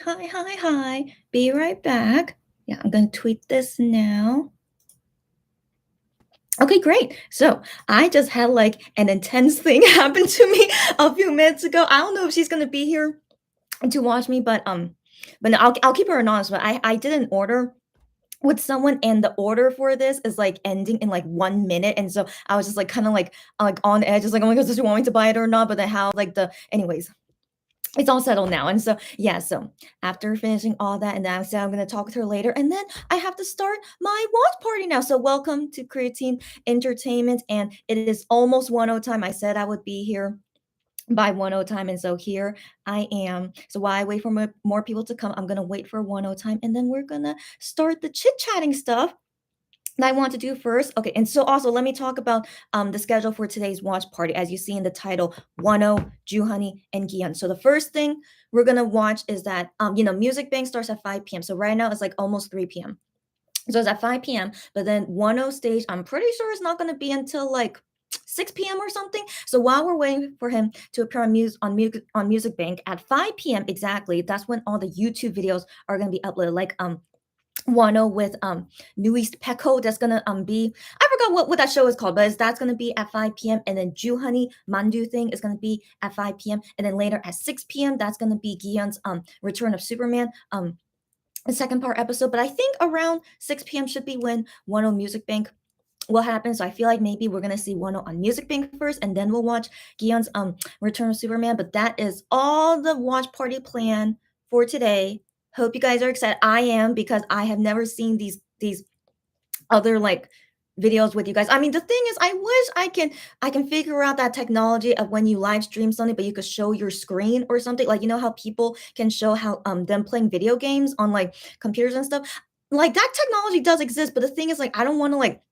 Hi, hi, hi. Be right back. Yeah, I'm going to tweet this now. Okay, great. So I just had like an intense thing happen to me a few minutes ago. I don't know if she's gonna be here to watch me, but no, I'll keep her anonymous. But I did an order with someone, and the order for this is like ending in like 1 minute, and so I was just like kind of like on edge, just like, oh my god, does she want me to buy it or not? But then how like the anyways, it's all settled now. And so, yeah, so after finishing all that, and then I said I'm going to talk with her later. And then I have to start my watch party now. So, welcome to Creatine Entertainment. And it is almost 1:0 time. I said I would be here by 1:0 time. And so, here I am. So, while I wait for more people to come, I'm going to wait for 1:0 time. And then we're going to start the chit chatting stuff that I want to do first. Okay, and so also let me talk about the schedule for today's watch party. As you see in the title, Wonho, Joohoney, and Kihyun. So the first thing we're gonna watch is that Music Bank starts at 5 p.m. So right now it's like almost 3 p.m. So it's at 5 p.m. But then Wonho stage, I'm pretty sure it's not gonna be until like 6 p.m. or something. So while we're waiting for him to appear on Music Bank at 5 p.m. exactly, that's when all the YouTube videos are gonna be uploaded. Like Wano with Nuist Peko. That's gonna be, I forgot what that show is called, but that's gonna be at 5 p.m. And then Joohoney Mandu thing is gonna be at 5 p.m. And then later at 6 p.m. that's gonna be Giyeon's Return of Superman the second part episode. But I think around 6 p.m. should be when Wano Music Bank will happen. So I feel like maybe we're gonna see Wano on Music Bank first, and then we'll watch Giyeon's Return of Superman. But that is all the watch party plan for today. Hope you guys are excited. I am, because I have never seen these other like videos with you guys. I mean, the thing is, I wish I can figure out that technology of when you live stream something, but you could show your screen or something. Like, you know how people can show how them playing video games on like computers and stuff. Like, that technology does exist, but the thing is, like, I don't want to like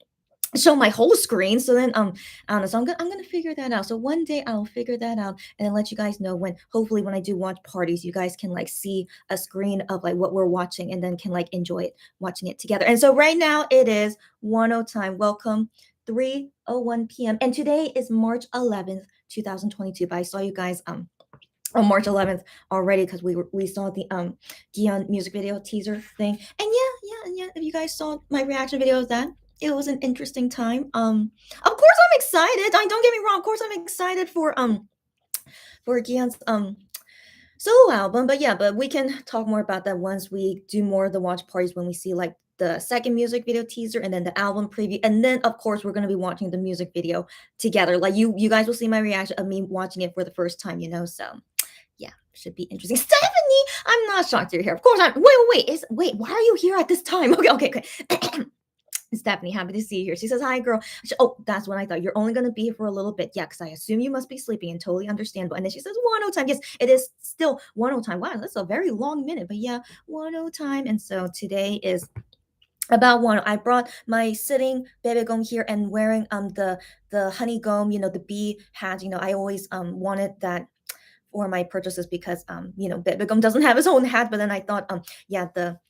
show my whole screen. So then I don't know. So I'm gonna figure that out. So one day I'll figure that out and then let you guys know, when hopefully when I do watch parties, you guys can like see a screen of like what we're watching, and then can like enjoy it watching it together. And so right now it is 1:0 time. Welcome, 3:01 p.m. And today is March 11th, 2022. But I saw you guys on March 11th already, because we saw the Gion music video teaser thing. And yeah, if you guys saw my reaction video of that, it was an interesting time. Of course I'm excited. I don't get me wrong, of course I'm excited for Gion's solo album. But yeah, but we can talk more about that once we do more of the watch parties, when we see like the second music video teaser and then the album preview. And then of course we're going to be watching the music video together. Like, you guys will see my reaction of me watching it for the first time, so yeah, should be interesting. Stephanie, I'm not shocked you're here. Of course I'm. Wait, why are you here at this time? Okay. Stephanie, happy to see you here. She says, "Hi, girl." Oh, that's when I thought you're only going to be here for a little bit. Yeah, because I assume you must be sleeping, and totally understandable. And then she says, 1:0 time. Yes, it is still 1:0 time. Wow, that's a very long minute. But yeah, 1:0 time. And so today is about one. I brought my sitting baby gum here, and wearing the honey gum, the bee hat. I always wanted that for my purchases, because Bebegum doesn't have his own hat. But then I thought yeah, the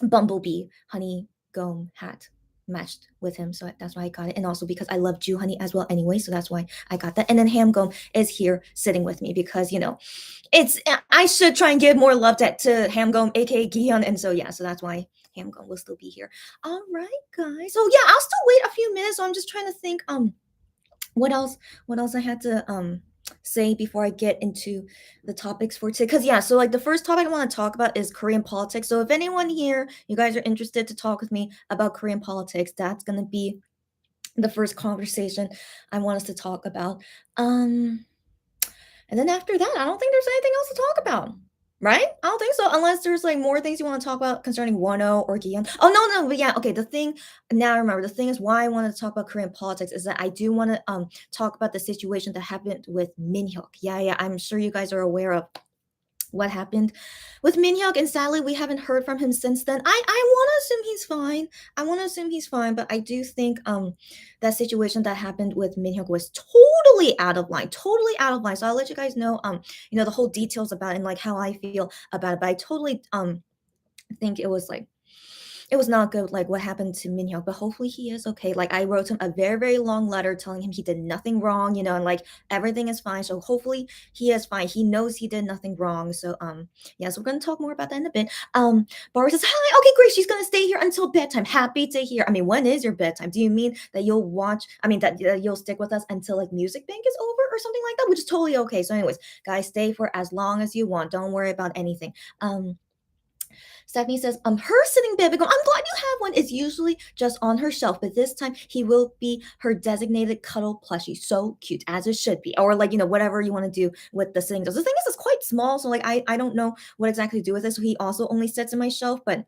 bumblebee honey gum hat matched with him, so that's why I got it. And also because I love Joohoney as well anyway, so that's why I got that. And then ham gum is here sitting with me, because it's I should try and give more love to ham gum, aka Gion. And so yeah, so that's why ham gum will still be here. All right, guys, so yeah, I'll still wait a few minutes. So I'm just trying to think what else I had to say before I get into the topics for today. Because yeah, so like the first topic I want to talk about is Korean politics. So if anyone here, you guys are interested to talk with me about Korean politics, that's gonna be the first conversation I want us to talk about. And then after that, I don't think there's anything else to talk about. Right? I don't think so, unless there's like more things you want to talk about concerning Wonho or Gion. Oh no, but yeah, okay. The thing now I remember, the thing is why I wanted to talk about Korean politics is that I do want to talk about the situation that happened with Minhyuk. Yeah, I'm sure you guys are aware of what happened with Minhyuk, and sadly we haven't heard from him since then. I want to assume he's fine. I want to assume he's fine, but I do think that situation that happened with Minhyuk was totally out of line, totally out of line. So I'll let you guys know the whole details about it, and like how I feel about it. But I totally think it was like it was not good, like, what happened to Minhyuk, but hopefully he is okay. Like, I wrote him a very, very long letter telling him he did nothing wrong, and, like, everything is fine, so hopefully he is fine. He knows he did nothing wrong, so, yeah, so we're gonna talk more about that in a bit. Barbara says, "Hi, okay, great, she's gonna stay here until bedtime. Happy to hear." I mean, when is your bedtime? Do you mean that you'll stick with us until, like, Music Bank is over or something like that? Which is totally okay. So anyways, guys, stay for as long as you want. Don't worry about anything. Stephanie says, her sitting baby go, I'm glad you have one. It's usually just on her shelf, but this time he will be her designated cuddle plushie. So cute, as it should be. Or like, whatever you want to do with the sitting. The thing is, it's quite small. So like, I don't know what exactly to do with this. So he also only sits in my shelf, but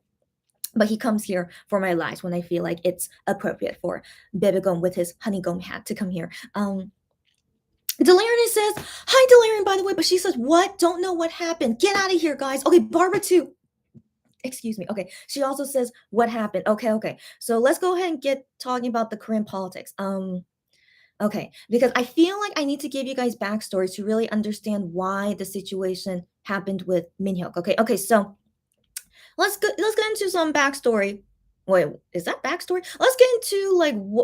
he comes here for my lives when I feel like it's appropriate for Bebegum with his honeycomb hat to come here. Delarian says, hi, Delarian, by the way, but she says, what? Don't know what happened. Get out of here, guys. Okay, Barbara too. Excuse me. Okay. She also says, what happened? Okay, okay. So let's go ahead and get talking about the Korean politics. Okay, because I feel like I need to give you guys backstory to really understand why the situation happened with Minhyuk. Okay, okay, so let's get into some backstory. Wait, is that backstory? Let's get into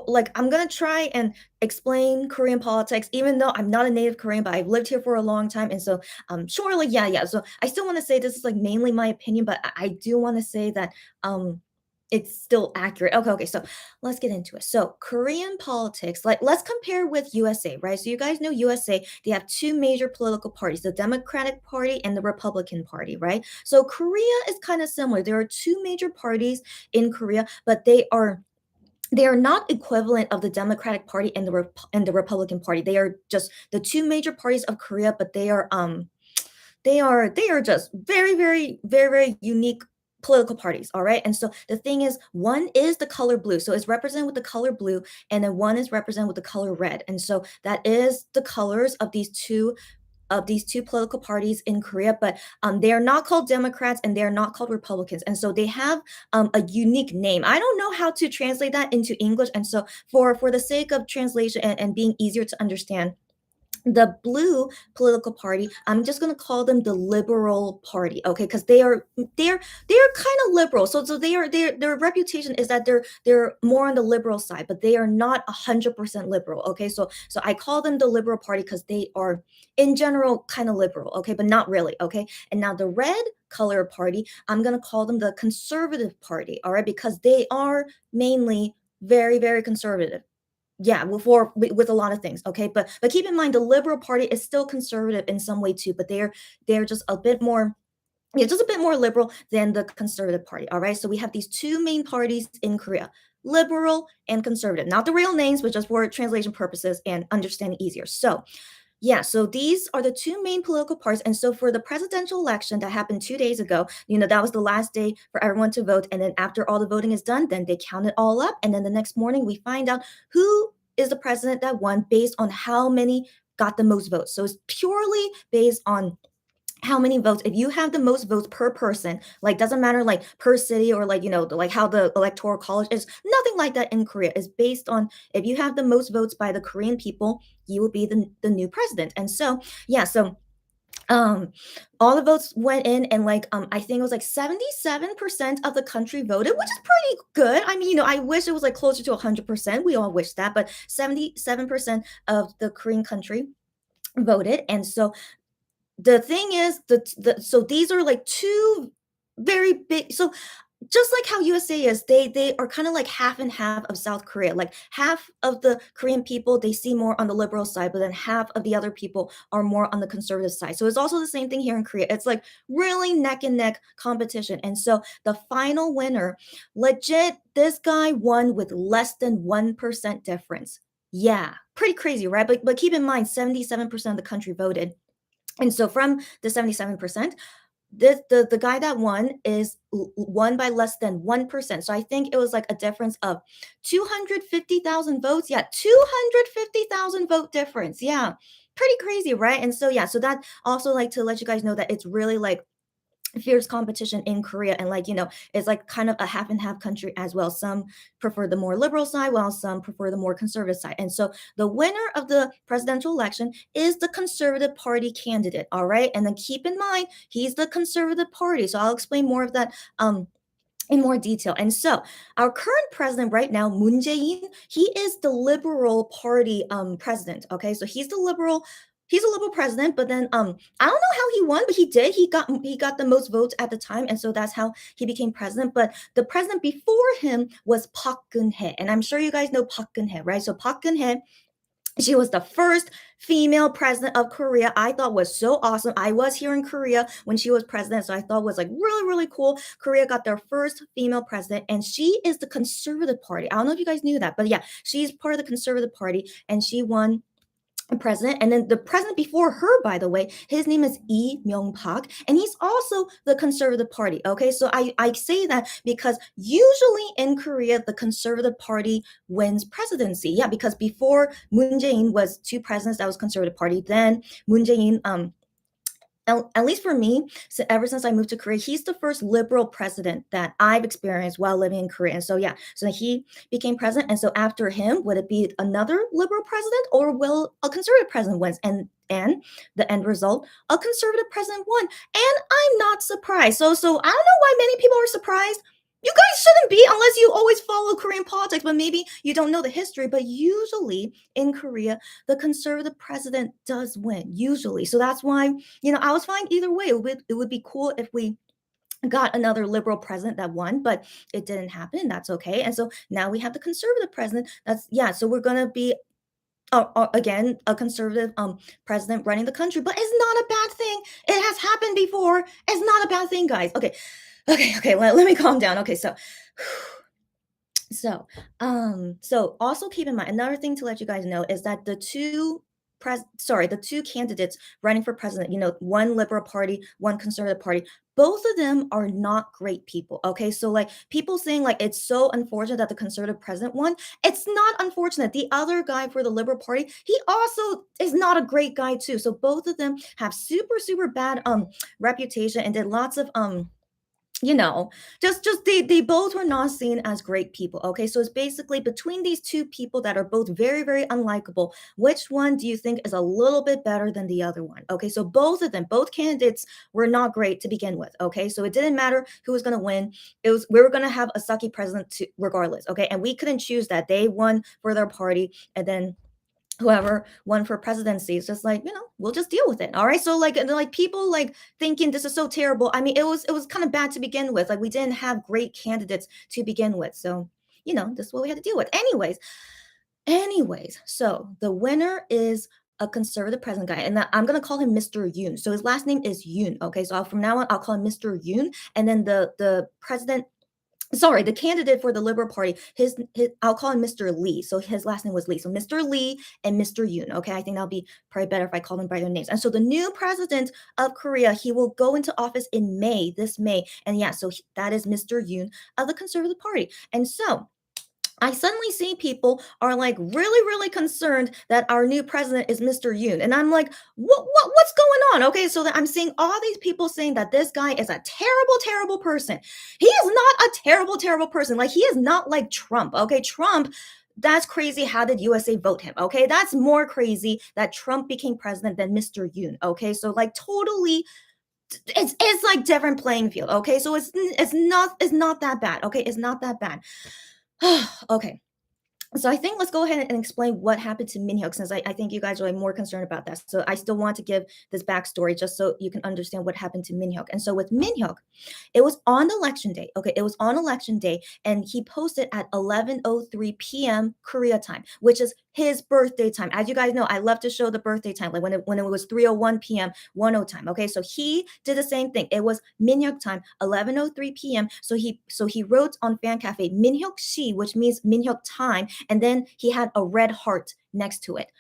like I'm gonna try and explain Korean politics, even though I'm not a native Korean, but I've lived here for a long time, and so sure, like yeah. So I still want to say this is like mainly my opinion, but I do want to say that it's still accurate. Okay, okay. So let's get into it. So Korean politics, like let's compare with USA, right? So you guys know USA, they have two major political parties, the Democratic Party and the Republican Party, right? So Korea is kind of similar. There are two major parties in Korea, but they are not equivalent of the Democratic Party and the Republican Party. They are just the two major parties of Korea, but they are just very, very, very, very unique political parties, all right? And so the thing is, one is the color blue. So it's represented with the color blue, and then one is represented with the color red. And so that is the colors of these two political parties in Korea, but they are not called Democrats and they are not called Republicans, and so they have a unique name. I don't know how to translate that into English, and so for the sake of translation and being easier to understand, the blue political party, I'm just going to call them the liberal party, okay? Because they are kind of liberal. So their reputation is that they're more on the liberal side, but they are not 100% liberal, okay? So I call them the liberal party because they are in general kind of liberal, okay, but not really, okay? And now the red color party, I'm going to call them the conservative party, all right? Because they are mainly very, very conservative. Yeah, with a lot of things, okay? But keep in mind the Liberal Party is still conservative in some way too, but they're just a bit more, yeah, just a bit more liberal than the Conservative Party, all right? So we have these two main parties in Korea, liberal and conservative. Not the real names, but just for translation purposes and understanding easier. So yeah, so these are the two main political parties. And so for the presidential election that happened 2 days ago, that was the last day for everyone to vote. And then after all the voting is done, then they count it all up. And then the next morning, we find out who is the president that won based on how many got the most votes. So it's purely based on how many votes. If you have the most votes per person, like doesn't matter like per city or like like how the electoral college is, nothing like that in Korea. Is based on if you have the most votes by the Korean people, you will be the new president. And so yeah, so um all the votes went in, and like I think it was like 77% of the country voted, which is pretty good. I mean, I wish it was like closer to 100%. We all wish that, but 77% of the Korean country voted. And so the thing is, so these are like two very big. So just like how USA is, they are kind of like half and half of South Korea. Like half of the Korean people, they see more on the liberal side, but then half of the other people are more on the conservative side. So it's also the same thing here in Korea. It's like really neck and neck competition. And so the final winner, legit, this guy won with less than 1% difference. Yeah, pretty crazy, right? But keep in mind, 77% of the country voted. And so from the 77%, the guy that won won by less than 1%. So I think it was like a difference of 250,000 votes. Yeah, 250,000 vote difference. Yeah. Pretty crazy, right? And so yeah, so that also like to let you guys know that it's really like fierce competition in Korea, and like it's like kind of a half and half country as well. Some prefer the more liberal side while some prefer the more conservative side. And so the winner of the presidential election is the Conservative Party candidate, all right? And then keep in mind he's the Conservative Party. So I'll explain more of that in more detail. And so, our current president right now, Moon Jae-in, he is the Liberal Party president. Okay, so he's a liberal president, but then I don't know how he won, but he did. He got the most votes at the time, and so that's how he became president. But the president before him was Park Geun-hye, and I'm sure you guys know Park Geun-hye, right? So Park Geun-hye, she was the first female president of Korea. I thought was so awesome. I was here in Korea when she was president, so I thought was like really, really cool. Korea got their first female president, and she is the Conservative Party. I don't know if you guys knew that, but yeah, she's part of the Conservative Party, and she won president. And then the president before her, by the way, his name is Lee Myung-pak, and he's also the Conservative Party. Okay, so I say that because usually in Korea, the Conservative Party wins presidency. Yeah, because before Moon Jae-in was two presidents that was Conservative Party. Then Moon Jae-in at least for me, so ever since I moved to Korea, he's the first liberal president that I've experienced while living in Korea. And so yeah, so he became president. And so after him, would it be another liberal president or will a conservative president win? And the end result, a conservative president won. And I'm not surprised. So I don't know why many people are surprised. You guys shouldn't be unless you always follow Korean politics, but maybe you don't know the history. But usually in Korea, the conservative president does win, usually. So that's why I was fine either way. It would be cool if we got another liberal president that won, but it didn't happen. That's okay. And so now we have the conservative president. Yeah. So we're gonna be again a conservative president running the country, but it's not a bad thing. It has happened before. It's not a bad thing, guys. Okay, okay. Let me calm down. Okay, so also keep in mind another thing to let you guys know is that the two candidates running for president, one liberal party, one conservative party, both of them are not great people. Okay, so like people saying like it's so unfortunate that the conservative president won. It's not unfortunate. The other guy for the liberal party, he also is not a great guy too. So both of them have super super bad reputation and did lots of you know just they both were not seen as great people. Okay, so it's basically between these two people that are both very very unlikable, which one do you think is a little bit better than the other one? Okay, so both candidates were not great to begin with. Okay, so it didn't matter who was going to win. We were going to have a sucky president regardless. Okay, and we couldn't choose that. They won for their party, and then whoever won for presidency is just like, we'll just deal with it. All right, so like people like thinking this is so terrible. I mean, it was kind of bad to begin with. Like we didn't have great candidates to begin with, so this is what we had to deal with. Anyways, so the winner is a conservative president guy, and I'm gonna call him Mr. Yoon. So his last name is Yoon. Okay, so from now on I'll call him Mr. Yoon, and then the president, sorry, the candidate for the Liberal Party, his I'll call him Mr. Lee. So his last name was Lee. So Mr. Lee and Mr. Yoon. Okay, I think that'll be probably better if I call them by their names. And so the new president of Korea, he will go into office in May, this May. And yeah, so that is Mr. Yoon of the Conservative Party. And so I suddenly see people are like really, really concerned that our new president is Mr. Yoon. And I'm like, what's going on? Okay, so that I'm seeing all these people saying that this guy is a terrible, terrible person. He is not a terrible, terrible person. Like he is not like Trump. Okay, Trump, that's crazy. How did USA vote him? Okay, that's more crazy that Trump became president than Mr. Yoon. Okay, so like totally it's like different playing field. Okay, so it's not that bad. Okay, it's not that bad. Okay. So I think let's go ahead and explain what happened to Minhyuk, since I think you guys are like more concerned about that. So I still want to give this backstory just so you can understand what happened to Minhyuk. And so with Minhyuk, it was on election day. Okay, it was on election day, and he posted at 11:03 p.m. Korea time, which is his birthday time. As you guys know, I love to show the birthday time, like when it was 3:01 p.m. Wonho time. Okay, so he did the same thing. It was Minhyuk time, 11:03 p.m. So he wrote on Fan Cafe Minhyuk shi, which means Minhyuk time, and then he had a red heart next to it.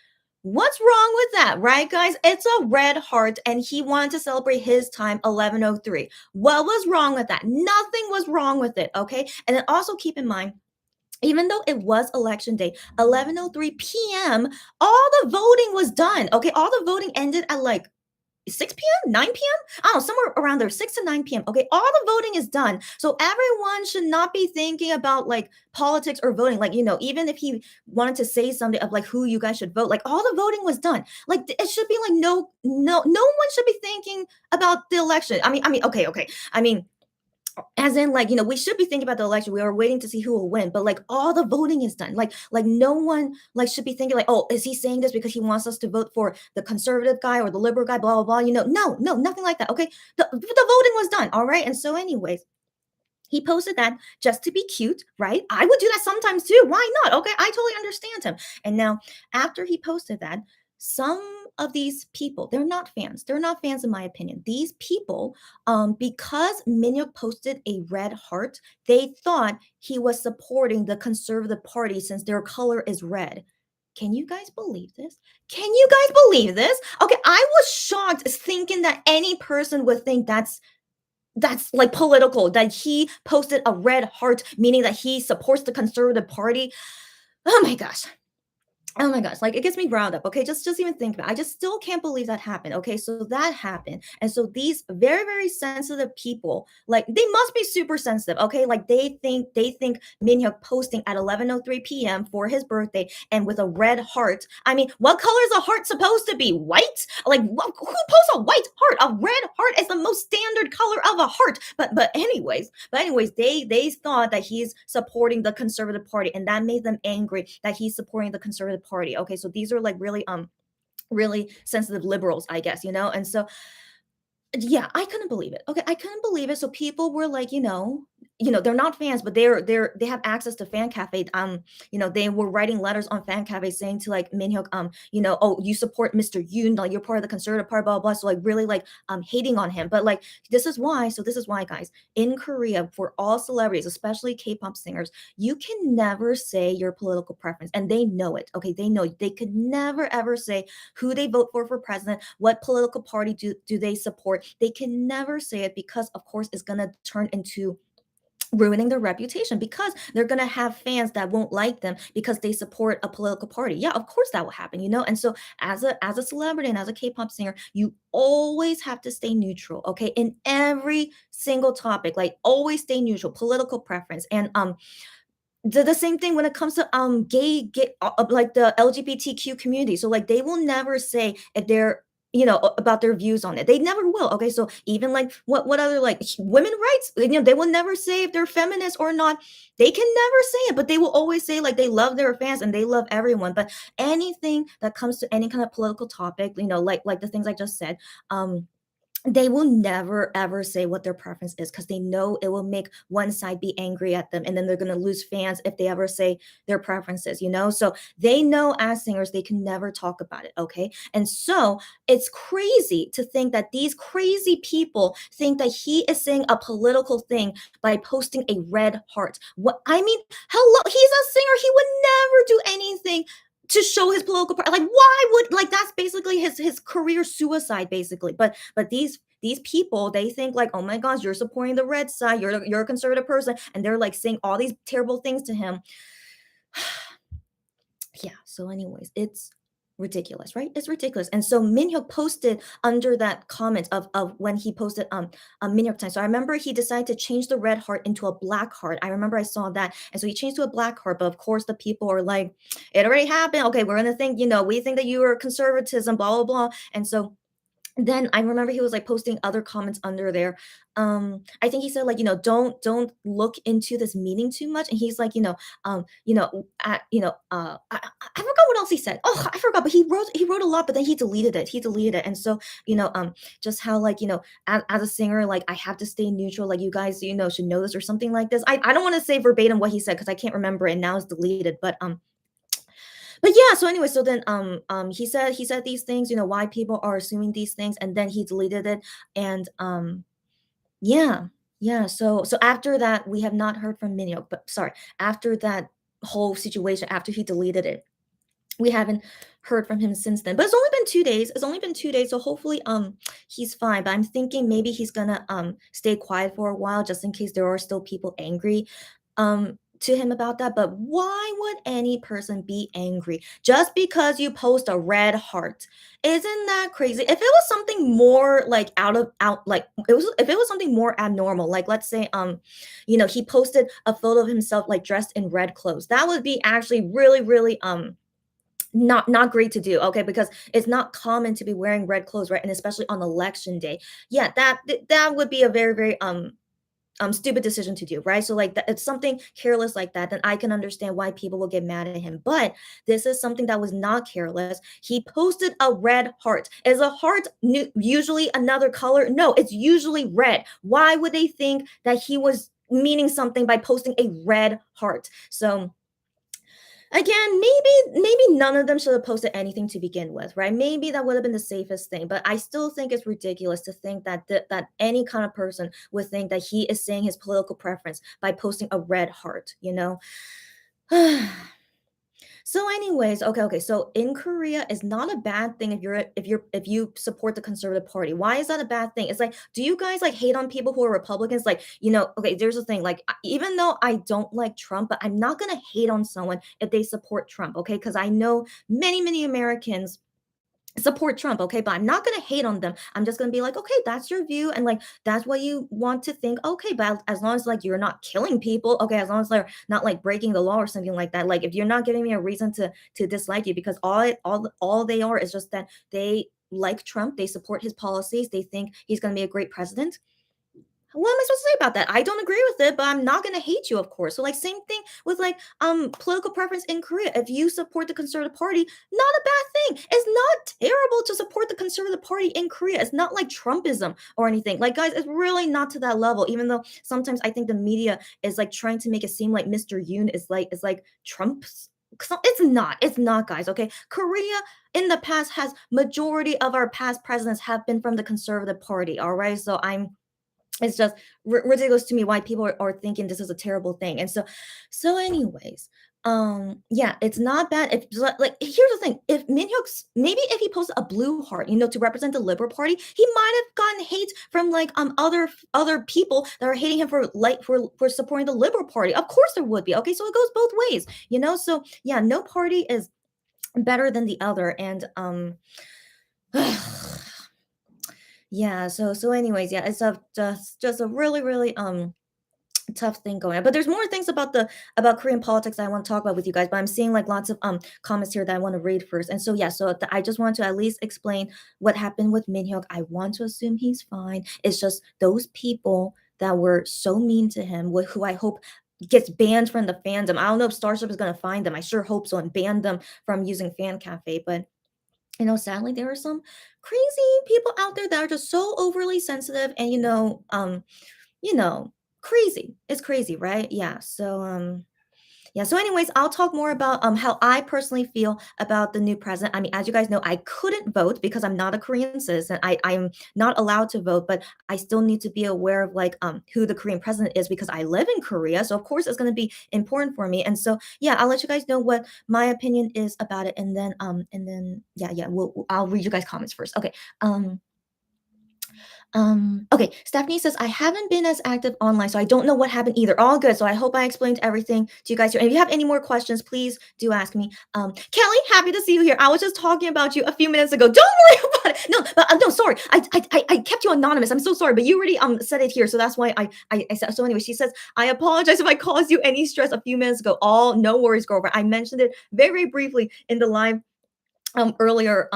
What's wrong with that, right, guys? It's a red heart, and he wanted to celebrate his time, 11:03. What was wrong with that? Nothing was wrong with it, okay? And then also keep in mind, even though it was election day, 11:03 p.m., all the voting was done, okay? All the voting ended at like 6 p.m., 9 p.m. I don't know, somewhere around there, 6 to 9 p.m. Okay, all the voting is done. So everyone should not be thinking about like politics or voting. Like, even if he wanted to say something of like who you guys should vote, like all the voting was done. Like it should be like no one should be thinking about the election. I mean, okay. I mean, as in, like, we should be thinking about the election. We are waiting to see who will win, but like all the voting is done. Like no one like should be thinking like, oh, is he saying this because he wants us to vote for the conservative guy or the liberal guy? Blah blah blah. No, no, nothing like that. Okay, the voting was done. All right, and so anyways, he posted that just to be cute, right? I would do that sometimes too. Why not? Okay, I totally understand him. And now, after he posted that, some of these people, they're not fans. They're not fans, in my opinion. These people, because Minhyuk posted a red heart, they thought he was supporting the conservative party since their color is red. Can you guys believe this? Can you guys believe this? Okay, I was shocked thinking that any person would think that's like political, that he posted a red heart, meaning that he supports the conservative party. Oh my gosh. Oh my gosh, like it gets me riled up. Okay, just even think about it. I just still can't believe that happened. Okay, so that happened. And so these very, very sensitive people, like they must be super sensitive. Okay, like they think Minhyuk posting at 11:03 p.m. for his birthday and with a red heart. I mean, what color is a heart supposed to be? White? Like who posts a white heart? A red heart is the most standard color of a heart. But anyways, they thought that he's supporting the conservative party, and that made them angry that he's supporting the conservative party. Okay, so these are like really sensitive liberals, I guess, and so yeah, I couldn't believe it. Okay, I couldn't believe it. So people were like, they're not fans, but they have access to fan cafe. They were writing letters on fan cafe saying to like Minhyuk, oh, you support Mr. Yoon, like you're part of the conservative party, blah blah blah. So like really like hating on him. But like this is why. So this is why, guys, in Korea, for all celebrities, especially K-pop singers, you can never say your political preference, and they know it. Okay, they know they could never ever say who they vote for president, what political party do they support. They can never say it because, of course, it's going to turn into ruining their reputation because they're going to have fans that won't like them because they support a political party. Yeah, of course that will happen. And so as a celebrity and as a K-pop singer, you always have to stay neutral, okay? In every single topic, like always stay neutral, political preference. And the same thing when it comes to gay like the LGBTQ community. So like they will never say if they're about their views on it. They never will. Okay, so even like what other like women rights, they will never say if they're feminist or not. They can never say it, but they will always say like they love their fans and they love everyone. But anything that comes to any kind of political topic, like the things I just said, they will never ever say what their preference is because they know it will make one side be angry at them, and then they're going to lose fans if they ever say their preferences. So they know as singers they can never talk about it. Okay, and so it's crazy to think that these crazy people think that he is saying a political thing by posting a red heart. What I mean, hello, he's a singer. He would never do anything to show his political part. Like, why would, like, that's basically his career suicide, basically. But these people, they think like, oh my gosh, you're supporting the red side, you're a conservative person, and they're like saying all these terrible things to him. Yeah, so anyways, it's ridiculous, right? It's ridiculous. And so Minhyuk posted under that comment of when he posted Minhyuk time. So I remember he decided to change the red heart into a black heart. I remember I saw that. And so he changed to a black heart, but of course the people are like, it already happened. Okay, we're gonna think, we think that you are conservatism, blah blah blah. And so then I remember he was like posting other comments under there. I think he said like, don't look into this meaning too much. And he's like, I forgot what else he said. Oh, I forgot. But he wrote a lot, but then he deleted it. He deleted it. And so, just how like, as a singer, like I have to stay neutral. Like you guys, should know this or something like this. I don't want to say verbatim what he said because I can't remember it. Now it's deleted. But yeah, so anyway, so then he said these things, why people are assuming these things, and then he deleted it. And yeah, yeah. So after that, we have not heard from Minhyuk, but sorry, after that whole situation, after he deleted it, we haven't heard from him since then. But it's only been 2 days. It's only been 2 days, so hopefully he's fine. But I'm thinking maybe he's gonna stay quiet for a while just in case there are still people angry to him about that. But why would any person be angry just because you post a red heart? Isn't that crazy? If it was something more like like it was if it was something more abnormal, like let's say he posted a photo of himself like dressed in red clothes, that would be actually really, really not great to do, okay, because it's not common to be wearing red clothes, right? And especially on election day. Yeah, that would be a very, very stupid decision to do, right? So like it's something careless like that, then I can understand why people will get mad at him. But this is something that was not careless. He posted a red heart. Is a heart usually another color? No, it's usually red. Why would they think that he was meaning something by posting a red heart? So again, maybe none of them should have posted anything to begin with, right? Maybe that would have been the safest thing, but I still think it's ridiculous to think that that any kind of person would think that he is saying his political preference by posting a red heart, you know? So anyways, okay. So in Korea, it's not a bad thing if you support the conservative party. Why is that a bad thing? It's like, do you guys like hate on people who are Republicans? Like, okay, there's a thing. Like, even though I don't like Trump, but I'm not gonna hate on someone if they support Trump, okay? Because I know many Americans support Trump, okay? But I'm not gonna hate on them. I'm just gonna be like, okay, that's your view, and like that's what you want to think. Okay, but as long as like you're not killing people, okay, as long as they're not like breaking the law or something like that. Like if you're not giving me a reason to dislike you, because all they are is just that they like Trump, they support his policies, they think he's gonna be a great president. What am I supposed to say about that? I don't agree with it, but I'm not gonna hate you, of course. So like same thing with like political preference in Korea. If you support the conservative party, not a bad thing. It's not terrible to support the conservative party in Korea. It's not like Trumpism or anything. Like guys, it's really not to that level. Even though sometimes I think the media is like trying to make it seem like Mr. Yoon is like Trump's. It's not. It's not, guys. Okay, Korea in the past has majority of our past presidents have been from the conservative party. All right, so it's just ridiculous to me why people are thinking this is a terrible thing. And so anyways, yeah, it's not bad if like here's the thing. If Minhyuk's maybe if he posted a blue heart, to represent the Liberal Party, he might have gotten hate from like other people that are hating him for like for supporting the Liberal Party. Of course there would be. Okay, so it goes both ways. So yeah, no party is better than the other. And yeah, so anyways, yeah, it's just a really tough thing going on. But there's more things about Korean politics I want to talk about with you guys, but I'm seeing like lots of comments here that I want to read first. And so yeah, so I just want to at least explain what happened with Minhyuk. I want to assume he's fine. It's just those people that were so mean to him, who I hope gets banned from the fandom. I don't know if Starship is going to find them. I sure hope so, and ban them from using Fan Cafe. But sadly, there are some crazy people out there that are just so overly sensitive and you know, crazy. It's crazy, right? Yeah. So anyways, I'll talk more about how I personally feel about the new president. I mean, as you guys know, I couldn't vote because I'm not a Korean citizen. I'm not allowed to vote, but I still need to be aware of like who the Korean president is because I live in Korea. So of course it's gonna be important for me. And so yeah, I'll let you guys know what my opinion is about it. And then yeah, I'll read you guys comments first. Okay. Okay, Stephanie says, I haven't been as active online, so I don't know what happened either. All good. So I hope I explained everything to you guys here. And if you have any more questions, please do ask me. Kelly, happy to see you here. I was just talking about you a few minutes ago. Don't worry about it. No, but no, sorry. I kept you anonymous. I'm so sorry, but you already said it here. So that's why I said so anyway. She says, I apologize if I caused you any stress a few minutes ago. All no worries, girlfriend. I mentioned it very briefly in the live earlier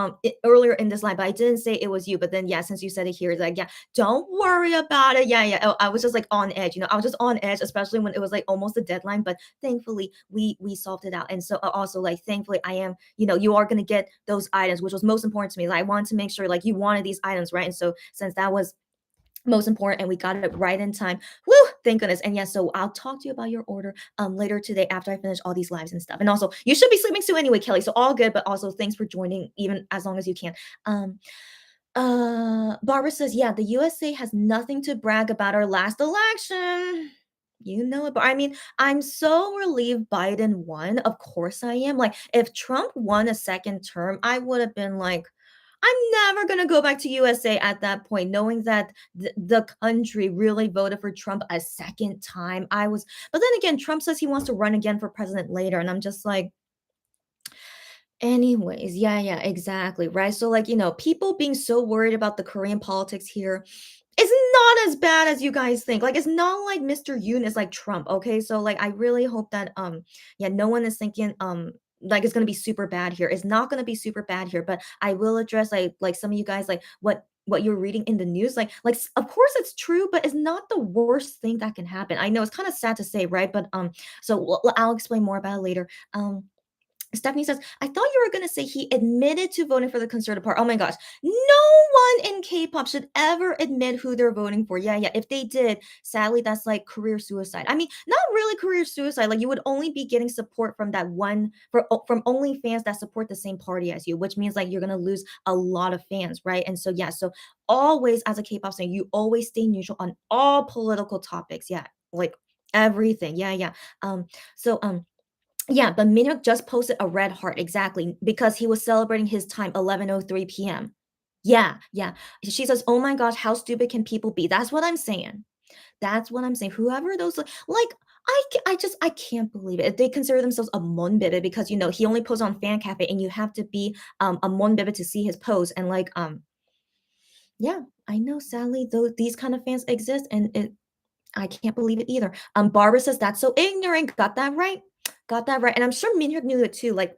in this line, but I didn't say it was you. But then yeah, since you said it here, it's like, yeah, don't worry about it. Yeah. I was just like on edge, I was just on edge, especially when it was like almost the deadline. But thankfully we solved it out. And so also like thankfully I am, you are gonna get those items, which was most important to me. Like, I wanted to make sure like you wanted these items, right? And so since that was most important and we got it right in time, woo, thank goodness. And yes, so I'll talk to you about your order later today after I finish all these lives and stuff. And also you should be sleeping soon anyway, Kelly, so all good. But also thanks for joining even as long as you can. Barbara says, yeah, the USA has nothing to brag about our last election. You know it, but I mean, I'm so relieved Biden won. Of course I am. Like, if Trump won a second term, I would have been like, I'm never gonna go back to USA at that point, knowing that the country really voted for Trump a second time. But then again, Trump says he wants to run again for president later, and I'm just like, anyways, yeah, exactly, right? So, like, people being so worried about the Korean politics here is not as bad as you guys think. Like, it's not like Mr. Yoon is like Trump, okay? So, like, I really hope that, yeah, no one is thinking, like it's gonna be super bad here. It's not gonna be super bad here, but I will address like some of you guys like what what you're reading in the news, of course it's true, but it's not the worst thing that can happen. I know it's kind of sad to say, right? But I'll explain more about it later. Stephanie says, I thought you were going to say he admitted to voting for the conservative party. Oh my gosh. No one in K pop should ever admit who they're voting for. Yeah, yeah. If they did, sadly, that's like career suicide. I mean, not really career suicide. Like, you would only be getting support from from only fans that support the same party as you, which means like you're going to lose a lot of fans, right? And so, yeah. So, always as a K pop fan, you always stay neutral on all political topics. Yeah. Like everything. Yeah, yeah. So, yeah, but Minhyuk just posted a red heart, exactly, because he was celebrating his time, 11:03 PM. Yeah, yeah. She says, "Oh my gosh, how stupid can people be?" That's what I'm saying. That's what I'm saying. Whoever those I can't believe it. They consider themselves a monbebe because, he only posts on Fan Cafe and you have to be a monbebe to see his post. And yeah, I know sadly though these kind of fans exist, and I can't believe it either. Barbara says that's so ignorant. Got that right. Got that right. And I'm sure Minhyuk knew it too. Like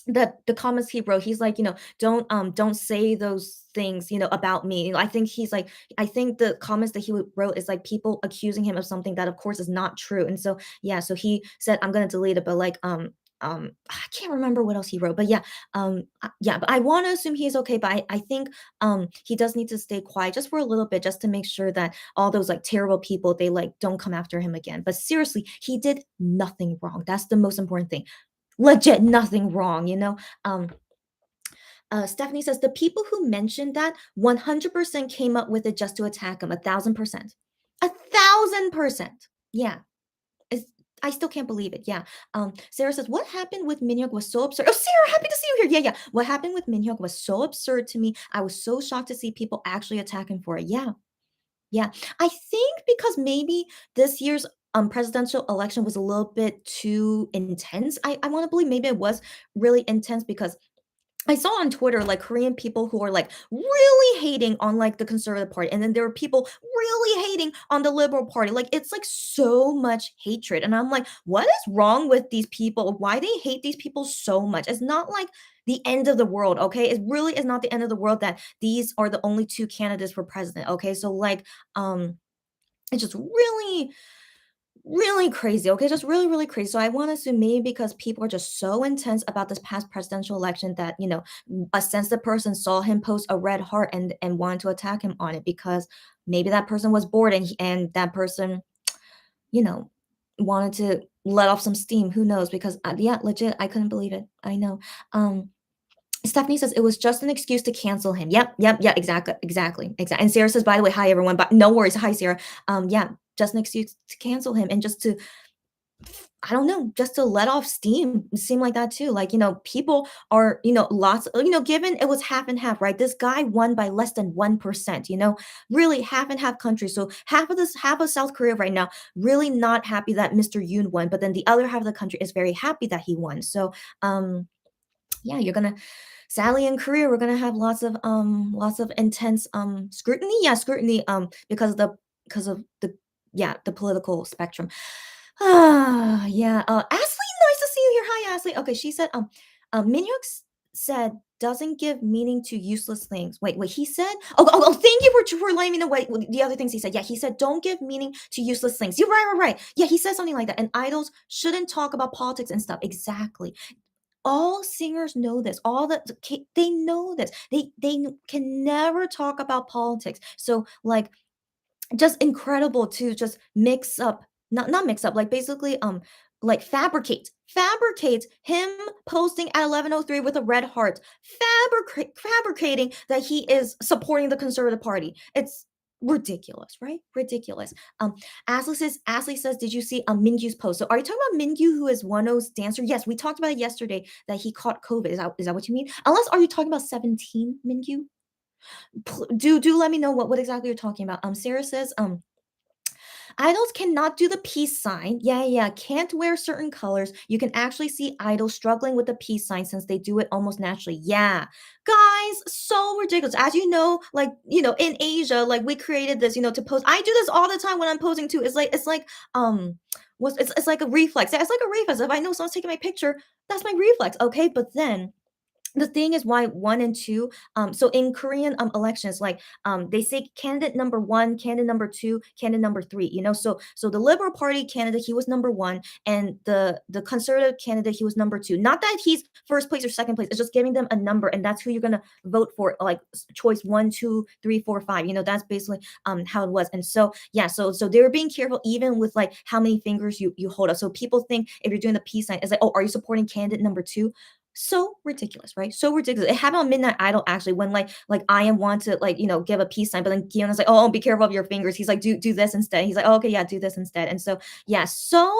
the comments he wrote, he's like, don't say those things, about me. I think the comments that wrote is like people accusing him of something that of course is not true. And so yeah, so he said, I'm gonna delete it, but I can't remember what else he wrote, but yeah, yeah, but I want to assume he's okay. But I think he does need to stay quiet just for a little bit, just to make sure that all those like terrible people, they like don't come after him again. But seriously, he did nothing wrong. That's the most important thing. Legit nothing wrong, Stephanie says the people who mentioned that 100% came up with it just to attack him. 1,000%. 1,000%. Yeah. It's, I still can't believe it. Yeah. Sarah says, what happened with Minhyuk was so absurd. Oh, Sarah, happy to see you here. Yeah, yeah. What happened with Minhyuk was so absurd to me. I was so shocked to see people actually attack him for it. Yeah. Yeah. I think because maybe this year's presidential election was a little bit too intense. I want to believe maybe it was really intense because I saw on Twitter like Korean people who are like really hating on like the conservative party, and then there were people really hating on the liberal party. Like it's like so much hatred, and I'm like, what is wrong with these people? Why they hate these people so much? It's not like the end of the world, okay? It really is not the end of the world that these are the only two candidates for president, okay? So it's just really really crazy, okay? Just really, really crazy. So I want to assume maybe because people are just so intense about this past presidential election that, a sensitive person saw him post a red heart and wanted to attack him on it because maybe that person was bored and that person, you know, wanted to let off some steam. Who knows? Because yeah, legit, I couldn't believe it. I know. Stephanie says it was just an excuse to cancel him. Yep, yep, yeah, exactly, exactly, exactly. And Sarah says, by the way, hi everyone, but no worries. Hi, Sarah. Yeah, just an excuse to cancel him and just to, I don't know, just to let off steam. It seemed like that too. Like, people are, lots, given it was half and half, right? This guy won by less than 1%, really half and half country. So half of South Korea right now, really not happy that Mr. Yoon won, but then the other half of the country is very happy that he won. So, yeah, you're gonna sadly in Korea, we're gonna have lots of intense scrutiny. Yeah, scrutiny because of the yeah, the political spectrum. Ah, yeah. Ashley, nice to see you here. Hi, Ashley. Okay, she said Minhyuk said doesn't give meaning to useless things. Wait, he said, thank you for letting me know what the other things he said. Yeah, he said don't give meaning to useless things. You're right. Yeah, he said something like that. And idols shouldn't talk about politics and stuff. Exactly. All singers know this. They know this. They can never talk about politics. So like just incredible to just mix up, not mix up, like basically like fabricate him posting at 11:03 with a red heart, fabricating that he is supporting the conservative party. It's ridiculous, right? Ridiculous. Ashley says, did you see Mingyu's post? So are you talking about Mingyu, who is Wonho's dancer? Yes, we talked about it yesterday that he caught COVID. Is that what you mean? Unless are you talking about 17 Mingyu? Do let me know what exactly you're talking about. Sarah says, idols cannot do the peace sign. Yeah, yeah, can't wear certain colors. You can actually see idols struggling with the peace sign since they do it almost naturally. Yeah, guys, so ridiculous. As you know, like in Asia, like we created this, to post. I do this all the time when I'm posing too. It's like it's like a reflex. Yeah, it's like a reflex. If I know someone's taking my picture, that's my reflex. Okay, but then the thing is why 1 and 2, so in Korean, elections, like, they say candidate number 1, candidate number 2, candidate number 3, so the Liberal Party candidate, he was number 1, and the Conservative candidate, he was number 2. Not that he's first place or second place, it's just giving them a number, and that's who you're gonna vote for, like, choice 1, 2, 3, 4, 5, that's basically, how it was, and so, yeah, so they were being careful even with, like, how many fingers you hold up, so people think if you're doing the peace sign, it's like, "Oh, are you supporting candidate number 2?" So ridiculous, right? So ridiculous. It happened on Midnight Idol actually when like I am want to like, give a peace sign, but then Kihyun is like, "Oh, be careful of your fingers." He's like, "Do this instead." He's like, "Oh, okay, yeah, do this instead." And so yeah, so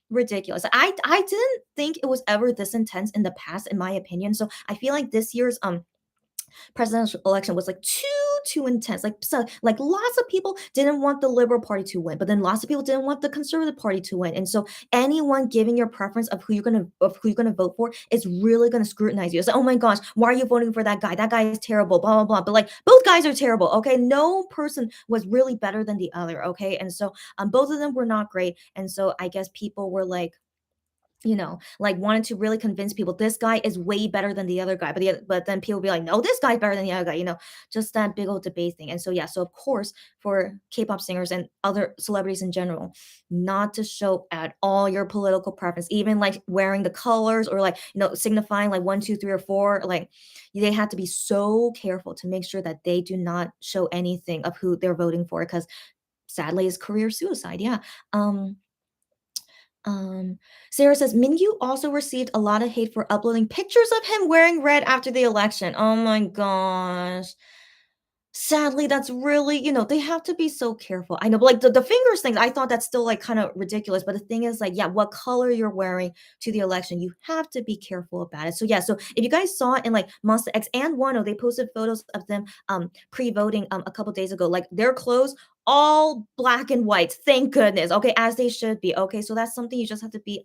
ridiculous. I didn't think it was ever this intense in the past, in my opinion. So I feel like this year's presidential election was like too intense. Like so, like lots of people didn't want the Liberal Party to win, but then lots of people didn't want the Conservative Party to win. And so anyone giving your preference of who you're gonna vote for is really gonna scrutinize you. It's like, oh my gosh, why are you voting for that guy? That guy is terrible, blah blah blah. But like both guys are terrible. Okay. No person was really better than the other. Okay. And so both of them were not great. And so I guess people were like, like wanted to really convince people this guy is way better than the other guy, but then people be like, no, this guy's better than the other guy, just that big old debate thing. And so yeah, so of course for K-pop singers and other celebrities in general, not to show at all your political preference, even like wearing the colors or like signifying like 1, 2, 3, or 4, like they have to be so careful to make sure that they do not show anything of who they're voting for because sadly it's career suicide. Yeah. Um, Sarah says Mingyu also received a lot of hate for uploading pictures of him wearing red after the election. Oh my gosh. Sadly, that's really, they have to be so careful. I know, but like the fingers thing, I thought that's still like kind of ridiculous. But the thing is, like, yeah, what color you're wearing to the election, you have to be careful about it. So yeah, so if you guys saw it in like Monster X and Wano, they posted photos of them pre-voting a couple days ago. Like their clothes all black and white. Thank goodness. Okay, as they should be. Okay, so that's something you just have to be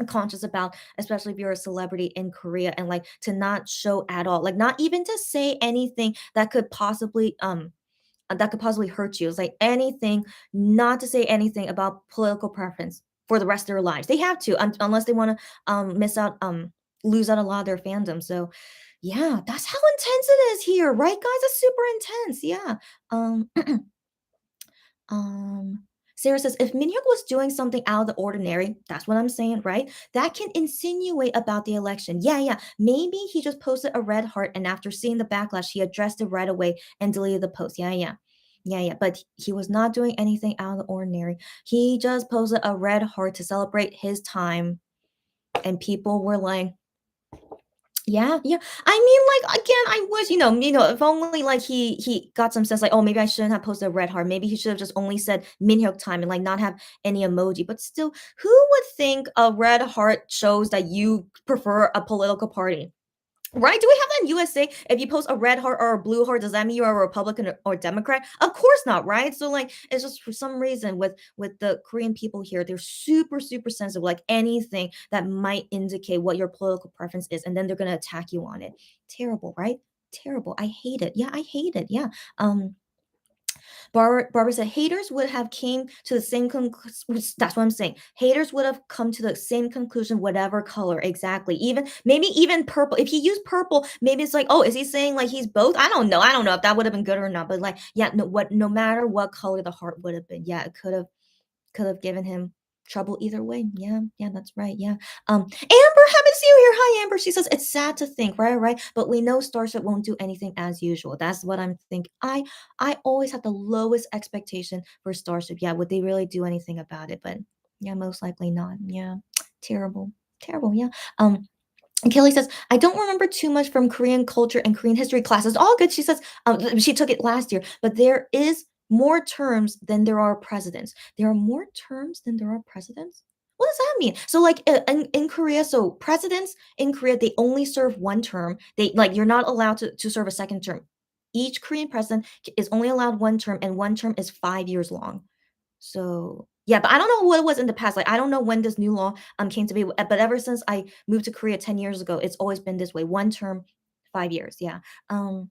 conscious about, especially if you're a celebrity in Korea, and like to not show at all, like not even to say anything that could possibly hurt you. It's like anything, not to say anything about political preference for the rest of their lives. They have to, unless they want to lose out a lot of their fandom. So yeah, that's how intense it is here, right, guys? It's super intense. Yeah. Um um, Sarah says, if Minhyuk was doing something out of the ordinary, that's what I'm saying, right? That can insinuate about the election. Yeah, yeah. Maybe he just posted a red heart, and after seeing the backlash, he addressed it right away and deleted the post. Yeah, yeah. Yeah, yeah. But he was not doing anything out of the ordinary. He just posted a red heart to celebrate his time. And people were like, yeah, yeah. I mean, like again, I wish if only like he got some sense, like, oh, maybe I shouldn't have posted a red heart. Maybe he should have just only said Minhyuk time and like not have any emoji. But still, who would think a red heart shows that you prefer a political party? Right? Do we have that in USA? If you post a red heart or a blue heart, does that mean you're a Republican or Democrat? Of course not, right? So like it's just for some reason with the Korean people here, they're super, super sensitive, like anything that might indicate what your political preference is, and then they're gonna attack you on it. Terrible, right? Terrible. I hate it. Yeah, I hate it. Yeah. Barbara said haters would have came to the same conclusion. That's what I'm saying. Haters would have come to the same conclusion, whatever color exactly. Even maybe even purple. If he used purple, maybe it's like, oh, is he saying like he's both? I don't know. I don't know if that would have been good or not. But like, yeah, no matter what color the heart would have been, yeah, it could have given him trouble either way. Yeah, yeah, that's right. Yeah. Amber, haven't seen you here. Hi, Amber. She says it's sad to think, right, right. But we know Starship won't do anything as usual. That's what I'm thinking. I always have the lowest expectation for Starship. Yeah, would they really do anything about it? But yeah, most likely not. Yeah, terrible, terrible. Yeah. And Kelly says, I don't remember too much from Korean culture and Korean history classes. All good. She says, she took it last year, but there is more terms than there are presidents. There are more terms than there are presidents? What does that mean? So, like in Korea, so presidents in Korea, they only serve one term. They like you're not allowed to serve a second term. Each Korean president is only allowed one term, and one term is 5 years long. So, yeah, but I don't know what it was in the past. Like, I don't know when this new law came to be, but ever since I moved to Korea 10 years ago, it's always been this way. One term, 5 years. Yeah. Um,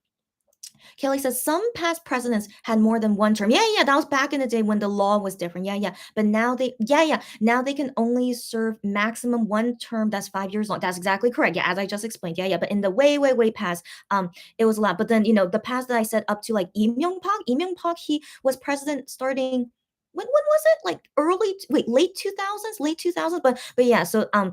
Kelly says some past presidents had more than one term. Yeah, yeah, that was back in the day when the law was different. Yeah, yeah. But now now they can only serve maximum one term that's 5 years long. That's exactly correct. Yeah, as I just explained. Yeah, yeah. But in the way, way, way past, it was a lot. But then the past that I said up to like Lee Myung Pak, he was president starting. When was it? Like late 2000s, late 2000s. But yeah. So I'm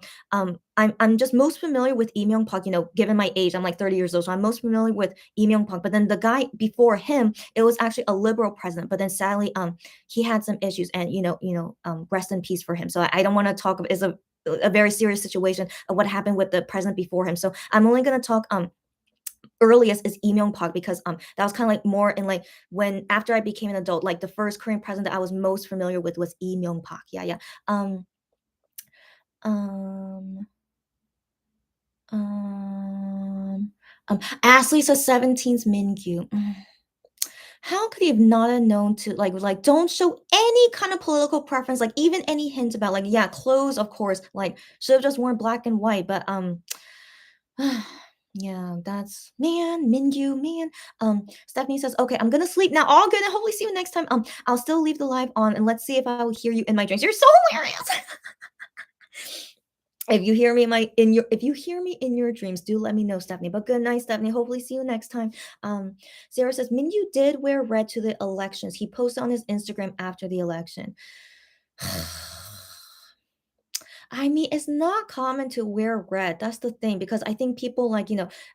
just most familiar with Lee Myung Pak. Given my age, I'm like 30 years old, so I'm most familiar with Lee Myung Pak. But then the guy before him, it was actually a liberal president. But then sadly, he had some issues, and rest in peace for him. So I don't want to talk of is a very serious situation of what happened with the president before him. So I'm only gonna talk earliest is Lee Myung Pak because that was kind of like more in like when after I became an adult, like the first Korean president that I was most familiar with was Lee Myung Pak. Yeah, yeah. Um, um, um, Ashley says 17's Mingyu. How could he have not have known to like don't show any kind of political preference, like even any hint about like yeah, clothes, of course, like should have just worn black and white, but yeah, that's man, Mingyu, man. Stephanie says, okay, I'm gonna sleep now. All good, and hopefully see you next time. I'll still leave the live on and let's see if I will hear you in my dreams. You're so hilarious. If you hear me in your dreams, do let me know, Stephanie. But good night, Stephanie. Hopefully see you next time. Sarah says Minyu did wear red to the elections. He posted on his Instagram after the election. I mean, it's not common to wear red. That's the thing because I think people like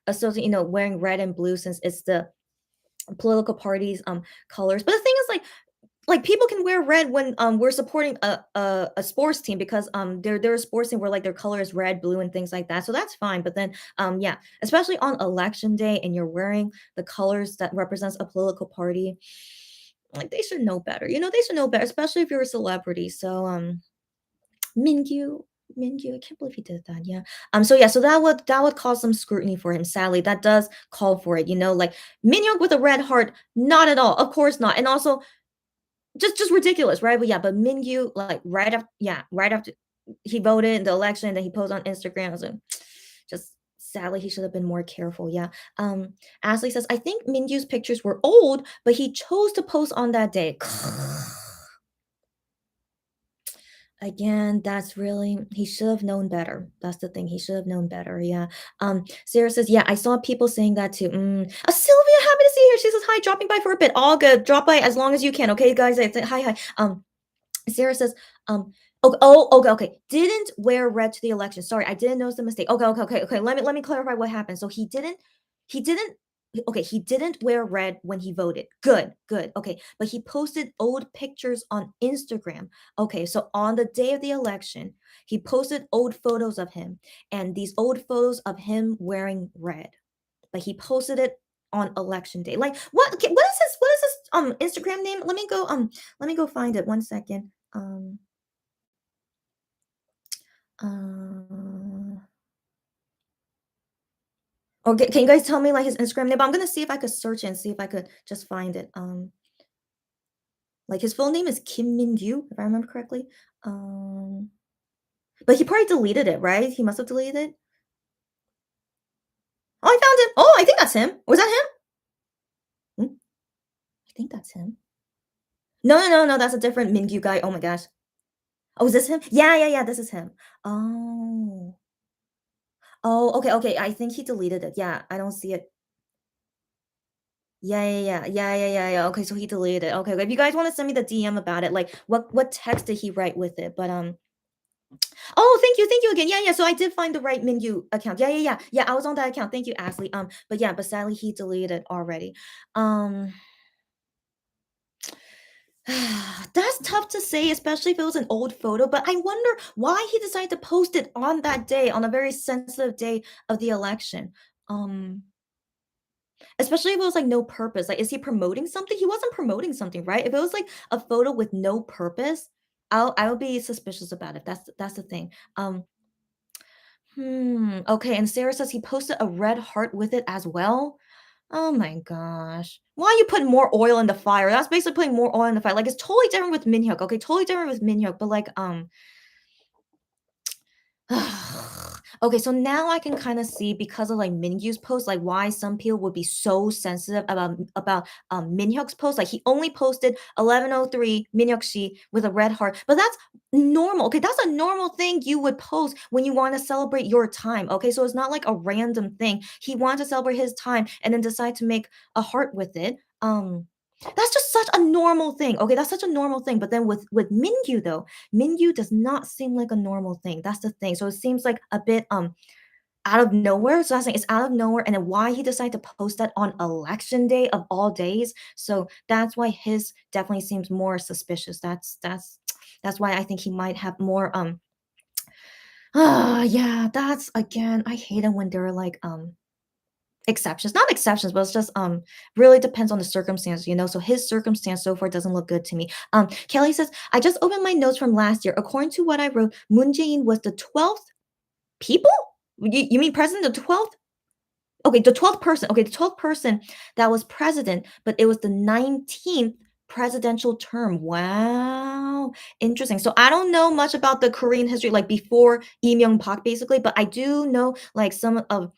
associate wearing red and blue since it's the political parties colors. But the thing is like people can wear red when we're supporting a sports team because they're a sports team where like their color is red, blue, and things like that. So that's fine. But then yeah, especially on election day and you're wearing the colors that represents a political party, like they should know better. They should know better, especially if you're a celebrity. So Mingyu. Mingyu, I can't believe he did that. Yeah. So yeah, so that would cause some scrutiny for him. Sadly, that does call for it. Like Minhyuk with a red heart, not at all. Of course not. And also just ridiculous, right? But yeah, but Mingyu, like right after he voted in the election, then he posted on Instagram. So just sadly, he should have been more careful. Yeah. Ashley says, I think Mingyu's pictures were old, but he chose to post on that day. Again, that's really he should have known better. That's the thing. He should have known better. Yeah. Sarah says, yeah, I saw people saying that too. Sylvia, happy to see you here. She says, hi, dropping by for a bit. All good. Drop by as long as you can. Okay, guys. Hi, hi. Sarah says, okay, okay. Didn't wear red to the election. Sorry, I didn't notice the mistake. Okay, okay, okay, okay. Let me clarify what happened. So he didn't okay, he didn't wear red when he voted. Good, good. Okay, but he posted old pictures on Instagram. Okay, so on the day of the election, he posted old photos of him and these old photos of him wearing red. Like he posted it on election day. Like what? Okay, what is his Instagram name? Let me go find it. 1 second. Uh, okay, can you guys tell me like his Instagram name? I'm gonna see if I could search it and see if I could just find it. Like his full name is Kim Min Gyu, if I remember correctly. Um, but he probably deleted it, right? He must have deleted it. Oh, I found him. Oh, I think that's him. Was that him? I think that's him. No, no, no, no. That's a different Mingyu guy. Oh my gosh. Oh, is this him? Yeah, yeah, yeah. This is him. Oh. Oh, okay, okay. I think he deleted it. Yeah, I don't see it. Yeah, yeah, yeah, yeah, yeah, yeah, yeah. Okay, so he deleted it. Okay, if you guys want to send me the DM about it, like what text did he write with it? But oh, thank you again. Yeah, yeah. So I did find the right Mingyu account. Yeah, yeah, yeah, yeah. I was on that account. Thank you, Ashley. But yeah, but sadly he deleted it already. Um, that's tough to say, especially if it was an old photo. But I wonder why he decided to post it on that day, on a very sensitive day of the election. Um, Especially if it was, like, no purpose, like, is he promoting something? He wasn't promoting something, right? If it was, like, a photo with no purpose, I would be suspicious about it, that's the thing. Okay, and Sarah says he posted a red heart with it as well? Oh my gosh. Why are you putting more oil in the fire? That's basically putting more oil in the fire, like, it's totally different with Minhyuk, okay? Totally different with Minhyuk, but, like, Okay, so now I can kind of see because of like Mingyu's post, like why some people would be so sensitive about Minhyuk's post. Like he only posted 11:03 Minhyuk she with a red heart, but that's normal. Okay, that's a normal thing you would post when you want to celebrate your time. Okay, so it's not like a random thing. He wanted to celebrate his time and then decide to make a heart with it. That's just such a normal thing. Okay, that's such a normal thing. But then with Mingyu though, Mingyu does not seem like a normal thing. That's the thing. So it seems like a bit out of nowhere. So that's like it's out of nowhere, and then why he decided to post that on election day of all days. So that's why his definitely seems more suspicious. That's why I think he might have more yeah, that's again, I hate it when there are like exceptions, not exceptions, but it's just really depends on the circumstance, so his circumstance so far doesn't look good to me. Kelly says, I just opened my notes from last year. According to what I wrote, Moon Jae-in was the 12th people? You mean president, the 12th? Okay, the 12th person. Okay, the 12th person that was president, but it was the 19th presidential term. Wow. Interesting. So I don't know much about the Korean history like before Lee Myung-pak basically, but I do know like some of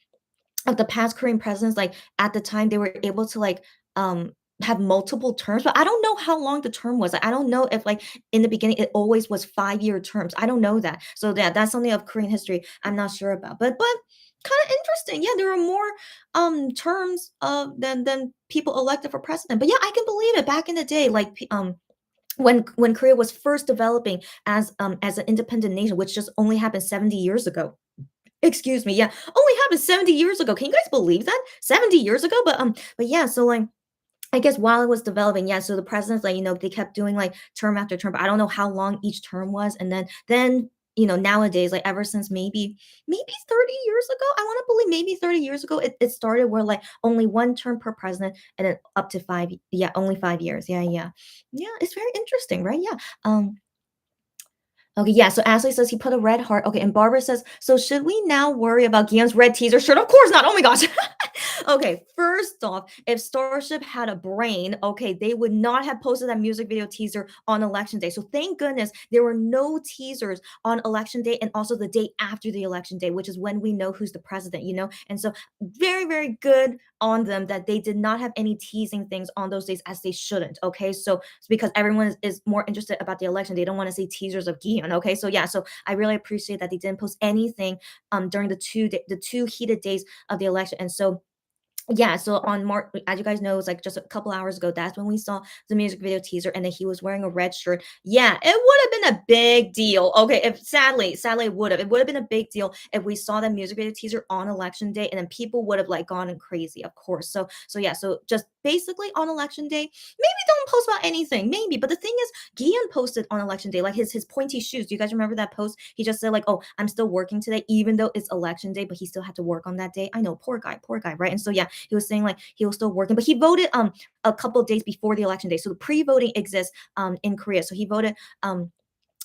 the past Korean presidents, like at the time they were able to like have multiple terms, but I don't know how long the term was. Like, I don't know if like in the beginning it always was 5-year terms. I don't know that. So yeah, that's something of Korean history I'm not sure about. But kind of interesting. Yeah, there are more terms than people elected for president. But yeah, I can believe it. Back in the day, like when Korea was first developing as an independent nation, which just only happened 70 years ago. Excuse me, yeah, only happened 70 years ago. Can you guys believe that? 70 years ago? But yeah, so, like, I guess while it was developing, yeah, so the presidents, like, they kept doing, like, term after term, but I don't know how long each term was, and then nowadays, like, ever since maybe 30 years ago, I wanna believe maybe 30 years ago, it started where, like, only 1 term per president and then up to 5 yeah, only 5 years. Yeah, yeah. Yeah, it's very interesting, right? Yeah. Okay, yeah, so Ashley says he put a red heart. Okay, and Barbara says, "So should we now worry about Guillaume's red teaser shirt?" Of course not. Oh my gosh. Okay, first off, if Starship had a brain, okay, they would not have posted that music video teaser on election day. So thank goodness there were no teasers on election day and also the day after the election day, which is when we know who's the president. And so very, very good on them that they did not have any teasing things on those days as they shouldn't. Okay, so it's because everyone is more interested about the election. They don't want to see teasers of Gion. Okay, so yeah, so I really appreciate that they didn't post anything during the two heated days of the election. And so yeah, so on March, as you guys know, it was like just a couple hours ago. That's when we saw the music video teaser, and then he was wearing a red shirt. Yeah, it would have been a big deal. Okay, if sadly, it would have been a big deal if we saw that music video teaser on election day, and then people would have like gone crazy, of course. So yeah, so just basically on election day, maybe don't post about anything, maybe. But the thing is, Gian posted on election day, like his pointy shoes. Do you guys remember that post? He just said like, "Oh, I'm still working today, even though it's election day, but he still had to work on that day." I know, poor guy, right? And so yeah, he was saying like he was still working, but he voted a couple of days before the election day. So the pre-voting exists in Korea. So he voted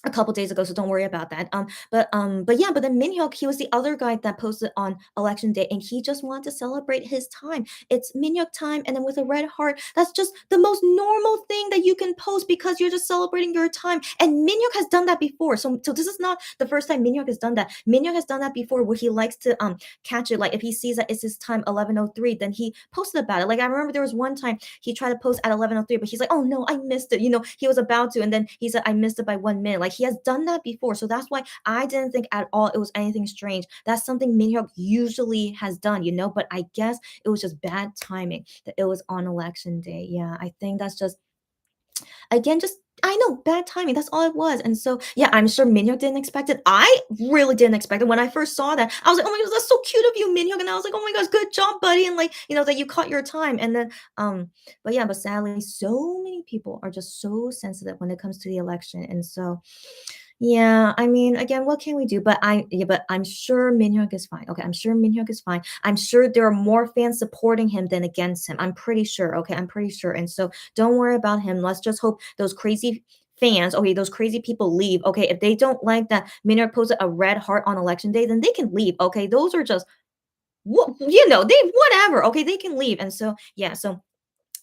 a couple days ago, so don't worry about that. But yeah, but then Minhyuk, he was the other guy that posted on election day, and he just wanted to celebrate his time. It's Minhyuk time, and then with a red heart. That's just the most normal thing that you can post because you're just celebrating your time. And Minhyuk has done that before, so this is not the first time Minhyuk has done that. Minhyuk has done that before, where he likes to catch it. Like if he sees that it's his time 11:03, then he posted about it. Like I remember there was one time he tried to post at 11:03, but he's like, "Oh no, I missed it." He was about to, and then he said, "I missed it by 1 minute." Like he has done that before. So that's why I didn't think at all it was anything strange. That's something Minhyuk usually has done. But I guess it was just bad timing that it was on election day. Yeah, I think that's just again, just I know, bad timing. That's all it was. And so, yeah, I'm sure Minhyuk didn't expect it. I really didn't expect it. When I first saw that, I was like, oh my gosh, that's so cute of you, Minhyuk. And I was like, oh my gosh, good job, buddy. And like, that you caught your time. And then, but yeah, but sadly, so many people are just so sensitive when it comes to the election. And so, yeah, I mean, again, what can we do? But I'm sure Minhyuk is fine. Okay, I'm sure Minhyuk is fine. I'm sure there are more fans supporting him than against him. I'm pretty sure. Okay, I'm pretty sure. And so don't worry about him. Let's just hope those crazy fans, okay, those crazy people leave. Okay, if they don't like that Minhyuk posted a red heart on election day, then they can leave. Okay, those are just they whatever. Okay, they can leave. And so yeah, so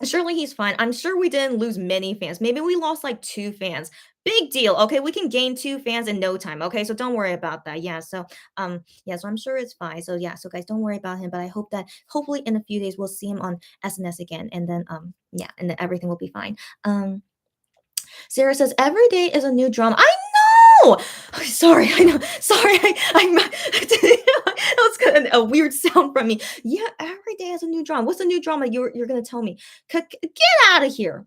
surely he's fine. I'm sure we didn't lose many fans. Maybe we lost like 2 fans. Big deal. Okay, we can gain 2 fans in no time. Okay, so don't worry about that. Yeah, so yeah, so I'm sure it's fine. So yeah, so guys, don't worry about him. But I hope that hopefully in a few days we'll see him on SNS again, and then yeah, and then everything will be fine. Sarah says every day is a new drama. I know. Sorry, I know. Sorry, I'm. That was kind of a weird sound from me. Yeah, every day has a new drama. What's the new drama you're gonna tell me? Get out of here.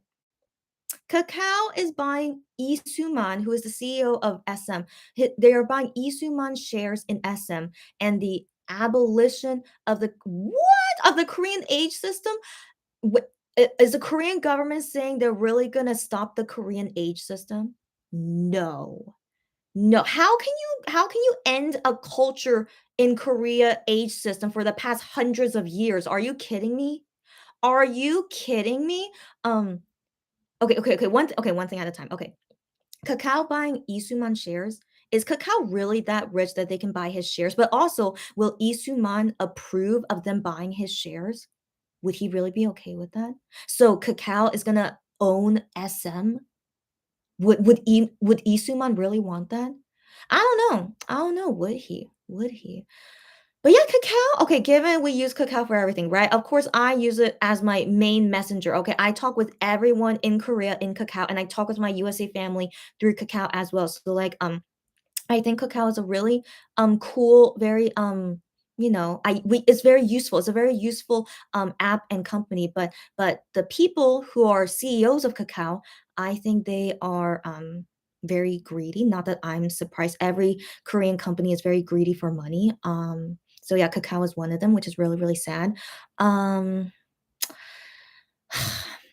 Kakao is buying Lee Soo-man, who is the CEO of SM. They are buying Lee Soo-man shares in SM, and the abolition of the what of the Korean age system. Is the Korean government saying they're really gonna stop the Korean age system? No. No. How can you end a culture in Korea age system for the past hundreds of years? Are you kidding me? Are you kidding me? Um, okay. One thing at a time. Okay. Kakao buying Isuman shares. Is Kakao really that rich that they can buy his shares? But also, will Isuman approve of them buying his shares? Would he really be okay with that? So Kakao is gonna own SM? Would Isuman really want that? I don't know. I don't know. Would he? Would he? But yeah, Kakao. Okay, given we use Kakao for everything, right? Of course, I use it as my main messenger. Okay, I talk with everyone in Korea in Kakao, and I talk with my USA family through Kakao as well. So like, I think Kakao is a really cool, very I we it's very useful. It's a very useful app and company. But the people who are CEOs of Kakao, I think they are very greedy. Not that I'm surprised. Every Korean company is very greedy for money. So yeah, Kakao is one of them, which is really, really sad. Um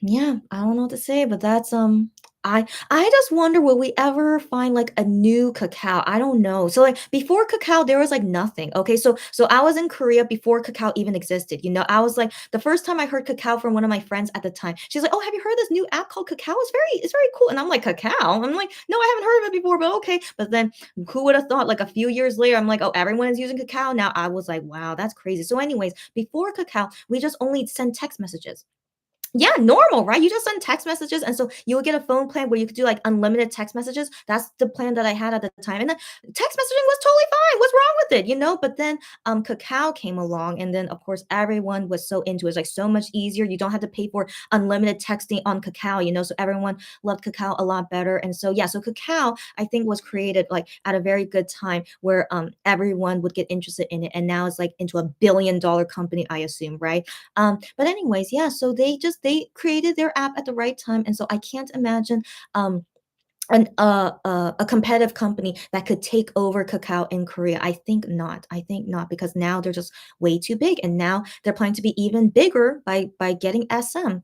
yeah, I don't know what to say, but that's I just wonder will we ever find like a new Kakao? I don't know. So like before Kakao there was like nothing. Okay? So I was in Korea before Kakao even existed. You know, I was like the first time I heard Kakao from one of my friends at the time. She's like, "Oh, have you heard this new app called Kakao? It's very cool." And I'm like, "Kakao?" I'm like, "No, I haven't heard of it before, but okay." But then who would have thought like a few years later I'm like, "Oh, everyone is using Kakao now." I was like, "Wow, that's crazy." So anyways, before Kakao, we just only send text messages. Yeah, normal, right? You just send text messages, and so you would get a phone plan where you could do, like, unlimited text messages. That's the plan that I had at the time, and then text messaging was totally fine. What's wrong with it, you know? But then, Kakao came along, and then, of course, everyone was so into it. It's, like, so much easier. You don't have to pay for unlimited texting on Kakao, you know? So everyone loved Kakao a lot better, and so, yeah, so Kakao, I think, was created, like, at a very good time where, everyone would get interested in it, and now it's, like, into a billion-dollar company, I assume, right? But anyways, yeah, so they created their app at the right time, and so I can't imagine a competitive company that could take over Kakao in Korea. I think not. I think not because now they're just way too big, and now they're planning to be even bigger by getting SM.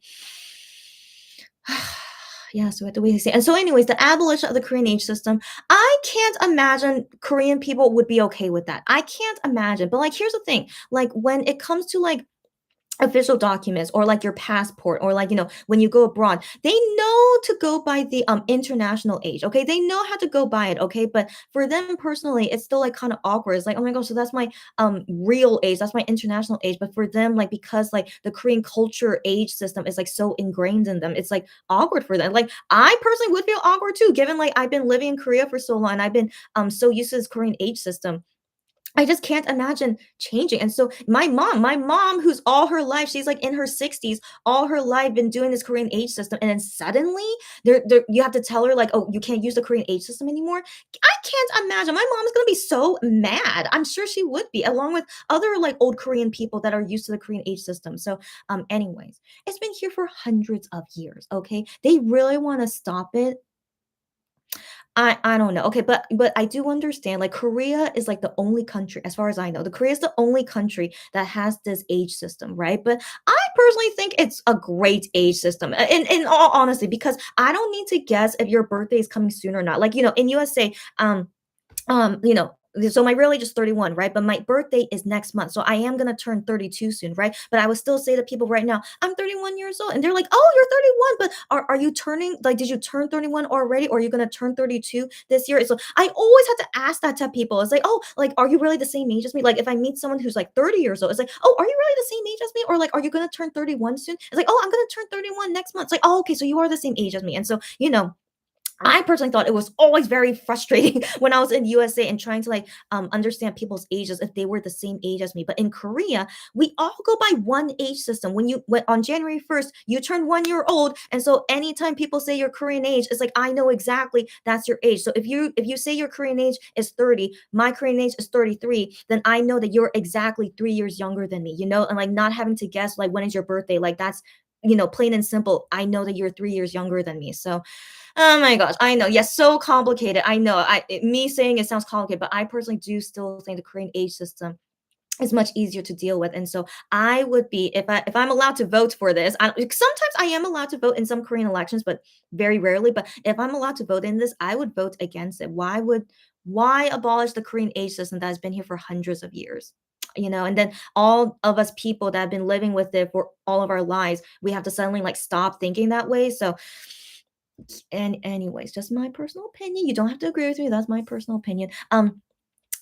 Yeah, so we have to wait and see. And so, anyways, the abolition of the Korean age system, I can't imagine Korean people would be okay with that. I can't imagine. But like, here's the thing: like when it comes to like official documents or like your passport or like when you go abroad they know to go by the international age. Okay, they know how to go by it. Okay, but for them personally it's still like kind of awkward. It's like, oh my gosh, so that's my real age, that's my international age. But for them, like, because like the Korean culture age system is like so ingrained in them, it's like awkward for them. Like I personally would feel awkward too, given like I've been living in Korea for so long and I've been so used to this Korean age system. I just can't imagine changing. And so my mom, who's all her life, she's like in her 60s, all her life been doing this Korean age system, and then suddenly you have to tell her like, oh, you can't use the Korean age system anymore. I can't imagine. My mom is gonna be so mad. I'm sure she would be, along with other like old Korean people that are used to the Korean age system. So, anyways, it's been here for hundreds of years. Okay, they really want to stop it. I don't know. Okay, but I do understand, like, Korea is, like, the only country, as far as I know, the Korea is the only country that has this age system, right? But I personally think it's a great age system, in all honesty, because I don't need to guess if your birthday is coming soon or not. Like, in USA, so my real age is 31, right? But my birthday is next month. So I am gonna turn 32 soon, right? But I would still say to people right now, I'm 31 years old. And they're like, oh, you're 31. But are you turning, like, did you turn 31 already? Or are you gonna turn 32 this year? So I always have to ask that to people. It's like, oh, like, are you really the same age as me? Like if I meet someone who's like 30 years old, it's like, oh, are you really the same age as me? Or like, are you gonna turn 31 soon? It's like, oh, I'm gonna turn 31 next month. It's like, oh, okay, so you are the same age as me. And so, I personally thought it was always very frustrating when I was in USA and trying to like understand people's ages if they were the same age as me. But in Korea, we all go by one age system. When on January 1st, you turn 1 year old. And so anytime people say your Korean age, it's like I know exactly that's your age. So if you say your Korean age is 30, my Korean age is 33, then I know that you're exactly 3 years younger than me, and like not having to guess like when is your birthday, like that's plain and simple. I know that you're 3 years younger than me. So oh my gosh, I know. Yes, so complicated. I know. Me saying it sounds complicated, but I personally do still think the Korean age system is much easier to deal with. And so I would be if I'm allowed to vote for this. Sometimes I am allowed to vote in some Korean elections, but very rarely. But if I'm allowed to vote in this, I would vote against it. Why abolish the Korean age system that has been here for hundreds of years? And then all of us people that have been living with it for all of our lives, we have to suddenly like stop thinking that way. So and anyways, just my personal opinion. You don't have to agree with me. That's my personal opinion.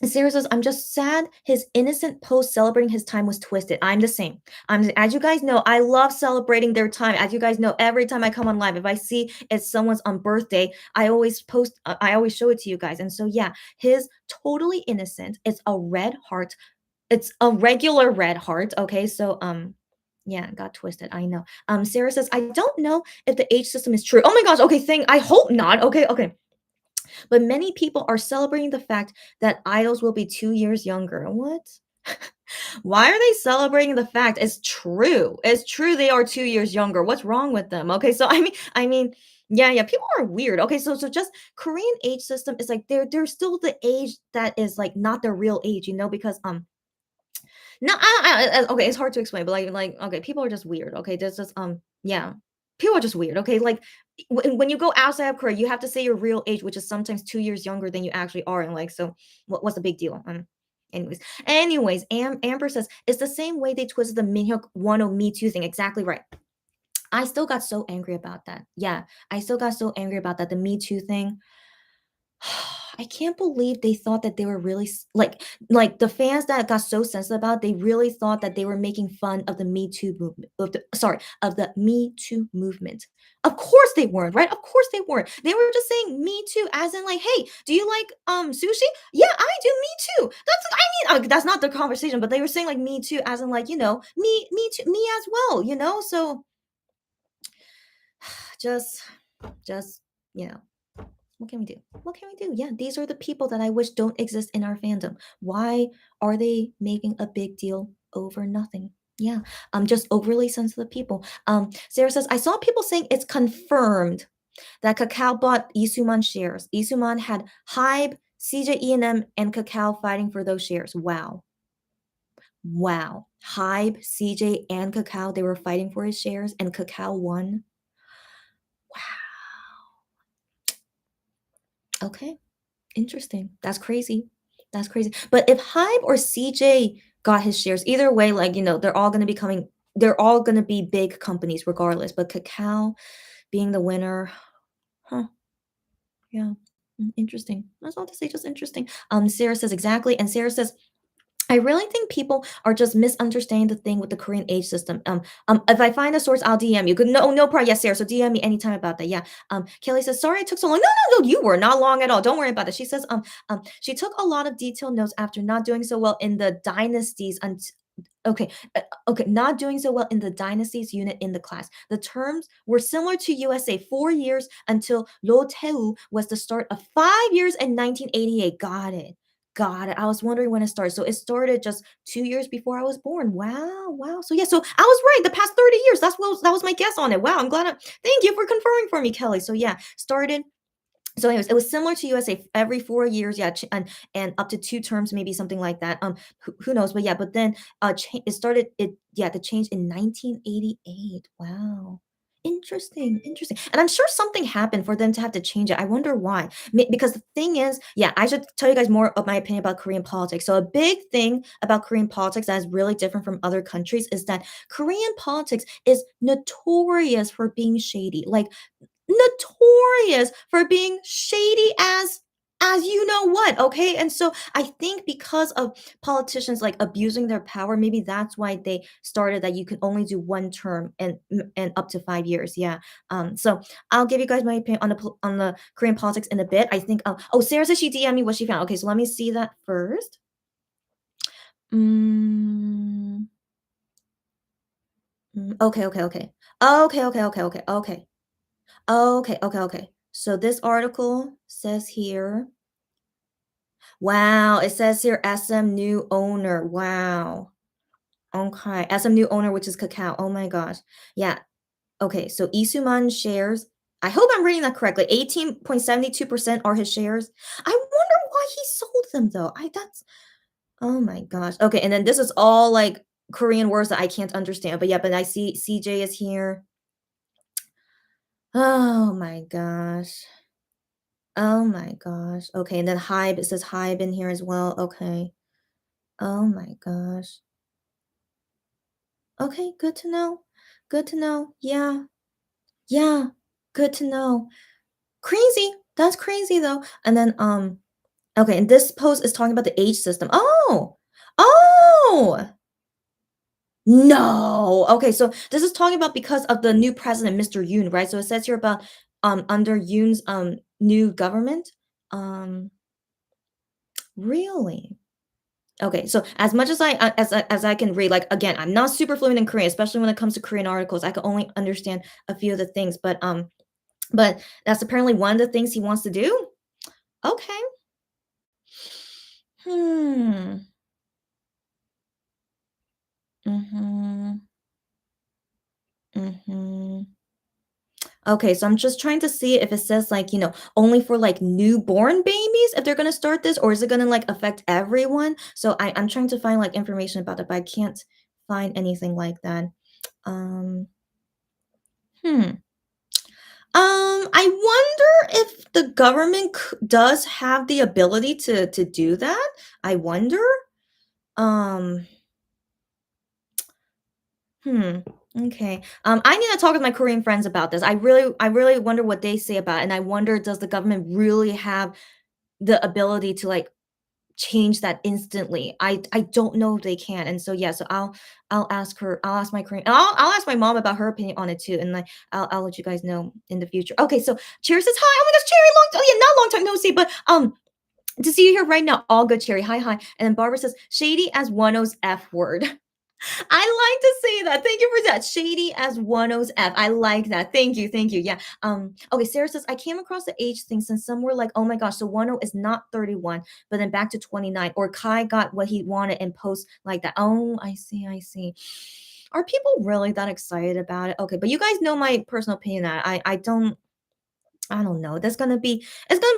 Sarah says, I'm just sad his innocent post celebrating his time was twisted. I'm the same. As you guys know, I love celebrating their time. As you guys know, every time I come on live, if I see it's someone's on birthday, I always post, I always show it to you guys. And so, yeah, his totally innocent. It's a red heart. It's a regular red heart. Okay. So, yeah, got twisted. I know. Sarah says, I don't know if the age system is true. Oh my gosh. Okay. I hope not. Okay. Okay. But many people are celebrating the fact that idols will be 2 years younger. What? Why are they celebrating the fact it's true? It's true they are 2 years younger. What's wrong with them? Okay, so yeah, yeah, people are weird. Okay, so just Korean age system is like they're still the age that is like not their real age, because no, okay, it's hard to explain, but okay, people are just weird. Okay, there's just yeah, people are just weird. Okay, like when you go outside of Korea, you have to say your real age, which is sometimes 2 years younger than you actually are, and like so, what's the big deal? Anyways, Amber says it's the same way they twisted the Minhyuk Wonho Me Too thing. Exactly right. I still got so angry about that. Yeah, I still got so angry about that. The Me Too thing. I can't believe they thought that they were really like the fans that got so sensitive about. They really thought that they were making fun of the Me Too movement. Of the Me Too movement. Of course they weren't, right? Of course they weren't. They were just saying Me Too, as in like, hey, do you like sushi? Yeah, I do. Me too. That's not the conversation, but they were saying like Me Too, as in like me too, me as well. So just just you know what can we do? What can we do? Yeah, these are the people that I wish don't exist in our fandom. Why are they making a big deal over nothing? Yeah, just overly sensitive people. Sarah says, I saw people saying it's confirmed that Kakao bought Isuman shares. Isuman had Hybe, CJ E&M, and Kakao fighting for those shares. Wow. Wow. Hybe, CJ, and Kakao, they were fighting for his shares, and Kakao won. Wow. Okay. Interesting. That's crazy. That's crazy. But if Hybe or CJ got his shares, either way, like, they're all gonna be big companies regardless. But Kakao being the winner, huh? Yeah. Interesting. That's all to say, just interesting. Sarah says exactly, and Sarah says I really think people are just misunderstanding the thing with the Korean age system. If I find a source, I'll DM you. Good, no problem. Yes, Sarah. So DM me anytime about that. Yeah. Kelly says, sorry it took so long. No, no, no, you were not long at all. Don't worry about it. She says, she took a lot of detailed notes after not doing so well in the dynasties. Okay, okay, not doing so well in the dynasties unit in the class. The terms were similar to USA, 4 years until Lo Tae was the start of 5 years in 1988. Got it. Got it. I was wondering when it started. So it started just 2 years before I was born. Wow, wow. So yeah, so I was right. The past 30 years. That was my guess on it. Wow, I'm glad. Thank you for confirming for me, Kelly. So yeah, started so anyways, it was similar to USA every 4 years, yeah, and up to two terms, maybe something like that. Who knows? But yeah, but then it started the change in 1988. Wow. Interesting, interesting. And I'm sure something happened for them to have to change it. I wonder why. Because the thing is, yeah, I should tell you guys more of my opinion about Korean politics. So a big thing about Korean politics that is really different from other countries is that Korean politics is notorious for being shady. Like notorious for being shady as as you know what, okay? And so I think because of politicians like abusing their power, maybe that's why they started that you can only do one term and up to 5 years. Yeah. So I'll give you guys my opinion on on the Korean politics in a bit. I think. Oh, Sarah says she DM me what she found. Okay, so let me see that first. Mm, okay, okay, okay, okay, okay, okay, okay, okay, okay, okay, okay. So this article says here. Wow, it says here SM new owner. Wow. Okay. SM new owner, which is Kakao. Oh my gosh. Yeah. Okay. So Isuman shares. I hope I'm reading that correctly. 18.72% are his shares. I wonder why he sold them though. I that's oh my gosh. Okay, and then this is all like Korean words that I can't understand. But yeah, but I see CJ is here. Oh my gosh. Oh my gosh. Okay, and then Hybe, it says Hybe in here as well. Okay. Oh my gosh. Okay, good to know. Good to know. Yeah. Yeah. Good to know. Crazy. That's crazy though. And then okay, and this post is talking about the age system. Oh. Oh. No. Okay, so this is talking about because of the new president, Mr. Yoon, right? So it says here about under Yoon's new government. Um really? Okay, so as much as as I can read, like again, I'm not super fluent in Korean, especially when it comes to Korean articles. I can only understand a few of the things, but that's apparently one of the things he wants to do. Okay. Hmm. Mm-hmm. Mm-hmm. Okay, so I'm just trying to see if it says like, only for like newborn babies if they're gonna start this, or is it gonna like affect everyone? So I'm trying to find like information about it, but I can't find anything like that. Um, hmm. I wonder if the government does have the ability to do that. I wonder. Um, hmm. Okay. I need to talk with my Korean friends about this. I really wonder what they say about it, and I wonder does the government really have the ability to like change that instantly. I don't know if they can. And so yeah, so I'll ask her, I'll ask my Korean, and I'll ask my mom about her opinion on it too. And like I'll let you guys know in the future. Okay, so Cherry says hi. Oh my gosh, Cherry, long oh yeah, not long time no see, but to see you here right now. All good, Cherry. Hi, hi. And then Barbara says, shady as Wonho's F word. I like to say that. Thank you for that. Shady as Wonho's F. I like that. Thank you. Thank you. Yeah. Okay, Sarah says, I came across the age thing since some were like, oh my gosh, so Wonho is not 31, but then back to 29. Or Kai got what he wanted and post like that. Oh, I see. I see. Are people really that excited about it? Okay, but you guys know my personal opinion that I don't know. It's gonna be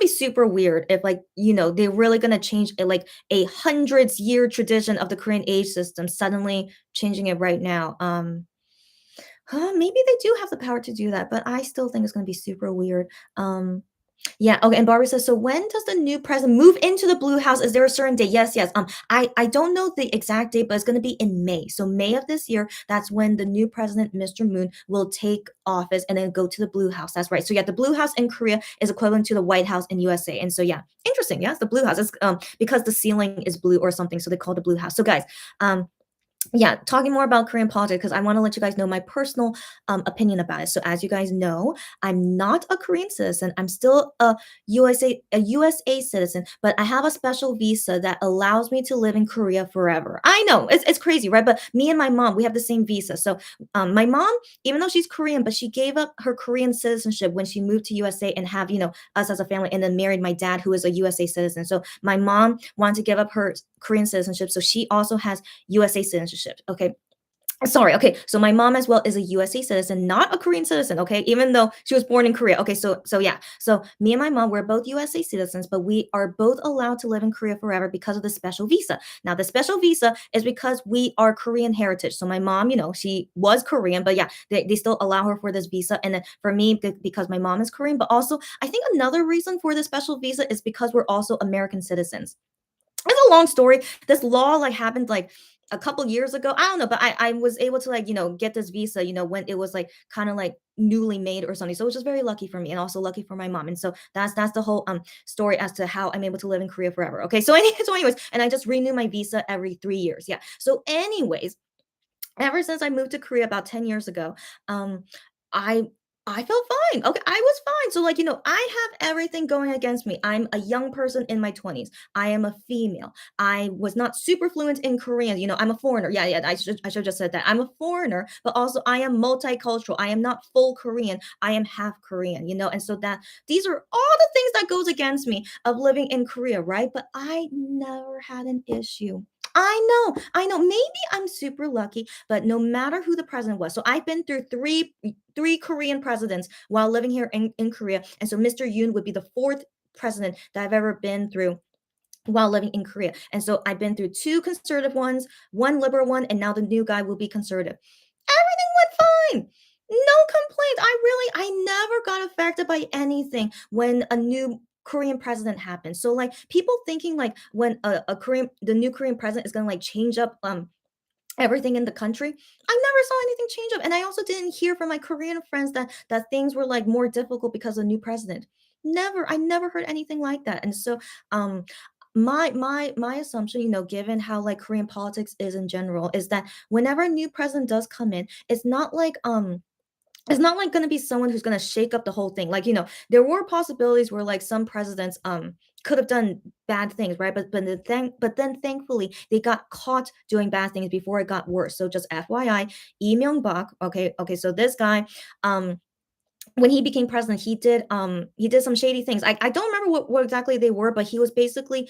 super weird if like, they're really gonna change like a hundreds year tradition of the Korean age system, suddenly changing it right now. Maybe they do have the power to do that, but I still think it's gonna be super weird. Yeah, okay, and Barbara says, "So when does the new president move into the Blue House? Is there a certain date?" Yes, yes. I don't know the exact date, but it's gonna be in May. So May of this year, that's when the new president, Mr. Moon, will take office and then go to the Blue House. That's right. So yeah, the Blue House in Korea is equivalent to the White House in USA. And so yeah, interesting. Yes, the Blue House is because the ceiling is blue or something, so they call it the Blue House. So guys, um yeah, talking more about Korean politics because I want to let you guys know my personal opinion about it. So, as you guys know, I'm not a Korean citizen. I'm still a USA citizen, but I have a special visa that allows me to live in Korea forever. I know it's crazy, right? But me and my mom, we have the same visa. So, my mom, even though she's Korean, but she gave up her Korean citizenship when she moved to USA and have us as a family, and then married my dad, who is a USA citizen. So, my mom wanted to give up her Korean citizenship, so she also has USA citizenship. Okay. Sorry. Okay. So my mom as well is a USA citizen, not a Korean citizen. Okay. Even though she was born in Korea. Okay. So yeah. So me and my mom, we're both USA citizens, but we are both allowed to live in Korea forever because of the special visa. Now the special visa is because we are Korean heritage. So my mom, she was Korean, but yeah, they still allow her for this visa. And then for me, because my mom is Korean, but also I think another reason for the special visa is because we're also American citizens. it's a long story. This law like happened like a couple years ago. I don't know, but I was able to like, get this visa, when it was like kind of like newly made or something. So it was just very lucky for me and also lucky for my mom. And so that's the whole story as to how I'm able to live in Korea forever. Okay. So anyways, and I just renew my visa every 3 years. Yeah. So anyways, ever since I moved to Korea about 10 years ago, um, I I felt fine. Okay, I was fine. So like, I have everything going against me. I'm a young person in my 20s. I am a female. I was not super fluent in Korean. I'm a foreigner. Yeah, yeah, I should just said that. I'm a foreigner, but also I am multicultural. I am not full Korean. I am half Korean, and so that these are all the things that goes against me of living in Korea, right? But I never had an issue. I know. Maybe I'm super lucky, but no matter who the president was. So I've been through three Korean presidents while living here in Korea. And so Mr. Yoon would be the fourth president that I've ever been through while living in Korea. And so I've been through two conservative ones, one liberal one, and now the new guy will be conservative. Everything went fine. No complaints. I never got affected by anything when a new Korean president happened. So like people thinking like when the new Korean president is gonna like change up everything in the country. I never saw anything change up. And I also didn't hear from my Korean friends that things were like more difficult because of the new president. Never. I never heard anything like that. And so um my assumption, given how like Korean politics is in general, is that whenever a new president does come in, it's not like gonna be someone who's gonna shake up the whole thing. Like, there were possibilities where like some presidents could have done bad things, right? But then thankfully they got caught doing bad things before it got worse. So just FYI, Lee Myung-bak, okay, so this guy, um, when he became president, he did some shady things. I don't remember what exactly they were, but he was basically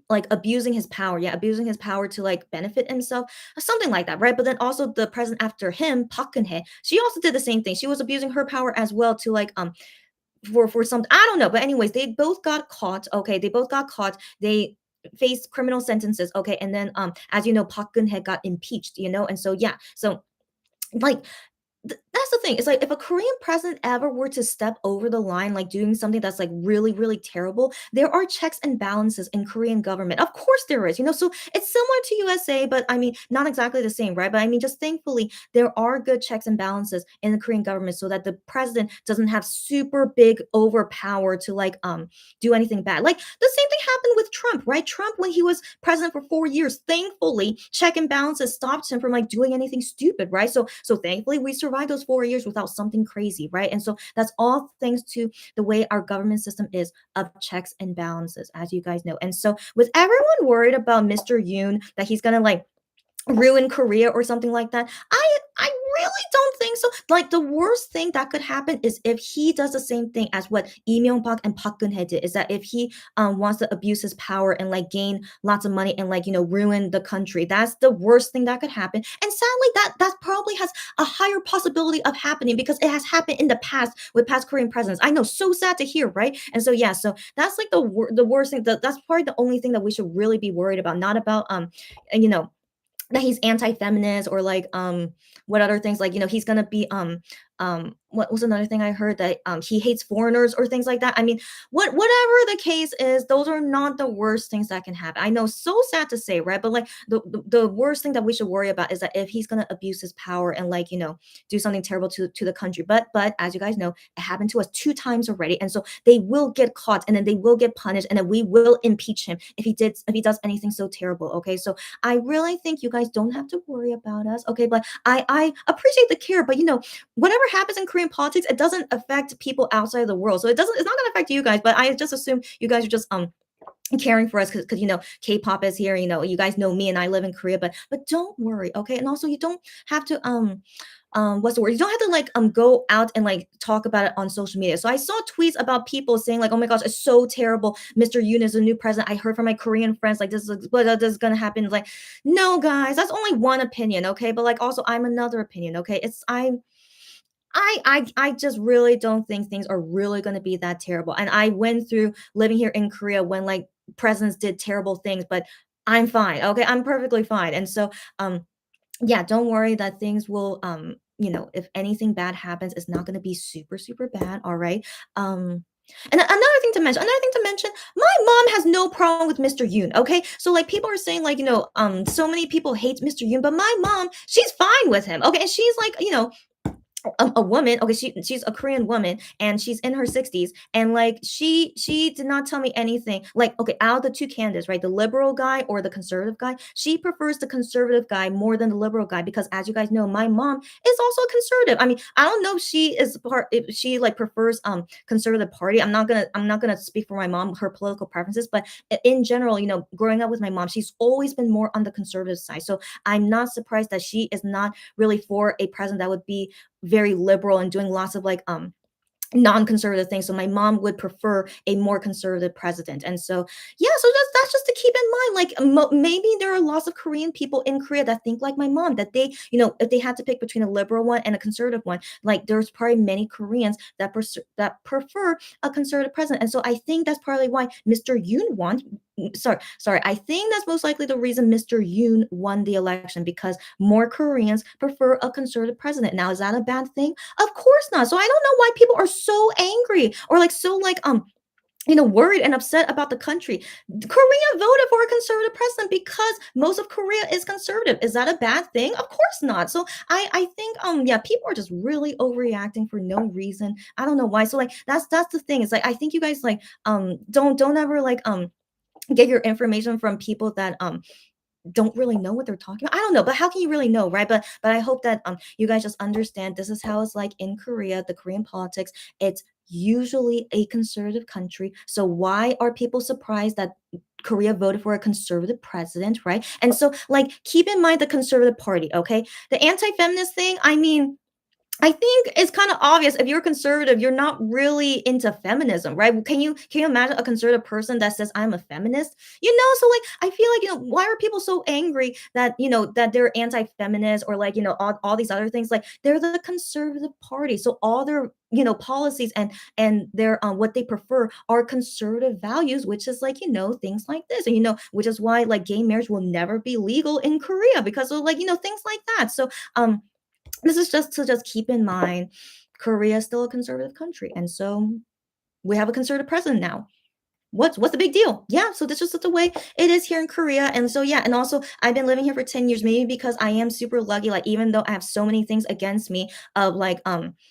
like abusing his power. Yeah, abusing his power to like benefit himself, something like that, right? But then also the president after him, Park Geun-hye, she also did the same thing. She was abusing her power as well to like for some, I don't know, but anyways, they both got caught. Okay, they both got caught. They faced criminal sentences. Okay, and then as you know, Park Geun-hye got impeached. And so yeah, so like that's the thing. It's like if a Korean president ever were to step over the line, like doing something that's like really, really terrible, there are checks and balances in Korean government. Of course there is, so it's similar to USA, but I mean, not exactly the same, right? But I mean, just thankfully, there are good checks and balances in the Korean government so that the president doesn't have super big overpower to like do anything bad. Like the same thing happened with Trump, right? Trump, when he was president for 4 years, thankfully, check and balances stopped him from like doing anything stupid, right? So thankfully, we survived those 4 years without something crazy, right? And so that's all thanks to the way our government system is of checks and balances, as you guys know. And so with everyone worried about Mr. Yoon, that he's gonna like ruin Korea or something like that. I really don't think so. Like the worst thing that could happen is if he does the same thing as what Lee Myung-bak and Park Geun-hye did. Is that if he wants to abuse his power and like gain lots of money and like ruin the country. That's the worst thing that could happen. And sadly, that probably has a higher possibility of happening because it has happened in the past with past Korean presidents. I know, so sad to hear, right? And so yeah, so that's like the worst thing. That's probably the only thing that we should really be worried about, not about you know that he's anti-feminist or like what other things, like he's gonna be what was another thing I heard, that he hates foreigners or things like that. I mean, whatever the case is, those are not the worst things that can happen. I know, so sad to say, right? But like the worst thing that we should worry about is that if he's gonna abuse his power and like do something terrible to the country. But as you guys know, it happened to us 2 times already, and so they will get caught and then they will get punished and then we will impeach him if he does anything so terrible. Okay, so I really think you guys don't have to worry about us. Okay, but I appreciate the care, but whatever happens in Korean politics, it doesn't affect people outside of the world. So it's not gonna affect you guys, but I just assume you guys are just caring for us because K-pop is here. You guys know me and I live in Korea, but don't worry, okay? And also you don't have to what's the word? You don't have to like go out and like talk about it on social media. So I saw tweets about people saying like, "Oh my gosh, it's so terrible. Mr. Yoon is the new president." I heard from my Korean friends like this is gonna happen. Like, no, guys, that's only one opinion, okay? But like also I'm another opinion, okay? I just really don't think things are really gonna be that terrible. And I went through living here in Korea when like presidents did terrible things, but I'm fine. Okay, I'm perfectly fine. And so yeah, don't worry that things will if anything bad happens, it's not going to be super super bad, all right? And another thing to mention, my mom has no problem with Mr. Yoon, okay? So like people are saying like, so many people hate Mr. Yoon, but my mom, she's fine with him. Okay? And she's like, a woman. Okay, she's a Korean woman and she's in her 60s, and like she did not tell me anything. Like, okay, out of the two candidates, right, the liberal guy or the conservative guy, she prefers the conservative guy more than the liberal guy because, as you guys know, my mom is also a conservative. I mean, I don't know if she is part if she like prefers conservative party. I'm not gonna speak for my mom, her political preferences, but in general, growing up with my mom, she's always been more on the conservative side. So I'm not surprised that she is not really for a president that would be very liberal and doing lots of like non-conservative things. So my mom would prefer a more conservative president. And so yeah, so that's just to keep in mind. Like maybe there are lots of Korean people in Korea that think like my mom, that they, if they had to pick between a liberal one and a conservative one, like there's probably many Koreans that prefer a conservative president. And so I think that's probably why Mr. Yoon won. Sorry. I think that's most likely the reason Mr. Yoon won the election, because more Koreans prefer a conservative president. Now, is that a bad thing? Of course not. So I don't know why people are so angry or like so like worried and upset about the country. Korea voted for a conservative president because most of Korea is conservative. Is that a bad thing? Of course not. So I think yeah, people are just really overreacting for no reason. I don't know why. So like that's the thing. It's like I think you guys like don't ever like get your information from people that don't really know what they're talking about. I don't know, but how can you really know, right? But I hope that you guys just understand this is how it's like in Korea, the Korean politics. It's usually a conservative country. So why are people surprised that Korea voted for a conservative president, right? And so like keep in mind the conservative party, okay? The anti-feminist thing, I mean, I think it's kind of obvious. If you're conservative, you're not really into feminism, right? Can you imagine a conservative person that says I'm a feminist? So like I feel like, why are people so angry that that they're anti-feminist or like, all these other things? Like they're the conservative party. So all their, policies and their what they prefer are conservative values, which is like, things like this. And which is why like gay marriage will never be legal in Korea because of like, things like that. So this is just to just keep in mind, Korea is still a conservative country, and so we have a conservative president now. What's the big deal? Yeah, so this is just the way it is here in Korea, and so yeah, and also I've been living here for 10 years, maybe because I am super lucky. Like even though I have so many things against me of like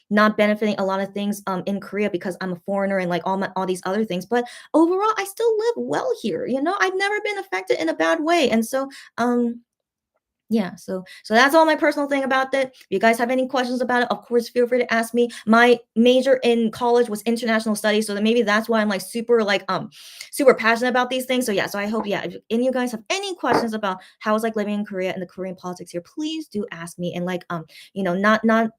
not benefiting a lot of things in Korea because I'm a foreigner and like all these other things, but overall I still live well here. I've never been affected in a bad way, and so yeah, so that's all my personal thing about that. If you guys have any questions about it, of course, feel free to ask me. My major in college was international studies, so that maybe that's why I'm like super passionate about these things. So yeah, so I hope if any of you guys have any questions about how it's like living in Korea and the Korean politics here, please do ask me and like not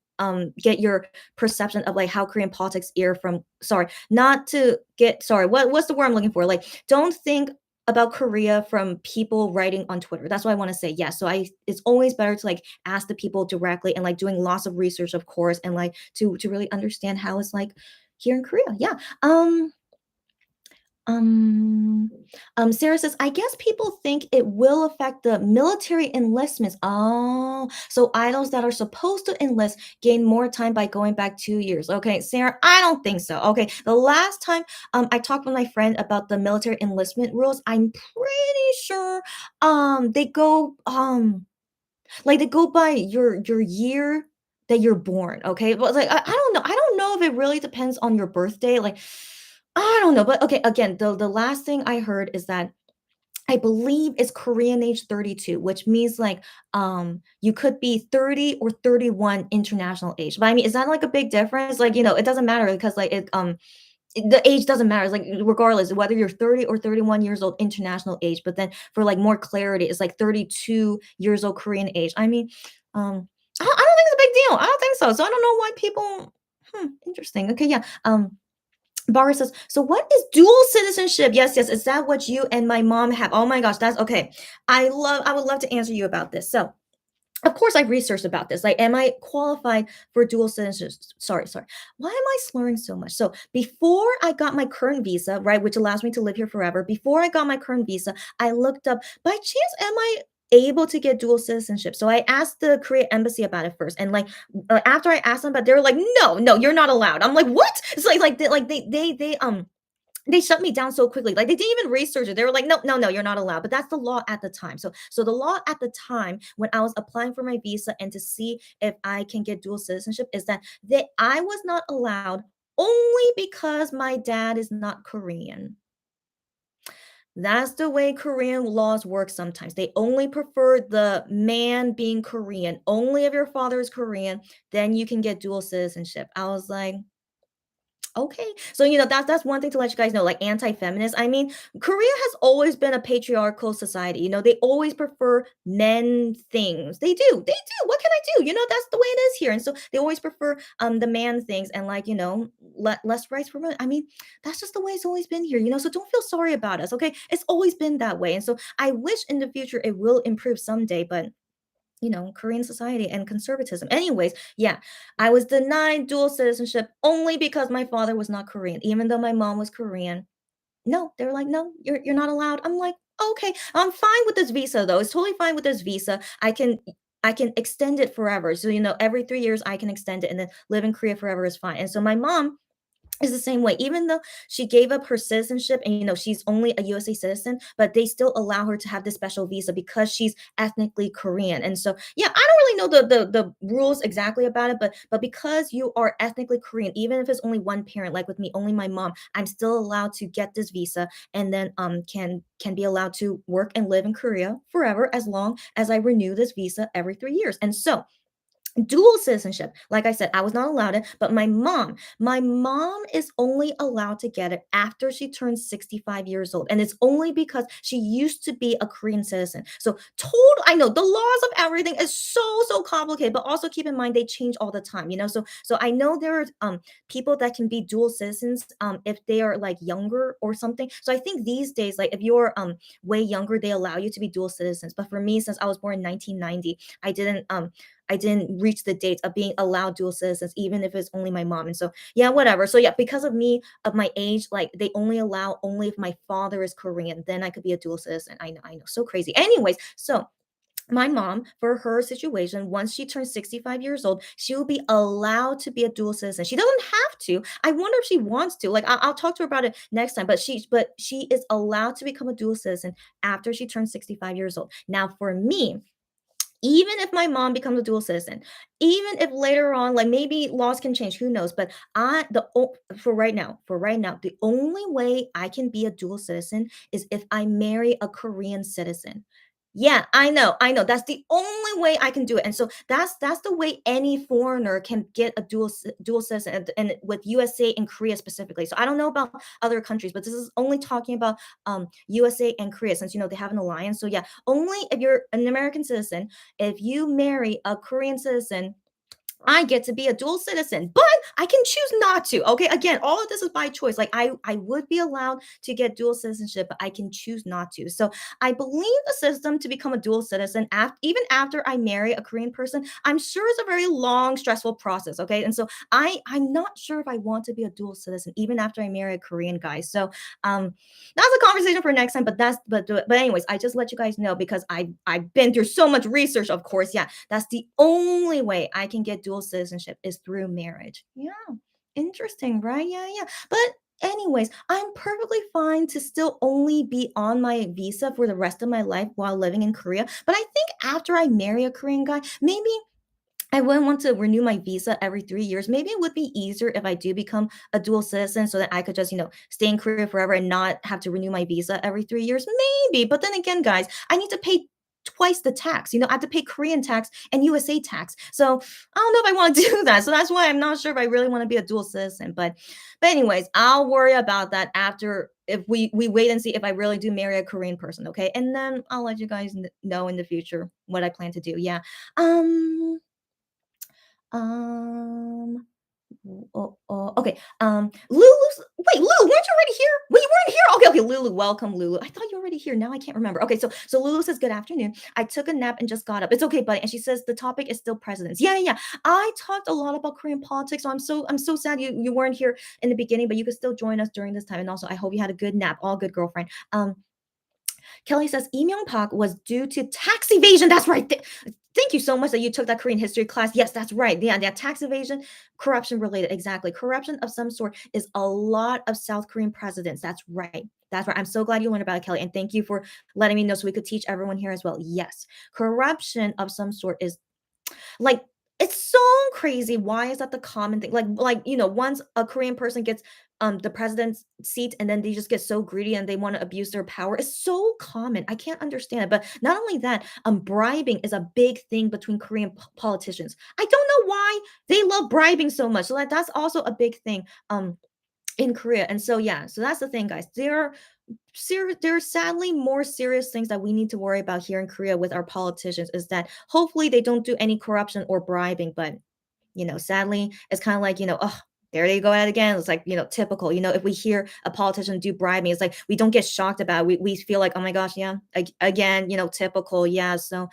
get your perception of like how Korean politics are from not to get what's the word I'm looking for? Like don't think about Korea from people writing on Twitter. That's what I want to say. Yeah. So it's always better to like ask the people directly and like doing lots of research, of course, and like to really understand how it's like here in Korea. Yeah. Um, Sarah says, I guess people think it will affect the military enlistments. Oh, so idols that are supposed to enlist gain more time by going back 2 years. Okay, Sarah, I don't think so. Okay, the last time I talked with my friend about the military enlistment rules, I'm pretty sure they go like they go by your year that you're born. Okay, but like I don't know. I don't know if it really depends on your birthday. Like I don't know, but okay, again, the last thing I heard is that I believe it's Korean age 32, which means like you could be 30 or 31 international age. But I mean, is that like a big difference? Like, it doesn't matter because like the age doesn't matter. It's like regardless whether you're 30 or 31 years old international age, but then for like more clarity, it's like 32 years old Korean age. I mean, I don't think it's a big deal. I don't think so. So I don't know why people interesting. Okay, yeah. Barbara says, so what is dual citizenship? Yes, yes. Is that what you and my mom have? Oh my gosh, that's okay. I would love to answer you about this. So of course I've researched about this. Like, am I qualified for dual citizenship? Sorry. Why am I slurring so much? So before I got my current visa, right, which allows me to live here forever, before I got my current visa, I looked up by chance, able to get dual citizenship. So I asked the Korea embassy about it first, and like after I asked them about, it, they were like, "No, no, you're not allowed." I'm like, "What?" It's they shut me down so quickly. Like they didn't even research it. They were like, "No, no, no, you're not allowed." But that's the law at the time. So the law at the time when I was applying for my visa and to see if I can get dual citizenship is that I was not allowed only because my dad is not Korean. That's the way Korean laws work sometimes. They only prefer the man being Korean. Only if your father is Korean, then you can get dual citizenship. I was like, okay. So, that's one thing to let you guys know, like anti-feminist. I mean, Korea has always been a patriarchal society. They always prefer men things. They do. They do. What can I do? That's the way it is here. And so they always prefer the man things and like, less rights for women. I mean, that's just the way it's always been here. So don't feel sorry about us, okay? It's always been that way. And so I wish in the future it will improve someday, but Korean society and conservatism. Anyways, yeah, I was denied dual citizenship only because my father was not Korean, even though my mom was Korean. No, they were like, no, you're not allowed. I'm like, okay, I'm fine with this visa though. It's totally fine with this visa. I can extend it forever. So every 3 years I can extend it and then live in Korea forever is fine. And so my mom is the same way. Even though she gave up her citizenship and she's only a USA citizen, but they still allow her to have this special visa because she's ethnically Korean. And so yeah, I don't really know the rules exactly about it, but because you are ethnically Korean, even if it's only one parent, like with me, only my mom, I'm still allowed to get this visa and then can be allowed to work and live in Korea forever as long as I renew this visa every 3 years. And so dual citizenship, like I said, I was not allowed it, but my mom is only allowed to get it after she turns 65 years old, and it's only because she used to be a Korean citizen. So total, I know the laws of everything is so complicated, but also keep in mind they change all the time, so I know there are people that can be dual citizens if they are like younger or something. So I think these days, like if you're way younger, they allow you to be dual citizens. But for me, since I was born in 1990, I didn't reach the date of being allowed dual citizens, even if it's only my mom. And so, yeah, whatever. So, yeah, because of me, of my age, like they only allow only if my father is Korean, then I could be a dual citizen. I know, so crazy. Anyways, so my mom, for her situation, once she turns 65 years old, she will be allowed to be a dual citizen. She doesn't have to. I wonder if she wants to. Like, I'll talk to her about it next time. But she is allowed to become a dual citizen after she turns 65 years old. Now, for me, even if my mom becomes a dual citizen, even if later on, like maybe laws can change, who knows? But for right now, the only way I can be a dual citizen is if I marry a Korean citizen. Yeah, I know. That's the only way I can do it. And so that's the way any foreigner can get a dual citizen, and with USA and Korea specifically. So I don't know about other countries, but this is only talking about USA and Korea, since they have an alliance. So yeah, only if you're an American citizen, if you marry a Korean citizen, I get to be a dual citizen, but I can choose not to. Okay, again, all of this is by choice. Like I would be allowed to get dual citizenship, but I can choose not to. So I believe the system to become a dual citizen, even after I marry a Korean person, I'm sure it's a very long, stressful process. Okay, and so I'm not sure if I want to be a dual citizen even after I marry a Korean guy. So that's a conversation for next time. But anyways, I just let you guys know because I've been through so much research. Of course, yeah, that's the only way I can get dual citizenship is through marriage. Yeah. Interesting, right? Yeah, yeah. But anyways, I'm perfectly fine to still only be on my visa for the rest of my life while living in Korea. But I think after I marry a Korean guy, maybe I wouldn't want to renew my visa every 3 years. Maybe it would be easier if I do become a dual citizen so that I could just, stay in Korea forever and not have to renew my visa every 3 years. Maybe. But then again, guys, I need to pay twice the tax. I have to pay Korean tax and USA tax. So I don't know if I want to do that. So that's why I'm not sure if I really want to be a dual citizen. But anyways, I'll worry about that after if we wait and see if I really do marry a Korean person, okay? And then I'll let you guys know in the future what I plan to do. Yeah. Um um, okay. Lulu, weren't you already here? Well, you weren't here. Okay, okay. Lulu, welcome, Lulu. I thought you were already here. Now I can't remember. Okay, so Lulu says, "Good afternoon. I took a nap and just got up. It's okay, buddy." And she says the topic is still presidents. Yeah, yeah, yeah. I talked a lot about Korean politics, so I'm so sad you weren't here in the beginning, but you could still join us during this time. And also, I hope you had a good nap. All good, girlfriend. Kelly says Lee Myung-pak was due to tax evasion. That's right. Thank you so much that you took that Korean history class. Yes, that's right. Yeah, yeah, tax evasion, corruption related. Exactly. Corruption of some sort is a lot of South Korean presidents. That's right. That's right. I'm so glad you learned about it, Kelly. And thank you for letting me know so we could teach everyone here as well. Yes, corruption of some sort is like, it's so crazy. Why is that the common thing? Once a Korean person gets the president's seat and then they just get so greedy and they want to abuse their power. It's so common. I can't understand it. But not only that, bribing is a big thing between Korean politicians. I don't know why they love bribing so much. So that's also a big thing in Korea. And so yeah, so that's the thing, guys. There are sadly more serious things that we need to worry about here in Korea with our politicians is that hopefully they don't do any corruption or bribing, but sadly, it's kind of like, oh, there they go at it again. It's like, typical. If we hear a politician do bribing, it's like we don't get shocked about it. We feel like, oh my gosh, yeah, again, typical. Yeah. So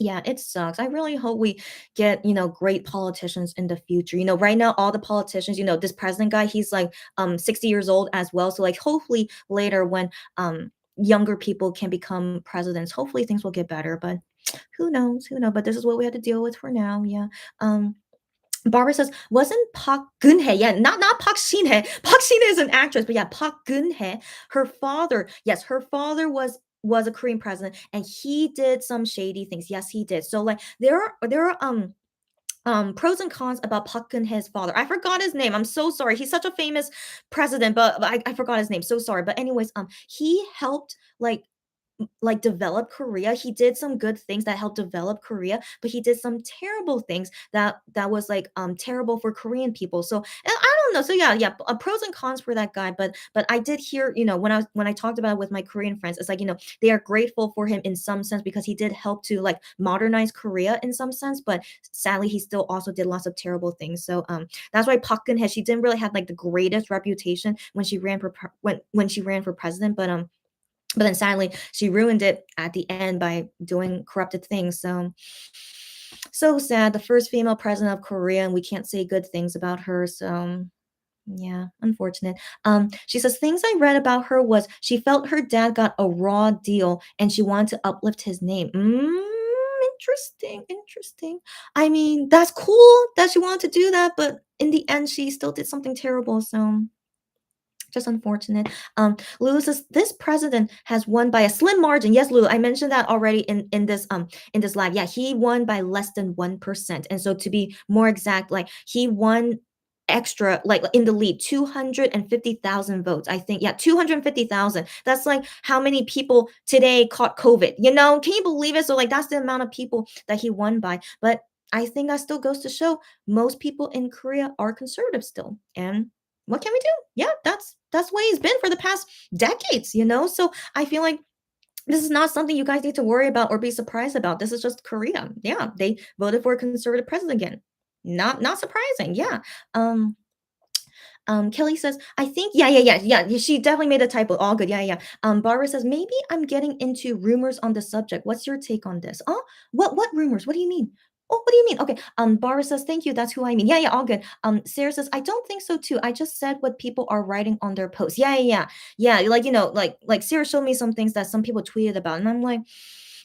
yeah, it sucks. I really hope we get, great politicians in the future. Right now, all the politicians, this president guy, he's like 60 years old as well. So like hopefully later when younger people can become presidents, hopefully things will get better. But who knows? Who knows? But this is what we had to deal with for now. Yeah. Barbara says, wasn't Park Geun-hye? Yeah, not Park Shin-hye. Park Shin-hye is an actress, but yeah, Park Geun-hye, her father. Yes, her father was a Korean president, and he did some shady things. Yes, he did. So like there are pros and cons about Park Geun-hye's father. I forgot his name. I'm so sorry. He's such a famous president, but I forgot his name. So sorry. But anyways, he helped develop Korea. He did some good things that helped develop Korea, but he did some terrible things that was like terrible for Korean people. So and I don't know. So yeah, yeah, pros and cons for that guy. But I did hear, when I talked about it with my Korean friends, it's like, they are grateful for him in some sense because he did help to like modernize Korea in some sense. But sadly, he still also did lots of terrible things. So that's why Park Geun-hye, she didn't really have like the greatest reputation when she ran for when she ran for president. But then sadly, she ruined it at the end by doing corrupted things. So so sad. The first female president of Korea, and we can't say good things about her. So yeah, unfortunate. She says things I read about her was she felt her dad got a raw deal and she wanted to uplift his name. Interesting, interesting. I mean, that's cool that she wanted to do that, but in the end, she still did something terrible. So just unfortunate. Lulu says this president has won by a slim margin. Yes, Lulu, I mentioned that already in this live. Yeah, he won by less than 1%. And so to be more exact, like he won extra like in the lead 250,000 votes. I think yeah, 250,000. That's like how many people today caught COVID. Can you believe it? So like that's the amount of people that he won by. But I think that still goes to show most people in Korea are conservative still. And what can we do? Yeah, that's the way it's been for the past decades. So I feel like this is not something you guys need to worry about or be surprised about. This is just Korea. Yeah, they voted for a conservative president again. Not surprising. Yeah. Kelly says, I think, yeah. She definitely made a typo. All good. Yeah, yeah. Barbara says, maybe I'm getting into rumors on the subject. What's your take on this? Oh, what rumors? What do you mean? Oh, what do you mean? Okay. Barbara says, thank you. That's who I mean. Yeah, yeah, all good. Sarah says, I don't think so too. I just said what people are writing on their posts. Yeah. Like, like Sarah showed me some things that some people tweeted about, and I'm like,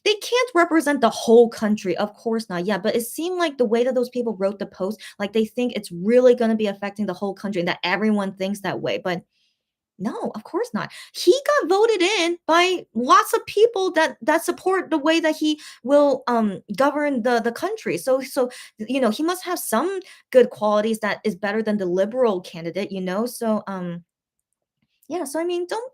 they can't represent the whole country. Of course not. Yeah, but it seemed like the way that those people wrote the post, like they think it's really going to be affecting the whole country and that everyone thinks that way. But no, of course not. He got voted in by lots of people that support the way that he will govern the country. So he must have some good qualities that is better than the liberal candidate. So yeah, so I mean, don't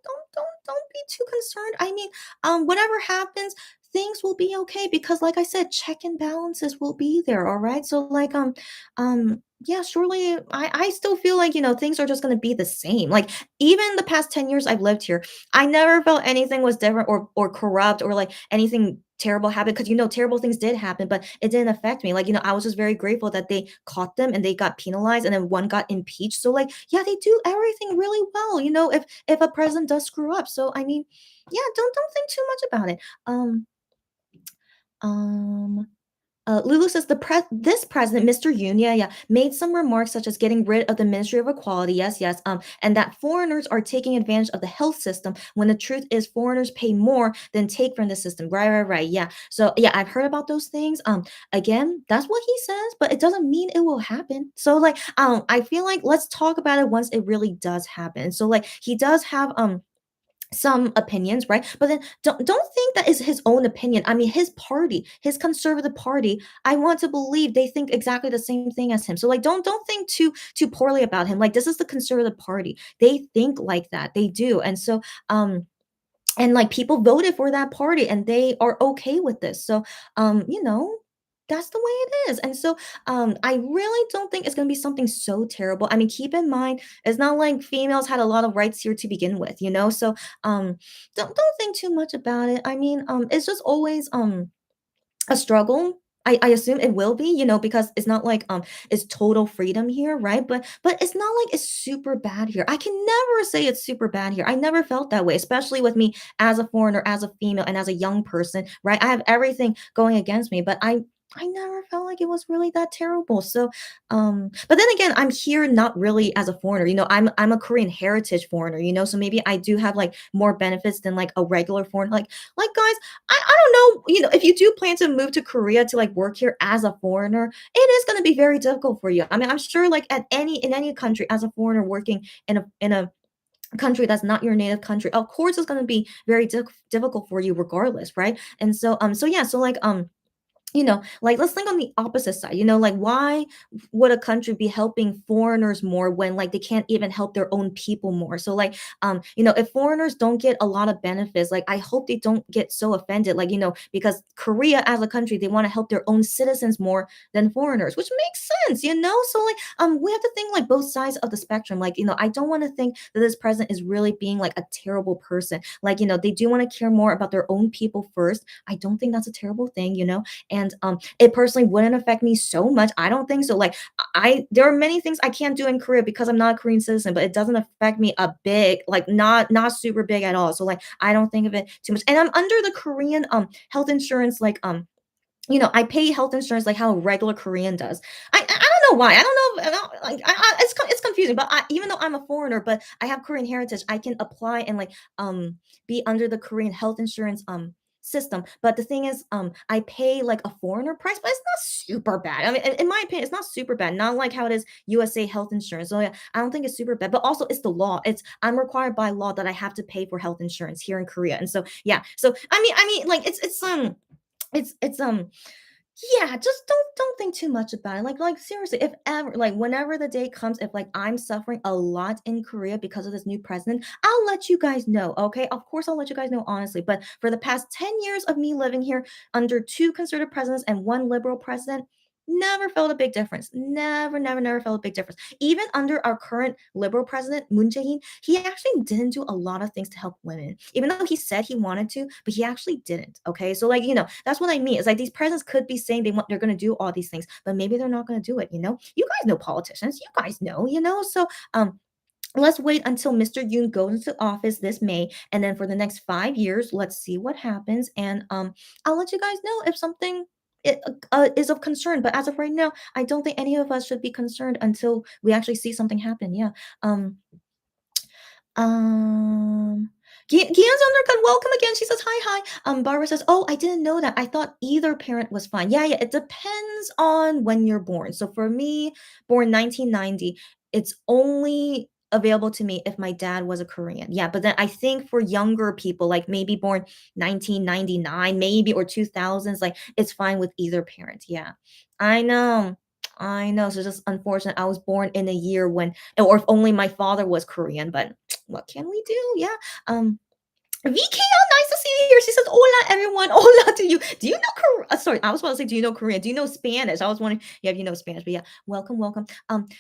be too concerned. I mean, whatever happens, things will be okay because like I said, check and balances will be there, all right? So like yeah, surely I still feel like, things are just going to be the same. Like even the past 10 years I've lived here, I never felt anything was different or corrupt or like anything terrible happened because terrible things did happen, but it didn't affect me. Like, I was just very grateful that they caught them and they got penalized and then one got impeached. So like, yeah, they do everything really well, if a president does screw up. So I mean, yeah, don't think too much about it. Um um Lulu says this president, Mr. Yoon, yeah, yeah, made some remarks such as getting rid of the Ministry of Equality, yes, yes, and that foreigners are taking advantage of the health system when the truth is foreigners pay more than take from the system. Right, right, right. Yeah. So yeah, I've heard about those things. Again, that's what he says, but it doesn't mean it will happen. So like, I feel like let's talk about it once it really does happen. So like, he does have some opinions, right? But then don't think that is his own opinion. I mean, his party, his conservative party, I want to believe they think exactly the same thing as him. So like don't think too poorly about him. Like this is the conservative party. They think like that. They do. And so and like people voted for that party and they are okay with this. So you know, that's the way it is. And so I really don't think it's going to be something so terrible. I mean, keep in mind it's not like females had a lot of rights here to begin with, you know? So don't think too much about it. I mean, it's just always a struggle. I assume it will be, you know, because it's not like it's total freedom here, right? But it's not like it's super bad here. I can never say it's super bad here. I never felt that way, especially with me as a foreigner, as a female, and as a young person, right? I have everything going against me, but I never felt like it was really that terrible. So but then again, I'm here not really as a foreigner. You know, I'm a Korean heritage foreigner, you know, so maybe I do have like more benefits than like a regular foreigner. Like guys, I don't know, you know, if you do plan to move to Korea to like work here as a foreigner, it is going to be very difficult for you. I mean, I'm sure like at any country as a foreigner working in a country that's not your native country, of course it's going to be very difficult for you regardless, right? And so so yeah, so like you know, like let's think on the opposite side. You know, like why would a country be helping foreigners more when like they can't even help their own people more? So like you know, if foreigners don't get a lot of benefits, like I hope they don't get so offended, like, you know, because Korea as a country, they want to help their own citizens more than foreigners, which makes sense, you know? So like we have to think like both sides of the spectrum. Like, you know, I don't want to think that this president is really being like a terrible person. Like, you know, they do want to care more about their own people first. I don't think that's a terrible thing, you know? And it personally wouldn't affect me so much. I don't think so. Like I there are many things I can't do in Korea because I'm not a Korean citizen, but it doesn't affect me a big, like not super big at all. So like I don't think of it too much. And I'm under the Korean health insurance, like you know, I pay health insurance like how a regular Korean does. I don't know why. I don't know. Like it's confusing. But even though I'm a foreigner, but I have Korean heritage, I can apply and like be under the Korean health insurance system. But the thing is, I pay like a foreigner price, but it's not super bad. I mean, in my opinion, it's not super bad. Not like how it is USA health insurance. So yeah, I don't think it's super bad. But also, it's the law. It's I'm required by law that I have to pay for health insurance here in Korea. And so yeah. So I mean, like it's yeah, just don't think too much about it. Like seriously, if ever like whenever the day comes, if like I'm suffering a lot in Korea because of this new president, I'll let you guys know. Okay. Of course I'll let you guys know honestly. But for the past 10 years of me living here under two conservative presidents and one liberal president, never felt a big difference. Never felt a big difference. Even under our current liberal president, Moon Jae-in, he actually didn't do a lot of things to help women, even though he said he wanted to, but he actually didn't. Okay, so like, you know, that's what I mean. It's like these presidents could be saying they're going to do all these things, but maybe they're not going to do it. You know, you guys know politicians. You guys know. You know, so let's wait until Mr. Yoon goes into office this May, and then for the next 5 years, let's see what happens. And I'll let you guys know if something is of concern. But as of right now, I don't think any of us should be concerned until we actually see something happen. Yeah. Um, Gian's undercut. Welcome again. She says hi, hi. Barbara says, "Oh, I didn't know that. I thought either parent was fine." Yeah, yeah. It depends on when you're born. So for me, born 1990, it's only available to me if my dad was a Korean. Yeah, but then I think for younger people, like maybe born 1999, maybe or 2000s, like it's fine with either parent. Yeah, I know. I know. So just unfortunate. I was born in a year when, or if only my father was Korean, but what can we do? Yeah. VKL, nice to see you here. She says, "Hola, everyone. Hola to you." Do you know Korean? Sorry, I was about to say, do you know Korean? Do you know Spanish? I was wondering, yeah, if you know Spanish, but yeah, welcome, welcome.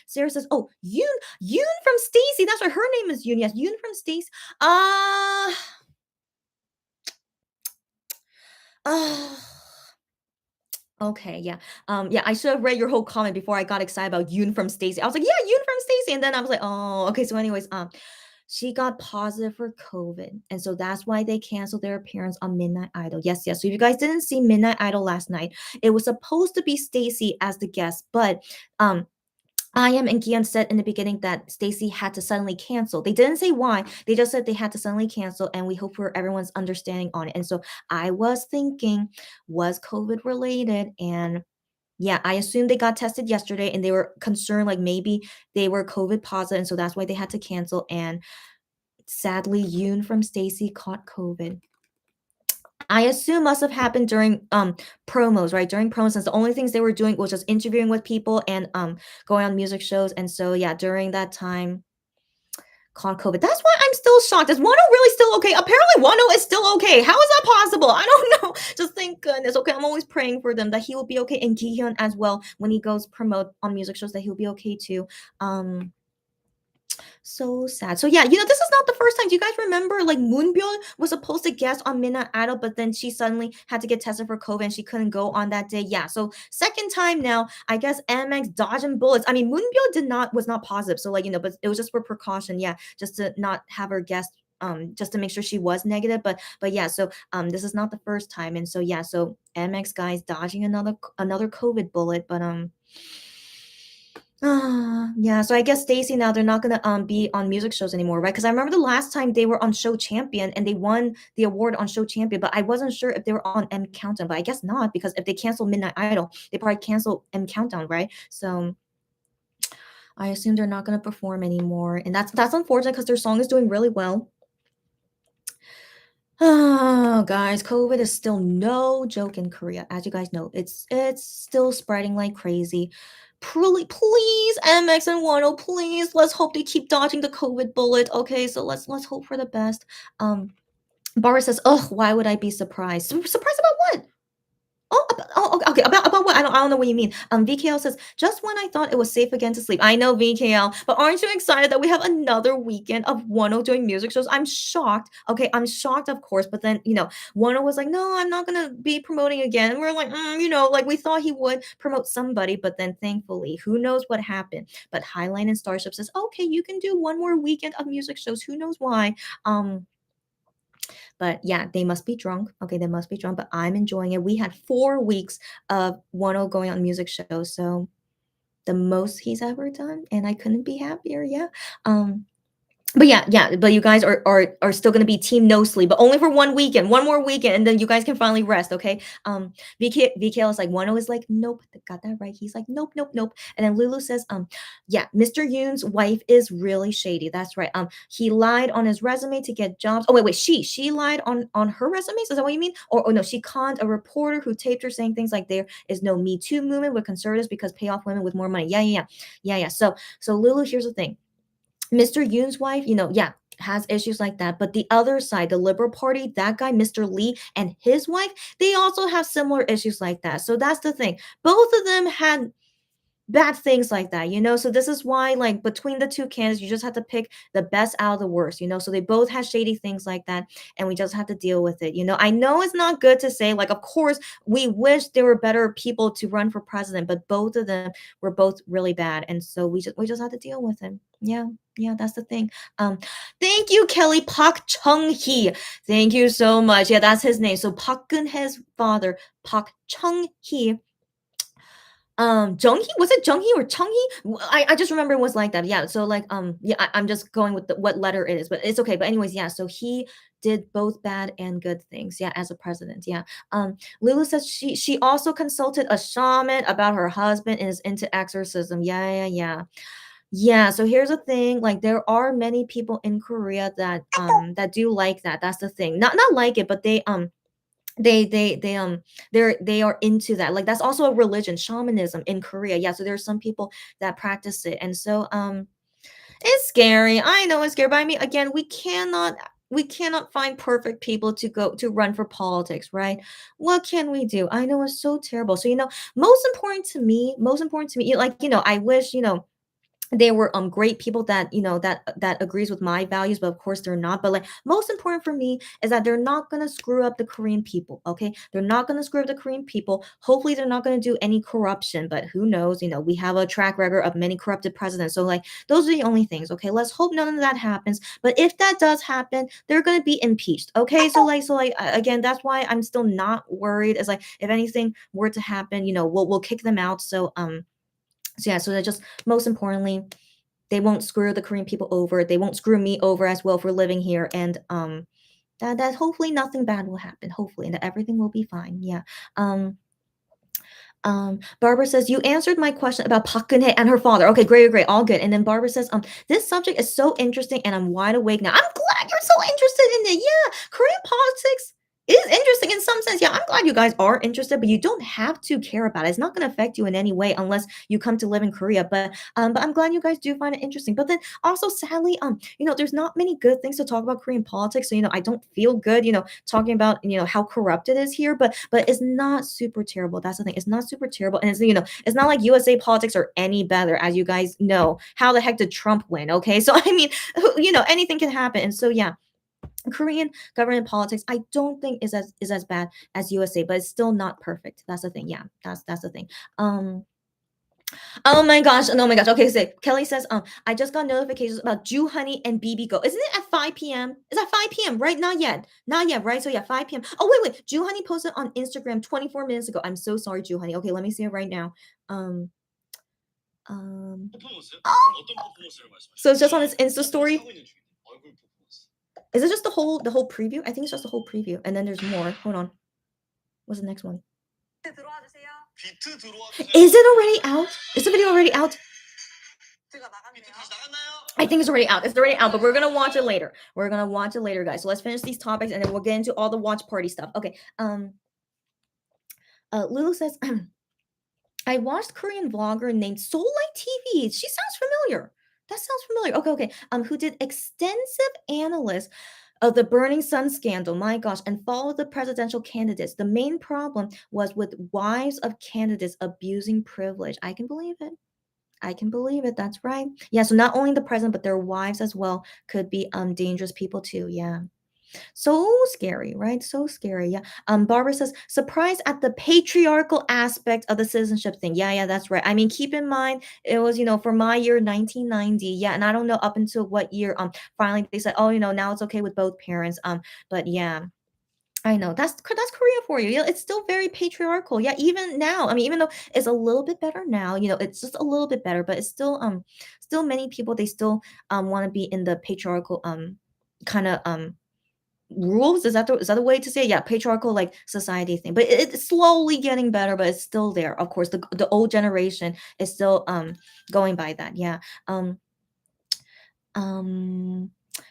Sarah says, "Oh, Yoon from Stacy. That's right. Her name is Yoon. Yes, Yoon from Stacy. Uh, uh, okay, yeah. Yeah, I should have read your whole comment before I got excited about Yoon from Stacy. I was like, yeah, Yoon from Stacy. And then I was like, oh, okay. So, anyways, She got positive for COVID, and so that's why they canceled their appearance on Midnight Idol. Yes, yes. So if you guys didn't see Midnight Idol last night, it was supposed to be Stacy as the guest, but um I am and Kihyun said in the beginning that Stacy had to suddenly cancel. They didn't say why. They just said they had to suddenly cancel, and we hope for everyone's understanding on it. And so I was thinking, was COVID related? And yeah, I assumed they got tested yesterday, and they were concerned like maybe they were COVID positive, and so that's why they had to cancel. And sadly, Yoon from Stacy caught COVID. I assume must have happened during promos, right? During promos, since the only things they were doing was just interviewing with people and going on music shows. And so yeah, during that time caught COVID. That's why I'm still shocked. Is Wonho really still okay? Apparently Wonho is still okay. How is that possible? I don't know. Just thank goodness. Okay, I'm always praying for them that he will be okay. And Kihyun as well, when he goes promote on music shows, that he'll be okay too. So sad. So yeah, this is not the first time. Do you guys remember like Moonbyul was supposed to guest on Midnight Idol, but then she suddenly had to get tested for COVID and she couldn't go on that day. Yeah. So second time now, I guess MX dodging bullets. I mean, Moonbyul was not positive. So like, but it was just for precaution. Yeah. Just to not have her guest just to make sure she was negative. But yeah, so this is not the first time. And so yeah, so MX guys dodging another COVID bullet, but yeah, so I guess Stacy now they're not gonna be on music shows anymore, right? Because I remember the last time they were on Show Champion and they won the award on Show Champion, but I wasn't sure if they were on M Countdown, but I guess not because if they cancel Midnight Idol, they probably cancel M Countdown, right? So I assume they're not gonna perform anymore, and that's unfortunate because their song is doing really well. Oh, guys, COVID is still no joke in Korea. As you guys know, it's still spreading like crazy. Please, MX and Wano, please, let's hope they keep dodging the COVID bullet. Okay, so let's hope for the best. Barbara says, "Ugh, why would I be surprised? Surprised about what? Okay. About what? I don't know what you mean. VKL says, just when I thought it was safe again to sleep. I know VKL, but aren't you excited that we have another weekend of Wano doing music shows? I'm shocked. Okay, I'm shocked, of course, but then Wano was like, no, I'm not gonna be promoting again. And we're like, like we thought he would promote somebody, but then thankfully, who knows what happened? But Highline and Starship says, okay, you can do one more weekend of music shows. Who knows why? But yeah, they must be drunk. Okay, they must be drunk, but I'm enjoying it. We had 4 weeks of Wano going on music shows, so the most he's ever done, and I couldn't be happier. Yeah. But yeah, but you guys are still gonna be team no sleep, but only for 1 weekend, one more weekend, and then you guys can finally rest, okay? VK is like, Wano is like, nope, got that right. He's like, nope, nope, nope. And then Lulu says, yeah, Mr. Yoon's wife is really shady. That's right. He lied on his resume to get jobs. Oh wait, she lied on her resumes. Is that what you mean? Or no, she conned a reporter who taped her saying things like there is no Me Too movement with conservatives because pay off women with more money. Yeah. So Lulu, here's the thing. Mr. Yoon's wife, yeah, has issues like that. But the other side, the Liberal Party, that guy, Mr. Lee, and his wife, they also have similar issues like that. So that's the thing. Both of them had bad things like that. So this is why, like, between the two candidates, you just have to pick the best out of the worst. So they both have shady things like that, and we just have to deal with it. I know it's not good to say, like, of course we wish there were better people to run for president, but both of them were both really bad, and so we just have to deal with it. Yeah, that's the thing. Thank you, Kelly Park Chung Hee. Thank you so much. Yeah, that's his name. So Park Geun-hye's father, Park Chung Hee. Jung-hee? Was it Jung-hee or Chung-hee? I just remember it was like that. Yeah. So like yeah, I'm just going with what letter it is, but it's okay. But anyways, yeah. So he did both bad and good things. Yeah, as a president. Yeah. Lulu says she also consulted a shaman about her husband and is into exorcism. Yeah. Yeah, so here's the thing, like there are many people in Korea that do like that. That's the thing. Not like it, but they are into that. Like that's also a religion, shamanism in Korea. Yeah, so there are some people that practice it. And so it's scary. I know it's scary, but I mean again, we cannot find perfect people to run for politics, right? What can we do? I know it's so terrible. So most important to me, like I wish, they were great people that that agrees with my values, but of course they're not. But like most important for me is that they're not gonna screw up the Korean people. Okay, they're not gonna screw up the Korean people. Hopefully they're not gonna do any corruption, but who knows? We have a track record of many corrupted presidents, so like those are the only things. Okay, let's hope none of that happens. But if that does happen, they're gonna be impeached. Okay, so like again, that's why I'm still not worried. As like if anything were to happen, we'll kick them out. So yeah, so that just most importantly, they won't screw the Korean people over. They won't screw me over as well for living here, and that hopefully nothing bad will happen. Hopefully, and that everything will be fine. Yeah. Um, Barbara says, you answered my question about Park Geun-hye and her father. Okay, great, great, all good. And then Barbara says, this subject is so interesting and I'm wide awake now. I'm glad you're so interested in it. Yeah, Korean politics is interesting in some sense. Yeah, I'm glad you guys are interested, but you don't have to care about it. It's not going to affect you in any way unless you come to live in Korea. But I'm glad you guys do find it interesting. But then also, sadly, there's not many good things to talk about Korean politics. So I don't feel good, talking about how corrupt it is here. But it's not super terrible. That's the thing. It's not super terrible, and it's not like USA politics are any better, as you guys know. How the heck did Trump win? Okay, so I mean, anything can happen, and so yeah. Korean government politics, I don't think is as bad as USA, but it's still not perfect. That's the thing. Yeah, that's the thing. Um, oh my gosh, oh my gosh. Okay, so Kelly says, I just got notifications about Joohoney and BB Go. Isn't it at 5 p.m.? It's at 5 p.m. right? Not yet, right? So yeah, 5 p.m. Oh wait. Joohoney posted on Instagram 24 minutes ago. I'm so sorry, Joohoney. Okay, let me see it right now. Um, um, oh, so it's just on his Insta story. Is it just the whole preview? I think it's just the whole preview, and then there's more. Hold on. What's the next one? Is it already out? Is the video already out? I think it's already out. It's already out, but we're gonna watch it later. We're gonna watch it later, guys. So let's finish these topics, and then we'll get into all the watch party stuff. Okay. Lulu says, I watched Korean vlogger named Soul Light TV. She sounds familiar. That sounds familiar. Okay. Who did extensive analysis of the Burning Sun scandal, my gosh, and followed the presidential candidates. The main problem was with wives of candidates abusing privilege. I can believe it. I can believe it. That's right. Yeah, so not only the president, but their wives as well could be dangerous people too. Yeah. So scary, right? So scary. Yeah. Barbara says, surprised at the patriarchal aspect of the citizenship thing. Yeah, that's right. I mean, keep in mind it was, for my year 1990. Yeah, and I don't know up until what year finally they said, oh, now it's okay with both parents. But yeah. I know that's Korea for you. Yeah, it's still very patriarchal. Yeah, even now. I mean, even though it's a little bit better now, it's just a little bit better, but it's still many people they still want to be in the patriarchal kind of rules. Is that the way to say it? Yeah, patriarchal like society thing. But it's slowly getting better, but it's still there. Of course, the old generation is still going by that. Yeah. Um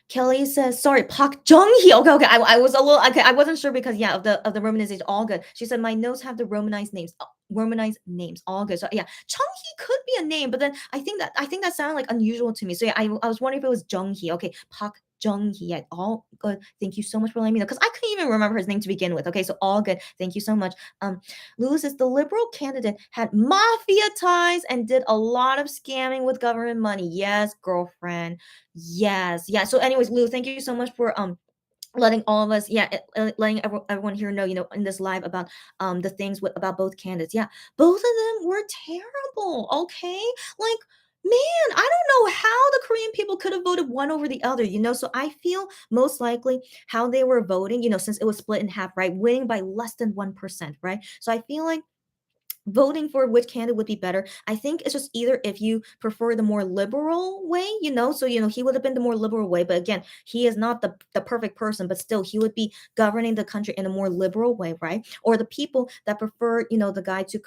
Kelly says, sorry, Park Jung-hee. Okay. I was a little okay. I wasn't sure because yeah, of the romanization. All good. She said my notes have the romanized names. Romanized names. All good. So yeah, Chung-hee could be a name, but then I think that sounded like unusual to me. So yeah, I was wondering if it was Jung-hee. Okay, Park Jung-hee. Yeah, all good. Thank you so much for letting me know. Because I couldn't even remember his name to begin with. Okay, so all good. Thank you so much. Lulu says the liberal candidate had mafia ties and did a lot of scamming with government money. Yes, girlfriend. Yes. Yeah. So, anyways, Lou, thank you so much for letting all of us, yeah, letting everyone here know, in this live about the things about both candidates. Yeah, both of them were terrible. Okay, like. Man, I don't know how the Korean people could have voted one over the other, So I feel most likely how they were voting, since it was split in half, right? Winning by less than 1%, right? So I feel like voting for which candidate would be better. I think it's just either if you prefer the more liberal way, so he would have been the more liberal way, but again, he is not the perfect person, but still he would be governing the country in a more liberal way, right? Or the people that prefer, the guy to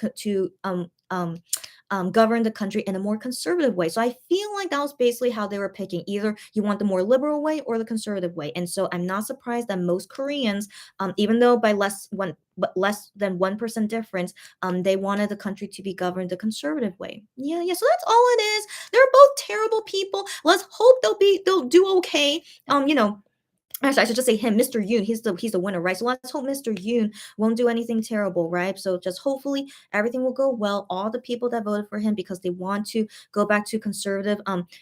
govern the country in a more conservative way. So I feel like that was basically how they were picking. Either you want the more liberal way or the conservative way. And so I'm not surprised that most Koreans, even though by less than 1% difference, they wanted the country to be governed the conservative way. Yeah. So that's all it is. They're both terrible people. Let's hope they'll do okay. Actually, I should just say him, Mr. Yoon. He's the winner, right? So let's hope Mr. Yoon won't do anything terrible, right? So just hopefully everything will go well. All the people that voted for him because they want to go back to conservative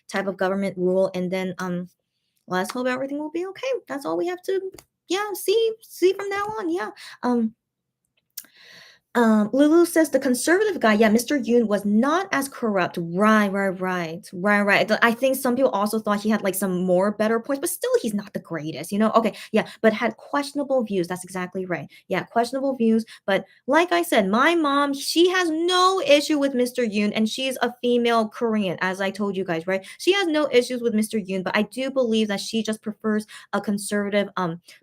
type of government rule, and then let's hope everything will be okay. That's all we have to, yeah, see from now on. Yeah. Um Lulu says the conservative guy, yeah, Mr. Yoon was not as corrupt. Right. I think some people also thought he had like some more better points, but still he's not the greatest, you know? Okay, yeah, but had questionable views. That's exactly right. Yeah, questionable views. But like I said, my mom, she has no issue with Mr. Yoon, and she's a female Korean, as I told you guys, right? She has no issues with Mr. Yoon, but I do believe that she just prefers a conservative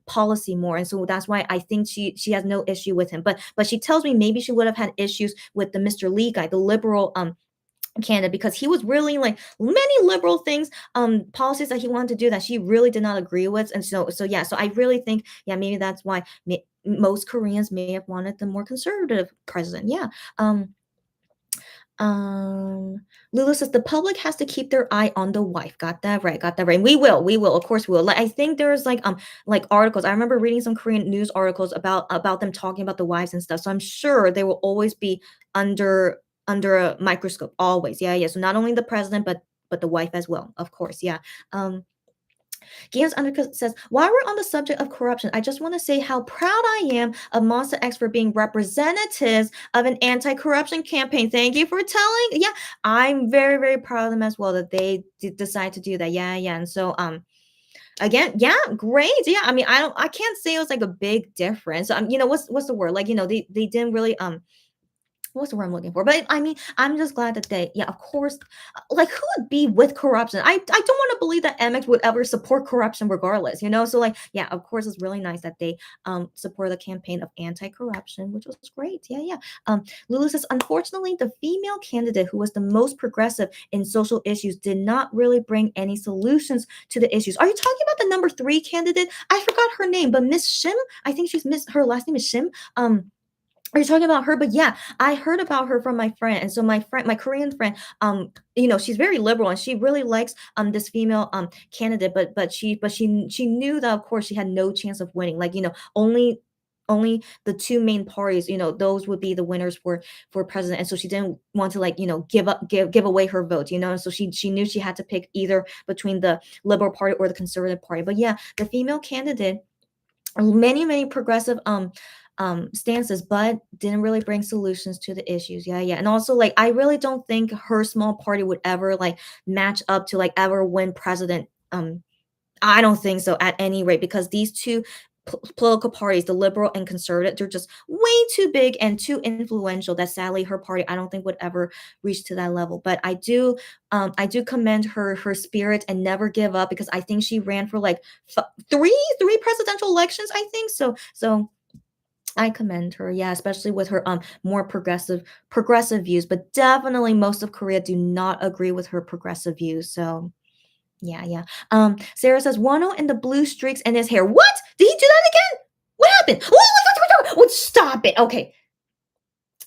policy more, and so that's why I think she has no issue with him. But she tells me maybe she would have had issues with the Mr. Lee guy, the liberal candidate, because he was really like many liberal things, policies that he wanted to do that she really did not agree with, and so yeah, so I really think, yeah, maybe that's why most Koreans may have wanted the more conservative president. Yeah. Um, Lulu says the public has to keep their eye on the wife. Got that right. Got that right. We will. Of course, we will. Like I think there's like articles. I remember reading some Korean news articles about them talking about the wives and stuff. So I'm sure they will always be under a microscope. Always. Yeah, yeah. So not only the president, but the wife as well. Of course. Yeah. Gian's Undercut says, while we're on the subject of corruption, I just want to say how proud I am of Monster X for being representatives of an anti-corruption campaign. Thank you for telling. Yeah, I'm very, very proud of them as well that they decide to do that. Yeah, yeah. And so again, yeah, great. Yeah, I mean, I can't say it was like a big difference. What's the word? Like, they didn't really what's the word I'm looking for? But I mean, I'm just glad that they, yeah, of course, like who would be with corruption? I don't want to believe that MX would ever support corruption regardless, you know? So like, yeah, of course, it's really nice that they support the campaign of anti-corruption, which was great. Yeah, yeah. Lulu says, unfortunately, the female candidate who was the most progressive in social issues did not really bring any solutions to the issues. Are you talking about the number three candidate? I forgot her name, but Miss Shim, I think her last name is Shim. Are you talking about her? But yeah, I heard about her from my friend. And so my Korean friend, she's very liberal and she really likes this female candidate, but she knew that of course she had no chance of winning. Like, only the two main parties, those would be the winners for president. And so she didn't want to like, give away her vote, so she knew she had to pick either between the liberal party or the conservative party. But yeah, the female candidate, many progressive stances, but didn't really bring solutions to the issues. Yeah, yeah. And also like I really don't think her small party would ever like match up to like ever win president. I don't think so at any rate, because these two political parties, the liberal and conservative, they're just way too big and too influential that sadly her party I don't think would ever reach to that level. But I do commend her spirit and never give up, because I think she ran for like three presidential elections, I think. So I commend her, yeah, especially with her more progressive views. But definitely most of Korea do not agree with her progressive views. So yeah, yeah. Sarah says Wano and the blue streaks in his hair. What? Did he do that again? What happened? Stop it. Okay.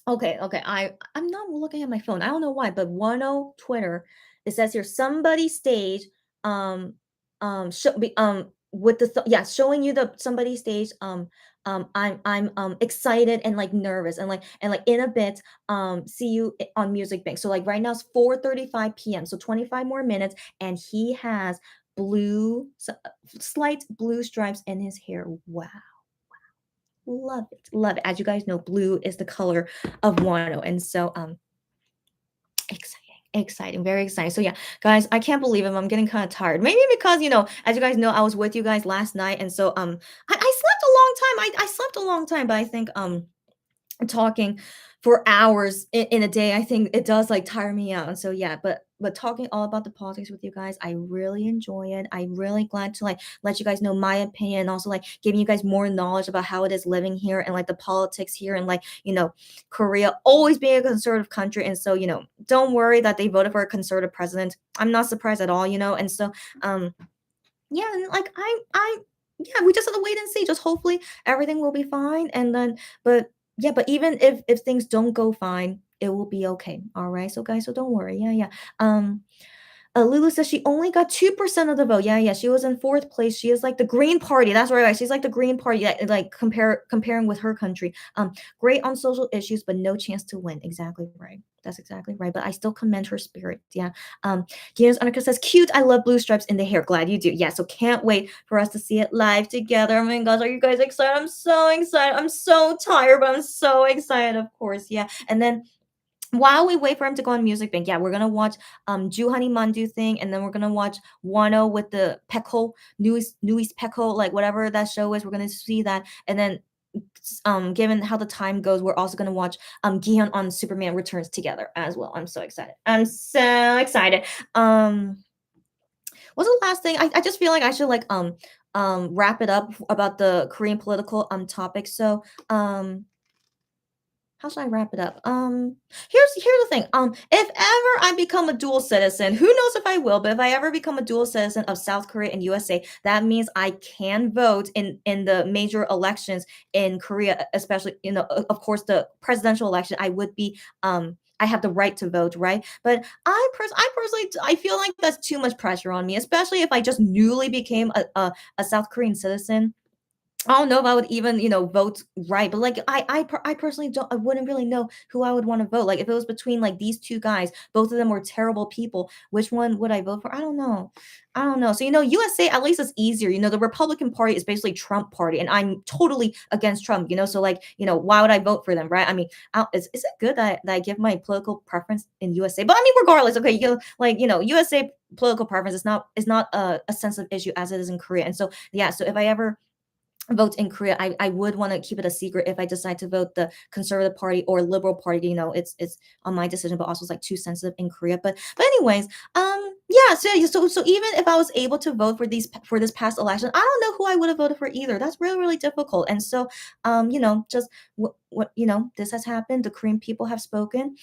Okay. I'm not looking at my phone. I don't know why, but Wano Twitter, it says here somebody stage with yeah, showing you the somebody stage I'm excited and like nervous and like in a bit see you on Music Bank. So like right now it's 4:35 p.m. So 25 more minutes, and he has slight blue stripes in his hair. Wow. Love it. Love it. As you guys know, blue is the color of Wano. And so exciting, very exciting. So yeah, guys, I can't believe it. I'm getting kind of tired. Maybe because, as you guys know, I was with you guys last night. And so I slept a long time. I slept a long time, but I think talking for hours in a day, I think it does like tire me out. And so yeah, but talking all about the politics with you guys, I really enjoy it. I'm really glad to like let you guys know my opinion, and also like giving you guys more knowledge about how it is living here and like the politics here, and like Korea always being a conservative country. And so don't worry that they voted for a conservative president. I'm not surprised at all. And so yeah, and like I yeah, we just have to wait and see. Just hopefully everything will be fine. And then but yeah, but even if things don't go fine, it will be okay. All right. So guys, so don't worry. Yeah, yeah. Lulu says she only got 2% of the vote. Yeah, yeah, she was in 4th place. She is like the Green Party. That's right, right. She's like the Green Party, like comparing with her country. Great on social issues, but no chance to win. Exactly right. That's exactly right. But I still commend her spirit. Yeah. Gianna's Annika says, cute. I love blue stripes in the hair. Glad you do. Yeah. So can't wait for us to see it live together. Oh my gosh, are you guys excited? I'm so excited. I'm so tired, but I'm so excited, of course. Yeah. And then while we wait for him to go on Music Bank, yeah, we're gonna watch Joohoney Mandu thing, and then we're gonna watch Wano with the Pekko, Nui's Pekko, like whatever that show is. We're gonna see that, and then given how the time goes, we're also gonna watch Gihyun on Superman Returns together as well. I'm so excited. I'm so excited. What's the last thing? I just feel like I should like wrap it up about the Korean political topic. So how should I wrap it up? Here's the thing. If ever I become a dual citizen, who knows if I will, but if I ever become a dual citizen of South Korea and USA, that means I can vote in the major elections in Korea, especially of course the presidential election. I have the right to vote, right? But I personally I feel like that's too much pressure on me, especially if I just newly became a South Korean citizen. I don't know if I would even, vote right, but like I personally don't I wouldn't really know who I would want to vote. Like if it was between like these two guys, both of them were terrible people, which one would I vote for? I don't know. I don't know. So USA at least it's easier. The Republican Party is basically Trump party and I'm totally against Trump. So like, why would I vote for them, right? I mean, is it good that I give my political preference in USA? But I mean, regardless, okay, like, USA political preference is not a sensitive issue as it is in Korea. And so yeah, so if I ever vote in Korea, I would want to keep it a secret if I decide to vote the conservative party or liberal party. It's on my decision, but also it's like too sensitive in Korea. But anyways, yeah. So even if I was able to vote for this past election, I don't know who I would have voted for either. That's really really difficult. And so, just what this has happened. The Korean people have spoken.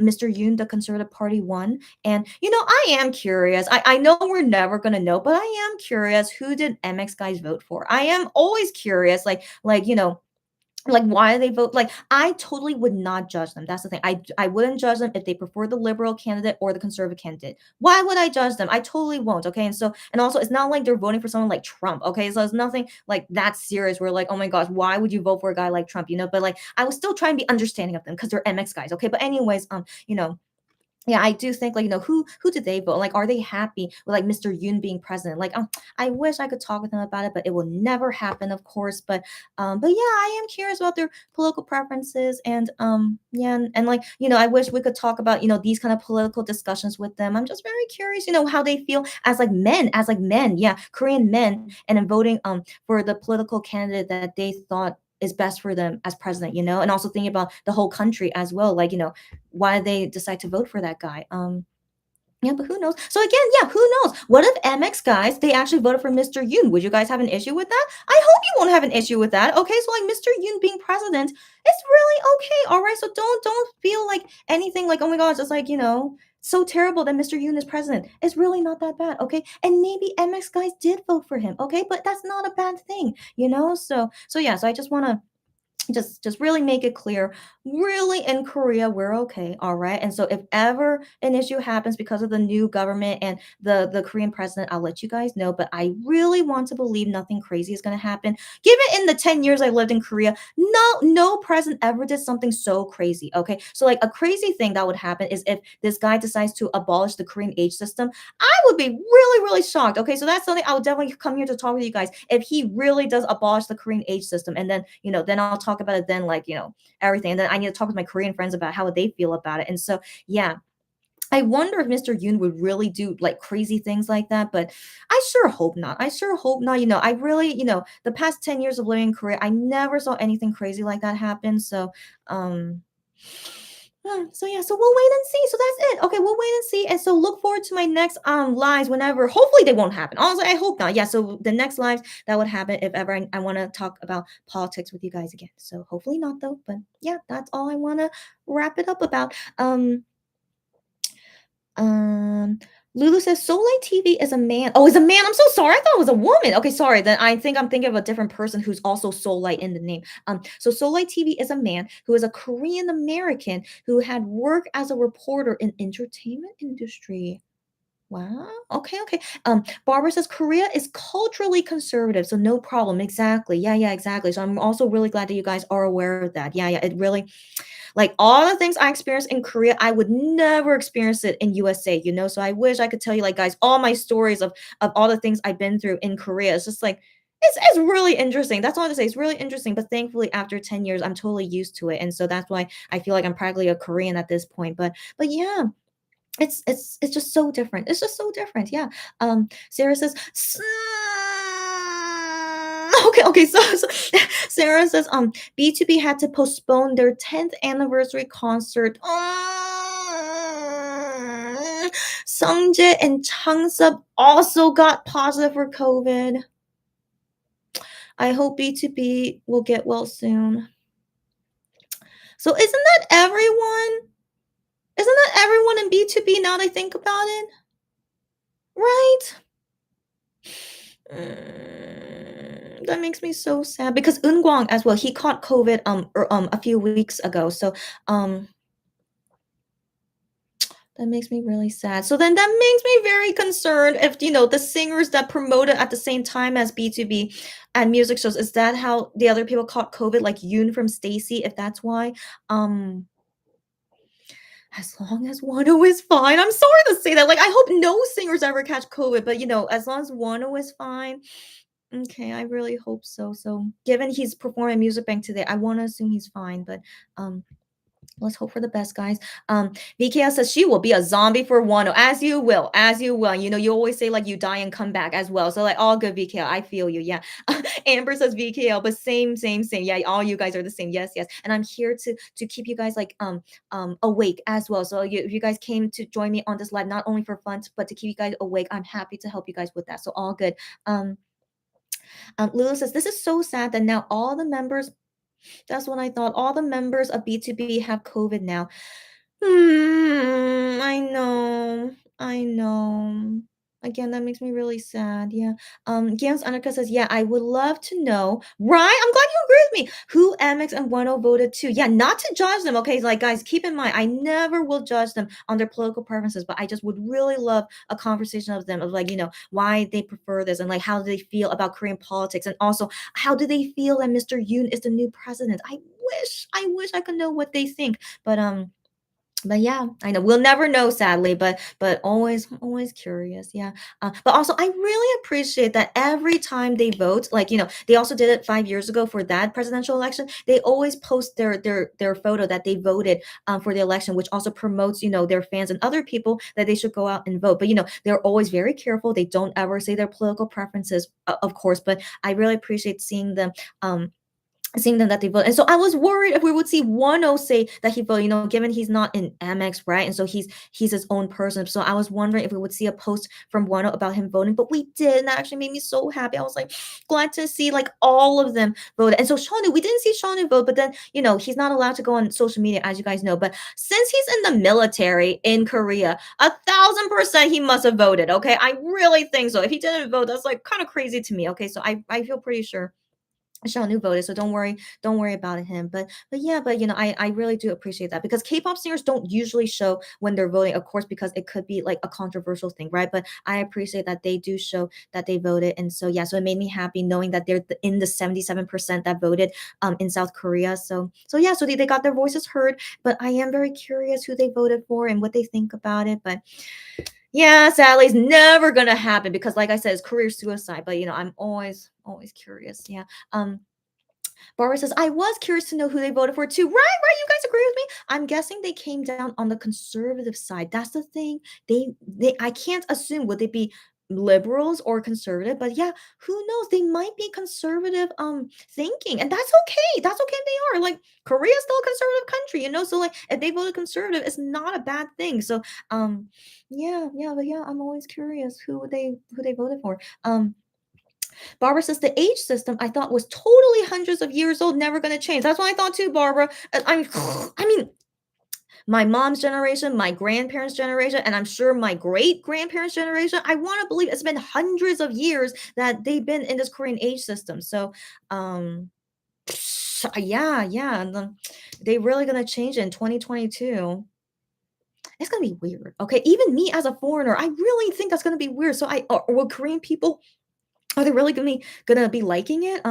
Mr. Yoon, the Conservative Party, won. And I am curious. I know we're never gonna know, but I am curious. Who did MX guys vote for? I am always curious. Like why do they vote? Like I totally would not judge them. That's the thing. I wouldn't judge them if they prefer the liberal candidate or the conservative candidate. Why would I judge them? I totally won't. Okay. And also it's not like they're voting for someone like Trump. Okay. So it's nothing like that serious. We're like, oh my gosh, why would you vote for a guy like Trump? But like I was still trying to be understanding of them because they're MX guys. Okay. But anyways, yeah, I do think like who did they vote? Like, are they happy with like Mr. Yoon being president? Like, I wish I could talk with them about it, but it will never happen, of course. But yeah, I am curious about their political preferences, and yeah, and like I wish we could talk about these kind of political discussions with them. I'm just very curious, how they feel as like men, yeah, Korean men, and in voting for the political candidate that they thought is best for them as president, and also thinking about the whole country as well, like why they decide to vote for that guy. Yeah, but who knows? So again, yeah, who knows? What if MX guys they actually voted for Mr. Yoon? Would you guys have an issue with that? I hope you won't have an issue with that. Okay, so like Mr. Yoon being president, it's really okay. All right, so don't feel like anything like oh my gosh, it's like so terrible that Mr. Yoon is president. It's really not that bad. Okay, and maybe MX guys did vote for him. Okay, but that's not a bad thing. So yeah, so I just want to just really make it clear, really in Korea we're okay, all right? And so if ever an issue happens because of the new government and the Korean president, I'll let you guys know, but I really want to believe nothing crazy is going to happen. Given in the 10 years I lived in Korea, no president ever did something so crazy, okay? So like a crazy thing that would happen is if this guy decides to abolish the Korean age system, I would be really really shocked. Okay, so that's something I would definitely come here to talk with you guys if he really does abolish the Korean age system, and then then I'll talk about it then, like everything, and then I need to talk with my Korean friends about how they feel about it. And so yeah, I wonder if Mr. Yoon would really do like crazy things like that, but I sure hope not. I sure hope not. I really, the past 10 years of living in Korea, I never saw anything crazy like that happen. Um, so yeah, so we'll wait and see. So that's it. Okay, we'll wait and see. And so look forward to my next lives whenever. Hopefully they won't happen. Honestly, I hope not. Yeah, so the next lives that would happen if ever I want to talk about politics with you guys again. So hopefully not though. But yeah, that's all I want to wrap it up about. Um, Lulu says Soleil TV is a man. Oh, is a man. I'm so sorry. I thought it was a woman. Okay, sorry. Then I think I'm thinking of a different person who's also Soleil in the name. So Soleil TV is a man who is a Korean American who had worked as a reporter in entertainment industry. Wow. Okay, okay. Barbara says Korea is culturally conservative, so no problem. Exactly. Yeah, yeah, exactly. So I'm also really glad that you guys are aware of that. Yeah, yeah. It really like all the things I experienced in Korea, I would never experience it in USA, you know. So I wish I could tell you, like, guys, all my stories of all the things I've been through in Korea. It's just like it's really interesting. That's all I have to say. It's really interesting. But thankfully, after 10 years, I'm totally used to it. And so that's why I feel like I'm practically a Korean at this point. But yeah, it's just so different. It's just so different. Yeah. Sarah says, okay, okay. So Sarah says, B2B had to postpone their 10th anniversary concert. Sungjae and Changsub also got positive for COVID. I hope B2B will get well soon. So isn't that everyone? Isn't that everyone in B2B now that I think about it? Right? That makes me so sad because Eunkwang as well, he caught COVID a few weeks ago. So um that makes me really sad. So then that makes me very concerned if the singers that promoted at the same time as B2B and music shows, is that how the other people caught COVID, like Yoon from Stacy, if that's why? Um as long as Wonho is fine. I'm sorry to say that. Like, I hope no singers ever catch COVID, but as long as Wonho is fine, okay, I really hope so. So, given he's performing Music Bank today, I want to assume he's fine, but um let's hope for the best, guys. VKS says she will be a zombie for Wano, as you will, as you will. You always say like you die and come back as well. So like all good, VKL. I feel you. Yeah. Amber says VKL, but same, same, same. Yeah, all you guys are the same. Yes, yes. And I'm here to keep you guys like awake as well. So if you guys came to join me on this live, not only for fun, but to keep you guys awake, I'm happy to help you guys with that. So all good. Um, Lulu says this is so sad that now all the members. That's what I thought. All the members of B2B have COVID now. I know. I know. Again, that makes me really sad. Yeah. Gams Annika says, yeah, I would love to know. Right? I'm glad you agree with me. Who Amex and Wano voted to. Yeah, not to judge them. Okay. Like, guys, keep in mind, I never will judge them on their political preferences, but I just would really love a conversation of them of like, why they prefer this and like how do they feel about Korean politics. And also, how do they feel that Mr. Yoon is the new president? I wish I could know what they think. But yeah, I know we'll never know, sadly, but always curious. Yeah. But also I really appreciate that every time they vote, like they also did it 5 years ago for that presidential election. They always post their photo that they voted for the election, which also promotes their fans and other people that they should go out and vote. But they're always very careful. They don't ever say their political preferences, of course. But I really appreciate um seeing them that they vote. And so I was worried if we would see Wano say that he voted, given he's not in Amex, right? And so he's his own person. So I was wondering if we would see a post from Wano about him voting, but we did, and that actually made me so happy. I was like glad to see like all of them voted. And so Shonu, we didn't see Shonu vote, but then he's not allowed to go on social media, as you guys know. But since he's in the military in Korea, 1,000% he must have voted. Okay, I really think so. If he didn't vote, that's like kind of crazy to me. Okay, so I feel pretty sure Sean who voted, so don't worry about him. But yeah, but I really do appreciate that because K-pop singers don't usually show when they're voting, of course, because it could be like a controversial thing, right? But I appreciate that they do show that they voted, and so yeah, so it made me happy knowing that they're in the 77% that voted in South Korea. So yeah, so they got their voices heard, but I am very curious who they voted for and what they think about it. But yeah, sadly, it's never gonna happen because, like I said, it's career suicide. But I'm always curious. Yeah. Um, Barbara says, I was curious to know who they voted for too. Right, right. You guys agree with me? I'm guessing they came down on the conservative side. That's the thing. They I can't assume would they be liberals or conservative, but yeah, who knows? They might be conservative thinking. And that's okay. That's okay if they are. Like Korea's still a conservative country, So like if they voted conservative, it's not a bad thing. So yeah, but yeah, I'm always curious who they voted for. Barbara says the age system I thought was totally hundreds of years old, never going to change. That's what I thought too, Barbara. I mean, my mom's generation, my grandparents' generation, and I'm sure my great grandparents' generation. I want to believe it's been hundreds of years that they've been in this Korean age system. So, yeah, and they really gonna change it in 2022. it's gonna be weird. Okay, even me as a foreigner, I really think that's gonna be weird. So will Korean people, are they really gonna be liking it?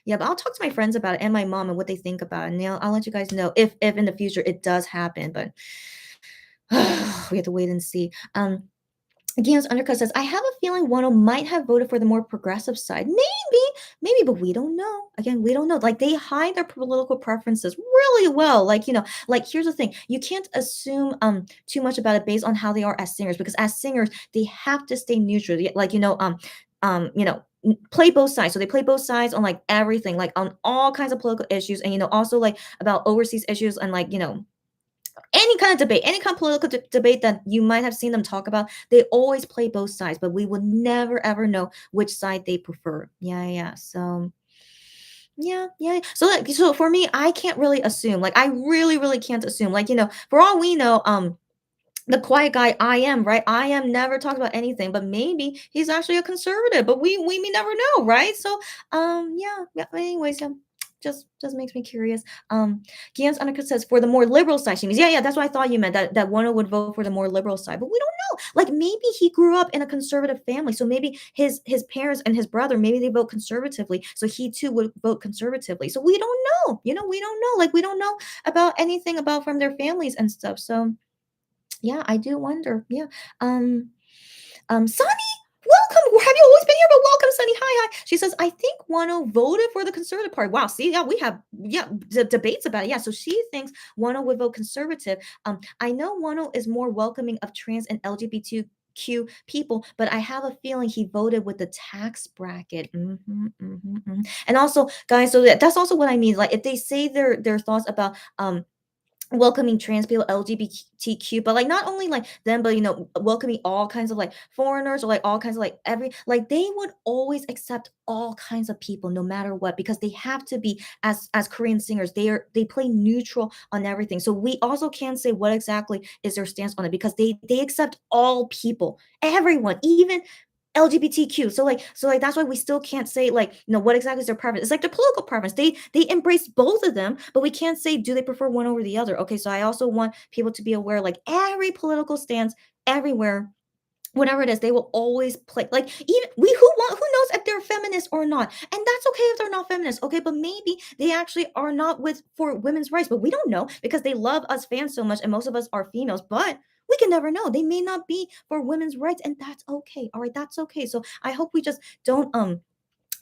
Yeah, but I'll talk to my friends about it and my mom and what they think about it, and I'll let you guys know if in the future it does happen. But we have to wait and see. Gams Undercut says, I have a feeling Wano might have voted for the more progressive side. Maybe, but we don't know. Again, we don't know. Like they hide their political preferences really well. Like, like here's the thing. You can't assume too much about it based on how they are as singers, because as singers, they have to stay neutral. Like, play both sides. So they play both sides on like everything, like on all kinds of political issues, and also like about overseas issues, and like, any kind of debate, any kind of political debate that you might have seen them talk about, they always play both sides, but we would never ever know which side they prefer. Yeah, yeah. So yeah. So for me, I can't really assume. Like I really, really can't assume. Like, for all we know, the quiet guy I am, right? I am never talked about anything, but maybe he's actually a conservative, but we may never know, right? So yeah. But anyways, yeah. Just makes me curious. Gian's Undercut says for the more liberal side, she means yeah, that's what I thought you meant, that one would vote for the more liberal side, but we don't know. Like maybe he grew up in a conservative family, so maybe his parents and his brother, maybe they vote conservatively, so he too would vote conservatively. So we don't know. We don't know. Like we don't know about anything about from their families and stuff. So yeah, I do wonder. Yeah. Um, Sunny, welcome. Have you always been here? But welcome, Sunny. Hi. She says, I think Wano voted for the Conservative Party. Wow. See, yeah, we have debates about it. Yeah. So she thinks Wano would vote conservative. I know Wano is more welcoming of trans and LGBTQ people, but I have a feeling he voted with the tax bracket. And also, guys, so that's also what I mean. Like, if they say their thoughts about welcoming trans people, LGBTQ, but like not only like them, but welcoming all kinds of like foreigners, or like all kinds of like like they would always accept all kinds of people no matter what, because they have to be, as Korean singers, they play neutral on everything. So we also can't say what exactly is their stance on it, because they accept all people, everyone, even LGBTQ. So like that's why we still can't say like, what exactly is their preference. It's like their political preference. They embrace both of them, but we can't say do they prefer one over the other. Okay, so I also want people to be aware, like every political stance everywhere, whatever it is, they will always play like, even who knows if they're feminist or not. And that's okay if they're not feminist, okay, but maybe they actually are not with for women's rights, but we don't know because they love us fans so much and most of us are females. But we can never know, they may not be for women's rights, and that's okay. All right, that's okay. So I hope we just don't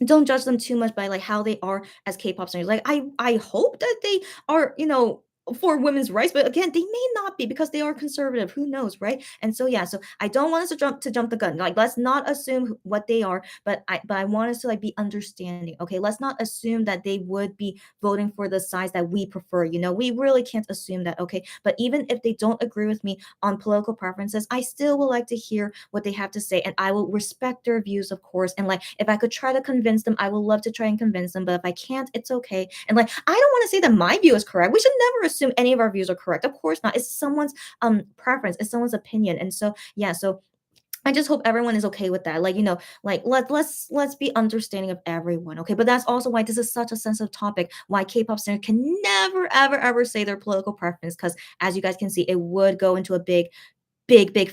judge them too much by like how they are as K-pop singers. Like I hope that they are, for women's rights, but again, they may not be because they are conservative. Who knows, right? And so yeah, so I don't want us to jump the gun. Like let's not assume what they are, but I want us to like be understanding. Okay, let's not assume that they would be voting for the sides that we prefer. We really can't assume that. Okay, but even if they don't agree with me on political preferences, I still would like to hear what they have to say, and I will respect their views, of course. And like if I could try to convince them, I would love to try and convince them, but if I can't, it's okay. And like I don't want to say that my view is correct. We should never assume any of our views are correct. Of course not. It's someone's preference, it's someone's opinion. And so yeah, so I just hope everyone is okay with that. Like, like let's be understanding of everyone. Okay. But that's also why this is such a sensitive topic, why K-pop singers can never, ever, ever say their political preference. Because as you guys can see, it would go into a big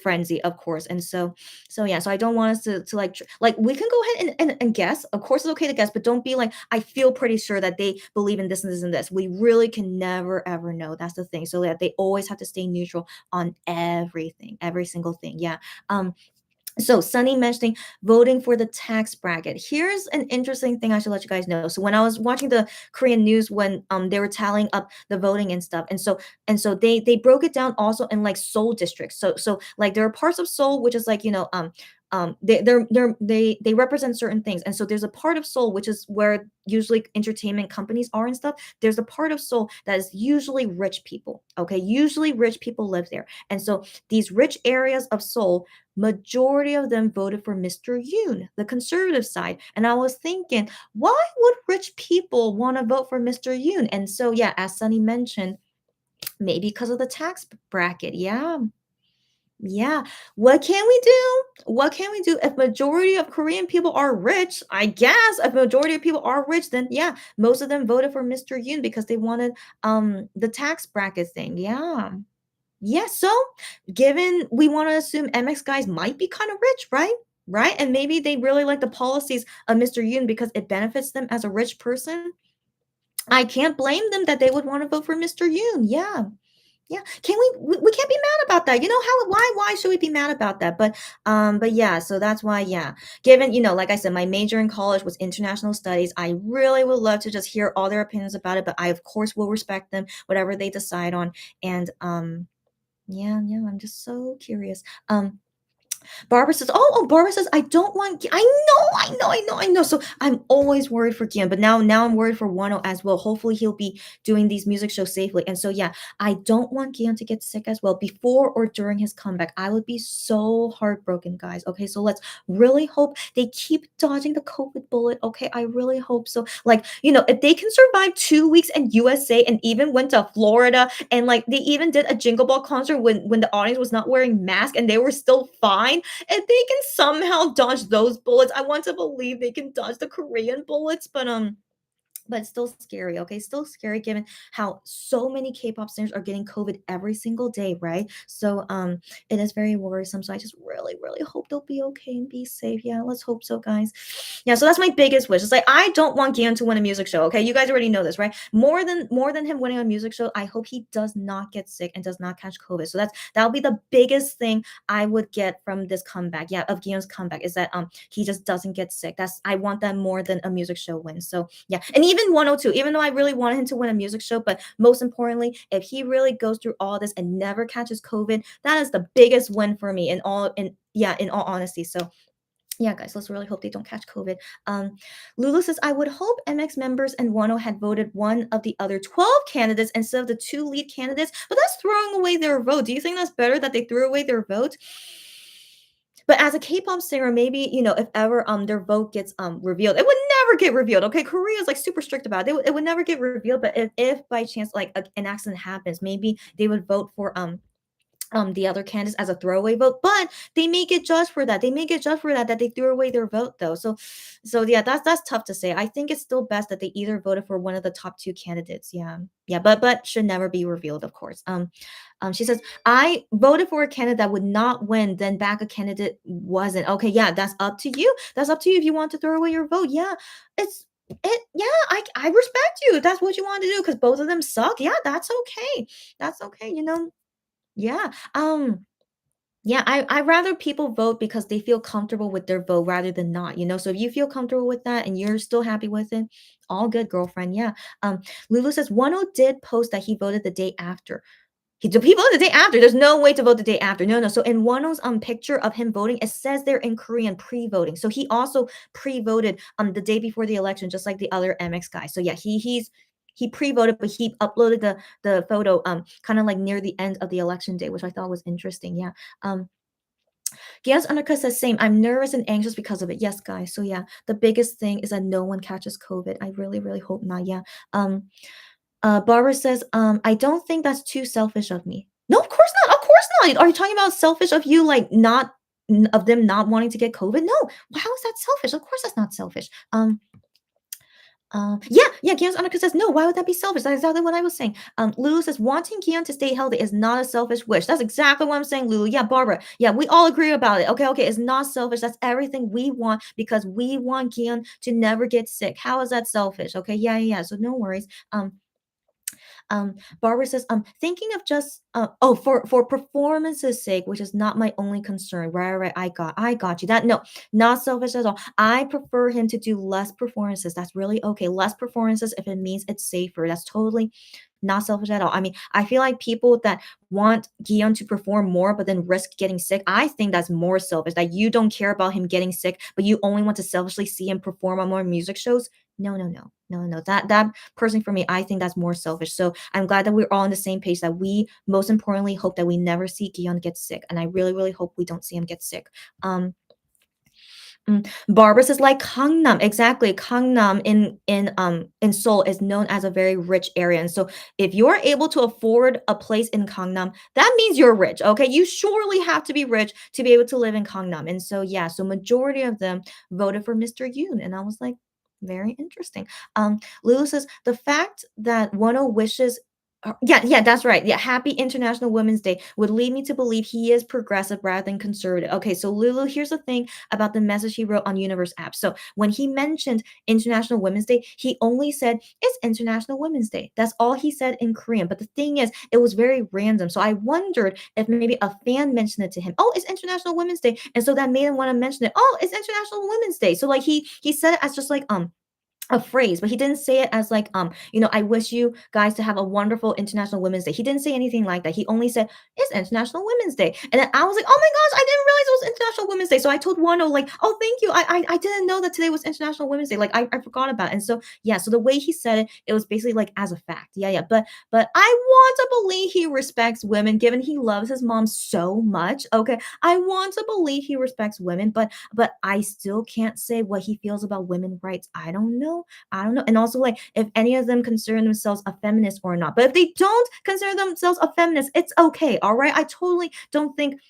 frenzy, of course. And so yeah, so I don't want us to like we can go ahead and guess. Of course it's okay to guess, but don't be like, I feel pretty sure that they believe in this and this and this. We really can never ever know. That's the thing. So that they always have to stay neutral on everything, every single thing. Yeah. So Sunny mentioning voting for the tax bracket. Here's an interesting thing I should let you guys know. So when I was watching the Korean news, when they were tallying up the voting and stuff, and so they broke it down also in like Seoul districts. So like there are parts of Seoul which is like, they represent certain things. And so there's a part of Seoul which is where usually entertainment companies are and stuff. There's a part of Seoul that is usually rich people. Okay, usually rich people live there. And so these rich areas of Seoul, majority of them voted for Mr. Yoon, the conservative side. And I was thinking, why would rich people want to vote for Mr. Yoon? And so yeah, as Sunny mentioned, maybe because of the tax bracket. Yeah. Yeah. What can we do? What can we do if majority of Korean people are rich? I guess if majority of people are rich, then yeah, most of them voted for Mr. Yoon because they wanted the tax bracket thing. Yeah. Yeah, so given we want to assume MX guys might be kind of rich, right? Right? And maybe they really like the policies of Mr. Yoon because it benefits them as a rich person. I can't blame them that they would want to vote for Mr. Yoon. Yeah. Yeah. Can we can't be mad about that. You know how why should we be mad about that? But yeah, so that's why yeah. Given, like I said, my major in college was international studies. I really would love to just hear all their opinions about it, but I of course will respect them whatever they decide on. And yeah, yeah, I'm just so curious. Barbara says, Barbara says, I don't want, I know. So I'm always worried for Kian, but now I'm worried for Wano as well. Hopefully he'll be doing these music shows safely. And so, yeah, I don't want Kian to get sick as well before or during his comeback. I would be so heartbroken, guys. Okay, so let's really hope they keep dodging the COVID bullet. Okay, I really hope so. Like, if they can survive 2 weeks in USA and even went to Florida and like they even did a Jingle Ball concert when the audience was not wearing masks and they were still fine, and they can somehow dodge those bullets. I want to believe they can dodge the Korean bullets, but it's still scary, okay? Still scary given how so many K-pop singers are getting COVID every single day, right? So it is very worrisome. So I just really, really hope they'll be okay and be safe. Yeah, let's hope so, guys. Yeah, so that's my biggest wish. It's like I don't want Gian to win a music show. Okay, you guys already know this, right? More than him winning a music show, I hope he does not get sick and does not catch COVID. So that'll be the biggest thing I would get from this comeback. Yeah, of Gion's comeback is that he just doesn't get sick. That's I want that more than a music show win. So yeah, and even 102, even though I really wanted him to win a music show, but most importantly, if he really goes through all this and never catches COVID, that is the biggest win for me in all honesty. So yeah, guys, let's really hope they don't catch COVID. Lulu says, I would hope MX members and Wano had voted one of the other 12 candidates instead of the two lead candidates, but that's throwing away their vote. Do you think that's better that they threw away their vote? But as a K-pop singer, maybe, if ever their vote gets revealed, it would never get revealed. Okay, Korea is like super strict about it. It would never get revealed. But if by chance like an accident happens, maybe they would vote for the other candidates as a throwaway vote, but they may get judged for that. They may get judged for that they threw away their vote though. So yeah, that's tough to say. I think it's still best that they either voted for one of the top two candidates. Yeah. Yeah, but should never be revealed, of course. She says, I voted for a candidate that would not win, then back a candidate wasn't. Okay, yeah, that's up to you. That's up to you if you want to throw away your vote. Yeah, yeah, I respect you. If that's what you want to do because both of them suck. Yeah, that's okay. That's okay. Yeah. Yeah, I rather people vote because they feel comfortable with their vote rather than not. So if you feel comfortable with that and you're still happy with it, all good, girlfriend. Yeah. Lulu says Wano did post that he voted the day after. He voted the day after. There's no way to vote the day after. No, no. So in Wano's picture of him voting, it says they're in Korean pre-voting. So he also pre-voted the day before the election, just like the other MX guy. So yeah, he pre-voted, but he uploaded the photo kind of like near the end of the election day, which I thought was interesting. Yeah. Gail's undercut says same. I'm nervous and anxious because of it. Yes, guys. So yeah, the biggest thing is that no one catches COVID. I really, really hope not. Yeah. Barbara says, I don't think that's too selfish of me. No, of course not. Of course not. Are you talking about selfish of you, like not of them not wanting to get COVID? No. How is that selfish? Of course that's not selfish. Yeah, Gion's undercut says, no, why would that be selfish? That's exactly what I was saying. Lulu says, wanting Gion to stay healthy is not a selfish wish. That's exactly what I'm saying, Lulu. Yeah, Barbara. Yeah, we all agree about it. Okay, it's not selfish. That's everything we want because we want Gion to never get sick. How is that selfish? Okay, yeah. So no worries. Barbara says, thinking of just for performance's sake, which is not my only concern. Right. I got you. That no, not selfish at all. I prefer him to do less performances. That's really okay. Less performances if it means it's safer. That's totally not selfish at all. I mean, I feel like people that want Gion to perform more but then risk getting sick, I think that's more selfish. That you don't care about him getting sick, but you only want to selfishly see him perform on more music shows. No. That personally for me, I think that's more selfish. So I'm glad that we're all on the same page. That we most importantly hope that we never see Gion get sick, and I really, really hope we don't see him get sick. Barbara says like Gangnam, exactly. Gangnam in Seoul is known as a very rich area, and so if you're able to afford a place in Gangnam, that means you're rich. Okay, you surely have to be rich to be able to live in Gangnam, and so yeah, so majority of them voted for Mr. Yoon, and I was like, very interesting. Lulu says the fact that Wano wishes Yeah, that's right. Yeah, Happy International Women's Day would lead me to believe he is progressive rather than conservative. Okay, so Lulu, here's the thing about the message he wrote on Universe app. So when he mentioned International Women's Day, he only said it's International Women's Day. That's all he said in Korean. But the thing is, it was very random. So I wondered if maybe a fan mentioned it to him. Oh, it's International Women's Day, and so that made him want to mention it. Oh, it's International Women's Day. So like he said it as just like a phrase, but he didn't say it as like, I wish you guys to have a wonderful International Women's Day. He didn't say anything like that. He only said, it's International Women's Day. And then I was like, oh my gosh, I didn't realize it was International Women's Day. So I told Wano, like, oh, thank you. I didn't know that today was International Women's Day. Like I forgot about it. And so yeah, so the way he said it, it was basically like as a fact. Yeah, yeah. But I want to believe he respects women, given he loves his mom so much. Okay. I want to believe he respects women, but I still can't say what he feels about women rights. I don't know. And also, like, if any of them consider themselves a feminist or not. But if they don't consider themselves a feminist, it's okay. All right. I totally don't think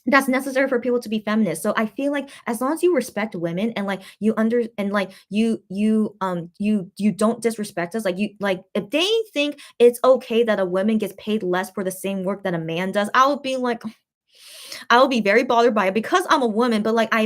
that's necessary for people to be feminist. So I feel like as long as you respect women and like you under and like you don't disrespect us, like you like if they think it's okay that a woman gets paid less for the same work that a man does, I would be like, I will be very bothered by it because I'm a woman, but like I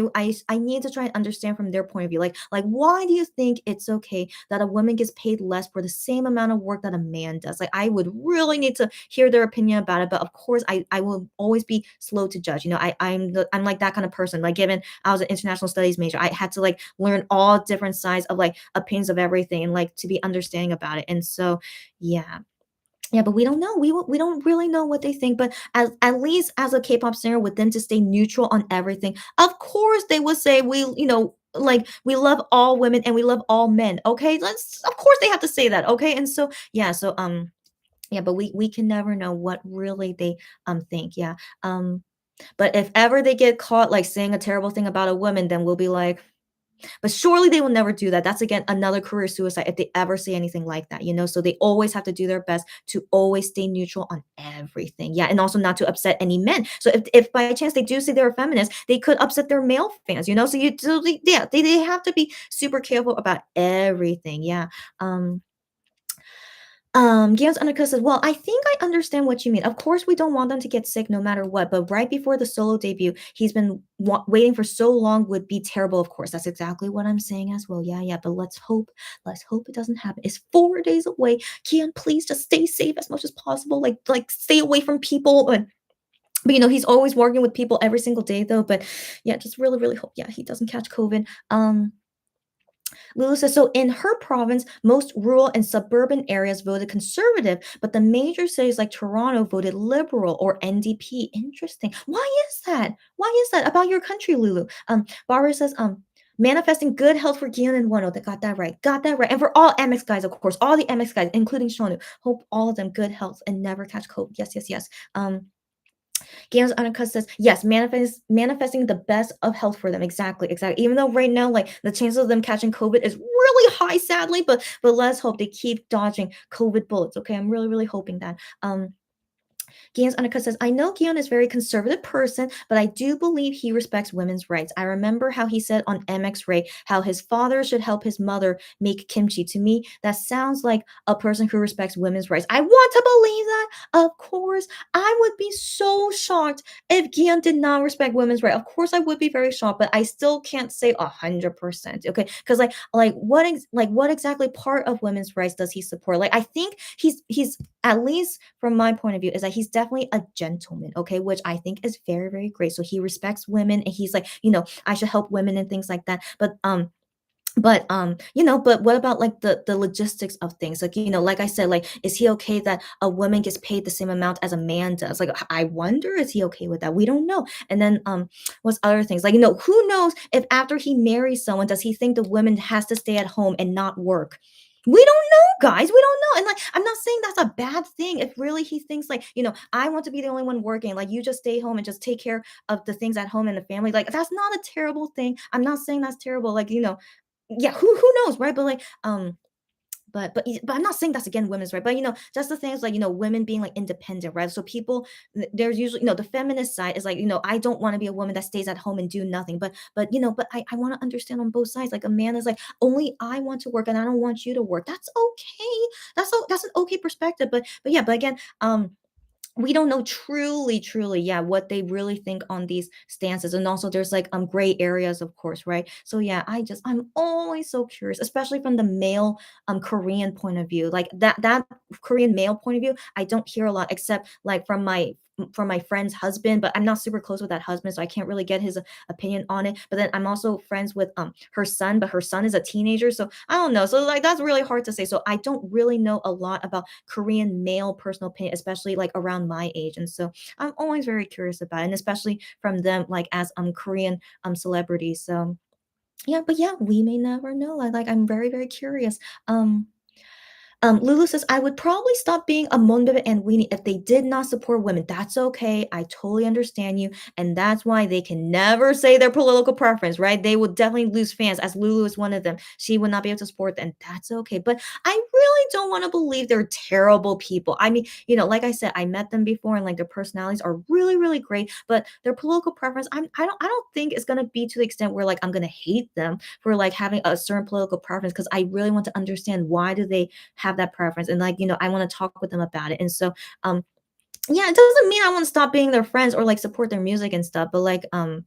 need to try and understand from their point of view. Like why do you think it's okay that a woman gets paid less for the same amount of work that a man does? Like I would really need to hear their opinion about it. But of course, I will always be slow to judge. I'm like that kind of person. Like given I was an international studies major, I had to like learn all different sides of like opinions of everything and like to be understanding about it. And so yeah, yeah, but we don't know. We don't really know what they think. But as at least as a K-pop singer, with them to stay neutral on everything, of course they would say like we love all women and we love all men. Okay, let's of course they have to say that. Okay, and so yeah, so yeah, but we can never know what really they think. Yeah, but if ever they get caught like saying a terrible thing about a woman, then we'll be like, but surely they will never do that. That's again another career suicide if they ever say anything like that. So they always have to do their best to always stay neutral on everything. Yeah, and also not to upset any men. So if by chance they do say they're a feminist, they could upset their male fans. Yeah, they have to be super careful about everything. Yeah. Um Gams Undercut says, well, I think I understand what you mean. Of course, we don't want them to get sick no matter what, but right before the solo debut, he's been waiting for so long would be terrible, of course. That's exactly what I'm saying as well. Yeah, yeah, but let's hope it doesn't happen. It's 4 days away. Kian, please just stay safe as much as possible. Like stay away from people. But he's always working with people every single day though. But yeah, just really, really hope, yeah, he doesn't catch COVID. Lulu says, so in her province, most rural and suburban areas voted conservative, but the major cities like Toronto voted liberal or NDP. Interesting. Why is that? Why is that about your country, Lulu? Barbara says, manifesting good health for Gion and Wano. That got that right. Got that right. And for all MX guys, of course, all the MX guys, including Shonu. Hope all of them good health and never catch COVID. Yes, yes, yes. Games Annika says, yes, manifesting the best of health for them. Exactly, exactly. Even though right now, like the chances of them catching COVID is really high, sadly, but let's hope they keep dodging COVID bullets. Okay, I'm really, really hoping that. Gian's Annika says, I know Gian is a very conservative person, but I do believe he respects women's rights. I remember how he said on MX Ray how his father should help his mother make kimchi. To me, that sounds like a person who respects women's rights. I want to believe that. Of course, I would be so shocked if Gian did not respect women's rights. Of course, I would be very shocked, but I still can't say 100%. Okay, because what exactly part of women's rights does he support? Like, I think he's at least from my point of view is that he's definitely a gentleman, okay, which I think is very, very great. So he respects women and he's like, I should help women and things like that. But what about like the logistics of things? Like, like I said, like, is he okay that a woman gets paid the same amount as a man does? Like, I wonder, is he okay with that? We don't know. And then what's other things? Like, who knows if after he marries someone, does he think the woman has to stay at home and not work? We don't know, guys. We don't know. And like, I'm not saying that's a bad thing. If really he thinks like, I want to be the only one working, like you just stay home and just take care of the things at home and the family. Like, that's not a terrible thing. I'm not saying that's terrible. Like, yeah, who knows, right? But like, but I'm not saying that's again women's right. But just the things like women being like independent, right? So people there's usually the feminist side is like I don't want to be a woman that stays at home and do nothing. But I want to understand on both sides. Like a man is like only I want to work and I don't want you to work. That's okay. That's an okay perspective. But yeah. But again, we don't know truly, yeah, what they really think on these stances. And also there's like gray areas, of course, right? So yeah, I'm always so curious, especially from the male Korean point of view. Like that Korean male point of view, I don't hear a lot except like from my friend's husband, but I'm not super close with that husband, so I can't really get his opinion on it. But then I'm also friends with her son, but her son is a teenager, so I don't know. So like that's really hard to say. So I don't really know a lot about Korean male personal opinion, especially like around my age. And so I'm always very curious about it, and especially from them, like as Korean celebrities. So yeah, but yeah, we may never know. I'm very curious. Lulu says, I would probably stop being a Monbebe and Weenie if they did not support women. That's okay. I totally understand you. And that's why they can never say their political preference, right? They would definitely lose fans, as Lulu is one of them. She would not be able to support them. That's okay. But I really don't want to believe they're terrible people. I mean, like I said, I met them before and like their personalities are really great. But their political preference, I don't think it's gonna be to the extent where like I'm gonna hate them for like having a certain political preference because I really want to understand why do they have that preference and like I want to talk with them about it. And so yeah, it doesn't mean I want to stop being their friends or like support their music and stuff, but like yeah,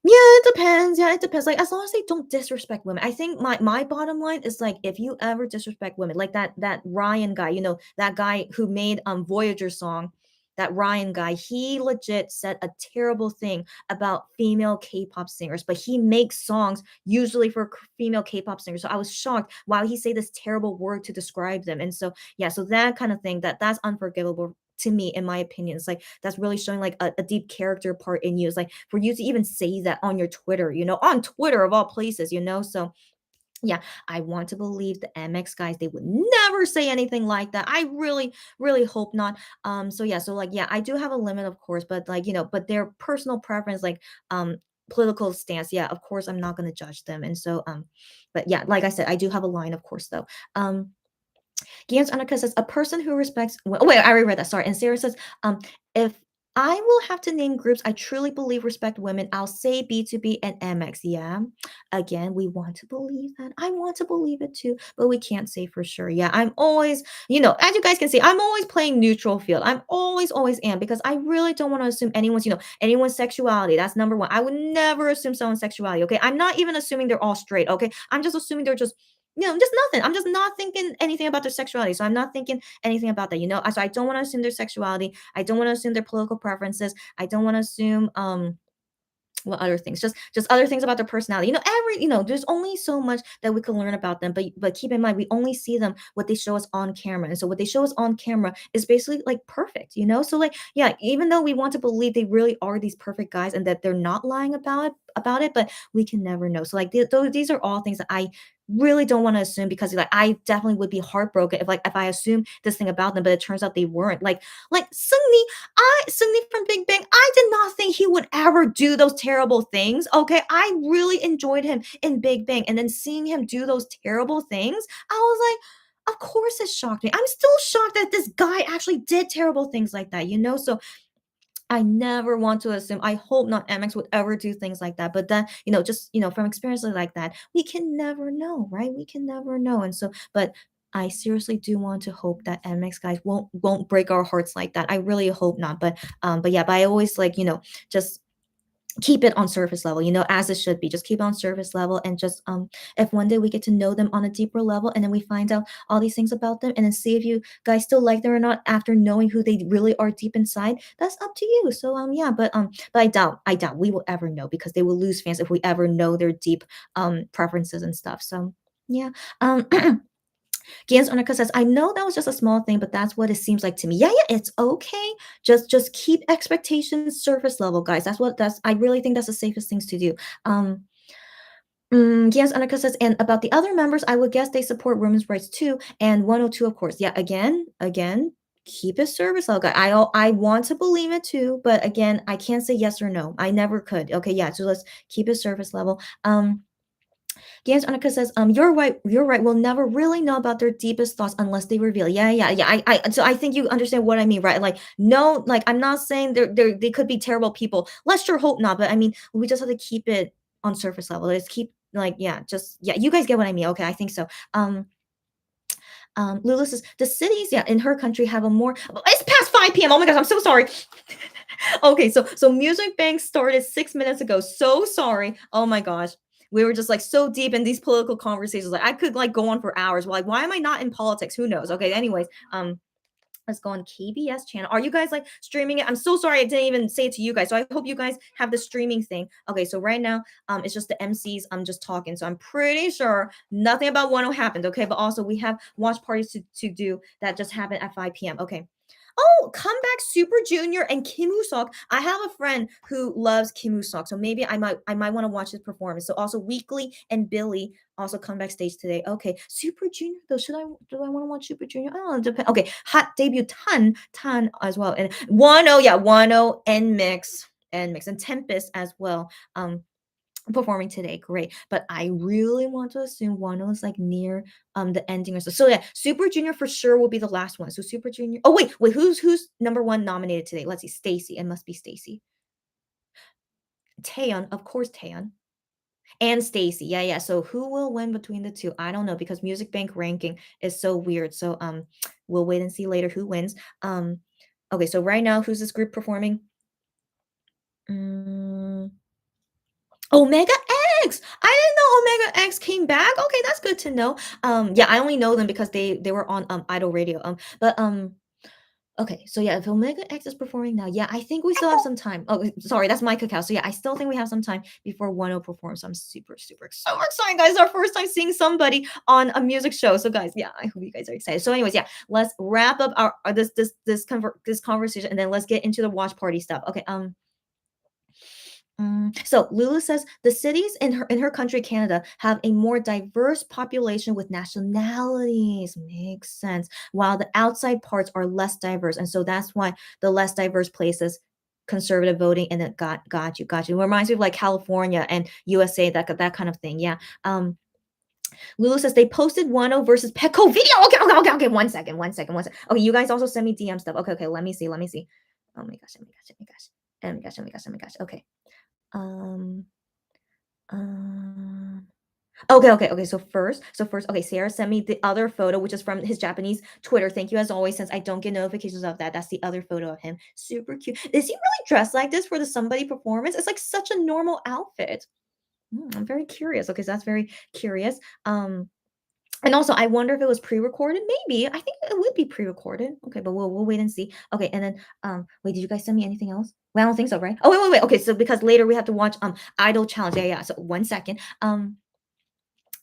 it depends. Yeah, it depends. Like as long as they don't disrespect women. I think my bottom line is like if you ever disrespect women, like that Ryan guy, that guy who made Voyager song, that Ryan guy, he legit said a terrible thing about female K-pop singers, but he makes songs usually for female K-pop singers. So I was shocked why he say this terrible word to describe them. And so yeah, so that kind of thing that's unforgivable to me, in my opinion. It's like that's really showing like a deep character part in you. It's like for you to even say that on your Twitter, on Twitter of all places, so yeah, I want to believe the MX guys, they would never say anything like that. I really hope not. So yeah, so like yeah, I do have a limit, of course, but like but their personal preference, like political stance, yeah, of course I'm not gonna judge them. And so but yeah, like I said, I do have a line, of course, though. Gian's Annika says, a person who respects. Oh, wait, I already read that. Sorry. And Sarah says, if I will have to name groups I truly believe respect women, I'll say B2B and MX. Yeah. Again, we want to believe that. I want to believe it too, but we can't say for sure. Yeah. I'm always, as you guys can see, I'm always playing neutral field. I'm always am because I really don't want to assume anyone's sexuality. That's number one. I would never assume someone's sexuality. Okay. I'm not even assuming they're all straight. Okay. I'm just assuming they're just just nothing. I'm just not thinking anything about their sexuality. So I'm not thinking anything about that. So I don't want to assume their sexuality. I don't want to assume their political preferences. I don't want to assume what other things? Just other things about their personality. There's only so much that we can learn about them, but keep in mind we only see them what they show us on camera. And so what they show us on camera is basically like perfect. So like yeah, even though we want to believe they really are these perfect guys and that they're not lying about it, but we can never know. So like these are all things that I really don't want to assume because like I definitely would be heartbroken if I assume this thing about them, but it turns out they weren't. Like Sungni from Big Bang, I did not think he would ever do those terrible things. Okay, I really enjoyed him in Big Bang, and then seeing him do those terrible things, I was like, of course it shocked me. I'm still shocked that this guy actually did terrible things like that. So I never want to assume. I hope not MX would ever do things like that. But then, just from experiences like that, we can never know, right? We can never know. And so, but I seriously do want to hope that MX guys won't break our hearts like that. I really hope not. But yeah, but I always like, just keep it on surface level, as it should be. Just keep it on surface level and just if one day we get to know them on a deeper level and then we find out all these things about them and then see if you guys still like them or not after knowing who they really are deep inside, that's up to you. So yeah, but I doubt we will ever know because they will lose fans if we ever know their deep preferences and stuff. So yeah. Gans Onika says, I know that was just a small thing, but that's what it seems like to me. Yeah, it's okay. Just keep expectations surface level, guys. That's I really think that's the safest things to do. Gans Onika says, and about the other members, I would guess they support women's rights too. And 102, of course. Yeah, again, keep it surface level, guy. I want to believe it too, but again, I can't say yes or no. I never could. Okay, yeah. So let's keep it surface level. Gans Annika says, you're right. We'll never really know about their deepest thoughts unless they reveal. Yeah, yeah, yeah. So I think you understand what I mean, right? Like, no, like I'm not saying they could be terrible people. Let's sure hope not. But I mean, we just have to keep it on surface level. Let's keep like, yeah, just yeah. You guys get what I mean? Okay, I think so. Lulu says the cities, yeah, in her country have a more. It's past 5 p.m. Oh my gosh, I'm so sorry. Okay, so Music Bank started 6 minutes ago. So sorry. Oh my gosh. We were just like so deep in these political conversations. Like I could like go on for hours. Like, why am I not in politics? Who knows? Okay, anyways, let's go on KBS channel. Are you guys like streaming it? I'm so sorry I didn't even say it to you guys. So I hope you guys have the streaming thing. Okay, so right now, it's just the MCs. I'm just talking. So I'm pretty sure nothing about Wonho happened. Okay, but also we have watch parties to do that just happened at 5 p.m. Okay. Oh, comeback Super Junior and Kim Woo-sok. I have a friend who loves Kim Woo-sok, so maybe I might want to watch his performance. So also Weekly and Billy also come backstage today. Okay, Super Junior though. Do I want to watch Super Junior? Oh, depend. Okay, hot debut Tan as well, and Wano, yeah, Wano and Tempest as well. Performing today, great. But I really want to assume Wano is like near the ending or so. So yeah, Super Junior for sure will be the last one. So Super Junior. Oh wait, who's number one nominated today? Let's see, Stacy. It must be Stacy. Taeyeon, of course, Taeyeon. And Stacy. Yeah, yeah. So who will win between the two? I don't know because Music Bank ranking is so weird. So we'll wait and see later who wins. Okay, so right now, who's this group performing? Mm, Omega X. I didn't know Omega X came back. Okay, that's good to know. Yeah, I only know them because they were on Idol Radio. But okay, so yeah, if Omega X is performing now, yeah, I think we still have some time. Oh, sorry, that's my cacao. So yeah, I still think we have some time before 10 performs. So I'm super so excited, guys. It's our first time seeing somebody on a music show. So guys, yeah, I hope you guys are excited. So anyways, yeah, let's wrap up our this conversation and then let's get into the watch party stuff. Okay, so Lulu says the cities in her country, Canada, have a more diverse population with nationalities. Makes sense. While the outside parts are less diverse, and so that's why the less diverse places conservative voting and it got you. It reminds me of like California and USA, that kind of thing. Yeah. Lulu says they posted Wano versus Petco video. Okay. 1 second. Okay, you guys also send me DM stuff. Okay. Let me see. Oh my gosh. Oh my gosh. Okay. Um, um, okay. So first, okay, Sarah sent me the other photo, which is from his Japanese Twitter. Thank you as always, since I don't get notifications of that. That's the other photo of him. Super cute. Is he really dressed like this for the somebody performance? It's like such a normal outfit. I'm very curious. Okay, so that's very curious. And also, I wonder if it was pre-recorded. Maybe. I think it would be pre-recorded. Okay, but we'll wait and see. Okay, and then wait, did you guys send me anything else? Well, I don't think so, right? Oh wait. Okay, so because later we have to watch Idol Challenge. Yeah. So 1 second.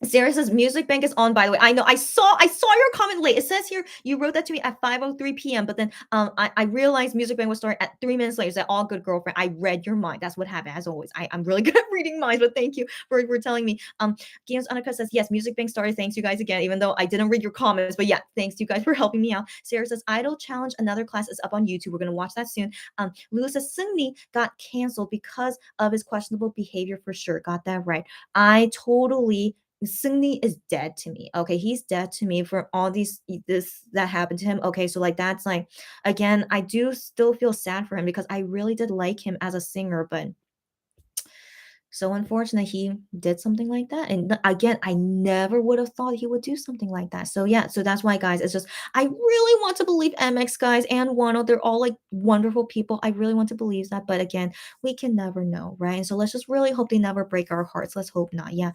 Sarah says Music Bank is on, by the way. I know I saw your comment late. It says here you wrote that to me at 5:03 p.m. But then I realized Music Bank was starting at 3 minutes later. So all good girlfriend. I read your mind. That's what happened as always. I'm really good at reading minds, but thank you for telling me. Gian's Annika says, yes, Music Bank started. Thanks you guys again, even though I didn't read your comments. But yeah, thanks you guys for helping me out. Sarah says Idol Challenge, another class is up on YouTube. We're gonna watch that soon. Lewis says Sungni got canceled because of his questionable behavior for sure. Got that right. I totally Sungni is dead to me. Okay, he's dead to me for all this that happened to him. Okay, so like that's like again, I do still feel sad for him because I really did like him as a singer, but so unfortunate he did something like that. And again, I never would have thought he would do something like that. So yeah, so that's why guys, it's just I really want to believe MX guys and Wano, they're all like wonderful people. I really want to believe that, but again, we can never know, right? And so let's just really hope they never break our hearts. Let's hope not. Yeah.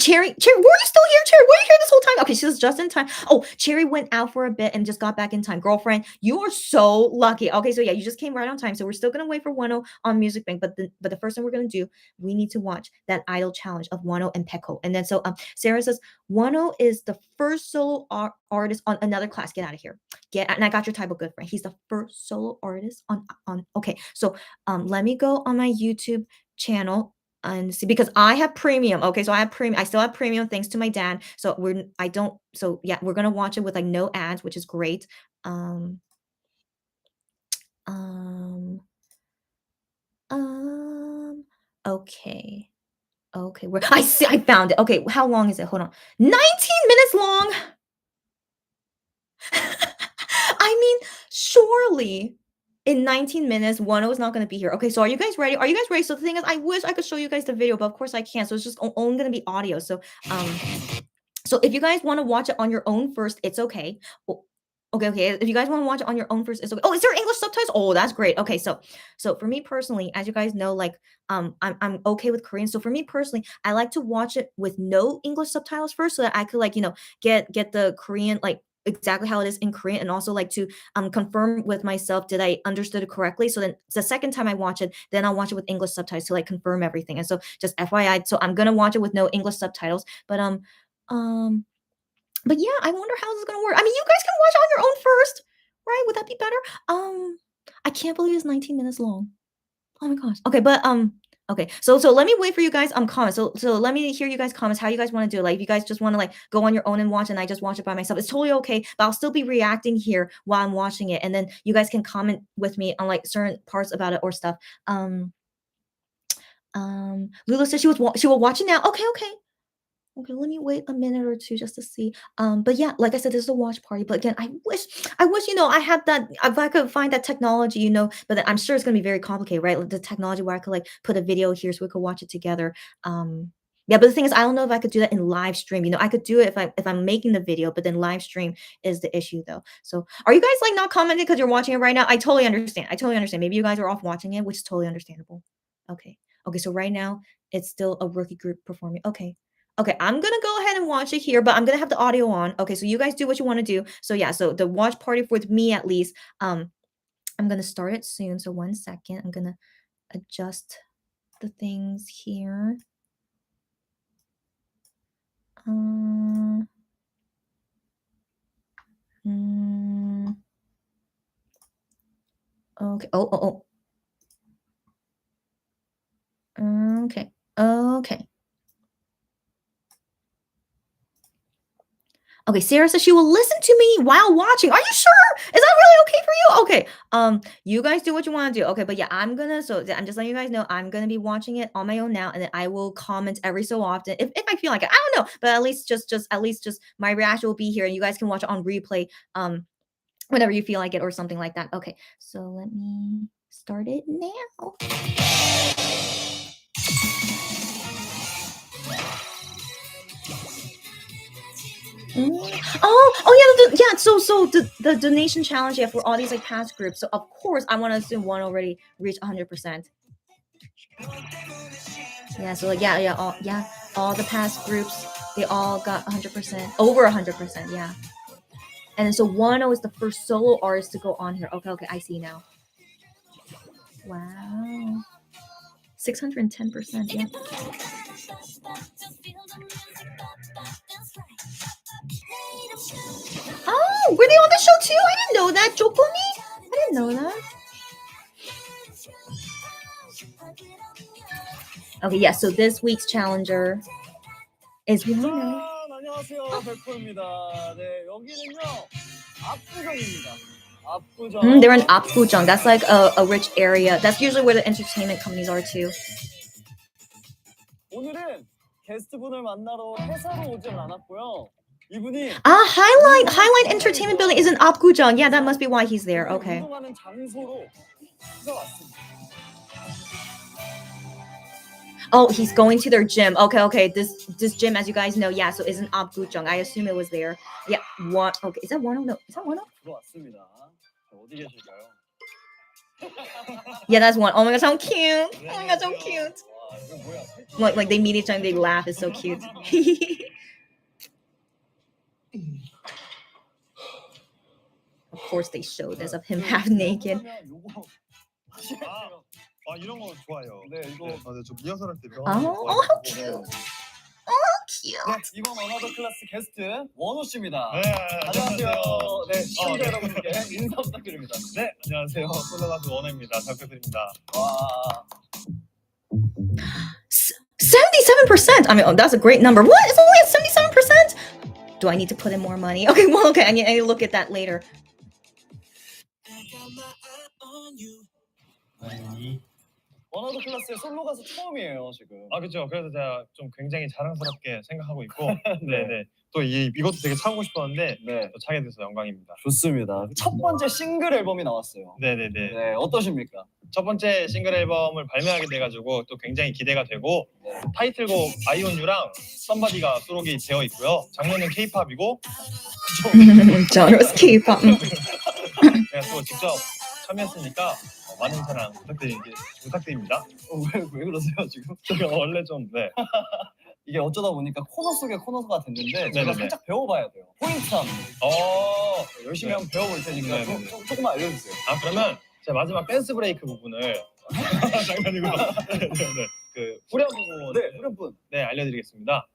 Cherry, were you still here? Cherry, were you here this whole time? Okay, she was just in time. Oh, Cherry went out for a bit and just got back in time. Girlfriend, you are so lucky. Okay, so yeah, you just came right on time. So we're still gonna wait for Wano on Music Bank, but the first thing we're gonna do, we need to watch that idol challenge of Wano and Peko. And then so Sarah says Wano is the first solo artist on another class. Get out of here. And I got your type of good friend. He's the first solo artist on okay. So let me go on my YouTube channel and see because I have premium. Okay, so I have premium. I still have premium thanks to my dad. So I don't. So yeah, we're gonna watch it with like no ads, which is great. Um, um, um. Okay. Okay, where I see I found it. Okay, how long is it? Hold on. 19 minutes long. I mean, surely in 19 minutes, Wonho is not gonna be here. Okay, so are you guys ready? Are you guys ready? So the thing is, I wish I could show you guys the video, but of course I can't. So it's just only gonna be audio. Um, so if you guys want to watch it on your own first, it's okay. Okay. If you guys want to watch it on your own first, it's okay. Oh, is there English subtitles? Oh, that's great. Okay, so for me personally, as you guys know, like I'm okay with Korean. So for me personally, I like to watch it with no English subtitles first, so that I could like get the Korean like exactly how it is in Korean, and also like to confirm with myself did I understood it correctly. So then the second time I watch it, then I'll watch it with English subtitles to like confirm everything. And so just FYI, so I'm gonna watch it with no English subtitles, um, but yeah, I wonder how this is gonna work. I mean, you guys can watch it on your own first, right? Would that be better? I can't believe it's 19 minutes long. Oh my gosh. Okay, okay. So let me wait for you guys comments. So let me hear you guys comments how you guys want to do it. Like if you guys just want to like go on your own and watch and I just watch it by myself. It's totally okay, but I'll still be reacting here while I'm watching it, and then you guys can comment with me on like certain parts about it or stuff. Lulu said she will watch it now. Okay. Okay, let me wait a minute or two just to see. But yeah, like I said, this is a watch party. But again, I wish, I had that, if I could find that technology, but then I'm sure it's gonna be very complicated, right? Like the technology where I could like put a video here so we could watch it together. Yeah, but the thing is, I don't know if I could do that in live stream. I could do it if I'm making the video, but then live stream is the issue though. So are you guys like not commenting because you're watching it right now? I totally understand. I totally understand. Maybe you guys are off watching it, which is totally understandable. Okay. Okay, so right now it's still a rookie group performing. Okay. Okay, I'm gonna go ahead and watch it here, but I'm gonna have the audio on. Okay, so you guys do what you want to do. So yeah, so the watch party with me at least. I'm gonna start it soon. So 1 second. I'm gonna adjust the things here. Okay. Okay. Okay. Okay, Sarah says she will listen to me while watching. Are you sure? Is that really okay for you? Okay. You guys do what you want to do. Okay, but yeah, I'm just letting you guys know I'm gonna be watching it on my own now, and then I will comment every so often if I feel like it. I don't know, but at least just my reaction will be here, and you guys can watch it on replay whenever you feel like it or something like that. Okay, so let me start it now. Yeah. So the donation challenge, yeah, for all these like past groups. So of course I want to assume one already reached 100%. Yeah. So like all the past groups, they all got 100%, over 100%. Yeah. And then so Wonho is the first solo artist to go on here. Okay, I see now. Wow. 610%. Yeah. Oh, were they on the show too? I didn't know that. Joohoney? I didn't know that. Okay, yeah, so this week's challenger is Wonho. 안녕하세요. 백호입니다. 네, 여기는요. 압구정입니다. They're in Apgujeong. That's like a rich area. That's usually where the entertainment companies are too. 오늘은 게스트분을 만나러 회사로 오진 않았고요. 이분이 Highline Entertainment Building is in Apgujeong. Yeah, that must be why he's there. Okay. 운동하는 장소로 왔습니다. Oh, he's going to their gym. Okay. This gym, as you guys know, yeah, so is in Apgujeong. I assume it was there. Yeah, what? Okay, is that Wonho? No, is that Wonho? 들어왔습니다. 어디 계실까요? Yeah, that's one. Oh my god, so cute. Oh my god, so cute. Like they meet each other, they laugh. It's so cute. Of course, they show this of him half naked. 이런 거 좋아요. 네, 이거 저 리허설 할 때. Oh, how cute. Oh, how cute. 네, 이번 어나더 클래스 게스트 원호 씨입니다. 네, 안녕하세요. 네, 시청자 여러분께 인사 부탁드립니다. 네, 안녕하세요. 솔로 가수 원호입니다. 잘 부탁드립니다. 와. 77%. I mean, that's a great number. What? It's only at 77%? Do I need to put in more money? Okay, well, okay. I need to look at that later. 어나더 클래스의 솔로 가수 처음이에요 지금. 아 그렇죠. 그래서 제가 좀 굉장히 자랑스럽게 생각하고 있고, 네네. 또 이것도 되게 차고 싶었는데 네. 또 차게 돼서 영광입니다. 좋습니다. 첫 번째 싱글 앨범이 나왔어요. 네네네. 네, 어떠십니까? 첫 번째 싱글 앨범을 발매하게 돼가지고 또 굉장히 기대가 되고, 타이틀곡 I On You랑 Somebody가 수록이 되어 있고요. 장르는 K-팝이고 Genres K-pop. 제가 또 직접 참여했으니까 많은 사랑 부탁드립니다. 왜 그러세요 지금? 제가 원래 좀 네. 이게 어쩌다 보니까 코너 속의 코너가 됐는데 제가 네네네. 살짝 배워봐야 돼요. 포인트 하는 거. 열심히 한번 배워볼 테니까 네네네. 조금만 알려주세요. 아 그러면 제가 마지막 댄스 브레이크 부분을 장난이고 네네. 그 후렴 부분 네, 후렴분. 네 알려드리겠습니다.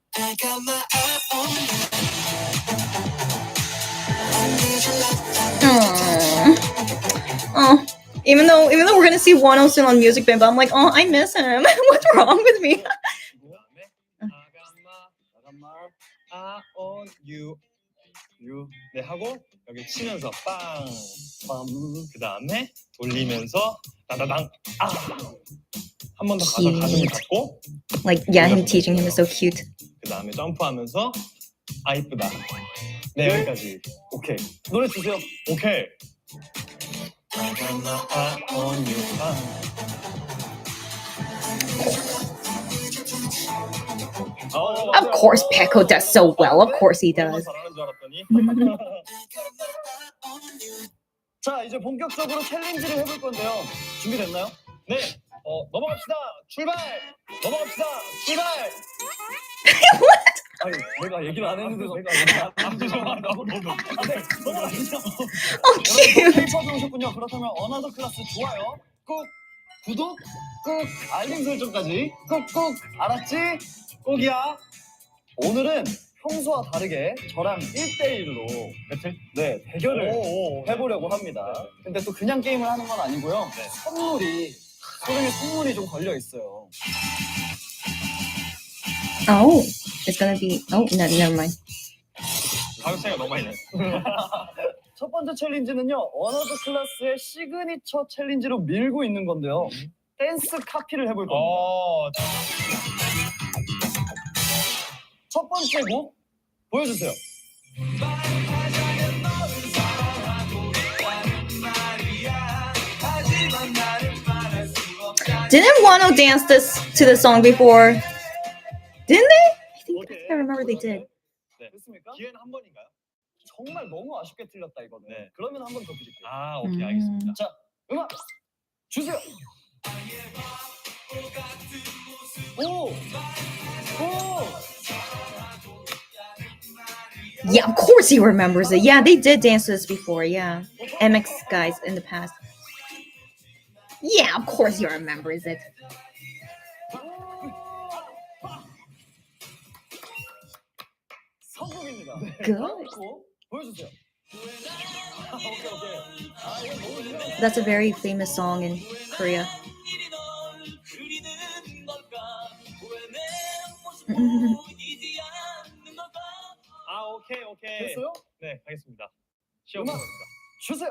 Oh, even though we're gonna see Wonho soon on Music Bank, but I'm like, oh, I miss him. What's wrong with me? 그다음에 아가마 I on you 네 하고 여기 치면서 빵 그다음에 돌리면서 따다당 한 번 더 가서 가슴을 잡고 Like, yeah, him teaching him is so cute. 그다음에 점프하면서 아 이쁘다. 네 여기까지. 오케이. 노래 주세요. 오케이. 아가마 I on you 빵. Of course, Peko does so well. Of course he does. 잘하는 줄 알았더니. 자, 이제 본격적으로 챌린지를 해볼 건데요. 준비됐나요? 네. 넘어갑시다. 출발. 넘어갑시다. 출발. 아니, 내가 얘기를 안 했는데도 내가 얘기를 안 했는데도 네, 넘어가시죠. Oh, cute. 여러분 처음 오셨군요. 그렇다면 어나더 클래스 좋아요. 꾹 구독, 꾹 알림 설정까지 꾹꾹 알았지? 꼭이야. 오늘은 평소와 다르게 저랑 1대1로 배틀? 네, 대결을 오, 해보려고 합니다. 근데 또 그냥 게임을 하는 건 아니고요. 네. 소정의 선물이 좀 걸려 있어요. Oh, it's gonna be. Oh, no, never mind. 가격 차이가 너무 많이 나요. 첫 번째 챌린지는요. 어나더 클래스의 시그니처 챌린지로 밀고 있는 건데요. 댄스 카피를 해볼 겁니다. 첫 번째 곡 보여주세요. Didn't Wonho dance to the song before? Didn't they? I think I remember they did. 네. 됐습니까? 기회는 한 번인가요? 정말 너무 아쉽게 틀렸다 이거는. 네. 그러면 한 번 더 드릴게요. 아, 오케이, 알겠습니다. 자, 음악 주세요. 오, 오. Yeah, of course he remembers it. Yeah, they did dance to this before. Yeah, MX guys in the past. Yeah, of course he remembers it. 성공입니다. Good. 다음 곡 보여주세요. 오케이, 오케이. 아, 이거 너무 유명한. That's a very famous song in Korea. 아, 오케이, 오케이. 됐어요? 네, 하겠습니다. 시험 음악 보겠습니다. 주세요.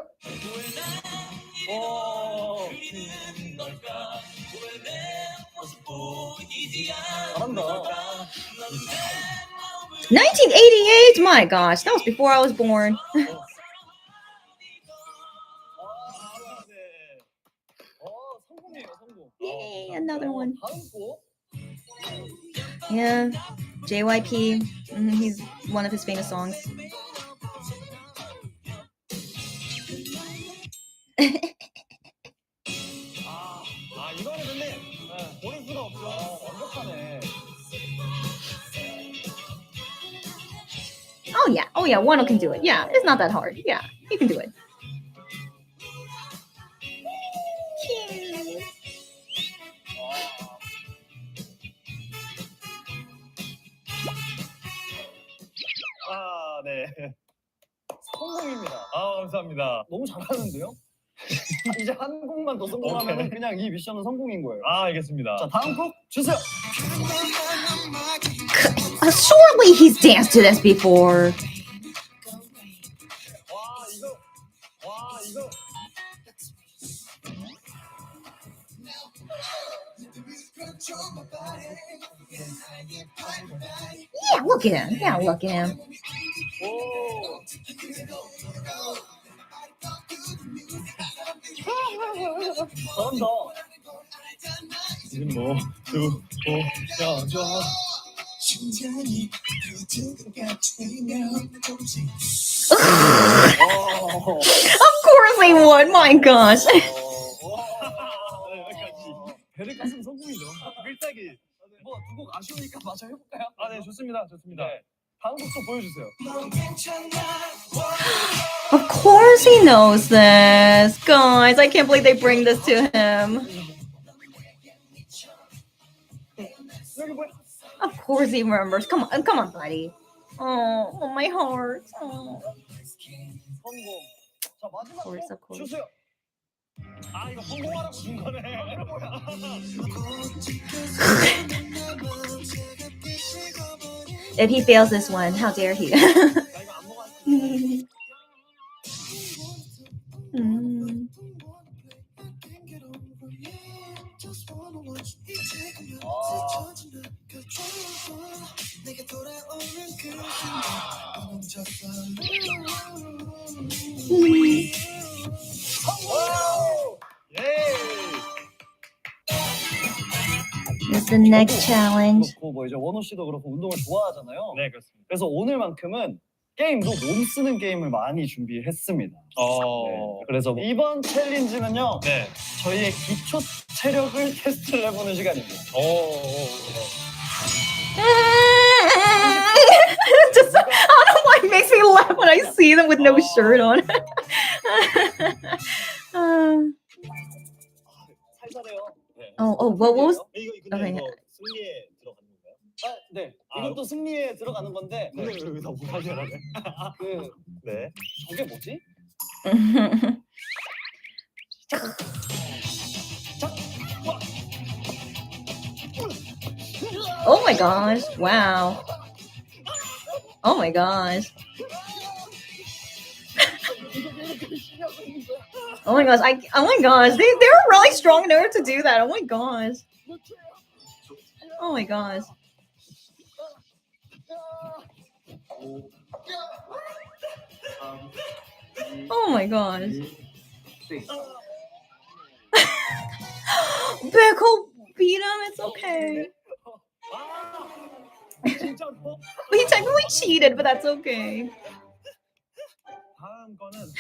오. 잘한다. 1988. My gosh, that was before I was born. 성공이에요, 성공. Yay, another one. 다음 곡. Yeah, JYP. He's one of his famous songs. 이거는 근데 고를 수가 없어. 완벽하네. Oh yeah, Wonho can do it. Yeah, it's not that hard. Yeah, he can do it. Cute. 아, 네. 성공입니다. 아, 감사합니다. 너무 잘하는데요? 이제 한 곡만 더 성공하면 오케이. 그냥 이 미션은 성공인 거예요. 아, 알겠습니다. 자, 다음 곡 주세요. Surely he's danced to this before. 와, 이거. Yeah, look at him. Yeah, look at him. 오. 잘한다. 지금 뭐 두고여줘 Of course they would. My gosh. 배를 깠으면 성공이죠. 밀당이. 뭐 두 곡 아쉬우니까 마저 해볼까요? 아, 네, 좋습니다. 좋습니다. 네. 다음 곡 좀 보여주세요. Of course he knows this. Guys, I can't believe they bring this to him. 여기 뭐야? Of course he remembers. Come on, buddy. Oh, my heart. Oh. 성공. 자 마지막 Course, of 곡 course. 주세요. 아, 이거 성공하라고 준 거네. 이거 뭐야? If he fails this one, how dare he? 나 이거 안 먹었는데. Mm. 예. What's the next challenge? 그렇고 뭐 이제 원호 씨도 그렇고 운동을 좋아하잖아요. 네, 그렇습니다. 그래서 오늘만큼은 게임도 몸 쓰는 게임을 많이 준비했습니다. 네, 그래서 이번 챌린지는요. 네. 저희의 기초 체력을 테스트를 해보는 시간입니다. Just, I don't know why it makes me laugh when I see them with no shirt on. 살살해요. 네. What was? 이거 근데 Okay. 이거 승리에 들어가는 건가요? 아, 네. 이것도 승리에 들어가는 건데 근데 왜 여기다 뭐 하냐라네. 그 네. 저게 뭐지? Oh my gosh! Wow! Oh my gosh! Oh my gosh! Oh my gosh! They were really strong in order to do that. Oh my gosh! Oh my gosh! Oh my gosh! Pickle beat him. It's okay. 진짜로? He technically cheated, but that's okay. 다음 거는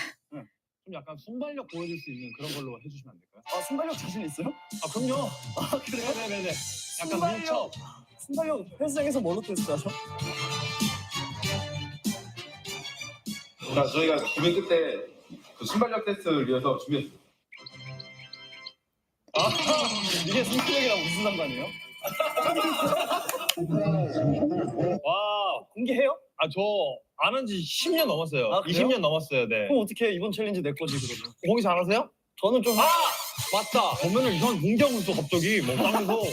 좀 약간 순발력 보여줄 수 있는 그런 걸로 해주시면 안 될까요? 아 순발력 자신 있어요? 아, 그럼요. 아 그래요? 네네네. 약간 순발력. 밀쳐. 순발력 헬스장에서 뭘로 테스트하죠? 그러니까 저희가 공연 끝에 그 순발력 테스트를 위해서 준비했어요. 아 이게 순발력이랑 무슨 상관이에요? 와, 공개해요? 아, 저 안 한 지 10년 넘었어요. 아, 그래요? 20년 넘었어요. 네. 그럼 어떻게 해? 이번 챌린지 내 거지 그러면? 공기 잘하세요? 저는 좀 맞다. 보면은 이상한 공격을 또 갑자기 먹방에서.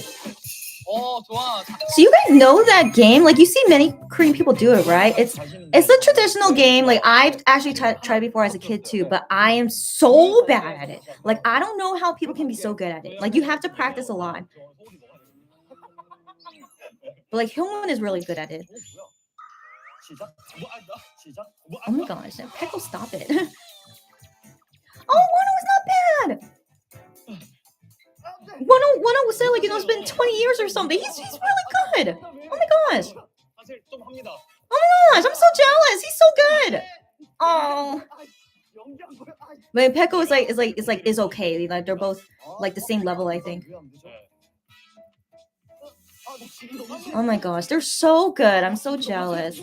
좋아. So you guys know that game? Like you see many Korean people do it, right? It's a traditional game. Like I've actually tried before as a kid too, but I am so bad at it. Like I don't know how people can be so good at it. Like you have to practice a lot. But like Hyungwon is really good at it. 시작. 시작. Oh my gosh, Pickle, stop it. Oh, Wonho is not bad. Wonho was saying like it's been 20 years or something. He's really good. Oh my gosh. 사실 좀 합니다. Oh my gosh, I'm so jealous. He's so good. Oh. But Pekko is okay. Like they're both like the same level, I think. Oh my gosh, they're so good. I'm so jealous.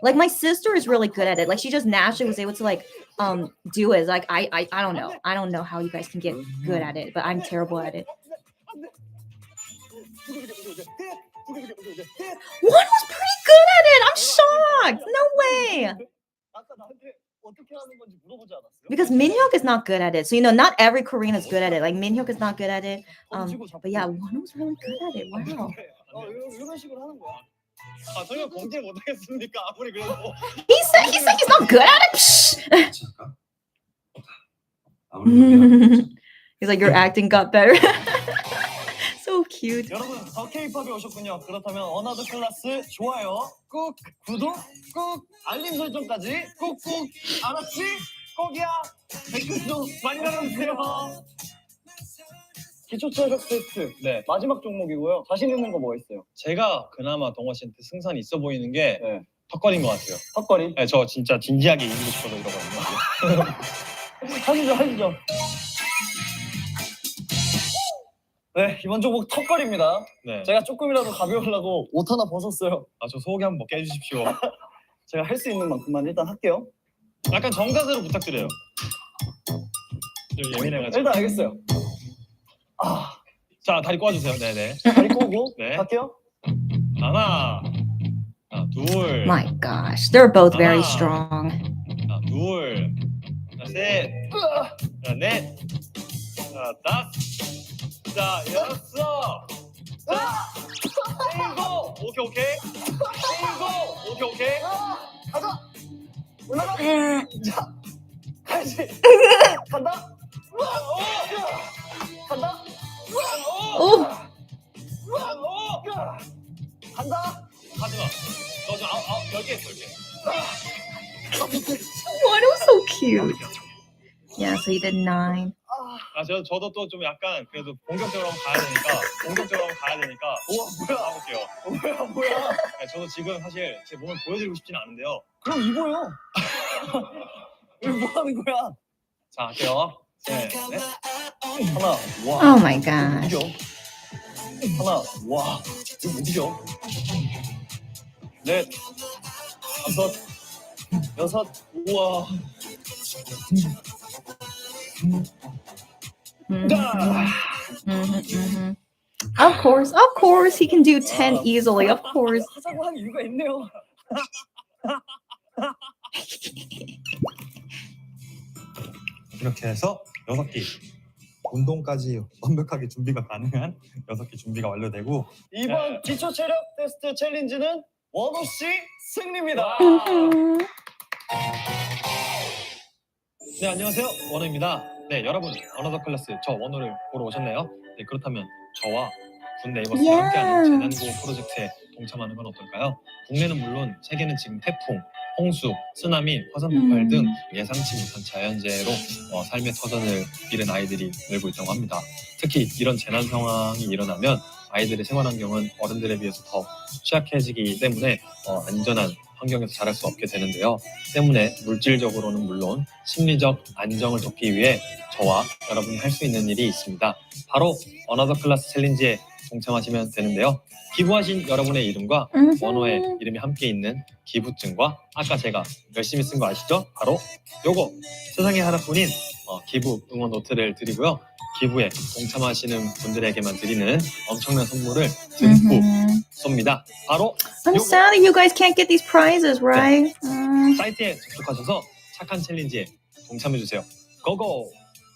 Like my sister is really good at it. Like she just naturally was able to like do it. Like I don't know. I don't know how you guys can get good at it, but I'm terrible at it. One was pretty good at it. I'm shocked. No way. Because Minhyuk is not good at it. So you know, not every Korean is good at it. Like Minhyuk is not good at it. But yeah, one was really good at it. Wow. 이런 식으로 하는 거야. 아, 저희가 공개 못 하겠습니까? 아무리 그래도. He said he's not good at it. Psh. He's like, your acting got better. So cute. 여러분 더 K-팝에 오셨군요. 그렇다면 어나더 클래스 좋아요, 꾹 구독, 꾹 알림 설정까지 꾹꾹 알았지? 꼭이야. 댓글도 많이 남겨주세요. 기초 체력 테스트 네. 마지막 종목이고요. 자신 있는 거 뭐가 있어요? 제가 그나마 동원 씨한테 승산이 있어 보이는 게 네. 턱걸이인 것 같아요. 턱걸이. 네, 저 진짜 진지하게 이기고 싶어서 이러거든요. 하시죠. 네, 이번 종목 턱걸이입니다. 네. 제가 조금이라도 가벼우려고 옷 하나 벗었어요. 저 소고기 한번 먹게 해주십시오. 제가 할 수 있는 만큼만 일단 할게요. 약간 정자세로 부탁드려요. 좀 예민해가지고. 일단 알겠어요. 자, 다리 꼬아주세요. 네네. 다리 꼬고 네. 할게요. 하나, 둘, My gosh, they're both very Ah. strong. 둘, 셋, 넷, 다섯, 여섯, 일곱. 오케이. 일곱. 오케이. 가자. 올라가. 자, 가야지. 간다. 간다. Oh, 간다. 하지마. 너 지금 10개 했어, 10개. what? It was so cute. Yeah, so you did 9. 저도 또 좀 약간 그래도 본격적으로 한번 가야 되니까 우와, 가볼게요. 뭐야. 네, 저도 지금 사실 제 몸을 보여드리고 싶지는 않은데요. 그럼 입어요. 왜 뭐 하는 거야? 자, 할게요. 셋, 넷. 하나, 와. Oh my gosh. 이겨. 하나, 와. 이거 못 이겨. 넷, 다섯, 여섯, 우와. Of course, he can do 10 easily. Of course. 하자고 한 이유가 있네요. 이렇게 해서 6개 운동까지 완벽하게 준비가 가능한 6개 준비가 완료되고 이번 기초 체력 테스트 챌린지는 원호 씨 승리입니다. Mhm. 네, 안녕하세요. 원호입니다. 네, 여러분 어나더 클래스 저 원호를 보러 오셨네요. 네, 그렇다면 저와 군 네이버스가 Yeah. 함께하는 재난구호 프로젝트에 동참하는 건 어떨까요? 국내는 물론 세계는 지금 태풍, 홍수, 쓰나미, 화산 폭발 등 예상치 못한 자연재해로 삶의 터전을 잃은 아이들이 늘고 있다고 합니다. 특히 이런 재난 상황이 일어나면 아이들의 생활 환경은 어른들에 비해서 더 취약해지기 때문에 안전한 환경에서 자랄 수 없게 되는데요. 때문에 물질적으로는 물론 심리적 안정을 돕기 위해 저와 여러분이 할 수 있는 일이 있습니다. 바로 어나더 클래스 챌린지에 동참하시면 되는데요. 기부하신 여러분의 이름과 원호의 이름이 함께 있는 기부증과 아까 제가 열심히 쓴 거 아시죠? 바로 요거 세상에 하나뿐인 기부 응원 노트를 드리고요. 기부에 동참하시는 분들에게만 드리는 엄청난 선물을 듬뿍 쏩니다. 바로 I'm 요거 sad that you guys can't get these prizes, right? 사이트에 접속하셔서 착한 챌린지에 동참해주세요. 고고!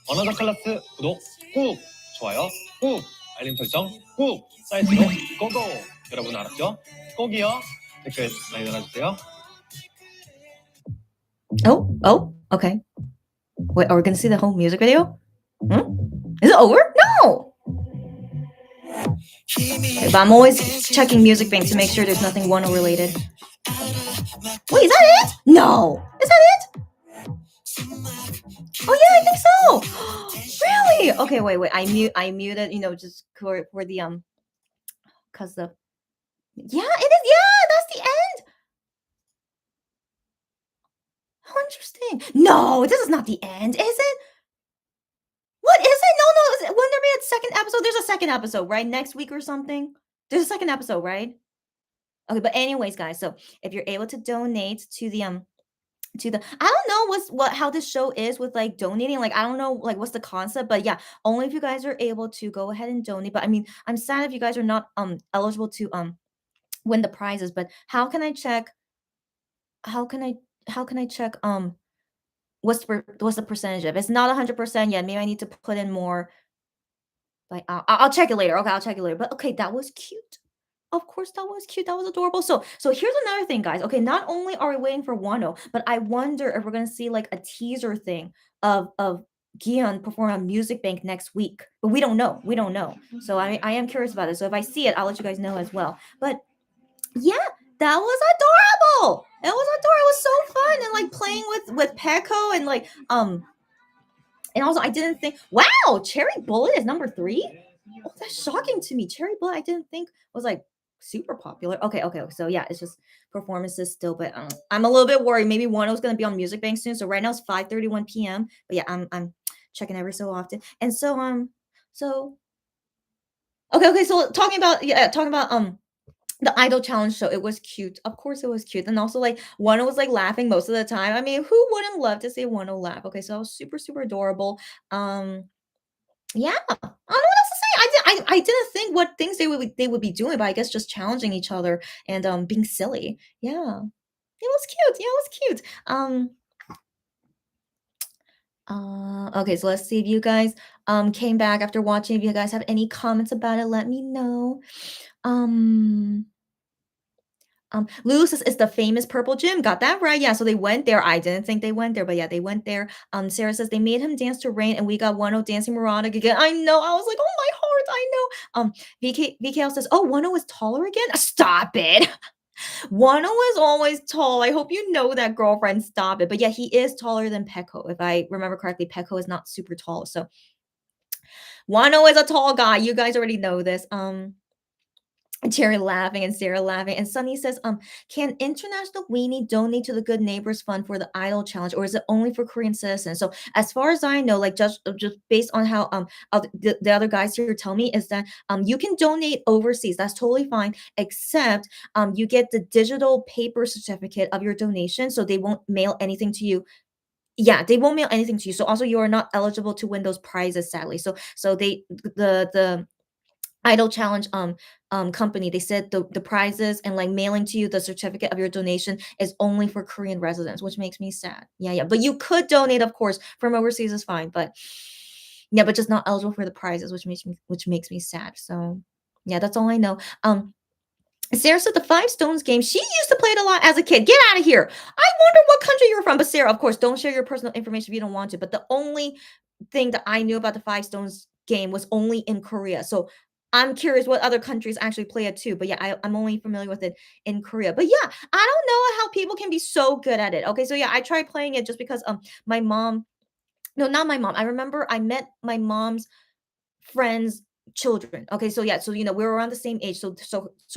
어나더 클래스 구독 꾹! 좋아요 꾹! 알림 설정 꾹! 사이트로 고고! 여러분 알았죠? 꼭이요. 댓글 많이 달아주세요. Oh, okay. Wait, are we gonna see the whole music video? Is it over? No! Okay, but I'm always checking music bank to make sure there's nothing Wonho related. Wait, is that it? No! Is that it? Oh yeah, I think so! Really? Okay, wait. I muted, just for the cause the yeah, it is. Yeah, that's the end. How interesting. No, this is not the end, is it? What is it? No. Wouldn't there be a second episode? There's a second episode, right? Next week or something? There's a second episode, right? Okay, but anyways, guys, so if you're able to donate to the I don't know how this show is with like donating. Like, I don't know like what's the concept, but yeah, only if you guys are able to go ahead and donate. But I mean, I'm sad if you guys are not eligible to win the prizes, but how can I check what's the percentage of? It's not 100% yet. Maybe I need to put in more. Like I'll check it later. Okay, I'll check it later. But okay, that was cute. Of course, that was cute. That was adorable. So here's another thing, guys. Okay, not only are we waiting for Wonho, but I wonder if we're gonna see like a teaser thing of Kihyun perform on Music Bank next week, but we don't know. We don't know. So I am curious about it. So if I see it, I'll let you guys know as well. But yeah, that was adorable. It was adorable. It was so fun and like playing with Peko and like and also I didn't think wow, Cherry Bullet is number 3. Oh, that's shocking to me. Cherry Bullet I didn't think was like super popular. Okay, okay. So yeah, it's just performances still, but I'm a little bit worried. Maybe Wonho's gonna be on Music Bank soon. So right now it's 5:31 p.m. But yeah, I'm checking every so often. And so okay. So talking about the Idol challenge show, it was cute. Of course, it was cute, and also like Wano was like laughing most of the time. I mean, who wouldn't love to see Wano laugh? Okay, so it was super super adorable. Yeah, I don't know what else to say. I didn't think what things they would be doing, but I guess just challenging each other and being silly. Yeah, it was cute. Yeah, it was cute. Okay, so let's see if you guys came back after watching. If you guys have any comments about it, let me know. Um Lulu says it's the famous purple gym. Got that right. Yeah, so they went there. I didn't think they went there, but yeah, they went there. Sarah says they made him dance to Rain, and we got Wano dancing Murata again. I know. I was like, oh my heart. I know. VKL says, oh, Wano is taller again. Stop it. Wano is always tall. I hope you know that, girlfriend. Stop it. But yeah, he is taller than Peko. If I remember correctly, Peko is not super tall. So Wano is a tall guy. You guys already know this. And Jerry laughing and Sarah laughing. And Sunny says, can International Weenie donate to the Good Neighbors Fund for the Idol Challenge, or is it only for Korean citizens? So as far as I know, like just based on how the other guys here tell me, is that you can donate overseas. That's totally fine, except you get the digital paper certificate of your donation, so they won't mail anything to you. Yeah, they won't mail anything to you. So also you are not eligible to win those prizes, sadly. So they the Idol Challenge company, they said the prizes and like mailing to you the certificate of your donation is only for Korean residents, which makes me sad. Yeah, yeah. But you could donate, of course, from overseas is fine. But yeah, but just not eligible for the prizes, which makes me sad. So yeah, that's all I know. Sarah said the Five Stones game. She used to play it a lot as a kid. Get out of here. I wonder what country you're from. But Sarah, of course, don't share your personal information if you don't want to. But the only thing that I knew about the Five Stones game was only in Korea. So I'm curious what other countries actually play it too. But yeah, I'm only familiar with it in Korea. But yeah, I don't know how people can be so good at it. Okay, so yeah, I tried playing it just because my mom, no, not my mom. I remember I met my mom's friends' children. Okay, so yeah, so we were around the same age. So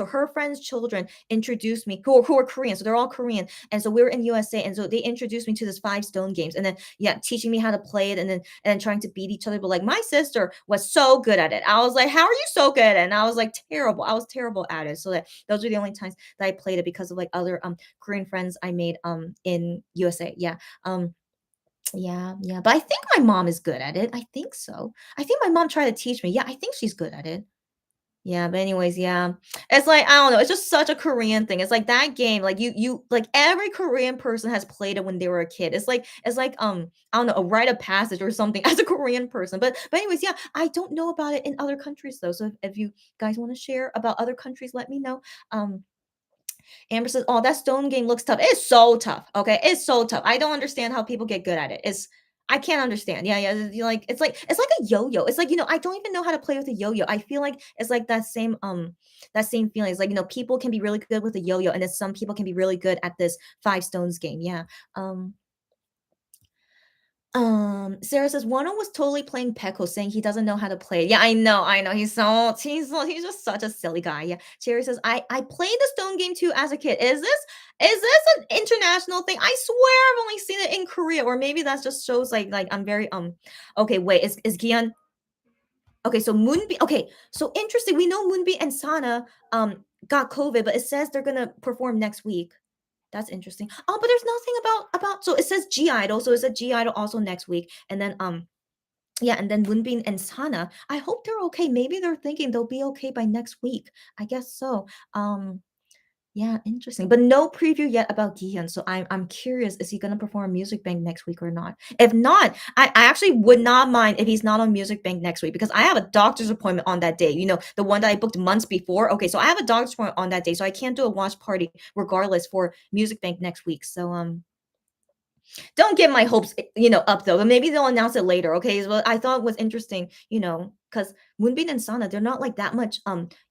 her friends' children introduced me, who are Korean, so they're all Korean, and so we were in USA, and so they introduced me to this Five Stone games, and then yeah, teaching me how to play it, and then trying to beat each other. But like my sister was so good at it. I was like, how are you so good at it? And I was like terrible. I was terrible at it. So that those were the only times that I played it because of like other Korean friends I made in USA. Yeah. Yeah, yeah, but I think my mom is good at it. I think so. I think my mom tried to teach me. Yeah, I think she's good at it. Yeah, but anyways, yeah. It's like, I don't know, it's just such a Korean thing. It's like that game, like you like every Korean person has played it when they were a kid. It's like I don't know, a rite of passage or something as a Korean person. But anyways, yeah, I don't know about it in other countries though. So if you guys want to share about other countries, let me know. Amber says, "Oh, that stone game looks tough. It's so tough. Okay, it's so tough. I don't understand how people get good at it. I can't understand. Yeah, yeah. It's like a yo-yo. It's like I don't even know how to play with a yo-yo. I feel like it's like that same feeling. It's like people can be really good with a yo-yo, and then some people can be really good at this five stones game. Yeah. Um, Sarah says Wano was totally playing Peko, saying he doesn't know how to play. Yeah, I know. He's just such a silly guy. Yeah. Cherry says I played the Stone game too as a kid. Is this an international thing? I swear I've only seen it in Korea, or maybe that just shows like I'm very Okay, wait, is Gion okay? So Moonbi. Okay, so interesting. We know Moonbi and Sana got COVID, but it says they're gonna perform next week. That's interesting. Oh, but there's nothing about so it says G Idol, so it said G Idol also next week. And then yeah, and then Moonbin and Sana. I hope they're okay. Maybe they're thinking they'll be okay by next week. I guess so. Yeah, interesting. But no preview yet about Gihyun. So I'm curious, is he gonna perform Music Bank next week or not? If not, I actually would not mind if he's not on Music Bank next week because I have a doctor's appointment on that day. The one that I booked months before. Okay, so I have a doctor's appointment on that day, so I can't do a watch party regardless for Music Bank next week. So don't get my hopes, up though. But maybe they'll announce it later. Okay. Well, I thought it was interesting, because Moonbin and Sana, they're not like that much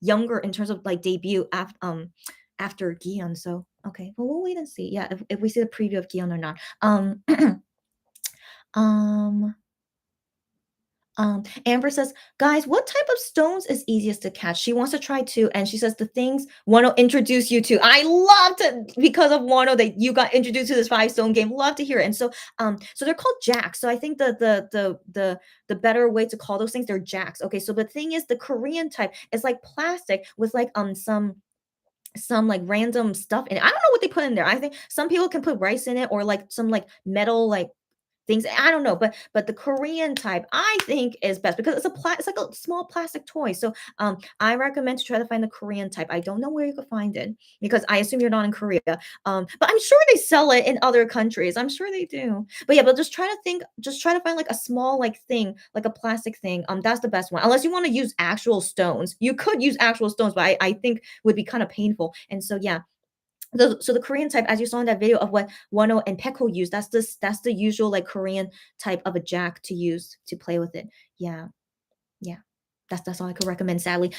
younger in terms of like debut after Gion. So okay, well we'll wait and see. Yeah, if we see the preview of Gion or not. Um Amber says, guys, what type of stones is easiest to catch? She wants to try too. And she says the things Wano introduce you to. I love to, because of Wano, that you got introduced to this 5 stone game. Love to hear it. And so they're called jacks. So I think the better way to call those things, they're jacks. Okay. So the thing is, the Korean type is like plastic with like some like random stuff in it. I don't know what they put in there. I think some people can put rice in it, or like some like metal like things. I don't know, but the Korean type I think is best because it's like a small plastic toy. So I recommend to try to find the Korean type. I don't know where you could find it because I assume you're not in Korea. But I'm sure they sell it in other countries. I'm sure they do. But yeah, but just try to find like a small like thing, like a plastic thing. That's the best one. Unless you want to use actual stones. You could use actual stones, but I think would be kind of painful. And so yeah, so the Korean type, as you saw in that video of what Wano and Peko use, that's the usual like Korean type of a jack to use to play with it. Yeah, yeah. That's all I could recommend, sadly.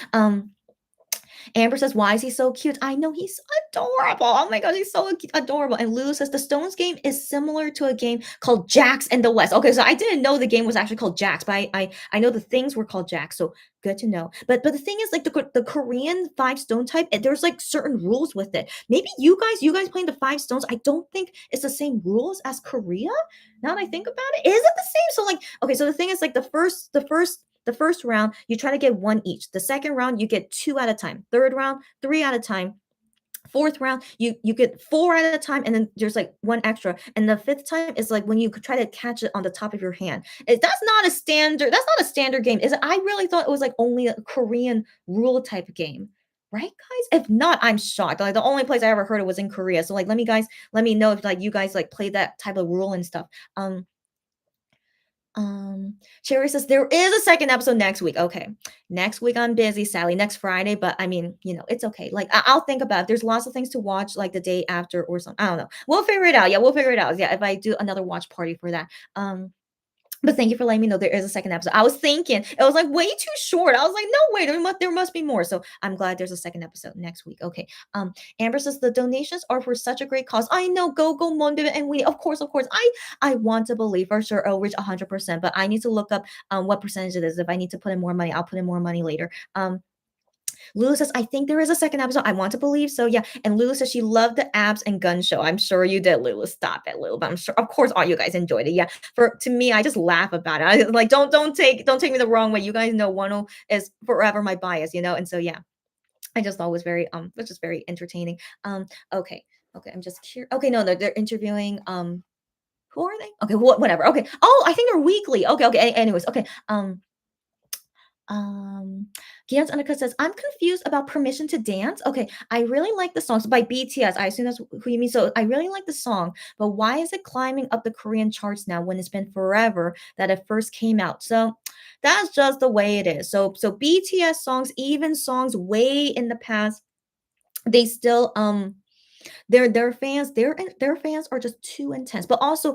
Amber says, why is he so cute? I know he's adorable. Oh my gosh, he's so adorable. And Lulu says, the Stones game is similar to a game called Jax in the West. Okay, so I didn't know the game was actually called Jax, but I know the things were called Jax. So good to know. But the thing is, like the Korean 5 stone type, there's like certain rules with it. Maybe you guys playing the 5 stones, I don't think it's the same rules as Korea. Now that I think about it, is it the same? So like, okay, so the thing is, like the first round, you try to get 1 each. The second round, you get 2 at a time. Third round, 3 at a time. Fourth round, you get 4 at a time, and then there's like 1 extra. And the fifth time is like when you could try to catch it on the top of your hand. That's not a standard. That's not a standard game. Is it? I really thought it was like only a Korean rule type game. Right, guys? If not, I'm shocked. Like the only place I ever heard it was in Korea. So like, let me know if like you guys like play that type of rule and stuff. Cherry says there is a second episode next week. Okay. Next week I'm busy, Sally. Next Friday, but I mean, it's okay. Like I'll think about it. There's lots of things to watch like the day after or something. I don't know. We'll figure it out. Yeah, we'll figure it out. Yeah, if I do another watch party for that. But thank you for letting me know there is a second episode. I was thinking it was like way too short. I was like, no way, there must be more. So I'm glad there's a second episode next week. Okay. Amber says the donations are for such a great cause. I know, go Monday, and we of course. I want to believe for sure it'll reach 100%, but I need to look up what percentage it is. If I need to put in more money, I'll put in more money later. Lulu says, I think there is a second episode. I want to believe. So yeah. And Lulu says she loved the abs and gun show. I'm sure you did, Lulu. Stop it, Lulu. But I'm sure, of course, all you guys enjoyed it. Yeah. To me, I just laugh about it. I like don't take me the wrong way. You guys know Wano is forever my bias, And so yeah, I just thought it was just very entertaining. Okay. Okay. I'm just curious. Okay, no, they're interviewing who are they? Okay, whatever. Okay. Oh, I think they're weekly. Okay, okay. Anyways, okay. Um, Gian's Undercut says, I'm confused about Permission to Dance. Okay, I really like the songs by BTS. I assume that's who you mean. So I really like the song, but why is it climbing up the Korean charts now when it's been forever that it first came out? So that's just the way it is. So BTS songs, even songs way in the past, they still their fans, their fans are just too intense. But also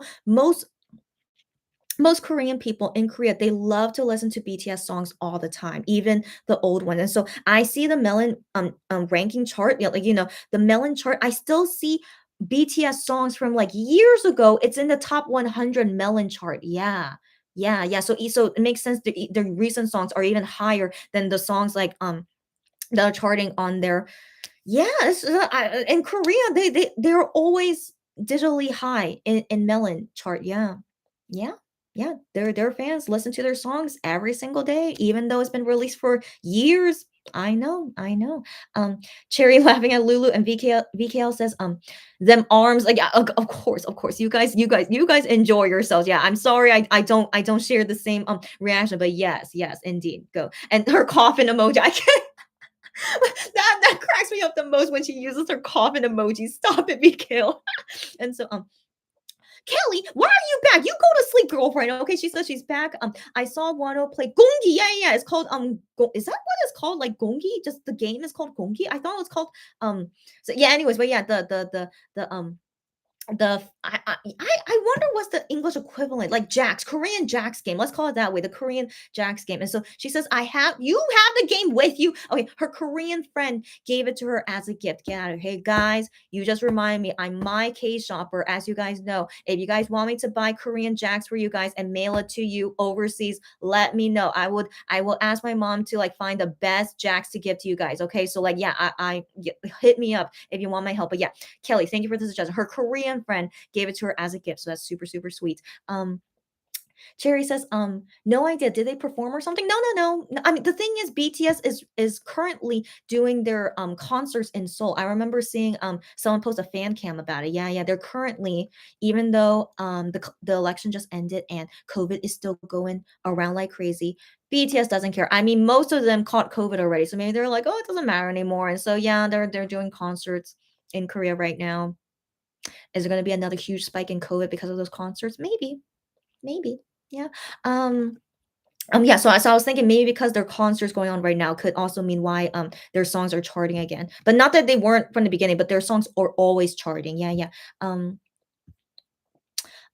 most Korean people in Korea, they love to listen to BTS songs all the time, even the old ones. And so I see the Melon ranking chart, like the Melon chart. I still see BTS songs from like years ago. It's in the top 100 Melon chart. Yeah. Yeah, yeah. So it makes sense the recent songs are even higher than the songs like that are charting on their. Yeah, in Korea they're always digitally high in Melon chart. Yeah. Yeah. Yeah, their fans listen to their songs every single day, even though it's been released for years. I know, I know. Cherry laughing at Lulu, and VKL says, them arms, like, yeah, of course, of course. You guys enjoy yourselves. Yeah, I'm sorry, I don't share the same reaction, but yes, indeed, go. And her coffin emoji, I can't. That cracks me up the most when she uses her coffin emoji. Stop it, VKL. And so Kelly, why are you back? You go to sleep, girlfriend. Okay, she says she's back. I saw Wano play Gongi. Yeah. It's called is that what it's called? Like Gongi? Just the game is called Gongi? I thought it was called so yeah, anyways, but yeah, the I wonder what's the English equivalent, like Jax, Korean Jax game. Let's call it that way, the Korean Jax game. And so she says, you have the game with you. Okay, her Korean friend gave it to her as a gift. Get out of here. Hey guys, you just remind me, I'm my K shopper, as you guys know. If you guys want me to buy Korean Jax for you guys and mail it to you overseas, let me know. I will ask my mom to like find the best Jax to give to you guys. Okay, so like yeah, hit me up if you want my help. But yeah, Kelly, thank you for the suggestion. Her Korean friend gave it to her as a gift, so that's super, super sweet. Cherry says, no idea. Did they perform or something? No, no, no. I mean, the thing is, BTS is currently doing their concerts in Seoul. I remember seeing someone post a fan cam about it. Yeah, yeah. They're currently, even though the election just ended and COVID is still going around like crazy, BTS doesn't care. I mean, most of them caught COVID already, so maybe they're like, oh, it doesn't matter anymore. And so yeah, they're doing concerts in Korea right now. Is there going to be another huge spike in COVID because of those concerts? Maybe, maybe. Yeah. Um, yeah, so I was thinking maybe because their concerts going on right now could also mean why their songs are charting again. But not that they weren't from the beginning, but their songs are always charting. Yeah, yeah.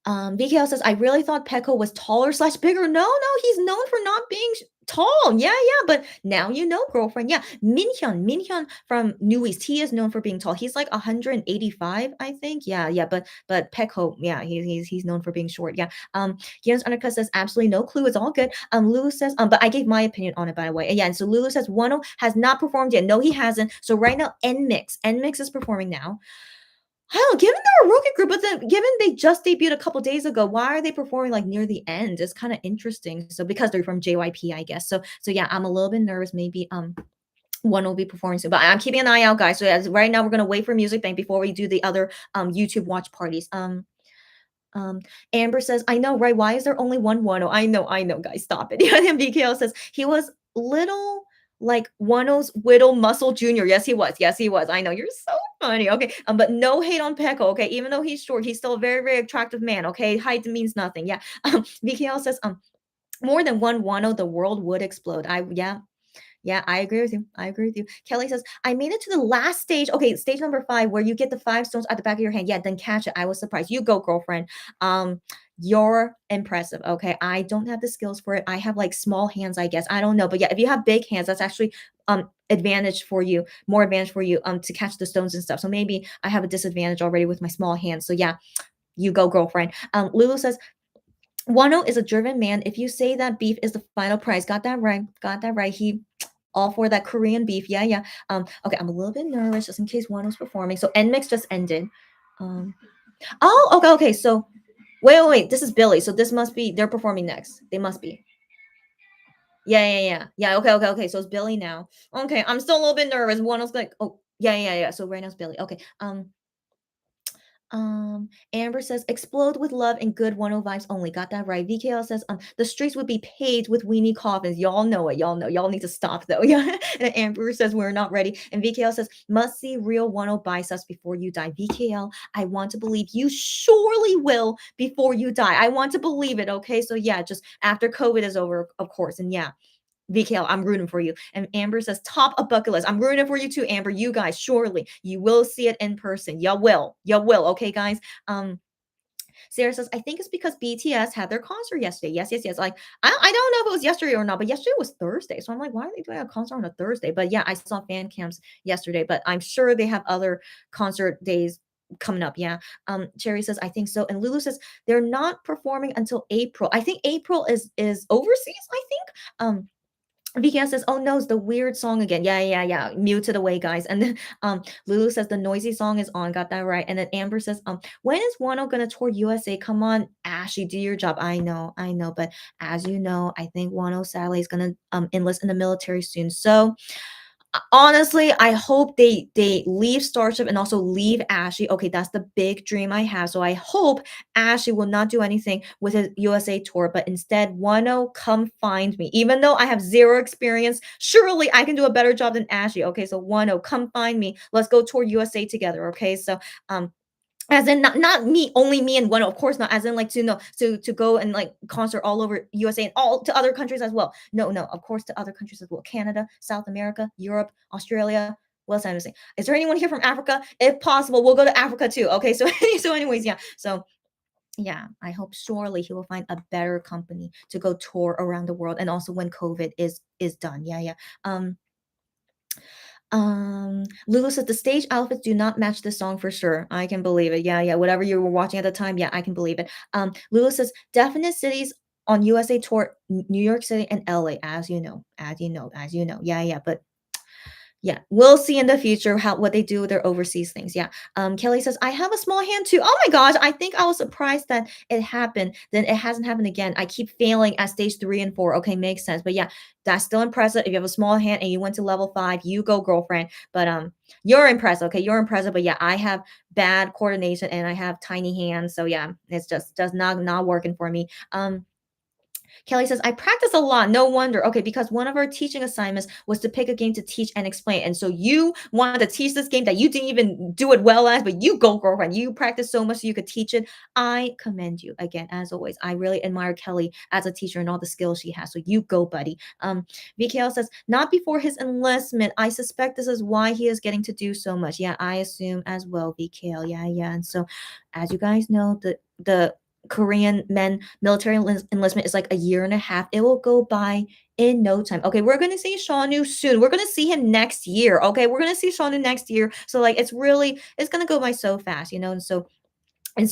BKL says, I really thought Peko was taller slash bigger. No, no, he's known for not being tall. Yeah, yeah, but now you know, girlfriend. Yeah, Minhyun from New East, he is known for being tall. He's like 185, I think. Yeah, yeah, but Peko, yeah, he's known for being short. Yeah. Gian's undercut says absolutely no clue. It's all good. Lulu says, but I gave my opinion on it by the way. Yeah, and so Lulu says Wonho has not performed yet. No, he hasn't. So right now, NMIX is performing now. I don't know, given they're a rookie group, but then given they just debuted a couple days ago, why are they performing like near the end? It's kind of interesting. So because they're from JYP, I guess. So yeah, I'm a little bit nervous. Maybe one will be performing soon, but I'm keeping an eye out, guys. So as right now, we're gonna wait for Music Bank before we do the other YouTube watch parties. Um, Amber says, I know, right? Why is there only one Wano? I know, guys, stop it. Yeah, and BKO says he was little like Wano's Whittle Muscle Jr. Yes, he was. Yes, he was. I know, you're so funny. Okay. But no hate on Peko. Okay. Even though he's short, he's still a very, very attractive man. Okay. Height means nothing. Yeah. BKL says, more than one Wano, the world would explode. Yeah, I agree with you. I agree with you. Kelly says, I made it to the last stage. Okay, stage number 5, where you get the 5 stones at the back of your hand. Yeah, then catch it. I was surprised. You go, girlfriend. You're impressive. Okay. I don't have the skills for it. I have like small hands, I guess. I don't know. But yeah, if you have big hands, that's actually advantage for you, more advantage for you to catch the stones and stuff. So maybe I have a disadvantage already with my small hands. So yeah, you go, girlfriend. Lulu says, Wano is a driven man. If you say that beef is the final prize, got that right. Got that right. He all for that Korean beef. Yeah, yeah. Okay, I'm a little bit nervous just in case one was performing. So NMIX just ended. Oh, okay, okay. So wait. This is Billy. So this must be they're performing next. They must be. Yeah. Okay. So it's Billy now. Okay, I'm still a little bit nervous. One was like, oh, yeah. So right now it's Billy. Okay. Amber says, explode with love and good 10 vibes only. Got that right. VKL says, the streets would be paved with weenie coffins. Y'all know it. Y'all know. Y'all need to stop though. Yeah. And Amber says, we're not ready. And VKL says, must see real 10 biceps before you die. VKL, I want to believe you surely will before you die. I want to believe it. Okay. So yeah, just after COVID is over, of course. And yeah. VKL, I'm rooting for you. And Amber says, top of bucket list. I'm rooting for you too, Amber. You guys, surely you will see it in person. You will. You will. Okay, guys. Sarah says, I think it's because BTS had their concert yesterday. Yes. Like, I don't know if it was yesterday or not, but yesterday was Thursday. So I'm like, why are they doing a concert on a Thursday? But yeah, I saw fan cams yesterday, but I'm sure they have other concert days coming up. Yeah. Cherry says, I think so. And Lulu says they're not performing until April. I think April is overseas, I think. VKS says, "Oh no, it's the weird song again." Yeah. Mute it away, guys. And then Lulu says the noisy song is on. Got that right. And then Amber says, when is Wano gonna tour USA? Come on, Ashley, do your job. I know. But as you know, I think Wano sadly is gonna enlist in the military soon. So honestly, I hope they leave Starship and also leave Ashley. Okay, that's the big dream I have. So I hope Ashley will not do anything with his USA tour, but instead, Wano, come find me. Even though I have zero experience, surely I can do a better job than Ashley. Okay, so Wano, come find me. Let's go tour USA together. Okay, so as in not me, only me and one, of course not. As in like to know to go and like concert all over USA and all to other countries as well. No, of course to other countries as well. Canada, South America, Europe, Australia, what else I'm saying? Is there anyone here from Africa? If possible, we'll go to Africa too. Okay, so so anyways, yeah. So yeah, I hope surely he will find a better company to go tour around the world, and also when COVID is done. Yeah, yeah. Lulu says the stage outfits do not match the song for sure. I can believe it. Yeah, yeah. Whatever you were watching at the time, yeah, I can believe it. Lulu says definite cities on USA tour: New York City and LA, as you know, as you know, as you know. Yeah, yeah. But yeah, we'll see in the future how what they do with their overseas things. Yeah. Kelly says, I have a small hand too. Oh my gosh, I think I was surprised that it happened. Then it hasn't happened again. I keep failing at stage 3 and 4. Okay, makes sense. But yeah, that's still impressive. If you have a small hand and you went to level 5, you go, girlfriend. But you're impressive. Okay, you're impressive. But yeah, I have bad coordination and I have tiny hands. So yeah, it's just not working for me. Kelly says, I practice a lot. No wonder. Okay, because one of our teaching assignments was to pick a game to teach and explain. And so you wanted to teach this game that you didn't even do it well as, but you go, girlfriend. You practice so much so you could teach it. I commend you. Again, as always, I really admire Kelly as a teacher and all the skills she has. So you go, buddy. VKL says, not before his enlistment. I suspect this is why he is getting to do so much. Yeah, I assume as well, VKL. Yeah, yeah. And so, as you guys know, the Korean men military enlistment is like a year and a half. It will go by in no time. Okay, we're gonna see Shawnu soon. We're gonna see him next year. Okay, we're gonna see Shawnu next year. So like it's gonna go by so fast, you know. And so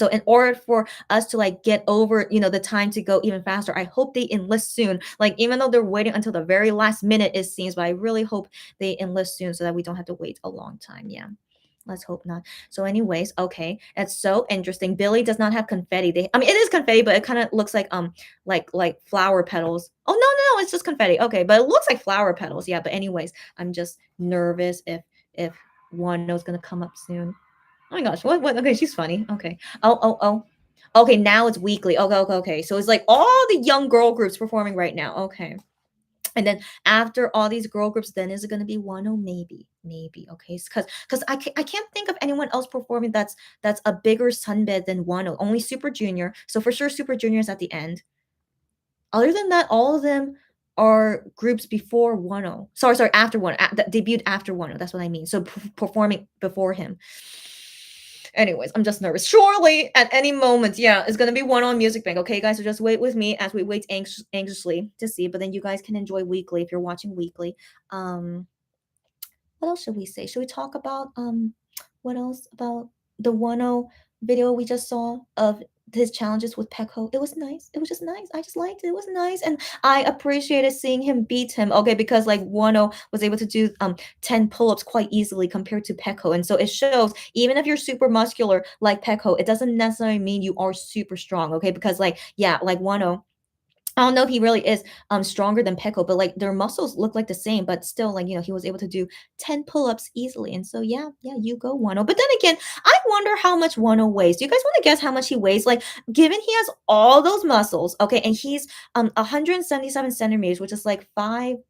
in order for us to like get over, the time to go even faster, I hope they enlist soon. Like even though they're waiting until the very last minute, it seems, but I really hope they enlist soon so that we don't have to wait a long time. Yeah. Let's hope not. So, anyways, okay, it's so interesting. Billy does not have confetti. I mean, it is confetti, but it kind of looks like flower petals. Oh no, it's just confetti. Okay, but it looks like flower petals. Yeah, but anyways, I'm just nervous if one knows gonna come up soon. Oh my gosh, what? Okay, she's funny. Okay. Oh. Okay, now it's weekly. Okay. So it's like all the young girl groups performing right now. Okay. And then after all these girl groups, then is it going to be one? Oh, maybe. Okay, because I can't think of anyone else performing that's a bigger sunbed than Wonho. Only Super Junior. So for sure, Super Junior is at the end. Other than that, all of them are groups before Wonho. Sorry, after Wonho. That debuted after Wonho. That's what I mean. So performing before him. Anyways, I'm just nervous. Surely, at any moment, yeah, it's gonna be one on Music Bank. Okay, guys, so just wait with me as we wait anxiously to see. But then you guys can enjoy weekly if you're watching weekly. What else should we say? Should we talk about what else about the 1-0 video we just saw of his challenges with Pekho? It was nice. It was just nice. I just liked it. It was nice. And I appreciated seeing him beat him. Okay, because like 1-0 was able to do 10 pull-ups quite easily compared to Pekho. And so it shows even if you're super muscular like Pekho, it doesn't necessarily mean you are super strong. Okay, because like yeah, like 1-0, I don't know if he really is stronger than Peko, but like their muscles look like the same, but still, like, he was able to do 10 pull-ups easily. And so yeah, you go, Wano. But then again, I wonder how much Wano weighs. Do you guys want to guess how much he weighs? Like, given he has all those muscles, okay, and he's 177 centimeters, which is like 5'10"?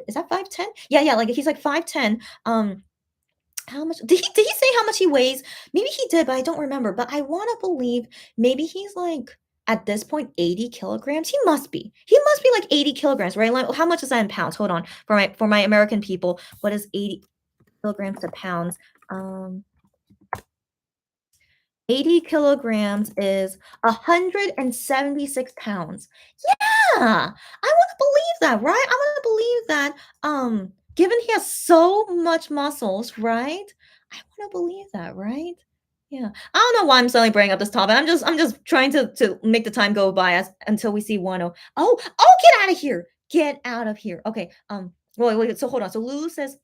Is that 5'10"? Yeah, like he's like 5'10. How much did he say how much he weighs? Maybe he did, but I don't remember. But I want to believe maybe he's like at this point 80 kilograms. He must be. He must be like 80 kilograms, right? Like, how much is that in pounds? Hold on. For my American people, what is 80 kilograms to pounds? 80 kilograms is 176 pounds. Yeah, I want to believe that, right? I want to believe that. Given he has so much muscles, right? I want to believe that, right? Yeah. I don't know why I'm suddenly bringing up this topic. I'm just trying to make the time go by until we see 1-0. Oh, get out of here. Get out of here. Okay. Wait. So hold on. So Lulu says,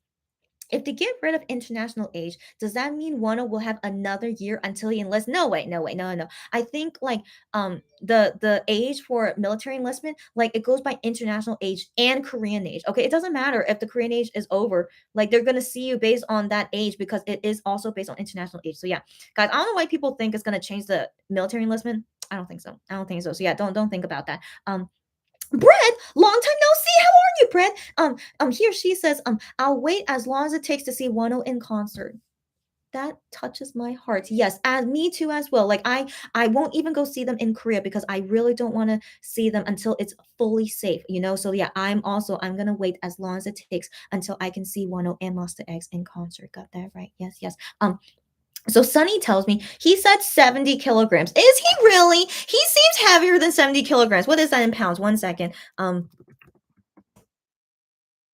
if they get rid of international age, does that mean Wano will have another year until he enlists? No, wait, no. I think like the age for military enlistment, like it goes by international age and Korean age. Okay, it doesn't matter if the Korean age is over. Like they're gonna see you based on that age because it is also based on international age. So yeah, guys, I don't know why people think it's gonna change the military enlistment. I don't think so. So yeah, don't think about that. Brett, long time no see. How are you, Brett? Here she says, I'll wait as long as it takes to see Wano in concert. that touches my heart. Yes, as me too as well. Like I won't even go see them in Korea because I really don't want to see them until it's fully safe, you know? So yeah, I'm gonna wait as long as it takes until I can see Wonho and Monster X in concert. Got that right? Yes, yes. So Sunny tells me he said 70 kilograms. Is he really? He seems heavier than 70 kilograms. What is that in pounds? 1 second.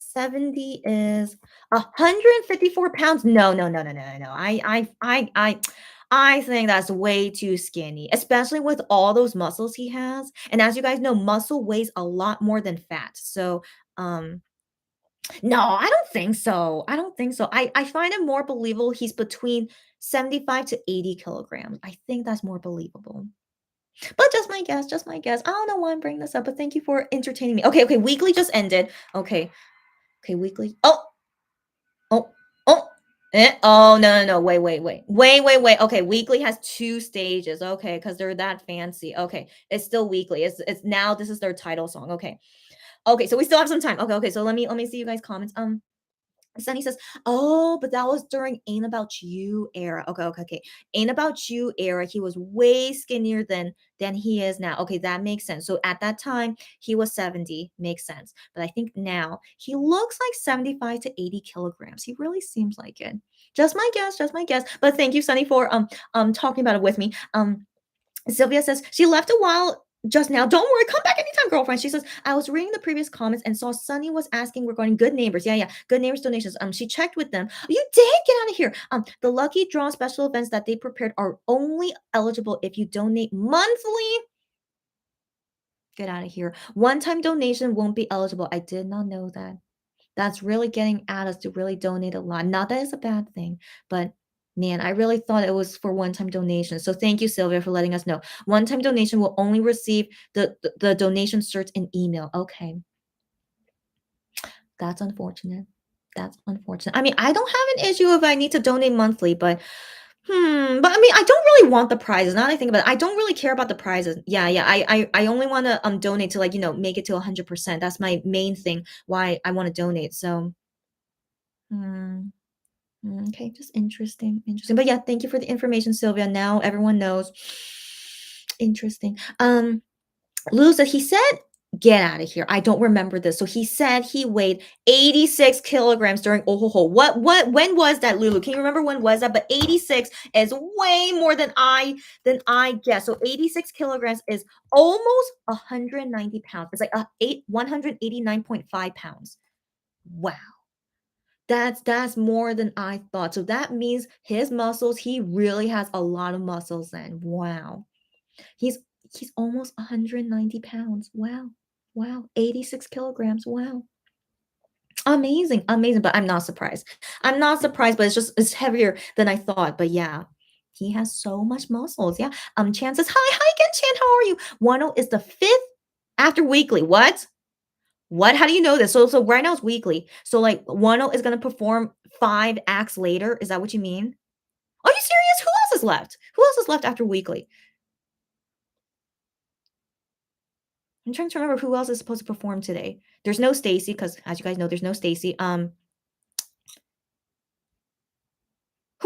70 is 154 pounds. No, no, no, no, no, no, no. I think that's way too skinny, especially with all those muscles he has. And as you guys know, muscle weighs a lot more than fat. So, no, I don't think so. I don't think so. I find it more believable he's between 75 to 80 kilograms. I think that's more believable. But just my guess, just my guess. I don't know why I'm bringing this up, but thank you for entertaining me. Okay, okay, weekly just ended. Okay, okay, weekly. Oh, oh, oh. Oh no, no, no, wait, wait, wait, wait, wait, wait. Okay, weekly has 2 stages. Okay, because they're that fancy. Okay, it's still weekly. It's now this is their title song. Okay, okay, so we still have some time. Okay, okay, so let me see you guys comments. Sunny says, "Oh, but that was during Ain't About You era." Okay, okay, okay. Ain't About You era, he was way skinnier than he is now. Okay, that makes sense. So at that time, he was 70. Makes sense. But I think now he looks like 75 to 80 kilograms. He really seems like it. Just my guess, just my guess. But thank you, Sunny, for talking about it with me. Sylvia says she left a while just now. Don't worry, come back anytime, girlfriend. She says, I was reading the previous comments and saw Sunny was asking regarding good neighbors. Yeah, yeah, good neighbors donations. She checked with them. You did get out of here. The lucky draw special events that they prepared are only eligible if you donate monthly. Get out of here. One-time donation won't be eligible. I did not know that. That's really getting at us to really donate a lot. Not that it's a bad thing, but man, I really thought it was for one-time donation. So thank you, Sylvia, for letting us know. One-time donation will only receive the donation cert in email. Okay. That's unfortunate. That's unfortunate. I mean, I don't have an issue if I need to donate monthly, but but I mean, I don't really want the prizes. Now that I think about it, I don't really care about the prizes. Yeah, yeah. I only want to donate to, like, make it to 100%. That's my main thing why I want to donate. So hmm. Okay, just interesting, interesting. But yeah, thank you for the information, Sylvia. Now everyone knows. Interesting. Lou said he said, get out of here. I don't remember this. So he said he weighed 86 kilograms during Ohoho. When was that, Lulu? Can you remember when was that? But 86 is way more than I guess. So 86 kilograms is almost 190 pounds. It's like 189.5 pounds. Wow. That's more than I thought. So that means his muscles, he really has a lot of muscles then. Wow. He's he's almost 190 pounds. Wow. Wow. 86 kilograms. Wow. Amazing. Amazing. But I'm not surprised. I'm not surprised, but it's heavier than I thought. But yeah. He has so much muscles. Yeah. Chan says, hi again, Chan. How are you? Wano is the fifth after weekly. What? What? How do you know this? So right now it's weekly. So like Wano is gonna perform 5 acts later. Is that what you mean? Are you serious? Who else is left? Who else is left after weekly? I'm trying to remember who else is supposed to perform today. There's no Stacy, because as you guys know, there's no Stacy. Who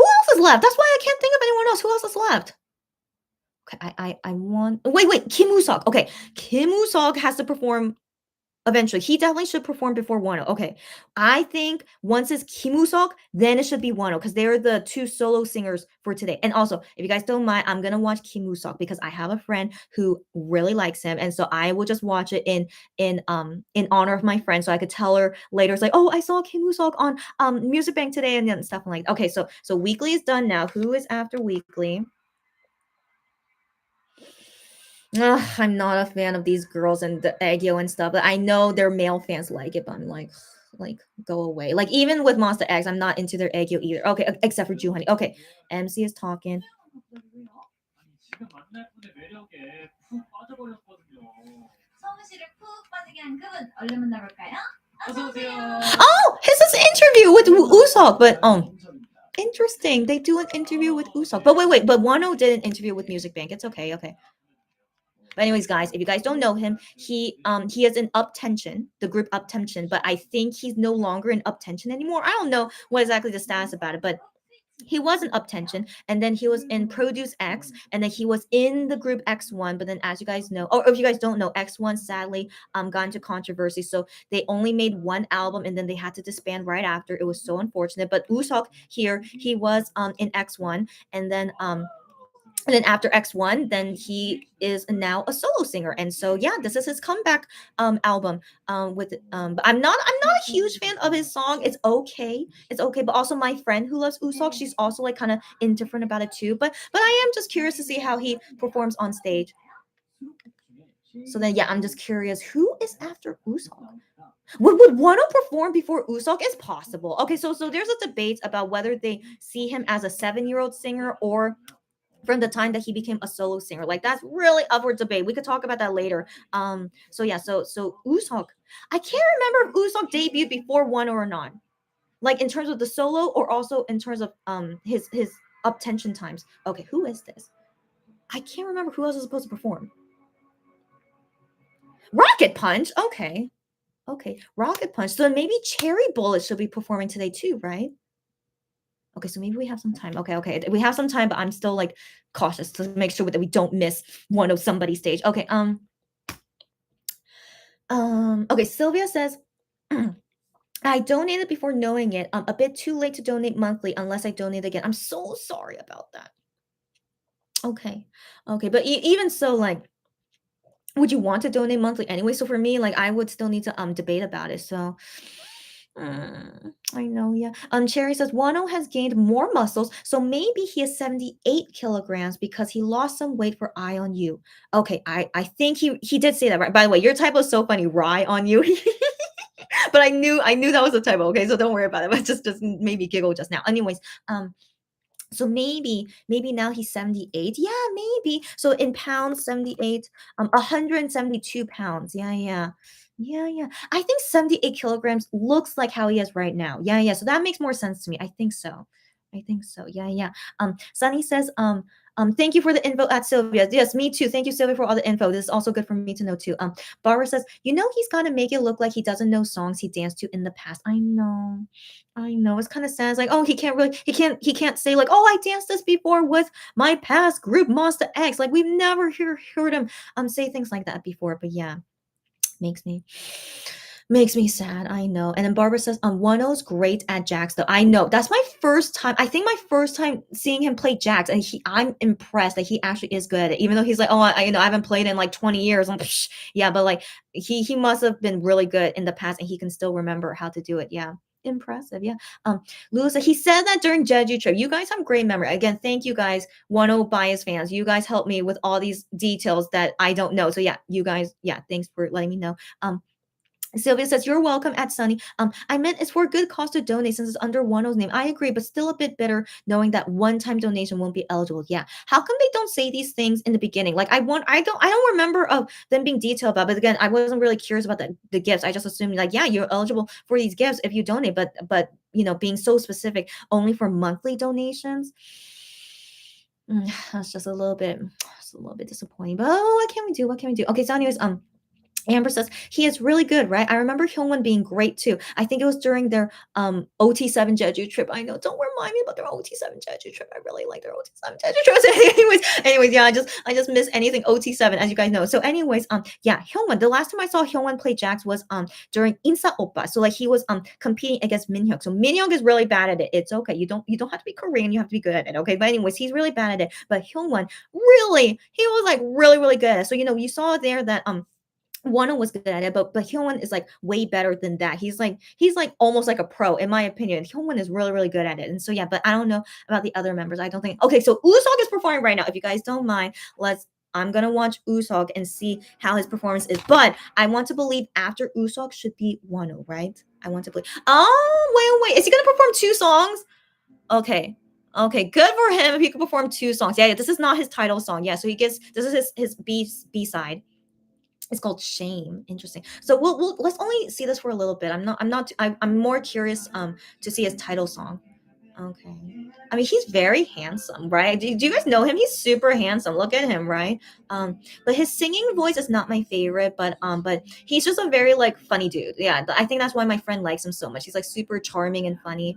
else is left? That's why I can't think of anyone else. Who else is left? Okay, I want. Wait. Kim Woo-seok. Okay, Kim Woo-seok has to perform eventually. He definitely should perform before Wano. Okay. I think once it's Kim Woo-seok, then it should be Wano, because they're the 2 solo singers for today. And also, if you guys don't mind, I'm gonna watch Kim Woo-seok because I have a friend who really likes him. And so I will just watch it in honor of my friend. So I could tell her later, it's like, oh, I saw Kim Woo-seok on Music Bank today and then stuff like that. Okay, so weekly is done now. Who is after weekly? Ugh, I'm not a fan of these girls and the Aegyo and stuff. But I know their male fans like it, but I'm like, go away. Like even with Monster X, I'm not into their Aegyo either. Okay, except for Joohoney. Okay, MC is talking. 지금 만날 분의 매력에 푹 빠져버렸거든요. 성우 씨를 푹 빠지게 한 그분 얼른 만나볼까요? 어서 오세요. Oh, his is an interview with Usopp, but interesting. They do an interview with Usopp. But wait, but Wano did an interview with Music Bank. It's okay, okay. But anyways, guys, if you guys don't know him, he is in Up Tension, the group Up Tension, but I think he's no longer in Up Tension anymore. I don't know what exactly the status about it, but he was in Uptension, and then he was in Produce X, and then he was in the group X1. But then, as you guys know, or if you guys don't know, X1 sadly got into controversy, so they only made one album, and then they had to disband right after. It was so unfortunate. But Usok here, he was in X1, and then after X1, then he is now a solo singer. And so yeah, this is his comeback album. With but I'm not a huge fan of his song. It's okay. But also my friend who loves Usok, she's also like kind of indifferent about it too. But I am just curious to see how he performs on stage. So then yeah, I'm just curious who is after Usok. Would Wonho perform before Usok? Is possible. Okay, so there's a debate about whether they see him as a 7-year-old singer or from the time that he became a solo singer. Like that's really up for debate. We could talk about that later. So yeah, so Usok, I can't remember if Usok debuted before one or not. Like in terms of the solo or also in terms of his up tension times. Okay, who is this? I can't remember who else is supposed to perform. Rocket Punch. Okay. Rocket Punch. So maybe Cherry Bullet should be performing today too, right? Okay, so maybe we have some time. Okay. We have some time, but I'm still like cautious to make sure that we don't miss one of somebody's stage. Okay. Okay, Sylvia says I donated before knowing it. A bit too late to donate monthly unless I donate again. I'm so sorry about that. Okay. But even so, like, would you want to donate monthly anyway? So for me, like, I would still need to debate about it. So I know, yeah. Cherry says Wano has gained more muscles, so maybe he is 78 kilograms because he lost some weight for Eye on You. Okay, I think he did say that, right? By the way, your typo is so funny, Rye on You. But I knew that was a typo. Okay, so don't worry about it. But just made me giggle just now. Anyways, so maybe now he's 78. Yeah, maybe. So in pounds, 78, 172 pounds. Yeah. I think 78 kilograms looks like how he is right now. Yeah. So that makes more sense to me. I think so. Yeah. Sunny says, thank you for the info at Sylvia. Yes, me too. Thank you, Sylvia, for all the info. This is also good for me to know too. Barbara says, he's got to make it look like he doesn't know songs he danced to in the past. I know. It's kind of sad. It's like, oh, he can't say like, oh, I danced this before with my past group Monster X. Like we've never heard him say things like that before. But yeah, makes me sad. I know. And then Barbara says, Wano's great at Jax though. I know. That's my first time. I think my first time seeing him play Jax, and I'm impressed that he actually is good at it. Even though he's like, oh, I haven't played in like 20 years. Yeah, but like he must have been really good in the past, and he can still remember how to do it. Yeah. Impressive. Yeah. Lewis, he said that during Jeju trip. You guys have great memory. Again, thank you guys, Wano bias fans. You guys help me with all these details that I don't know. So yeah, you guys, yeah, thanks for letting me know. Sylvia says, you're welcome at Sunny. I meant it's for a good cause to donate since it's under Wano's name. I agree, but still a bit bitter knowing that one-time donation won't be eligible. Yeah. How come they don't say these things in the beginning? Like I don't remember of them being detailed about, but again, I wasn't really curious about the gifts. I just assumed like, yeah, you're eligible for these gifts if you donate, but being so specific only for monthly donations. That's just a little bit disappointing. But what can we do? Okay, so anyways, Amber says he is really good, right? I remember Hyungwon being great too. I think it was during their OT7 Jeju trip. I know. Don't remind me about their OT7 Jeju trip. I really like their OT7 Jeju trip. anyways, yeah, I just miss anything OT7, as you guys know. So anyways, yeah, Hyungwon. The last time I saw Hyungwon play Jax was during Insa Oppa. So like he was competing against Minhyuk. So Minhyuk is really bad at it. It's okay. You don't have to be Korean. You have to be good at it. Okay. But anyways, he's really bad at it. But Hyungwon he was like really, really good at it. So you saw there that Wano was good at it, but Hyungwon is like way better than that. He's like almost like a pro, in my opinion. Hyungwon is really, really good at it. And so yeah, but I don't know about the other members. I don't think. Okay, so Usok is performing right now. If you guys don't mind, I'm gonna watch Usok and see how his performance is. But I want to believe after Usok should be Wano, right? I want to believe. Oh, wait. Is he gonna perform 2 songs? Okay, good for him if he can perform 2 songs. Yeah, this is not his title song. Yeah, so this is his B side. It's called Shame. Interesting. So we'll let's only see this for a little bit. I'm more curious to see his title song. Okay. I mean, he's very handsome, right? Do you guys know him? He's super handsome. Look at him, right? But his singing voice is not my favorite, but he's just a very like funny dude. Yeah, I think that's why my friend likes him so much. He's like super charming and funny.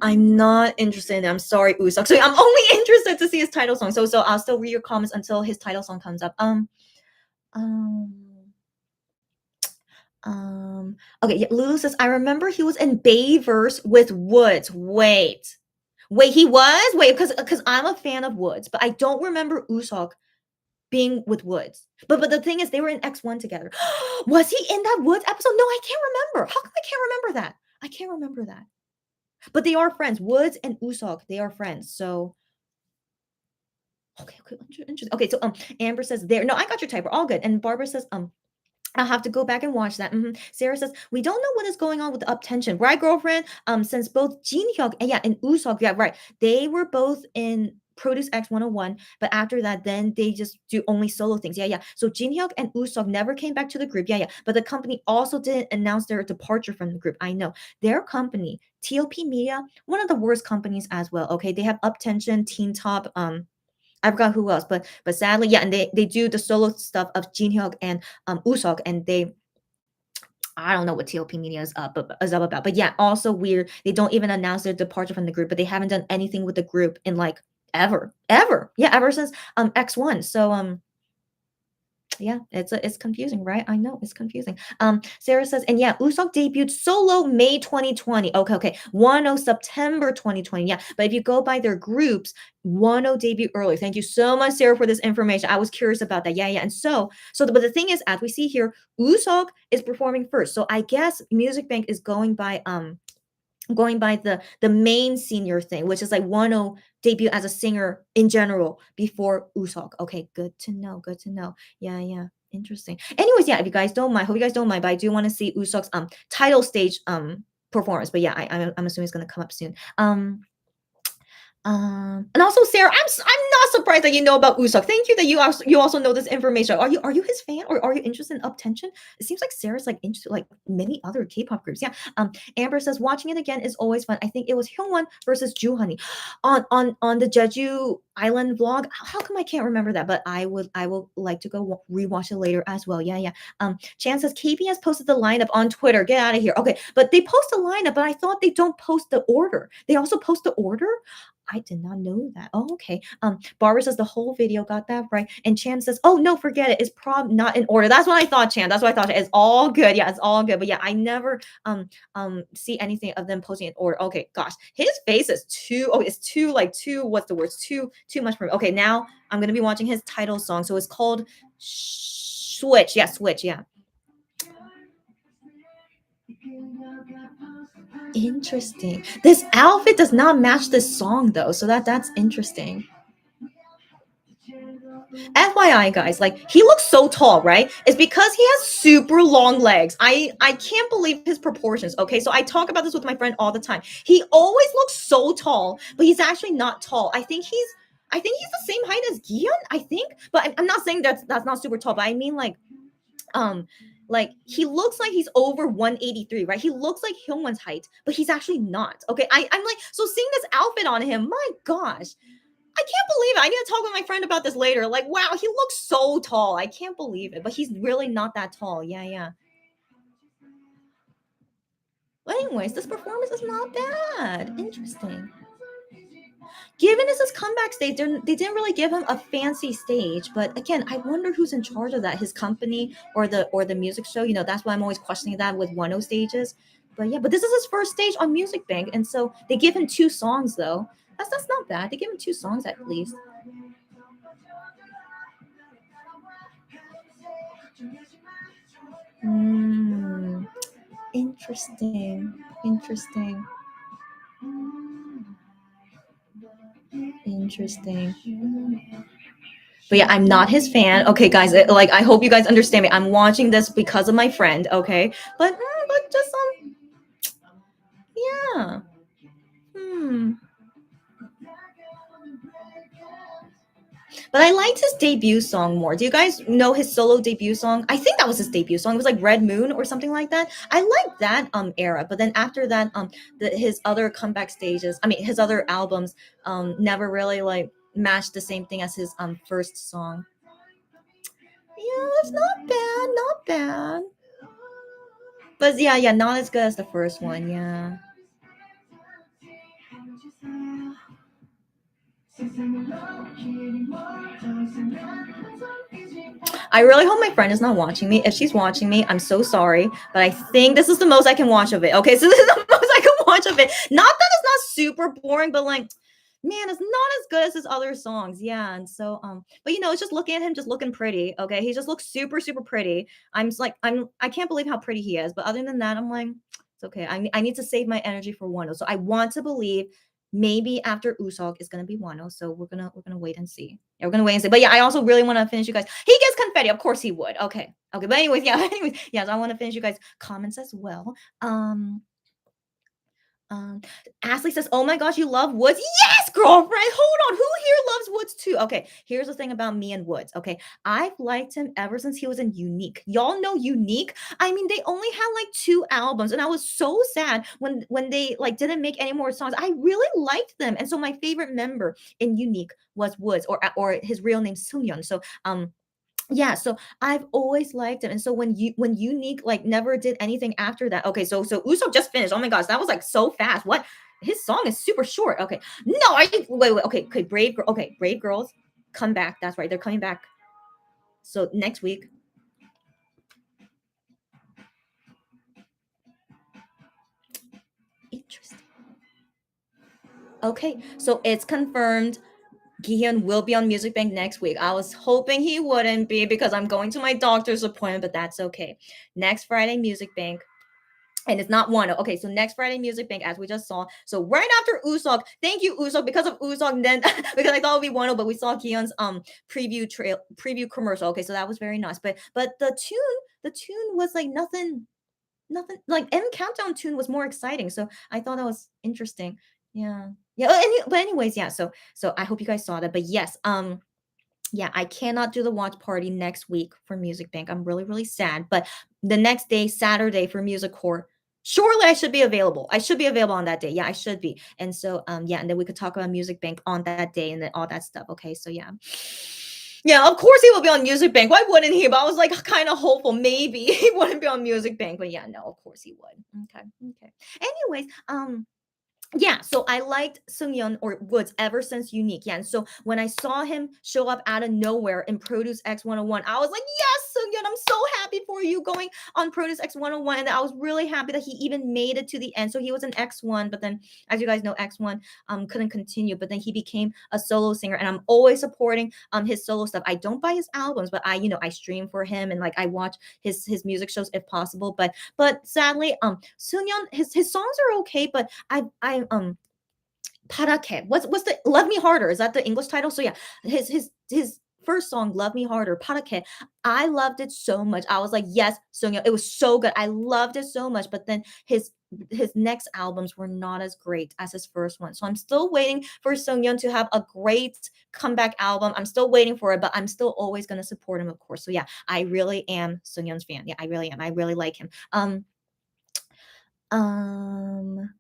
I'm not interested. I'm sorry, Usok. So I'm only interested to see his title song. So I'll still read your comments until his title song comes up. Um, okay, yeah, Lulu says, I remember he was in Bayverse with Woods. Wait, he was? Wait, because I'm a fan of Woods, but I don't remember Usok being with Woods. But the thing is, they were in X1 together. Was he in that Woods episode? No, I can't remember. How come I can't remember that? I can't remember that. But they are friends. Woods and Usok, they are friends. So okay, interesting. Okay, so Amber says there. No, I got your type. We're all good. And Barbara says I'll have to go back and watch that. Sarah says we don't know what is going on with the up tension, right, girlfriend? Since both Jin Hyuk and Usok, yeah, right, they were both in Produce X 101, but after that, then they just do only solo things. Yeah. So Jin Hyuk and Usok never came back to the group. Yeah. But the company also didn't announce their departure from the group. I know their company, TOP Media, one of the worst companies as well. Okay, they have Up Tension, Teen Top, I forgot who else, but sadly, yeah, and they do the solo stuff of Jin Hyuk and Usok, and I don't know what TOP Media is up about, but yeah, also weird. They don't even announce their departure from the group, but they haven't done anything with the group in like ever, yeah, ever since X1. So yeah, it's confusing, right? I know it's confusing. Sarah says, and yeah, Usok debuted solo May 2020. Okay. Wonho September 2020. Yeah, but if you go by their groups, Wonho debuted early. Thank you so much, Sarah, for this information. I was curious about that. Yeah. And but the thing is, as we see here, Usok is performing first. So I guess Music Bank is going by the main senior thing, which is like Wonho debut as a singer in general before Usok. Okay, good to know. Yeah, interesting. Anyways, yeah, if you guys don't mind, hope you guys don't mind, but I do want to see Usok's title stage performance. But yeah, I'm assuming it's gonna come up soon. And also Sarah, I'm not surprised that you know about Usok. Thank you that you also know this information. Are you his fan, or are you interested in Up Tension? It seems like Sarah's like interested like many other K-pop groups. Yeah. Amber says watching it again is always fun. I think it was Hyungwon versus Joohoney on the Jeju Island vlog. How come I can't remember that? But I will like to go rewatch it later as well. Yeah. Chan says KBS posted the lineup on Twitter. Get out of here. Okay, but they post a lineup, but I thought they don't post the order. They also post the order. I did not know that. Oh, okay. Barbara says the whole video got that right. And Chan says, oh no, forget it. It's not in order. That's what I thought, Chan. That's what I thought. It's all good. Yeah, it's all good. But yeah, I never see anything of them posting in order. Okay, gosh. His face is it's too what's the word? It's too much for me. Okay, now I'm gonna be watching his title song. So it's called Switch. Yeah, Switch, yeah. Interesting. This outfit does not match this song though, so that's interesting. FYI, guys, like he looks so tall, right? It's because he has super long legs. I can't believe his proportions. Okay, so I talk about this with my friend all the time. He always looks so tall, but he's actually not tall. I think he's the same height as Kihyun, I think, but I'm not saying that's not super tall, but I mean like he looks like he's over 183, right? He looks like Hyungwon's height, but he's actually not. Okay, I'm like, so seeing this outfit on him, my gosh, I can't believe it. I need to talk with my friend about this later. Like, wow, he looks so tall. I can't believe it, but he's really not that tall. Yeah. But anyways, this performance is not bad. Interesting. Given this is comeback stage, they didn't really give him a fancy stage. But again, I wonder who's in charge of that, his company or the music show. You know, that's why I'm always questioning that with Wonho stages. But yeah, but this is his first stage on Music Bank, and so they give him 2 songs though. That's not bad. They give him 2 songs at least. Interesting. But yeah, I'm not his fan. Okay, guys, like I hope you guys understand me. I'm watching this because of my friend. Okay, but just yeah. But I liked his debut song more. Do you guys know his solo debut song? I think that was his debut song. It was like Red Moon or something like that. I liked that era, but then after that his other comeback stages, I mean his other albums never really like matched the same thing as his first song. Yeah, it's not bad. But yeah, not as good as the first one. Yeah. I really hope my friend is not watching me. If she's watching me, I'm so sorry, but I think this is the most I can watch of it. Okay, so this is the most I can watch of it. Not that it's not super boring, but like, man, it's not as good as his other songs. Yeah, and so but it's just looking at him, just looking pretty. Okay, he just looks super, super pretty. I'm just like, I can't believe how pretty he is. But other than that, I'm like, it's okay. I need to save my energy for Wonho. So I want to believe maybe after Usok is gonna be Wano, so we're gonna wait and see. Yeah, we're gonna wait and see. But yeah, I also really want to finish you guys. He gets confetti, of course he would. Okay, okay. But anyways, yeah. Anyways, yes, I want to finish you guys' comments as well. Um, um, Ashley says, "Oh my gosh, you love Woods." Yes, girlfriend. Hold on. Who here loves Woods too? Okay, here's the thing about me and Woods. Okay, I've liked him ever since he was in Unique. Y'all know Unique. I mean, they only had like 2 albums, and I was so sad when they like didn't make any more songs. I really liked them, and so my favorite member in Unique was Woods, or his real name Sunyeon. So yeah, so I've always liked him, and so when Unique like never did anything after that. Okay, so Usopp just finished. Oh my gosh, that was like so fast. What? His song is super short. Okay, no, wait. Okay, Brave Girls come back. That's right, they're coming back. So next week. Interesting. Okay, so it's confirmed. Kihyun will be on Music Bank next week. I was hoping he wouldn't be because I'm going to my doctor's appointment, but that's okay. Next Friday, Music Bank. And it's not one. Okay, so next Friday, Music Bank, as we just saw. So right after Usok, thank you, Usok, because of Usok, then because I thought it would be one, but we saw Kihyun's preview commercial. Okay, so that was very nice. But the tune was like nothing like end countdown tune was more exciting. So I thought that was interesting. Yeah. Yeah. But anyways, yeah. So I hope you guys saw that. But yes, yeah, I cannot do the watch party next week for Music Bank. I'm really, really sad. But the next day, Saturday for Music Core, surely I should be available. I should be available on that day. Yeah, I should be. And so yeah, and then we could talk about Music Bank on that day and then all that stuff. Okay, so yeah. Yeah, of course he will be on Music Bank. Why wouldn't he? But I was like kind of hopeful maybe he wouldn't be on Music Bank. But yeah, no, of course he would. Okay, okay. Anyways, yeah, so I liked Sungyeon or Woods ever since Unique. Yeah, and so when I saw him show up out of nowhere in Produce X101, I was like, yes, Sungyeon, I'm so happy for you going on Produce X101. And I was really happy that he even made it to the end. So he was an X1, but then, as you guys know, X1 couldn't continue, but then he became a solo singer. And I'm always supporting his solo stuff. I don't buy his albums, but I stream for him and like I watch his music shows if possible. But sadly, Sungyeon, his songs are okay, but I Parake. What's the Love Me Harder? Is that the English title? So yeah, his first song, Love Me Harder, Parake. I loved it so much. I was like, yes, Sungyeon. It was so good. I loved it so much. But then his next albums were not as great as his first one. So I'm still waiting for Sungyeon to have a great comeback album. I'm still waiting for it, but I'm still always gonna support him, of course. So yeah, I really am Sungyeon's fan. Yeah, I really am. I really like him. Um,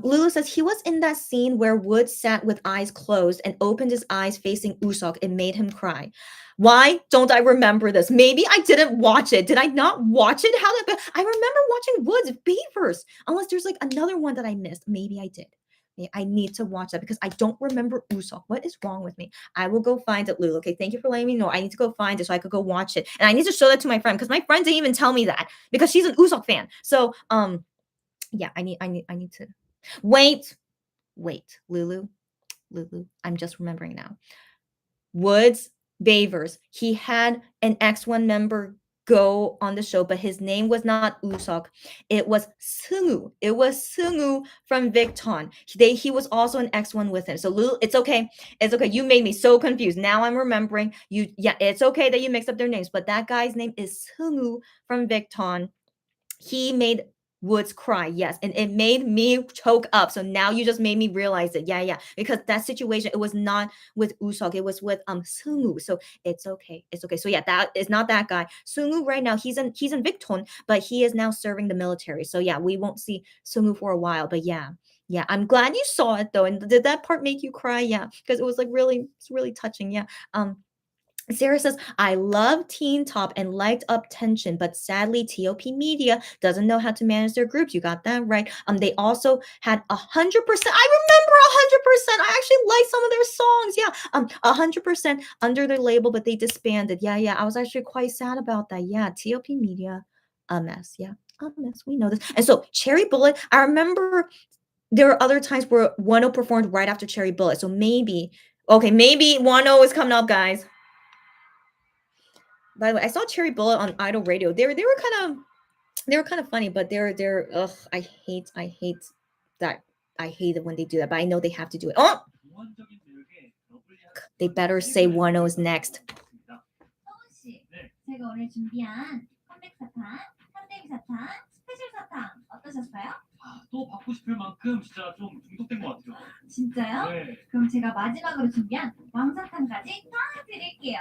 Lulu says he was in that scene where Wood sat with eyes closed and opened his eyes facing Usok. It made him cry. Why don't I remember this? Maybe I didn't watch it. Did I not watch it? How did I remember watching Wood's Beavers? Unless there's like another one that I missed. Maybe I did. I need to watch that because I don't remember Usok. What is wrong with me? I will go find it, Lulu. Okay, thank you for letting me know. I need to go find it so I could go watch it. And I need to show that to my friend because my friend didn't even tell me that because she's an Usok fan. So yeah, I need to wait, Lulu, I'm just remembering now. Woods Bavers, he had an X1 member go on the show, but his name was not Usok. It was Sungu. It was Sungu from Victon. He was also an X1 with him. So Lulu, it's okay. It's okay. You made me so confused. Now I'm remembering. Yeah, it's okay that you mixed up their names, but that guy's name is Sungu from Victon. He made Woods cry, yes, and it made me choke up. So now you just made me realize it. Yeah, because that situation, it was not with Usok, it was with Sungu. So it's okay. So yeah, that is not that guy. Sungu right now, he's in Victon, but he is now serving the military. So yeah, we won't see Sungu for a while. But yeah, I'm glad you saw it though. And did that part make you cry? Yeah, because it was like it's really touching. Yeah. Sarah says, I love Teen Top and liked Up Tension, but sadly, TOP Media doesn't know how to manage their groups. You got that right. They also had 100%. I remember 100%. I actually like some of their songs. Yeah. 100% under their label, but they disbanded. Yeah. I was actually quite sad about that. Yeah. TOP Media, a mess. Yeah. A mess. We know this. And so Cherry Bullet, I remember there were other times where Wonho performed right after Cherry Bullet. So maybe Wonho is coming up, guys. By the way, I saw Cherry Bullet on Idol Radio. They were kind of funny, but they're ugh. I hate that. I hate it when they do that, but I know they have to do it. Oh, they better say Wonho is next. 성훈 씨, 제가 오늘 준비한 컴백 사탕, 현대미 사탕, 스페셜 사탕 어떠셨어요? 또 받고 싶을 만큼 진짜 좀 중독된 것 같아요. 진짜요? 네. 그럼 제가 마지막으로 준비한 왕사탕까지 다 드릴게요.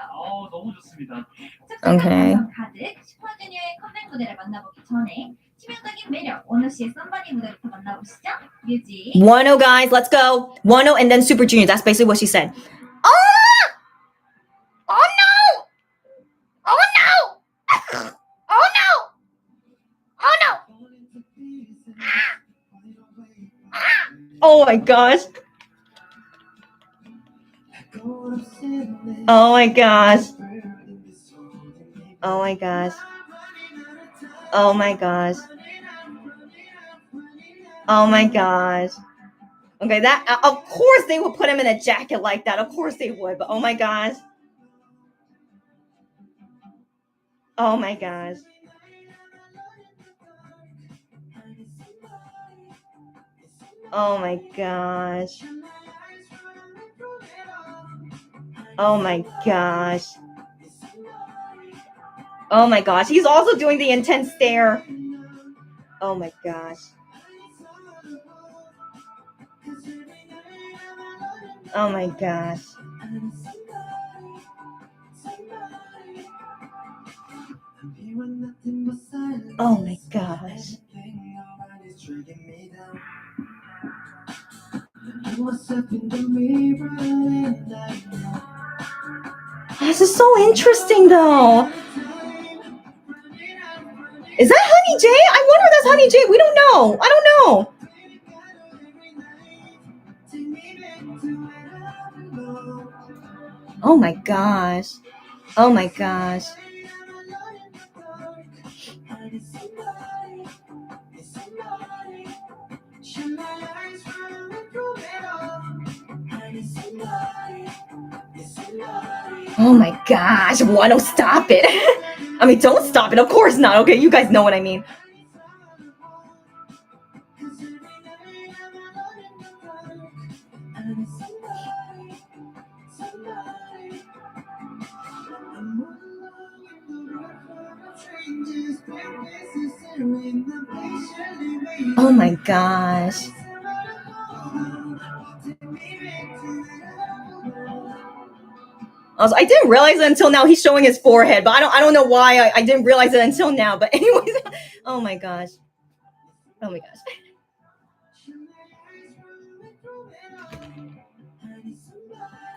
너무 좋습니다. 촉촉한 Okay. 감성 가득 슈퍼주니어의 컴백 무대를 만나보기 전에 치명적인 매력 원호 씨의 썸바디 무대부터 만나보시죠. 뮤직. Wonho, guys, let's go. Wonho and then Super Junior. That's basically what she said. Oh! Oh no! Oh no! Oh no! Oh no! Oh my gosh. Oh my gosh. Oh my gosh. Oh my gosh. Oh my gosh. Okay, that of course they would put him in a jacket like that. Of course they would, but oh my gosh. Oh my gosh. Oh my gosh. Oh my gosh. Oh my gosh. He's also doing the intense stare. Oh my gosh. Oh my gosh. Oh my gosh. This is so interesting though. Is that Honey J? I wonder if that's Honey J. We don't know. I don't know. Oh my gosh. Oh my gosh. Oh my gosh. Wonho, stop it. I mean, don't stop it. Of course not. Okay, you guys know what I mean. Oh my gosh. Also, I didn't realize it until now. He's showing his forehead, but I don't know why I didn't realize it until now. But anyways, oh my gosh. Oh my gosh.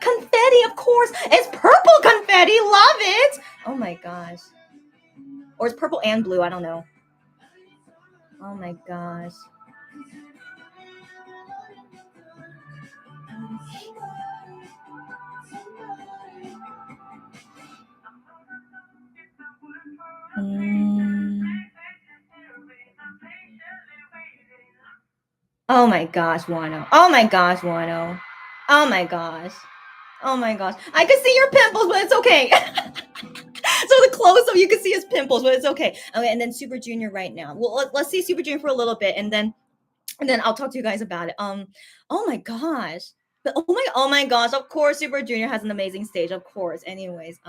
Confetti, of course. It's purple confetti. Love it. Oh my gosh. Or it's purple and blue. I don't know. Oh my gosh. Oh my gosh, Wonho. Oh my gosh, Wonho. Oh my gosh. Oh my gosh. I can see your pimples, but it's okay. So the close up, you can see his pimples, but it's okay. Okay, and then Super Junior right now. Well, let's see Super Junior for a little bit, and then I'll talk to you guys about it. Oh my gosh. But oh my gosh. Of course, Super Junior has an amazing stage. Of course. Anyways,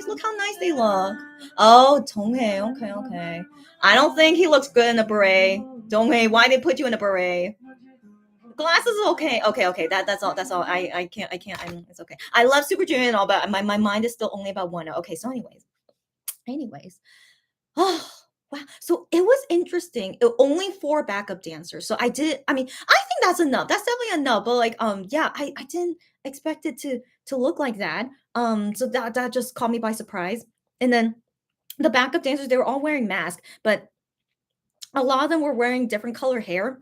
look how nice they look. Oh, Donghae. Okay. I don't think he looks good in a beret. Donghae, why they put you in a beret? Glasses is okay. Okay. That's all. I can't. I mean, it's okay. I love Super Junior and all, but my mind is still only about Wonho. Okay, so anyways. Oh, Wow. So it was interesting. Only four backup dancers. So I mean, I think that's enough. That's definitely enough. But like, yeah, I didn't expect it to look like that. So that just caught me by surprise. And then the backup dancers, they were all wearing masks, but a lot of them were wearing different color hair.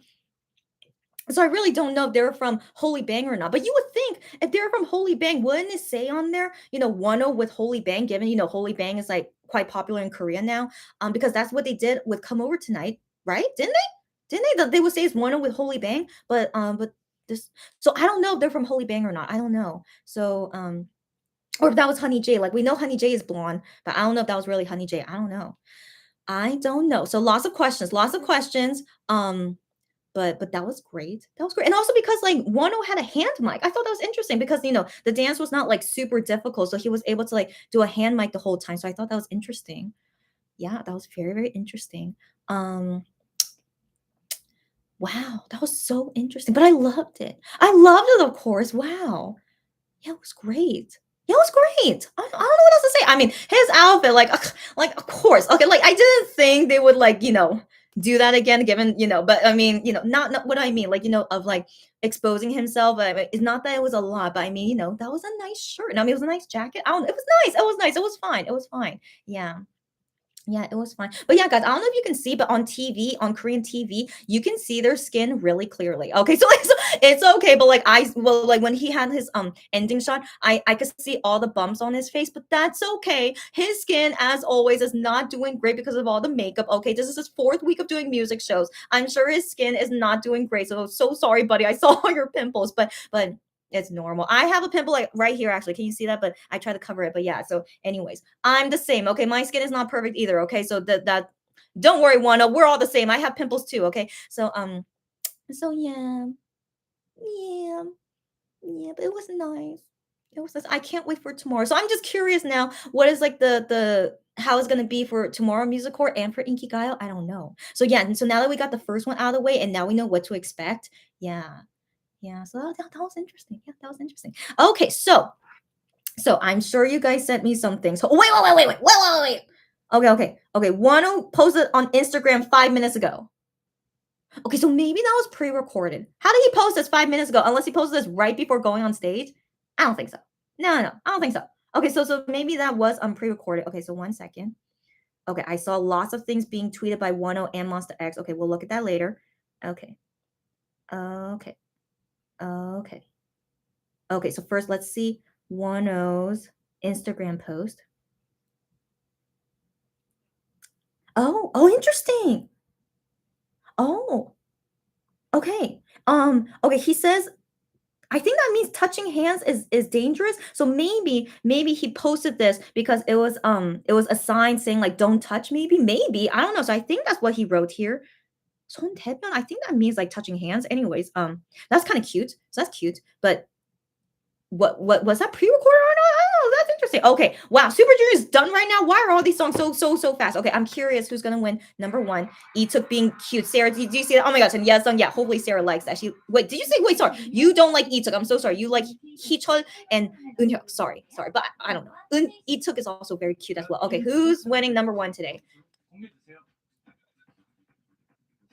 So I really don't know if they're from Holy Bang or not. But you would think if they're from Holy Bang, wouldn't it say on there, Wonho with Holy Bang, given Holy Bang is like quite popular in Korea now. Because that's what they did with Come Over Tonight, right? Didn't they? Didn't they? They would say it's Wonho with Holy Bang, but this so I don't know if they're from Holy Bang or not. I don't know. So or if that was Honey J. Like we know Honey J is blonde, but I don't know if that was really Honey J. I don't know. I don't know. So lots of questions, lots of questions. But that was great. That was great. And also because like Wano had a hand mic. I thought that was interesting because the dance was not like super difficult. So he was able to like do a hand mic the whole time. So I thought that was interesting. Yeah, that was very, very interesting. Um wow, that was so interesting. But I loved it. I loved it, of course. Wow. Yeah, it was great. Yeah, it was great. I don't know what else to say. I mean, his outfit, like of course, okay. Like I didn't think they would like do that again, given But I mean, not what I mean, like of like exposing himself. It's not that it was a lot, but I mean, that was a nice shirt. And I mean, it was a nice jacket. I don't. It was nice. It was nice. It was fine. It was fine. Yeah. Yeah, it was fine. But yeah, guys, I don't know if you can see, but on TV, on Korean TV, you can see their skin really clearly. Okay, so, like, so it's okay, but like like when he had his ending shot, I could see all the bumps on his face, but that's okay. His skin, as always, is not doing great because of all the makeup. Okay, this is his fourth week of doing music shows. I'm sure his skin is not doing great. So sorry, buddy. I saw all your pimples, but it's normal. I have a pimple like right here, actually. Can you see that? But I try to cover it. But yeah. So, anyways, I'm the same. Okay, my skin is not perfect either. Okay, so that don't worry, Juana. We're all the same. I have pimples too. Okay, so yeah, yeah, yeah. But it was nice. It was nice. I can't wait for tomorrow. So I'm just curious now. What is like the how it's gonna be for tomorrow music court and for Inkigayo? I don't know. So yeah. And so now that we got the first one out of the way, and now we know what to expect. Yeah. Yeah, so that was interesting. Yeah, that was interesting. Okay, so I'm sure you guys sent me some things. Oh, wait. Okay. Wano posted on Instagram 5 minutes ago. Okay, so maybe that was pre-recorded. How did he post this 5 minutes ago? Unless he posted this right before going on stage? I don't think so. No, I don't think so. Okay, so maybe that was pre-recorded. Okay, so 1 second. Okay, I saw lots of things being tweeted by Wano and Monster X. Okay, we'll look at that later. Okay. Okay. Okay. Okay, so first let's see Wano's Instagram post. Oh, interesting. Oh, okay. Okay, he says I think that means touching hands is dangerous. So maybe he posted this because it was a sign saying like don't touch maybe. I don't know. So I think that's what he wrote here. 손 대면, I think that means like touching hands. Anyways, that's kind of cute. So that's cute. But what was that pre-recorded or not? Oh, that's interesting. Okay, wow, Super Junior is done right now. Why are all these songs so fast? Okay, I'm curious who's gonna win. Number one, took being cute. Sarah, do you see that? Oh my gosh, and yes, yeah. Hopefully Sarah likes that. Wait, did you say wait? Sorry, you don't like took. I'm so sorry. You like Heechul and Eunhyo. Sorry, but I don't know. Took is also very cute as well. Okay, who's winning number one today? 공개주세요.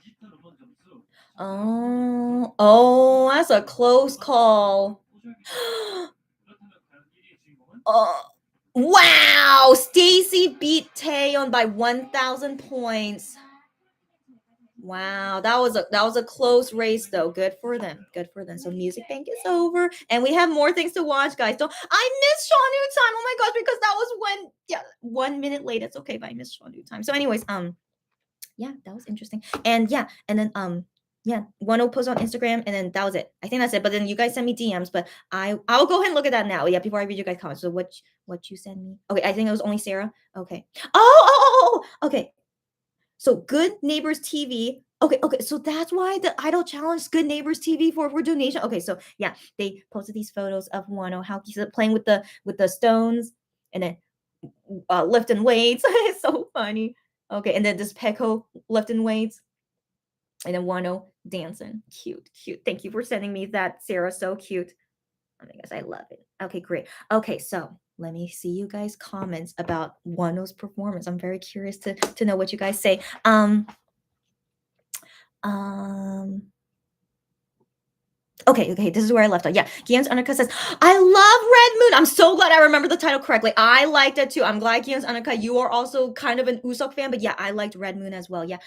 디지털 음원 점수 Oh, that's a close call. 그렇다면 과연 1위의 주인공은? Wow, Stacy beat Taeyeon by 1,000 points. Wow, that was a close race though. Good for them. Good for them. So Music Bank is over, and we have more things to watch, guys. Don't I missed Shawnoo time? Oh my gosh, because that was 1 minute late. It's okay, but I missed Shawnoo time. So, anyways, yeah, that was interesting. And yeah, and then yeah, one will post on Instagram, and then that was it. I think that's it. But then you guys sent me DMs, but I'll go ahead and look at that now. Yeah, before I read you guys comments. So what you send me? Okay, I think it was only Sarah. Okay. Oh. Okay. So Good Neighbors TV. Okay. So that's why the Idol Challenge Good Neighbors TV for donation. Okay, so yeah, they posted these photos of Wano, how he's playing with the stones, and then lifting weights. It's so funny. Okay, and then this Peko lifting weights, and then Wano dancing. Cute. Thank you for sending me that, Sarah. So cute. Oh my gosh, I love it. Okay, great. Okay, so let me see you guys comments about Wonho's performance. I'm very curious to know what you guys say. Okay, this is where I left off. Yeah, Kihyun's Undercut says, I love Red Moon. I'm so glad I remember the title correctly. I liked it too. I'm glad Kihyun's Undercut, you are also kind of an Usok fan, but yeah, I liked Red Moon as well. Yeah.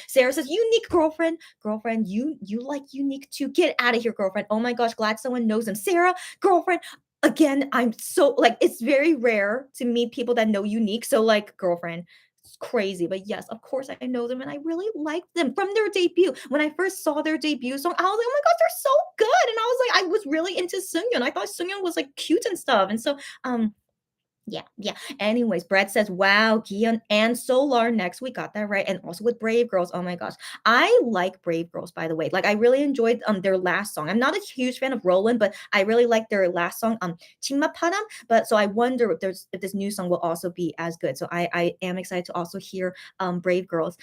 Sarah says, unique girlfriend. Girlfriend, you like unique too. Get out of here, girlfriend. Oh my gosh, glad someone knows him. Sarah, girlfriend. Again, I'm so like, it's very rare to meet people that know unique. So like, girlfriend, it's crazy, but yes, of course I know them and I really liked them from their debut. When I first saw their debut song, I was like, oh my gosh, they're so good. And I was like, I was really into Seungyeon. I thought Seungyeon was like cute and stuff. And so yeah. Anyways, Brett says, wow, Kihyun and Solar next week. Got that right. And also with Brave Girls. Oh my gosh. I like Brave Girls, by the way. Like I really enjoyed their last song. I'm not a huge fan of Roland, but I really like their last song, Chingma Param. But so I wonder if this new song will also be as good. So I am excited to also hear Brave Girls.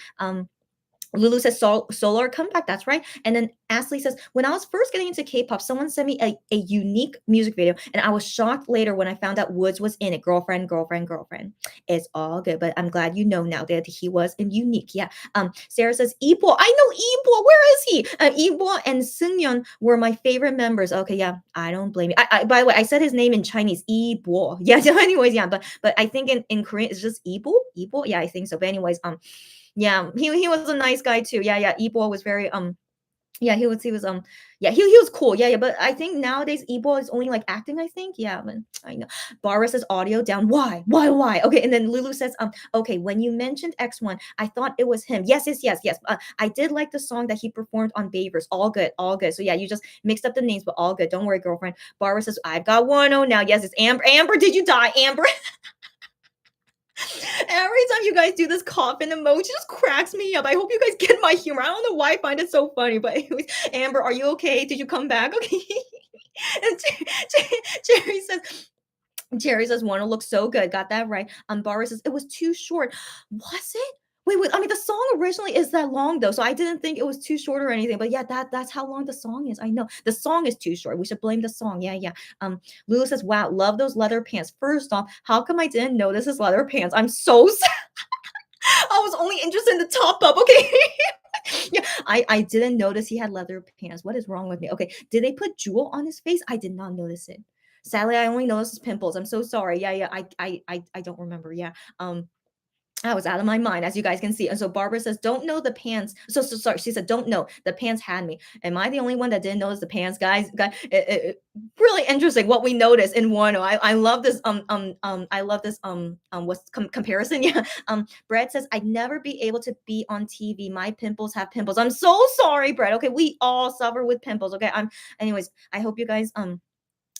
Lulu says Solar comeback. That's right. And then Ashley says, when I was first getting into K-pop, someone sent me a unique music video, and I was shocked later when I found out Woods was in it. Girlfriend. It's all good, but I'm glad you know now that he was in unique. Yeah. Sarah says, Ibo. I know Ibo. Where is he? Ibo and Seungyeon were my favorite members. Okay, yeah. I don't blame you. I by the way, I said his name in Chinese. Ibo. Yeah. So anyways, yeah. But I think in Korean it's just Ibo. Ibo. Yeah, I think so. But anyways, yeah, he was a nice guy too. Yeah. Ebo was very yeah, he was yeah, he was cool. Yeah, but I think nowadays Ebo is only like acting, I think. Yeah, but I know. Barbara says audio down. Why? Okay, and then Lulu says, okay, when you mentioned X1, I thought it was him. Yes. I did like the song that he performed on Babers. All good. So yeah, you just mixed up the names, but all good. Don't worry, girlfriend. Barbara says, I've got Wonho now. Yes, it's Amber. Amber, did you die? Amber. Every time you guys do this coffin emoji, just cracks me up. I hope you guys get my humor. I don't know why I find it so funny, but anyways, Amber, are you okay? Did you come back? Okay. And Jerry says, "Wanna look so good." Got that right. Barbara says it was too short. Was it? Wait. I mean, the song originally is that long though, so I didn't think it was too short or anything. But yeah, that's how long the song is. I know the song is too short. We should blame the song. Yeah. Lulu says, "Wow, love those leather pants." First off, how come I didn't notice his leather pants? I'm so sad. I was only interested in the top up. Okay. Yeah, I didn't notice he had leather pants. What is wrong with me? Okay, did they put jewel on his face? I did not notice it. Sadly, I only noticed his pimples. I'm so sorry. Yeah. I don't remember. Yeah. I was out of my mind, as you guys can see. And so Barbara says, don't know the pants. So sorry. She said, don't know. The pants had me. Am I the only one that didn't notice the pants, guys? Really interesting what we noticed in Wonho. I love this. I love this. What's comparison? Yeah. Brett says, I'd never be able to be on TV. My pimples have pimples. I'm so sorry, Brett. Okay. We all suffer with pimples. Okay. Anyways, I hope you guys,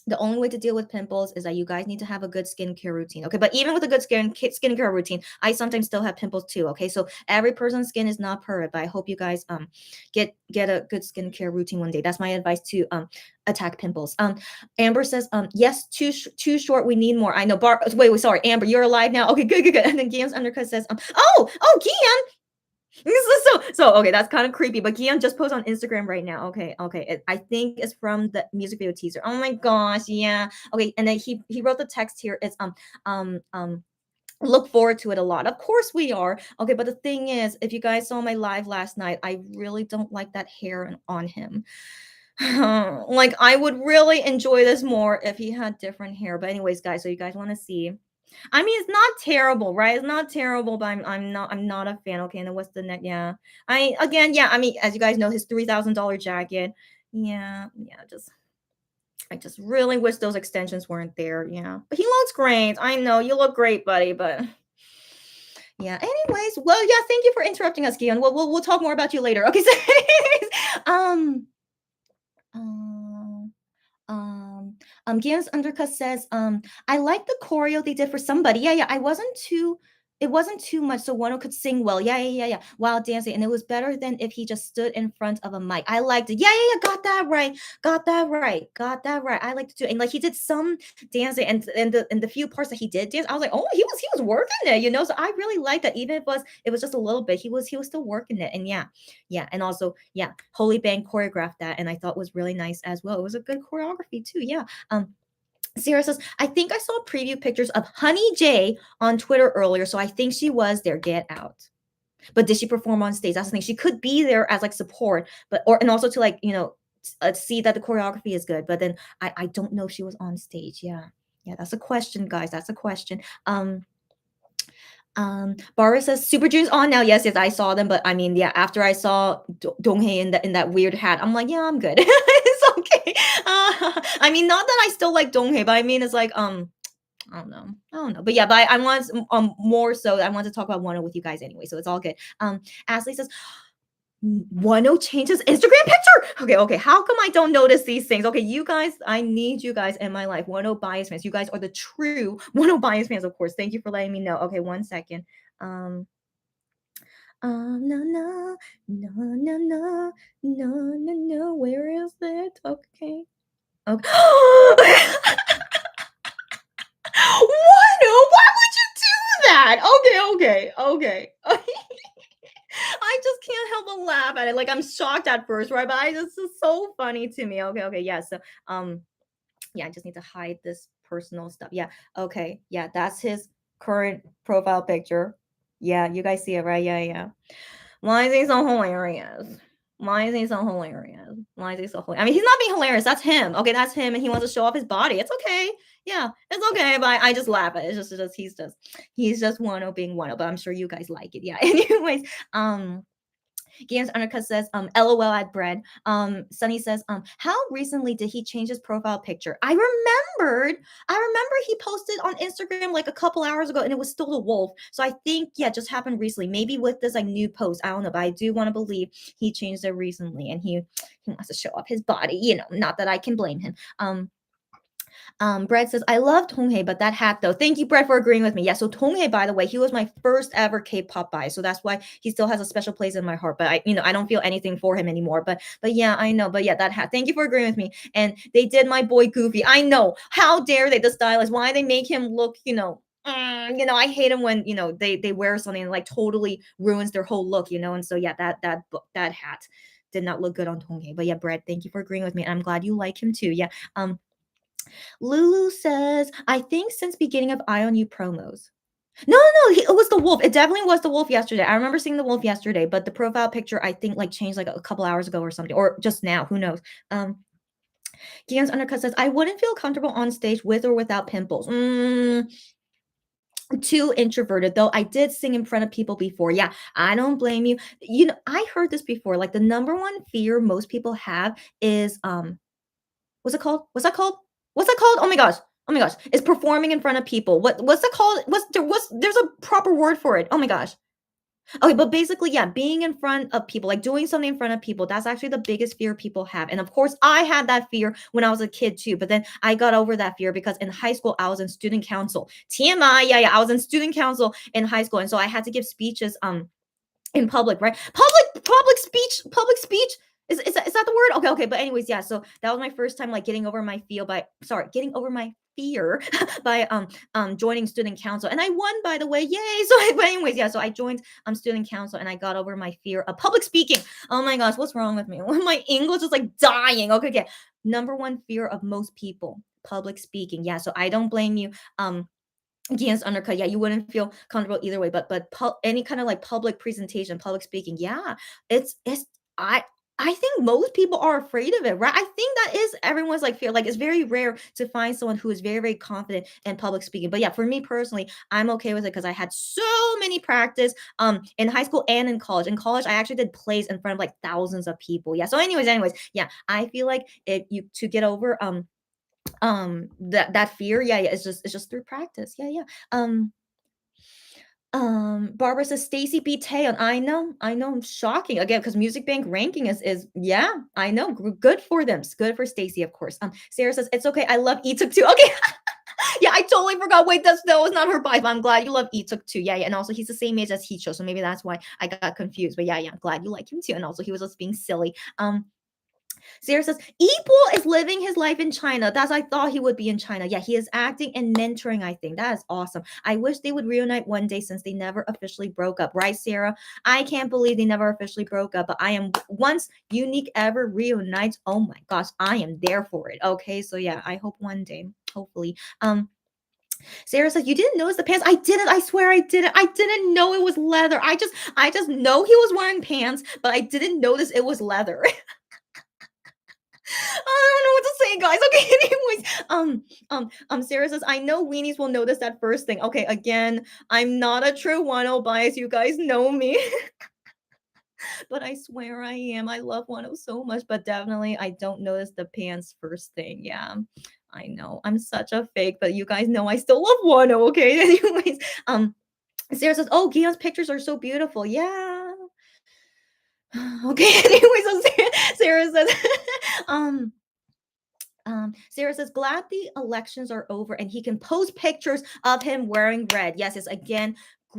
the only way to deal with pimples is that you guys need to have a good skincare routine. Okay. But even with a good skincare routine, I sometimes still have pimples too. Okay. So every person's skin is not perfect, but I hope you guys get a good skincare routine one day. That's my advice to attack pimples. Amber says, yes, too short. We need more. I know. Wait, sorry, Amber, you're alive now. Okay, good. And then Gian's undercut says, oh, Gian. So okay, that's kind of creepy. But Kihyun just posted on Instagram right now. Okay. I think it's from the music video teaser. Oh my gosh, yeah. Okay, and then he wrote the text here. It's look forward to it a lot. Of course we are. Okay, but the thing is, if you guys saw my live last night, I really don't like that hair on him. Like I would really enjoy this more if he had different hair. But anyways, guys, so you guys want to see. I mean, it's not terrible, right? It's not terrible, but I'm not a fan. Okay, and then what's the next? Yeah, I mean, as you guys know, his $3,000 jacket. Yeah, I just really wish those extensions weren't there. Yeah, but he looks great. I know you look great, buddy, but yeah. Anyways, well, yeah. Thank you for interrupting us, Kihyun. We'll talk more about you later. Okay, so um. Um, Gian's undercut says, I like the choreo they did for somebody. Yeah. It wasn't too much, so one could sing well. Yeah. While dancing, and it was better than if he just stood in front of a mic. I liked it. Yeah. Got that right. I liked it too. And like he did some dancing, and the few parts that he did dance, I was like, oh, he was working it, you know. So I really liked that. Even if it was just a little bit, he was still working it. And yeah, and also Holy Bang choreographed that, and I thought was really nice as well. It was a good choreography too. Yeah. Sarah says, I think I saw preview pictures of Honey J on Twitter earlier, so I think she was there. Get out. But did she perform on stage? That's the thing. She could be there as like support, but and also to like see that the choreography is good. But then I don't know if she was on stage. Yeah, that's a question, guys. That's a question. Barbara says Super Junior's on now. Yes, I saw them, but I mean, yeah, after I saw Donghae in that weird hat, I'm like, yeah, I'm good. It's okay. I mean, not that I still like Donghae, but I mean, it's like I don't know. But yeah, but I want more so I want to talk about Wonho with you guys anyway, so it's all good. Ashley says Wonho changed his Instagram picture. Okay. How come I don't notice these things? Okay, you guys, I need you guys in my life. Wonho bias fans. You guys are the true Wonho bias fans, of course. Thank you for letting me know. Okay, 1 second. No. Where is it? Okay. Wonho, why would you do that? Okay. I just can't help but laugh at it. Like I'm shocked at first, right? But this is so funny to me. Okay. Yeah. So yeah, I just need to hide this personal stuff. Yeah. Okay. Yeah, that's his current profile picture. Yeah, you guys see it, right? Yeah. Why is he so hilarious? Why is he so hilarious? I mean, he's not being hilarious. That's him. Okay, that's him, and he wants to show off his body. It's okay. Yeah, it's okay. But I just laugh at it. It's just he's just Wonho being Wonho. But I'm sure you guys like it. Yeah. Anyways, Games Undercut says, LOL at bread. Sunny says, how recently did he change his profile picture? I remember he posted on Instagram like a couple hours ago and it was still the wolf. So I think, yeah, just happened recently. Maybe with this like new post. I don't know, but I do want to believe he changed it recently and he wants to show off his body, not that I can blame him. Brett says, I love Donghae, but that hat though. Thank you, Brett, for agreeing with me. Yeah, so Donghae, by the way, he was my first ever K-pop buy. So that's why he still has a special place in my heart. But I don't feel anything for him anymore. But yeah, I know. But yeah, that hat. Thank you for agreeing with me. And they did my boy Goofy. I know. How dare they, the stylist? Why they make him look, I hate him when, they wear something and like totally ruins their whole look, and so yeah, that hat did not look good on Donghae. But yeah, Brett, thank you for agreeing with me. And I'm glad you like him too. Yeah. Lulu says, I think since beginning of Eye on You promos. No, it was the wolf. It definitely was the wolf yesterday. I remember seeing the wolf yesterday, but the profile picture I think like changed like a couple hours ago or something, or just now. Who knows? Gian's Undercut says, I wouldn't feel comfortable on stage with or without pimples. Too introverted, though I did sing in front of people before. Yeah, I don't blame you. I heard this before. Like the number one fear most people have is what's it called? What's that called? Oh my gosh. Is performing in front of people. What's it called? There's a proper word for it. Oh my gosh. Okay, but basically, yeah, being in front of people, like doing something in front of people, that's actually the biggest fear people have. And of course, I had that fear when I was a kid too, but then I got over that fear because in high school, I was in student council. TMI, yeah, I was in student council in high school. And so I had to give speeches in public, right? Public speech. Is that the word? Okay. But anyways, yeah. So that was my first time like getting over my fear by joining student council, and I won, by the way. Yay! So, but anyways, yeah. So I joined student council, and I got over my fear of public speaking. Oh my gosh, what's wrong with me? My English is like dying. Okay. Number one fear of most people: public speaking. Yeah. So I don't blame you. Against Undercut, yeah, you wouldn't feel comfortable either way, but any kind of like public presentation, public speaking, yeah, it's I think most people are afraid of it, right? I think that is everyone's like fear. Like it's very rare to find someone who is very, very confident in public speaking. But yeah, for me personally, I'm okay with it because I had so many practice in high school and in college. In college, I actually did plays in front of like thousands of people. Yeah. So, anyways, yeah, I feel like to get over that fear, yeah, it's just through practice. Yeah. Barbara says Stacy beat Taeyeon. I know, I'm shocking again because Music Bank ranking is yeah, I know, good for them. It's good for Stacy, of course. Sarah says it's okay. I love Etuk too. Okay. Yeah, I totally forgot. Wait, that was not her bias. I'm glad you love Etuk too. Yeah, and also he's the same age as Hicho, so maybe that's why I got confused. But yeah, I'm glad you like him too. And also he was just being silly. Sarah says, Equal is living his life in China. That's I thought he would be in China. Yeah, he is acting and mentoring, I think. That is awesome. I wish they would reunite one day since they never officially broke up. Right, Sarah? I can't believe they never officially broke up. But I am once Unique ever reunites. Oh my gosh, I am there for it. Okay, so yeah, I hope one day, hopefully. Sarah says, you didn't notice the pants? I didn't. I swear I didn't. I didn't know it was leather. I just know he was wearing pants, but I didn't notice it was leather. I don't know what to say, guys. Okay, anyways, Sarah says, I know weenies will notice that first thing. Okay, again, I'm not a true Wonho bias. You guys know me. But I swear I am. I love Wonho so much, but definitely I don't notice the pants first thing. Yeah. I know. I'm such a fake, but you guys know I still love Wonho, okay? Anyways, Sarah says, oh, Gian's pictures are so beautiful. Yeah. Okay, anyways, so Sarah says, um, Sarah says, glad the elections are over and he can post pictures of him wearing red. Yes, it's again,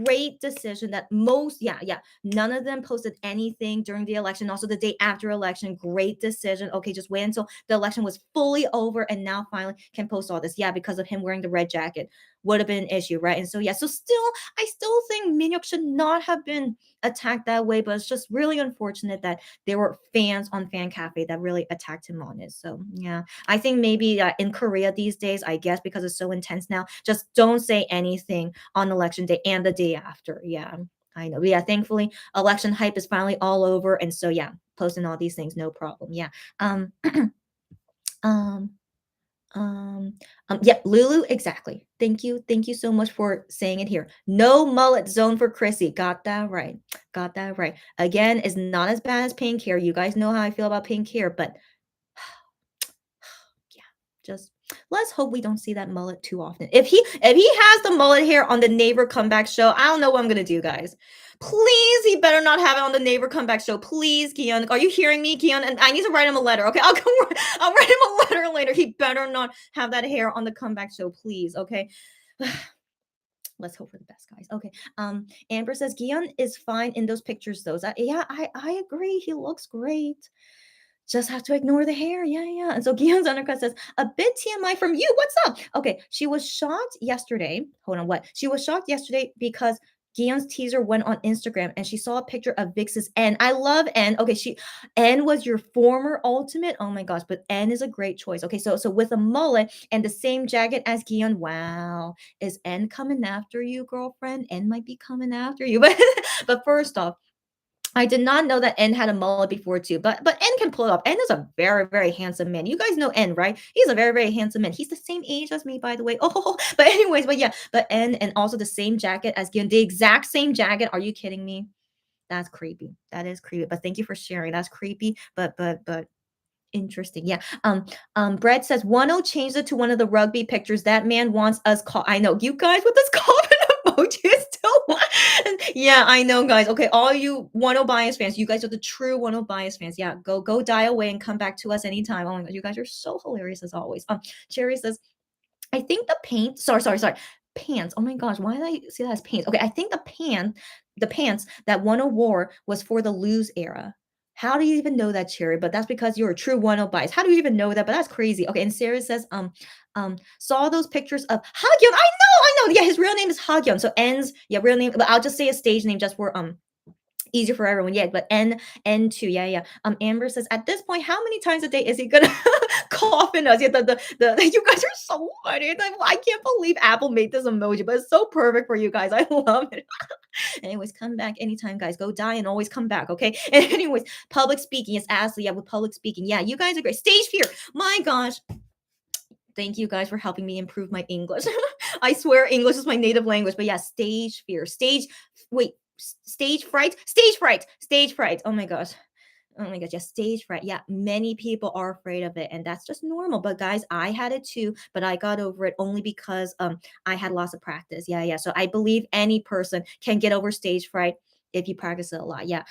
great decision that most, yeah, none of them posted anything during the election. Also, the day after election, great decision. Okay, just wait until the election was fully over and now finally can post all this. Yeah, because of him wearing the red jacket would have been an issue, right? And so, yeah, so still, I still think Minhyuk should not have been attacked that way, but it's just really unfortunate that there were fans on Fan Cafe that really attacked him on it. So, yeah. I think maybe in Korea these days, I guess because it's so intense now, just don't say anything on election day and the day after. Yeah, I know. But yeah, thankfully, election hype is finally all over. And so, yeah, posting all these things, no problem. Yeah. Um, um, yeah, Lulu, exactly. Thank you. Thank you so much for saying it here. No mullet zone for Chrissy. Got that right. Got that right. Again, is not as bad as pink hair. You guys know how I feel about pink hair, but yeah, just let's hope we don't see that mullet too often. If he has the mullet hair on the Neighbor Comeback Show, I don't know what I'm gonna do, guys. Please, he better not have it on the Neighbor Comeback Show. Please, Kihyun. Are you hearing me, Kihyun? And I need to write him a letter. Okay, I'll write him a letter later. He better not have that hair on the Comeback Show, please. Okay. Let's hope for the best, guys. Okay. Amber says Gion is fine in those pictures, though. Yeah, I agree. He looks great. Just have to ignore the hair. Yeah. And so Gion's undercut says, a bit TMI from you. What's up? Okay. She was shocked yesterday. Hold on. What? She was shocked yesterday because Gion's teaser went on Instagram and she saw a picture of Vix's N. I love N. Okay. N was your former ultimate. Oh my gosh. But N is a great choice. Okay. So with a mullet and the same jacket as Gion. Wow. Is N coming after you, girlfriend? N might be coming after you. But first off, I did not know that N had a mullet before too, but N can pull it off. N is a very, very handsome man. You guys know N, right? He's a very, very handsome man. He's the same age as me, by the way. Oh, but anyways, but yeah, but N and also the same jacket as Gion, the exact same jacket. Are you kidding me? That's creepy. That is creepy. But thank you for sharing. That's creepy, but interesting. Yeah. Brett says, Wano changed it to one of the rugby pictures. That man wants us call. I know you guys with this coffin emoji is still. Yeah, I know, guys. Okay, all you Wano bias fans, you guys are the true Wano bias fans. Yeah, go die away and come back to us anytime. Oh my god, you guys are so hilarious as always. Cherry says, I think the paint. Sorry. Pants. Oh my gosh, why did I see that as pants? Okay, I think the pants that Wano wore was for the lose era. How do you even know that, Cherry? But that's because you're a true Wano bias. How do you even know that? But that's crazy. Okay, and Sarah says, saw those pictures of Hagyeon. I know. Yeah, his real name is Hagyeon. So ends, yeah, real name, but I'll just say a stage name just for easier for everyone. Yeah, but N2. Yeah. Amber says, at this point, how many times a day is he gonna cough in us? Yeah, the you guys are so funny. I can't believe Apple made this emoji, but it's so perfect for you guys. I love it. Anyways, come back anytime, guys. Go die and always come back, okay? And anyways, public speaking. Yes, Ashley. Yeah, with public speaking. Yeah, you guys are great. Stage fear. My gosh. Thank you guys for helping me improve my English. I swear English is my native language, but yeah, stage fear. Stage fright. Oh my gosh. Yeah, stage fright. Yeah, many people are afraid of it, and that's just normal. But guys, I had it too, but I got over it only because I had lots of practice. Yeah. So I believe any person can get over stage fright if you practice it a lot. Yeah.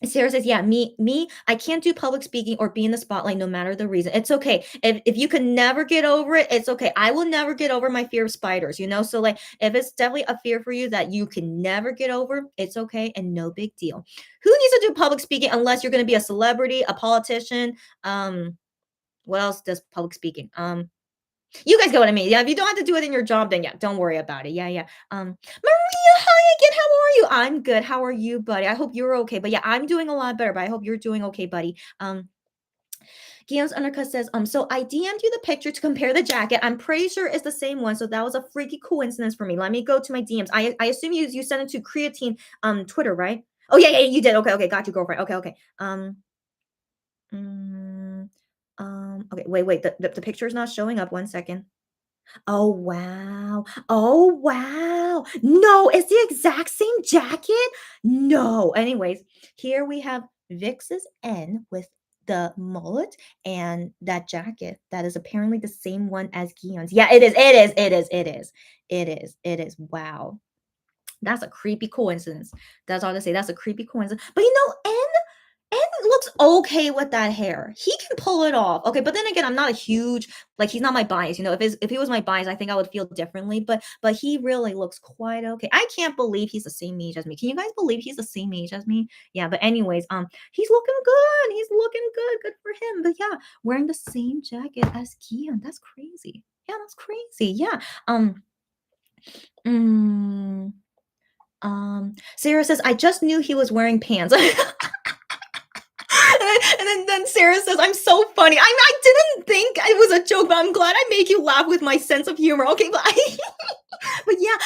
Sarah says, "Yeah, me, I can't do public speaking or be in the spotlight no matter the reason. It's okay. If you can never get over it, it's okay. I will never get over my fear of spiders, you know? So like if it's definitely a fear for you that you can never get over, it's okay and no big deal. Who needs to do public speaking unless you're going to be a celebrity, a politician, what else does public speaking? You guys get what I mean. Yeah, if you don't have to do it in your job, then yeah, don't worry about it. Yeah, yeah. Maria, hi again. How are you? I'm good. How are you, buddy? I hope you're okay. But yeah, I'm doing a lot better. But I hope you're doing okay, buddy. Guillaume's undercut says, so I DM'd you the picture to compare the jacket. I'm pretty sure it's the same one. So that was a freaky coincidence for me. Let me go to my DMs. I assume you sent it to Creatine Twitter, right? Oh yeah, you did. Okay, got you, girlfriend. Okay. Mm, okay, wait. The picture is not showing up. 1 second. Oh, wow. Oh, wow. No, it's the exact same jacket? No. Anyways, here we have Vix's N with the mullet and that jacket that is apparently the same one as Gion's. Yeah, it is. It is. Wow. That's a creepy coincidence. That's all to say. That's a creepy coincidence. But N looks okay with that hair. He can pull it off. Okay, but then again, I'm not a huge like he's not my bias. You know, if he was my bias, I think I would feel differently. But he really looks quite okay. I can't believe he's the same age as me. Can you guys believe he's the same age as me? Yeah, but anyways, he's looking good. He's looking good. Good for him. But yeah, wearing the same jacket as Kihyun. That's crazy. Yeah, that's crazy. Yeah. Mm, Sarah says, I just knew he was wearing pants. And then Sarah says, I'm so funny. I didn't think it was a joke, but I'm glad I make you laugh with my sense of humor. Okay, but but yeah,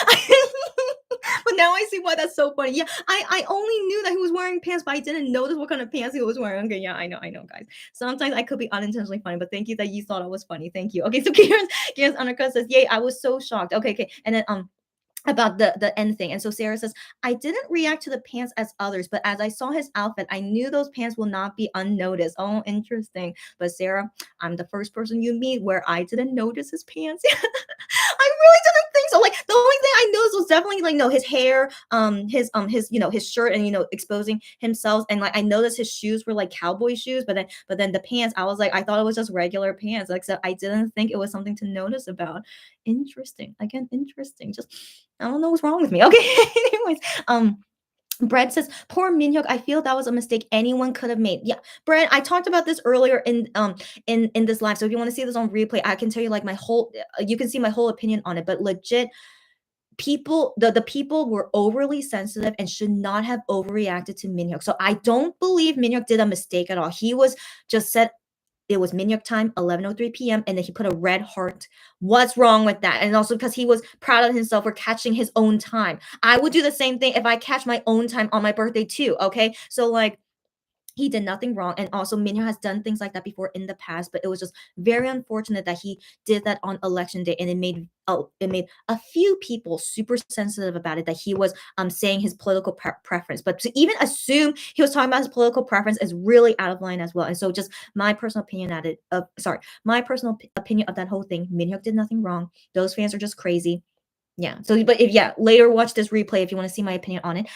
but now I see why that's so funny. Yeah, I only knew that he was wearing pants, but I didn't notice what kind of pants he was wearing. Okay, yeah, I know, guys. Sometimes I could be unintentionally funny, but thank you that you thought I was funny. Thank you. Okay, so Kieran's undercut says, yay, I was so shocked. Okay, and then about the end thing. And so Sarah says, I didn't react to the pants as others, but as I saw his outfit, I knew those pants will not be unnoticed. Oh, interesting. But Sarah, I'm the first person you meet where I didn't notice his pants. I really didn't think so. Like the only thing I noticed was definitely like no his hair, his his shirt and exposing himself. And like I noticed his shoes were like cowboy shoes, but then the pants, I was like, I thought it was just regular pants. Like so I didn't think it was something to notice about. Interesting. Again, interesting. Just I don't know what's wrong with me. Okay. Anyways, Brad says, "Poor Minhyuk. I feel that was a mistake anyone could have made." Yeah, Brad. I talked about this earlier in this live. So if you want to see this on replay, I can tell you like my whole. You can see my whole opinion on it. But legit, the people were overly sensitive and should not have overreacted to Minhyuk. So I don't believe Minhyuk did a mistake at all. He was just said it was Minhyuk time, 11:03 p.m., and then he put a red heart. What's wrong with that? And also because he was proud of himself for catching his own time. I would do the same thing if I catch my own time on my birthday too. Okay, so like he did nothing wrong. And also Minho has done things like that before in the past, but it was just very unfortunate that he did that on election day, and it made a few people super sensitive about it, that he was saying his political preference. But to even assume he was talking about his political preference is really out of line as well. And so just my personal opinion at it my personal opinion of that whole thing, Minho did nothing wrong. Those fans are just crazy. Yeah. So but if later watch this replay if you want to see my opinion on it.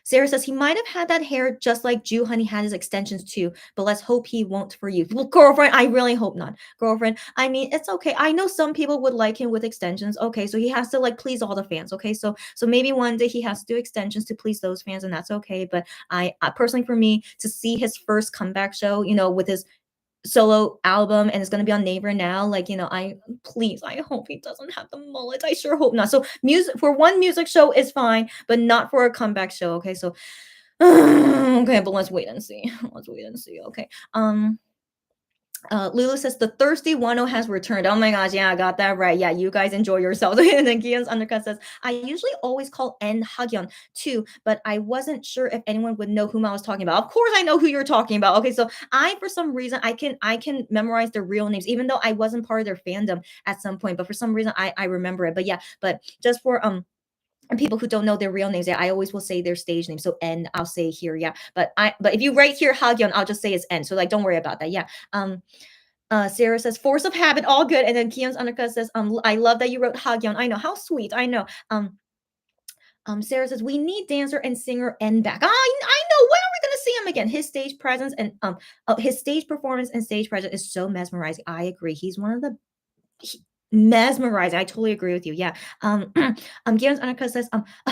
Sarah says he might have had that hair just like Joohoney had his extensions too, but let's hope he won't for you. Well, girlfriend, I really hope not. Girlfriend, I mean, it's okay. I know some people would like him with extensions. Okay, so he has to like please all the fans. Okay, so maybe one day he has to do extensions to please those fans, and that's okay. But I personally, for me, to see his first comeback show, with his solo album, and it's gonna be on Naver now. Like, I hope he doesn't have the mullet. I sure hope not. So music for one music show is fine, but not for a comeback show. Okay, so okay, but let's wait and see. Let's wait and see. Okay. Lulu says the thirsty Wonho has returned. Oh my gosh, yeah, I got that right. Yeah, you guys enjoy yourselves. And then Gian's undercut says, I usually always call N Hagyeon too, but I wasn't sure if anyone would know whom I was talking about. Of course I know who you're talking about. Okay, so for some reason I can memorize their real names, even though I wasn't part of their fandom at some point, but for some reason I remember it. But yeah, but just for and people who don't know their real names, yeah, I always will say their stage name. So N, I'll say here, yeah. But if you write here Hagyeon, I'll just say it's N. So like, don't worry about that. Yeah. Sarah says force of habit, all good. And then Kian's undercut says, I love that you wrote Hagyeon. I know, how sweet. I know. Sarah says we need dancer and singer N back. I know. When are we gonna see him again? His stage presence and his stage performance and stage presence is so mesmerizing. I agree. He's one of the mesmerizing. I totally agree with you. Yeah. Guillen's Annika says,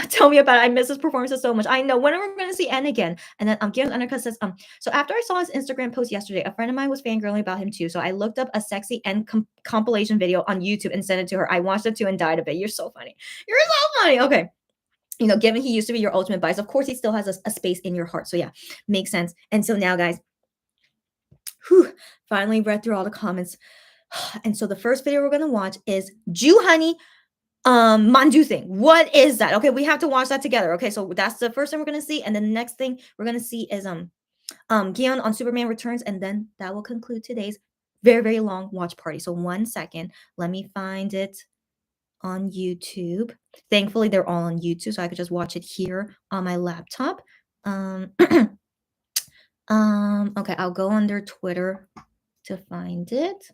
tell me about it. I miss his performances so much. I know. When are we going to see N again? And then Guillen's Annika says, so after I saw his Instagram post yesterday, a friend of mine was fangirling about him too. So I looked up a sexy N compilation video on YouTube and sent it to her. I watched it too and died a bit. You're so funny. You're so funny. Okay. You know, given he used to be your ultimate bias, of course he still has a space in your heart. So yeah, makes sense. And so now, guys, finally read through all the comments. And so the first video we're gonna watch is Joohoney mandu thing. What is that? Okay, we have to watch that together. Okay, so that's the first thing we're gonna see, and then the next thing we're gonna see is Kihyun on Superman Returns, and then that will conclude today's very, very long watch party. So 1 second, let me find it on YouTube. Thankfully, they're all on YouTube, so I could just watch it here on my laptop. Okay, I'll go under Twitter to find it.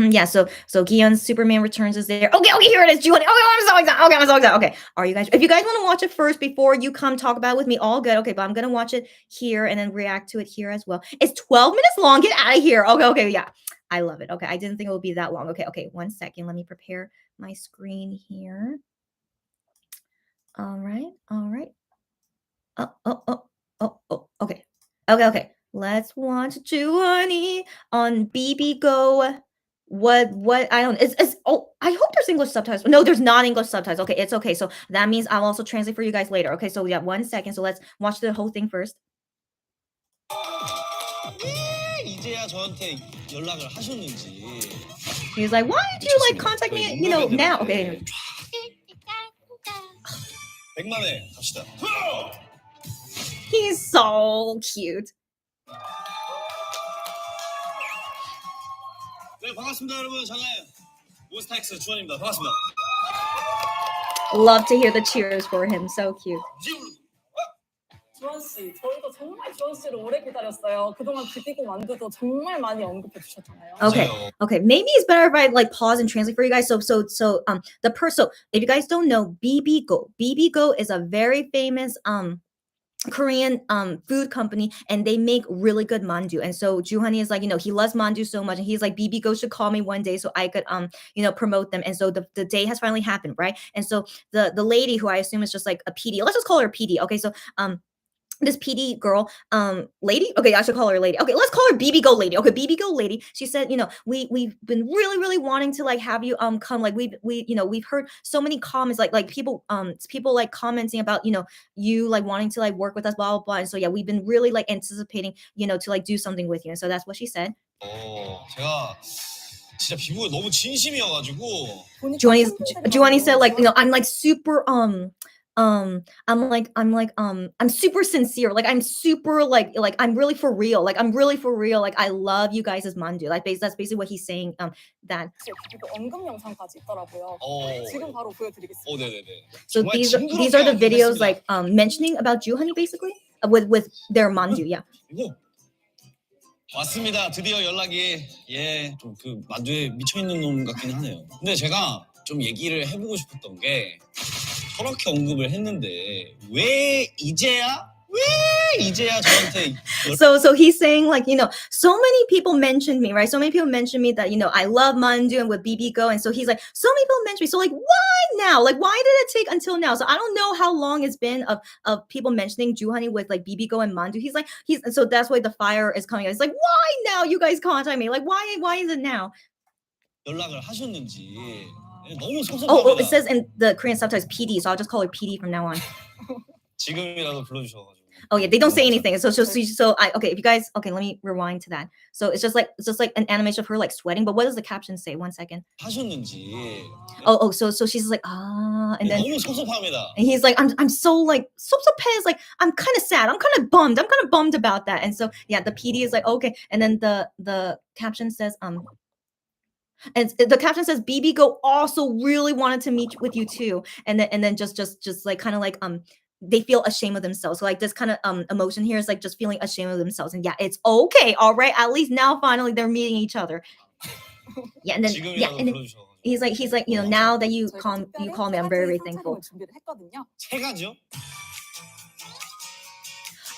Yeah, so Kihyun's Superman Returns is there. Okay, here it is. Joohoney. Okay, I'm so excited. Okay, I'm so excited. Okay, are you guys? If you guys want to watch it first before you come talk about it with me, all good. Okay, but I'm gonna watch it here and then react to it here as well. It's 12 minutes long. Get out of here. Okay, yeah, I love it. Okay, I didn't think it would be that long. Okay, 1 second. Let me prepare my screen here. All right. Okay. Let's watch Joohoney on BB Go. What I don't it's I hope there's English subtitles. No, there's not English subtitles. Okay, it's okay. So that means I'll also translate for you guys later. Okay, so we got 1 second. So let's watch the whole thing first. 이제야 저한테 연락을 하셨는지. He's like, why did you like contact me, now? Okay. 100만에 갑시다. He's so cute. 네, 반갑습니다, 여러분. 저는 몬스타엑스 주원입니다. 반갑습니다. Love to hear the cheers for him. So cute. 주원 씨, 저희도 정말 주원 씨를 오래 기다렸어요. 그동안 비비고 만두도 정말 많이 언급해 주셨잖아요. Okay. Maybe it's better if I like pause and translate for you guys. So if you guys don't know, BB Go is a very famous Korean food company, and they make really good mandu. And so Joohoney is like, he loves mandu so much, and he's like, BB Go should call me one day so I could promote them. And so the day has finally happened, right? And so the lady, who I assume is just like a PD, let's just call her PD. Okay, so this PD girl, lady. Okay, I should call her lady. Okay, let's call her BB Go lady. Okay, BB Go lady. She said, we've been really, really wanting to like have you come. Like we've heard so many comments, like people like commenting about you like wanting to like work with us, blah blah blah. And so yeah, we've been really like anticipating to like do something with you. And so that's what she said. 제가 진짜 비보가 너무 진심이어가지고. Joohoney said like I'm like super I'm super sincere. Like I'm super like I'm really for real. Like I'm really for real. Like I love you guys as mandu. Like that's basically what he's saying. That. 그리고 언급 영상까지 있더라고요. 지금 바로 보여드리겠습니다. 네네네. So these are the videos like mentioning about Joohoney basically with their mandu. Yeah. 왔습니다. 드디어 연락이 좀 그 만두에 미쳐 있는 놈 같긴 하네요. 근데 제가 좀 얘기를 해보고 싶었던 게. 저렇게 언급을 했는데 왜 이제야 저한테 So he's saying like so many people mentioned me, right? So many people mentioned me that I love mandu and with BB Go, and so he's like so many people mentioned me. So like why now? Like why did it take until now? So I don't know how long it's been of people mentioning Joohoney with like BB Go and mandu. So that's why the fire is coming out. It's like why now you guys contact me? Like why is it now? 연락을 하셨는지. It says in the Korean subtitles PD, so I'll just call her PD from now on. 지금이라도 불러주셔가지고. Oh yeah, they don't say anything. So if you guys, let me rewind to that. So it's just like an animation of her like sweating. But what does the caption say? 1 second. 하셨는지. So she's like and then 너무 섭섭합니다. And he's like I'm so like 섭섭해. Like I'm kind of sad. I'm kind of bummed about that. And so yeah, the PD is like okay, and then the caption says And the caption says BB Go also really wanted to meet with you too, and then just like kind of like they feel ashamed of themselves. So like this kind of emotion here is like just feeling ashamed of themselves, and yeah, it's okay, all right. At least now finally they're meeting each other. Yeah, and then he's like, now that you call me, I'm very, very thankful. 준비를 했거든요. 세 가지요?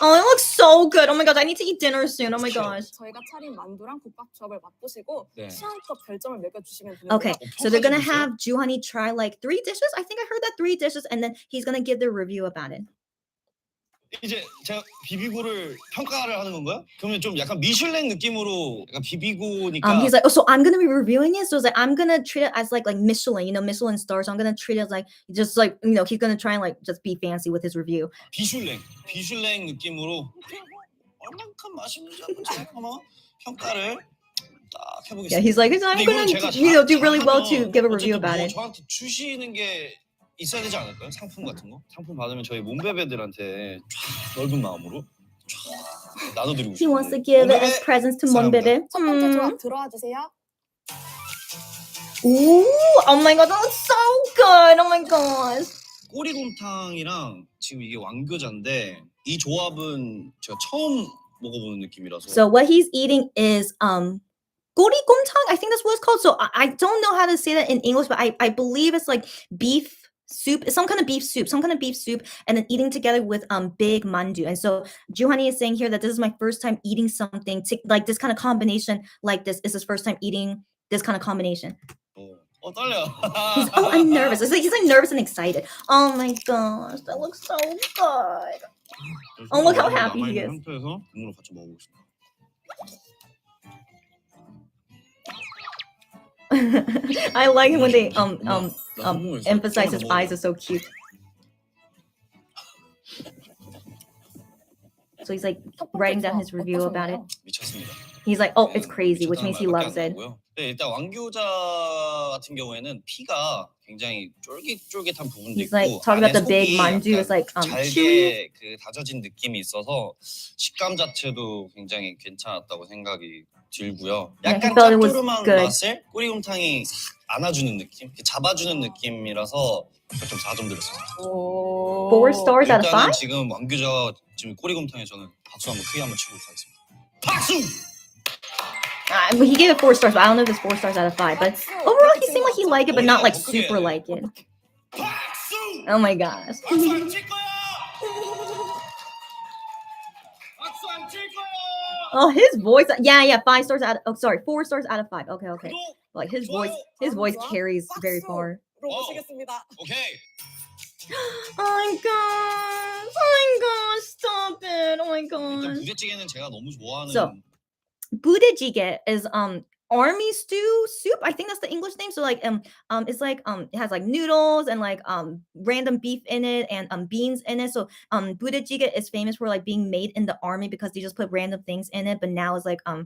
Oh, it looks so good. Oh my gosh, I need to eat dinner soon. Oh my gosh. 저희가 차린 만두랑 국밥 조합을 맛보시고 네. 취향껏 별점을 매겨주시면 되는데요. Okay, so they're gonna have Joohoney try like 3 dishes. I think I heard that 3 dishes, and then he's gonna give the review about it. 이제 제가 비비고를 평가를 하는 건가요? 그러면 좀 약간 미슐랭 느낌으로 약간 비비고니까 He's like, oh, so I'm gonna be reviewing it. So it's like I'm gonna treat it as like Michelin, Michelin stars. So I'm gonna treat it as like just like he's gonna try and like just be fancy with his review. 비슐랭 느낌으로 얼만큼 맛있는지 한번 평가를 딱 해보겠습니다. Yeah, he's like, I'm gonna do really well to give a review about it. 저한테 주시는 게 있어야 되지 않을까요? 상품 같은 거? 상품 받으면 저희 몸베베들한테 쫙 넓은 마음으로 쫙 나눠드리고 싶어요. He wants to give it as presents to Monbebe. 첫 번째 조합 들어와 주세요. Ooh, oh my god, that looks so good. Oh my gosh. 꼬리곰탕이랑 지금 이게 왕교자인데 이 조합은 제가 처음 먹어보는 느낌이라서. So what he's eating is 꼬리곰탕. I think that's what it's called. So I don't know how to say that in English, but I believe it's like beef soup, some kind of beef soup, and then eating together with big mandu. And so Joohoney is saying here that this is my first time eating something like this kind of combination like this. Is his first time eating this kind of combination. 떨려. I'm nervous. He's like nervous and excited. Oh my gosh, that looks so good. Oh, look how happy he is. 상태에서 국물을 같이 먹어보겠습니다. I like it when they emphasize his eyes are so cute. So he's like writing down his review about it. 미쳤습니다. He's like, oh, it's crazy, which means he loves it. 네, 일단 왕교자 같은 경우에는 피가 굉장히 쫄깃쫄깃한 부분도 He's 있고 like talking about the big mandu. It's like chewy. 잘게 그 다져진 느낌이 있어서 식감 자체도 굉장히 괜찮았다고 생각이 들고요. 약간 짭조름한 맛을 꼬리곰탕이 싹 안아주는 느낌, 잡아주는 느낌이라서 좀 4점 드렸습니다. 4 stars out of 5? 일단은 지금 왕교자 지금 꼬리곰탕에 저는 박수 한번 크게 한번 치고 가겠습니다. 박수! He gave it 4 stars, but I don't know if it's 4 stars out of 5. But overall, he seemed like he liked it, but not like super like it. 박수! Oh my gosh. 박수 안 칠 거야! 박수 안 칠 거야! Oh, his voice. Yeah, 5 stars out. 4 stars out of 5. Okay. Like his voice carries very far. Okay. Oh my gosh, stop it. Oh my gosh. 부대찌개는 제가 너무 좋아하는. So, budae-jjigae is army stew soup. I think that's the English name. So like it's like it has like noodles and like random beef in it and beans in it. So budae-jjigae is famous for like being made in the army because they just put random things in it, but now it's like a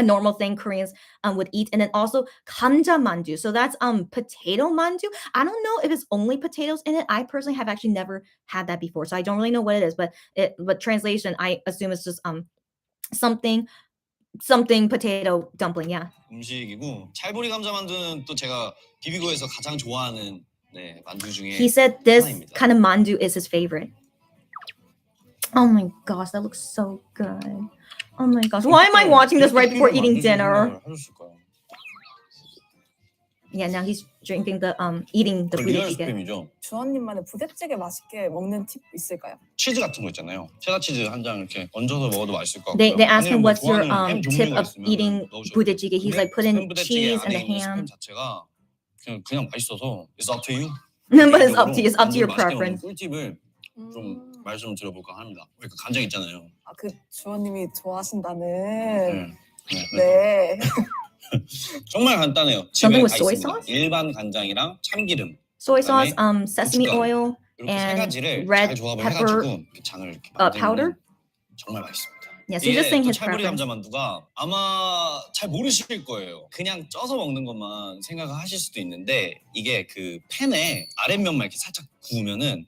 normal thing Koreans would eat. And then also 감자 mandu. So that's potato mandu. I don't know if it's only potatoes in it. I personally have actually never had that before, so I don't really know what it is, but translation I assume it's just something potato dumpling. Yeah. 음식이고 찰보리 감자 만두는 또 제가 비비고에서 가장 좋아하는 만두 중에 He said this 하나입니다. kind of mandu is his favorite. Oh my gosh, that looks so good. Oh my gosh, why am I watching this right before eating dinner? Yeah, now he's drinking eating the budae-jjigae. 주원님만의 부대찌개 맛있게 먹는 팁 있을까요? 치즈 같은 거 있잖아요. 체다 치즈 한 장 이렇게 얹어서 먹어도 맛있을 것 같고요. They asked him 아니면 뭐 what's your 좋아하는 햄 tip 종류가 of 있으면 eating 넣으셔도 budae-jjigae. He's like put in 부대찌개 cheese and the 안에 있는 ham. 스팸 자체가 그냥 맛있어서 it's up to you. But it's up to your preference. 꿀팁을 좀 말씀 드려볼까 합니다. 그러니까 간장 있잖아요. 그 주원님이 좋아하신다는. 네. 정말 간단해요. 집에 Something with 다 soy 있습니다. sauce? 일반 간장이랑 참기름, Soy sauce, sesame 고춧가루. oil, 이렇게 세 and 가지를 red 잘 조합을 pepper 해가지고 그 장을 이렇게 powder. 만들면 정말 맛있습니다. Yeah, so he's just saying 또 his 찰보리 preference. 감자 만두가 아마 잘 모르실 거예요. 그냥 쪄서 먹는 것만 생각을 하실 수도 있는데 이게 그 팬에 아랫면만 이렇게 살짝 구우면은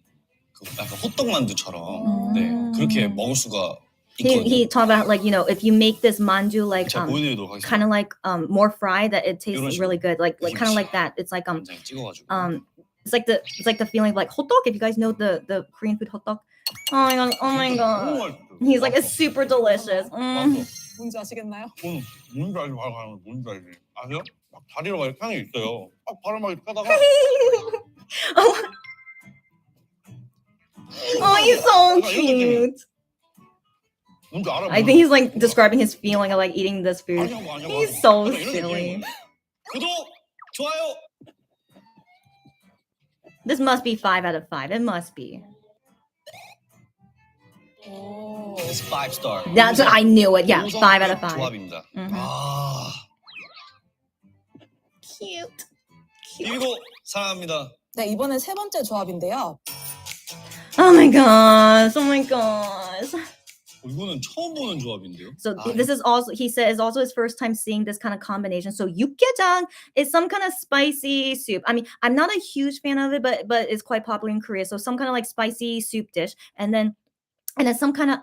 그 약간 호떡 만두처럼 네, 그렇게 먹을 수가 있거든요. He talked about like if you make this mandu like 제가 보여드리도록 하겠습니다. kind of like more fried, that it tastes 이런 really good, like kind of like that. It's like 간장에 찍어가지고. it's like the feeling of like hotdog. If you guys know the Korean food hotdog. Oh my god. 너무 맛있어요. He's like, it's super delicious. 맛있어. 뭔지 아시겠나요? 뭔지 알지? 바로 뭔지 알지? 아세요? 막 다리로 막 이렇게 향이 있어요. 막 바로 막 이렇게 하다가 Oh, oh, he's so 약간 이런 느낌이에요. cute. 뭔지 알아? I think he's like describing his feeling of like eating this food. 아냐고. He's so 약간 이런 silly. 느낌인 거예요. 구독, 좋아요. This must be 5 out of 5. It must be. 오. It's 5-star. That's I knew it. Yeah, 5 out of 5. 조합입니다. Mhm. 아, Cute. 그리고 사랑합니다. 네, 이번엔 세 번째 조합인데요. Oh my gosh. Oh my gosh. 이거는 처음 보는 조합인데요. So this is also, he said, is also his first time seeing this kind of combination. So 육개장 is some kind of spicy soup. I mean, I'm not a huge fan of it, but it's quite popular in Korea. So some kind of like spicy soup dish, and then some kind of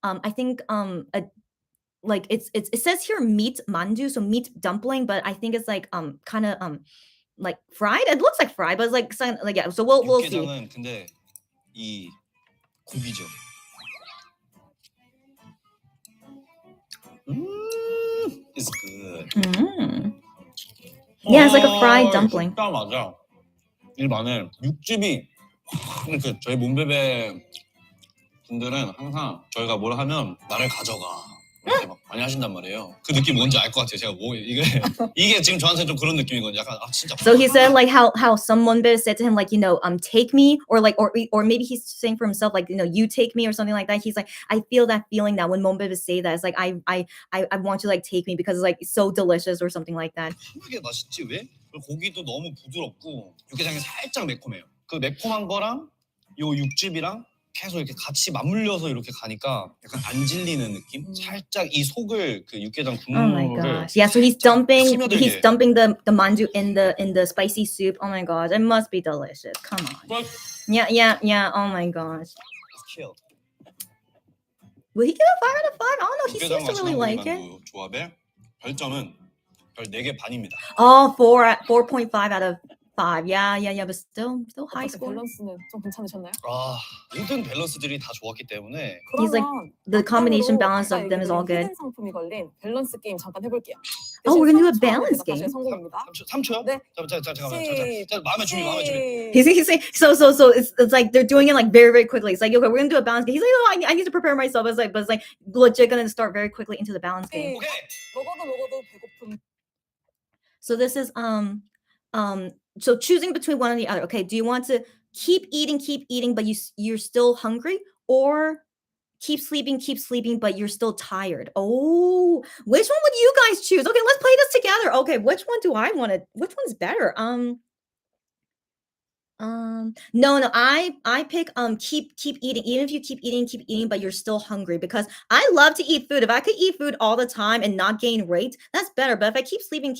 I think a like it says here meat mandu, so meat dumpling, but I think it's like kind of like fried. It looks like fried, but it's like yeah. So we'll see. 육개장은 근데 이 고기죠. It's good. Yeah, it's like a fried dumpling. 진짜 맞아. 이 안에 육즙이 이렇게 저희 몸베베 분들은 항상 저희가 뭘 하면 나를 가져가 이렇게 막 많이 하신단 말이에요. 그 느낌 뭔지 알 것 같아요. 제가 뭐 이게 지금 저한테 좀 그런 느낌이거든요. 약간 아 진짜. So he said like how someone said to him like, you know, take me, or like or maybe he's saying for himself like, you know, you take me or something like that. He's like, I feel that feeling that when Monbebe say that, it's like I want you to like take me because it's like so delicious or something like that. 이게 맛있지 왜? 그리고 고기도 너무 부드럽고 육개장이 살짝 매콤해요. 그 매콤한 거랑 요 육즙이랑 계속 이렇게 같이 맞물려서 이렇게 가니까 약간 안 질리는 느낌? 살짝 이 속을 그 육개장 Oh my 국물을 gosh. Yeah, so he's dumping 스며들게. the mandu in the spicy soup. Oh my gosh, it must be delicious. Come on. Yeah. Oh my gosh. It's killed. Will he get a 5 out of 5? I don't know. He seems 육개장과 to really like it. 진한고기만두 조합의 별점은 별 4개 반입니다. Oh, 4.5 out of 5. Yeah, but still high 어떻게 score. 밸런스는 좀 괜찮으셨나요? 아, 모든 밸런스들이 다 좋았기 때문에 He's like, 그러면 the combination 마지막으로 balance 아까 of them is all 얘기드린 good. 히든 상품이 걸린 밸런스 게임 잠깐 해볼게요. Oh, we're gonna do a 대신 balance 3초 안에 game. 대답하셔야 성공입니다. 3초요? 네. 잠깐만 마음의 준비. He's saying so it's like they're doing it like very quickly. It's like, okay, we're gonna do a balance game. He's like, oh, I need to prepare myself. But it's like legit gonna start very quickly into the balance game. 오케이. 먹어도 배고픈. So this is so choosing between one or the other. Okay, do you want to keep eating, but you're still hungry, or keep sleeping, but you're still tired? Oh, which one would you guys choose? Okay, let's play this together. Okay, which one do I want to? Which one's better? No, I pick keep eating. Even if you keep eating, but you're still hungry, because I love to eat food. If I could eat food all the time and not gain weight, that's better. But if I keep sleeping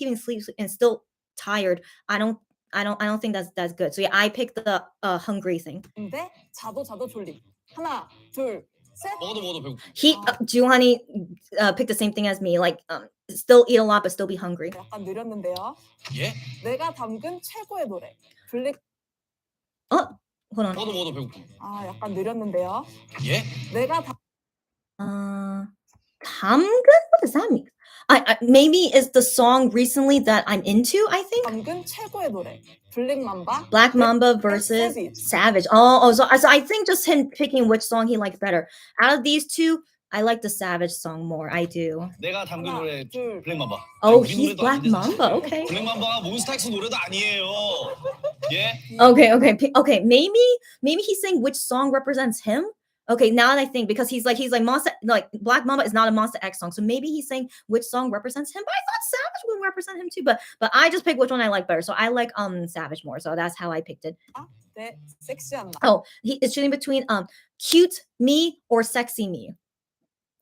and still tired, I don't think that's good. So yeah, I pick the hungry thing. 근데 자도 졸림. 하나, 둘, 셋. 먹어도 배고파. Joohoney picked the same thing as me. Like still eat a lot, but still be hungry. 약간 느렸는데요. 예? 내가 담근 최고의 노래. 블랙. Hold on. 먹어도 배고파. 아, 약간 느렸는데요. 예? 내가 담근? What does that mean? I maybe it's the song recently that I'm into, I think. 담근 최고의 노래. 블랙 맘바. Black Mamba versus Savage. So I think just him picking which song he likes better. Out of these two, I like the Savage song more. I do. 내가 담근 노래 블랙맘바. Oh, he's Black Mamba. Okay. 블랙맘바가 몬스타엑스 노래도 아니에요. 예? Okay. Maybe he's saying which song represents him. Okay, now that I think, because he's like Monster, like Black Mamba is not a Monster X song, so maybe he's saying which song represents him. But I thought Savage would represent him too. But I just picked which one I like better. So I like Savage more. So that's how I picked it. 네, 섹시한 나. Oh, it's choosing between cute me or sexy me.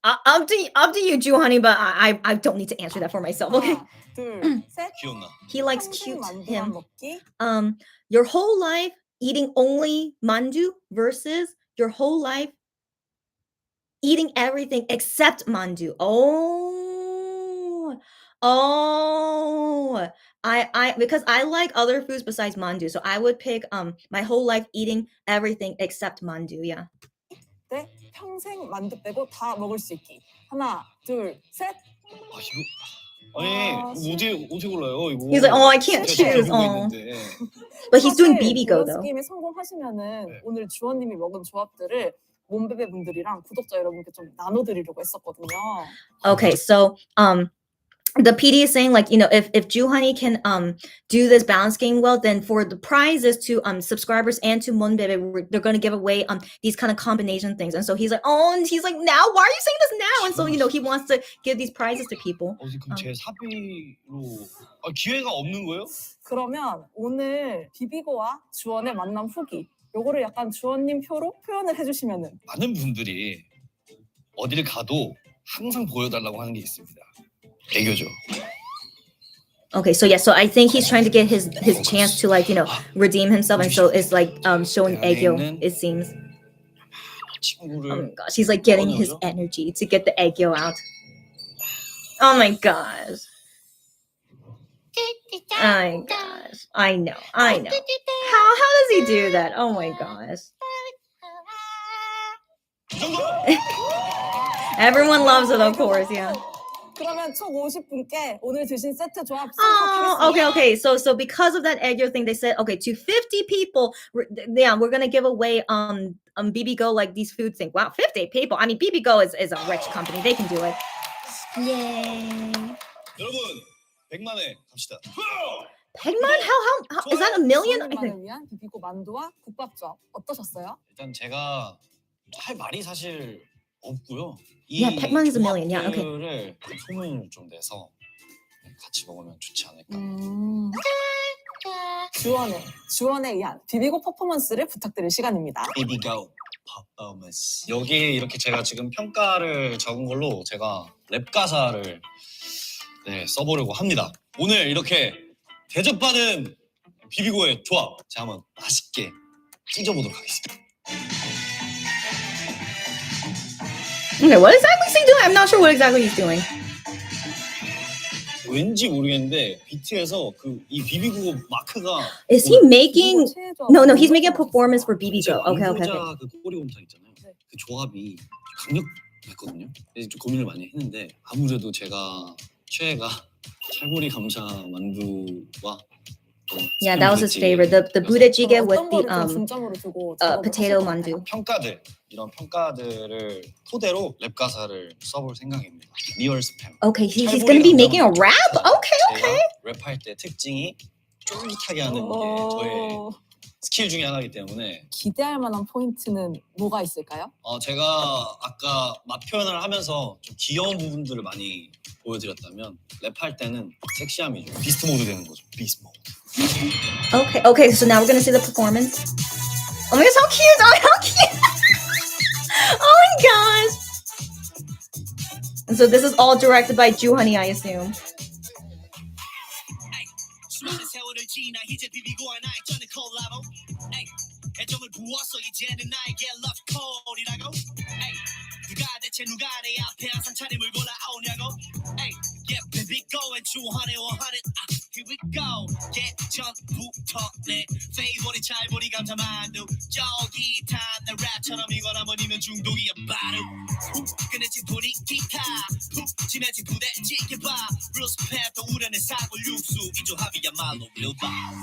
Up to you, Joohoney, but I don't need to answer that for myself. Okay. 하나, 둘, 셋. 기억나. He likes 평생 cute 만두만 him. 먹기. Your whole life eating only mandu versus your whole life eating everything except mandu. I because I like other foods besides mandu, so I would pick my whole life eating everything except mandu. Yeah. 네, 평생 만두 빼고 다 먹을 수 있기. 하나, 둘, 셋. 아 이거 아니 어떻게 골라요 이거? He's like, oh, I can't 제가 choose. 비비고 Oh. 있는데. But he's doing 사실 비비고 밸런스 though. 게임에 성공하시면은 네. 오늘 주원님이 먹은 조합들을 몸베베 분들이랑 구독자 여러분께 좀 나눠드리려고 했었거든요. Okay, so the PD is saying like, you know, if Joohoney can do this balance game well, then for the prizes to subscribers and to Monbebe, they're going to give away these kind of combination things. And so he's like, oh, and he's like, now why are you saying this now? And so, you know, he wants to give these prizes to people. 그럼 제 사비로 기회가 없는 거예요? 그러면 오늘 비비고와 주원의 만남 후기 요거를 약간 주원님 표로 표현을 해주시면은. 많은 분들이 어디를 가도 항상 보여달라고 하는 게 있습니다. 애교죠. Okay, so yeah, so I think he's trying to get his chance to like, you know, redeem himself, and so it's like showing aegyo, it seems. Oh 친구를 my gosh, he's like getting his energy to get the aegyo out. Oh my gosh. Oh my gosh. I know. How does he do that? Oh my gosh. Everyone loves it, of course, yeah. 그러면 총 50분께 오늘 드신 세트 조합 Oh, 선곡하겠습니다. okay. So because of that aegyo thing, they said, okay, to 50 people, we're gonna give away BBGO like these food things. Wow, 50 people. I mean, BBGO is a rich company. They can do it. Yay. 여러분 100만에 갑시다. 100만? How is that a million? I think. 주원님만을 위한 비비고 만두와 국밥 조합 어떠셨어요? 일단 제가 할 말이 사실 없고요. Yeah, 100만 is a million. Yeah, okay. 조합들을 소문을 좀 내서 같이 먹으면 좋지 않을까. 주원에 의한 비비고 퍼포먼스를 부탁드릴 시간입니다. 비비고 퍼포먼스. 여기에 이렇게 제가 지금 평가를 적은 걸로 제가 랩 가사를 써보려고 합니다. 오늘 이렇게 대접받은 비비고의 조합 제가 한번 맛있게 찢어보도록 하겠습니다. Okay, what exactly is he doing? I'm not sure what exactly he's doing. 왠지 모르겠는데 비트에서 이 비비고 마크가 Is he making? No, he's making a performance for 제가 BBGO. Okay. 왕자 그 꼬리곰탕 있잖아요. 그 조합이 강력했거든요. 그래서 좀 고민을 많이 했는데 아무래도 제가 최애가 찰보리 감자 만두와 Yeah, that was his favorite. The budae with 어떤 거를 좀 the 중점으로 두고 potato mandu. 평가들 이런 평가들을 토대로 랩 가사를 써볼 생각입니다. 리얼 스팸. Okay, he's gonna be making a rap. Okay. 제가 랩할 때 특징이 쫄깃하게 하는 게 저의 스킬 중에 하나이기 때문에 기대할 만한 포인트는 뭐가 있을까요? 제가 아까 맛 표현을 하면서 좀 귀여운 부분들을 많이 보여드렸다면 랩할 때는 섹시함이죠. 비스트 모드 되는 거죠. 비스트 모드. Okay. So now we're gonna see the performance. Oh my gosh, how cute! How cute! Oh my gosh! And so this is all directed by Joohoney, I assume. Here we go. 예전부터 내 페이보릿 찰보리 감자 만두 쫄깃한 내 랩처럼 이거나 뭐니면 중독이야 바로 훅 꺼내지 분위기가 훅 진해진 부대찌개봐 Real spam 또 우려낸 사골 육수 이 조합이야말로 real vibe.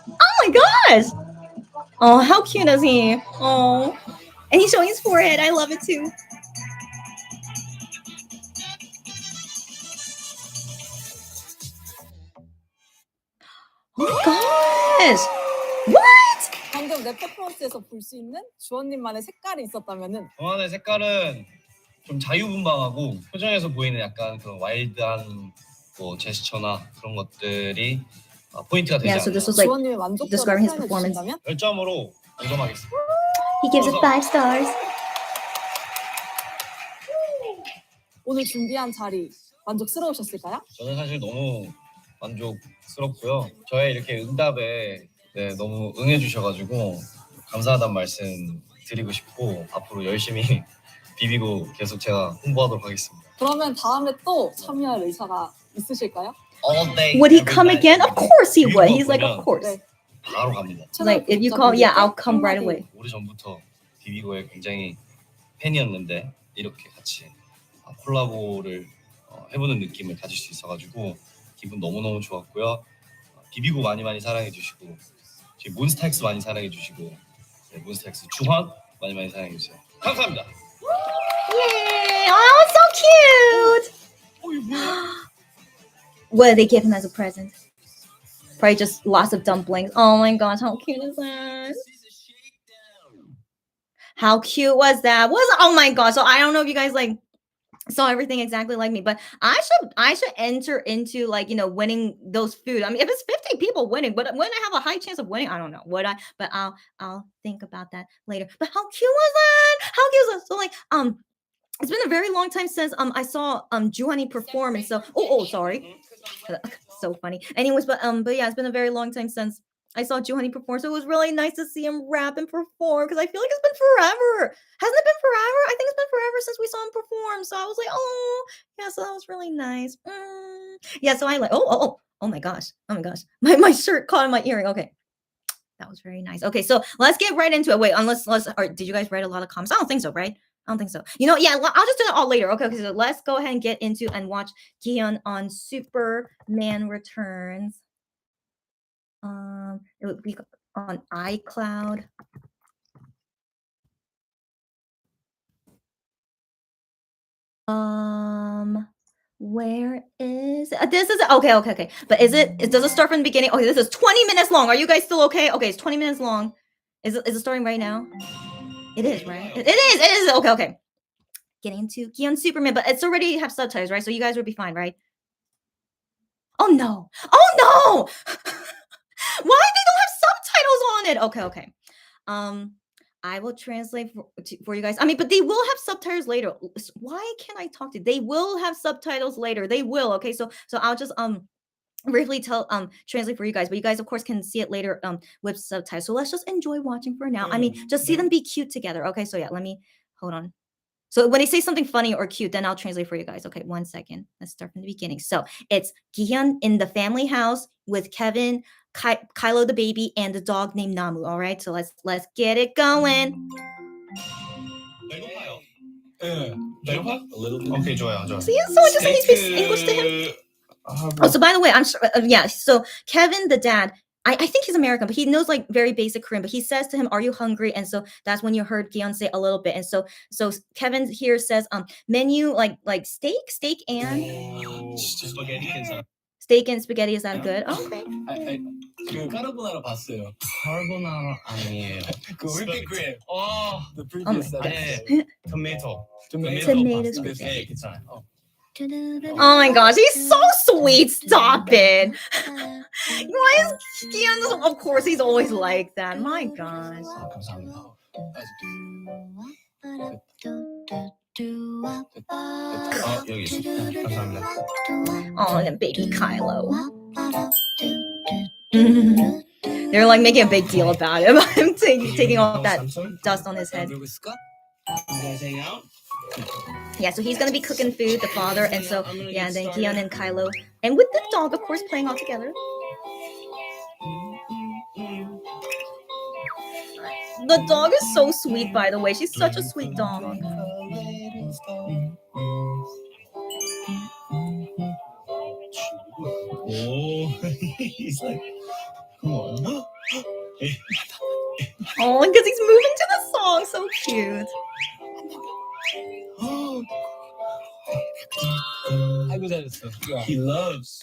Oh my gosh! Oh, how cute is he? Oh, and he's showing his forehead. I love it too. Oh my gosh! What? 방금 랩 퍼포먼스에서 볼 수 있는 주원님만의 색깔이 있었다면은 저만의 색깔은 좀 자유분방하고 표정에서 보이는 약간 그런 와일드한 뭐 제스처나 그런 것들이 포인트가 되지 Yeah, so 않나. this was like 주원님의 만족도를 describing his 표현해 performance. 주신다면 10점으로 동점하겠습니다. He gives it 5 stars. 오늘 준비한 자리 만족스러우셨을까요? 저는 사실 너무 만족스럽고요. 저의 이렇게 응답에 너무 응해주셔가지고 감사하다는 말씀 드리고 싶고 앞으로 열심히 비비고 계속 제가 홍보하도록 하겠습니다. 그러면 다음에 또 참여할 의사가 있으실까요? All day, Would he every come night. again? Of course he would. 이유가 He's like, 뭐냐? of course. 네. 바로 갑니다. Like if you call, yeah, I'll come right away. 오래 전부터 비비고의 굉장히 팬이었는데 이렇게 같이 콜라보를 해보는 느낌을 가질 수 있어가지고 기분 너무너무 좋았고요. 비비고 많이 사랑해 주시고 저희 몬스타엑스 많이 사랑해 주시고 네, 몬스타엑스 주헌 많이 사랑해 주세요. 감사합니다. Yay! Oh, so cute! What did they give him as a present? Probably just lots of dumplings. Oh my gosh, how cute is that? How cute was that? Oh my gosh. So I don't know if you guys like saw everything exactly like me, but I should enter into like, you know, winning those food. I mean, if it's 50 people winning, but when I have a high chance of winning, I don't know. Would I? But I'll think about that later. But how cute was that? How cute was that? So like it's been a very long time since I saw Joohoney perform, and so sorry. So funny. Anyways, but yeah, it's been a very long time since I saw Joohoney perform, so it was really nice to see him rap and perform because I feel like it's been forever. Hasn't it been forever? I think it's been forever since we saw him perform. So I was like, oh yeah, so that was really nice. Yeah, so I like oh my gosh, my shirt caught in my earring. Okay. That was very nice. Okay, so let's get right into it. Wait, did you guys write a lot of comments? I don't think so, right? I don't think so. You know, yeah, I'll just do it all later. Okay, so let's go ahead and get into and watch Kihyun on Superman Returns. It would be on iCloud. Where is this? Is okay. But does it start from the beginning? Okay, this is 20 minutes long. Are you guys still okay? Okay, it's 20 minutes long. Is it starting right now? It is, right? It is. Okay. Getting into Kihyun Superman, but it's already have subtitles, right? So you guys would be fine, right? Oh no! Why they don't have subtitles on it? Okay. I will translate for you guys. I mean, but they will have subtitles later. Why can't I talk to you? They will have subtitles later. They will. Okay, so I'll just briefly translate for you guys, but you guys of course can see it later with subtitles. So let's just enjoy watching for now. I mean, just see them be cute together. Okay, so yeah, let me hold on. So when they say something funny or cute, then I'll translate for you guys. Okay, 1 second. Let's start from the beginning. So it's Kihyun in the family house with Kevin, Kylo the baby, and the dog named Namu. All right, so let's get it going. Okay, 좋아요. See, someone just said he speaks English to him. Oh, so by the way, I'm sure. Yeah, so Kevin, the dad, I think he's American, but he knows like very basic Korean. But he says to him, "Are you hungry?" And so that's when you heard Kihyun say a little bit. And so Kevin here says, menu like steak and steak and spaghetti. Is that good? Oh, okay. 그 까르보나라 봤어요. 까르보나라 아니에요. 그 whipping the previous tomato spaghetti. 네, 괜찮아요. Oh my gosh, he's so sweet. Stop it. Why is Kihyun? Of course, he's always like that. My gosh. 감사합니다. 여기 있습니다. 감사합니다. Oh, and then baby Kylo. They're like making a big deal about him. Him taking off that dust on his head. Yeah, so he's gonna be cooking food, the father, and so yeah, and then Kihyun and Kylo, and with the dog, of course, playing all together. The dog is so sweet, by the way. She's such a sweet dog. Oh, he's like, come on. Oh, because he's moving to the song, so cute. 아이고 잘했어. He loves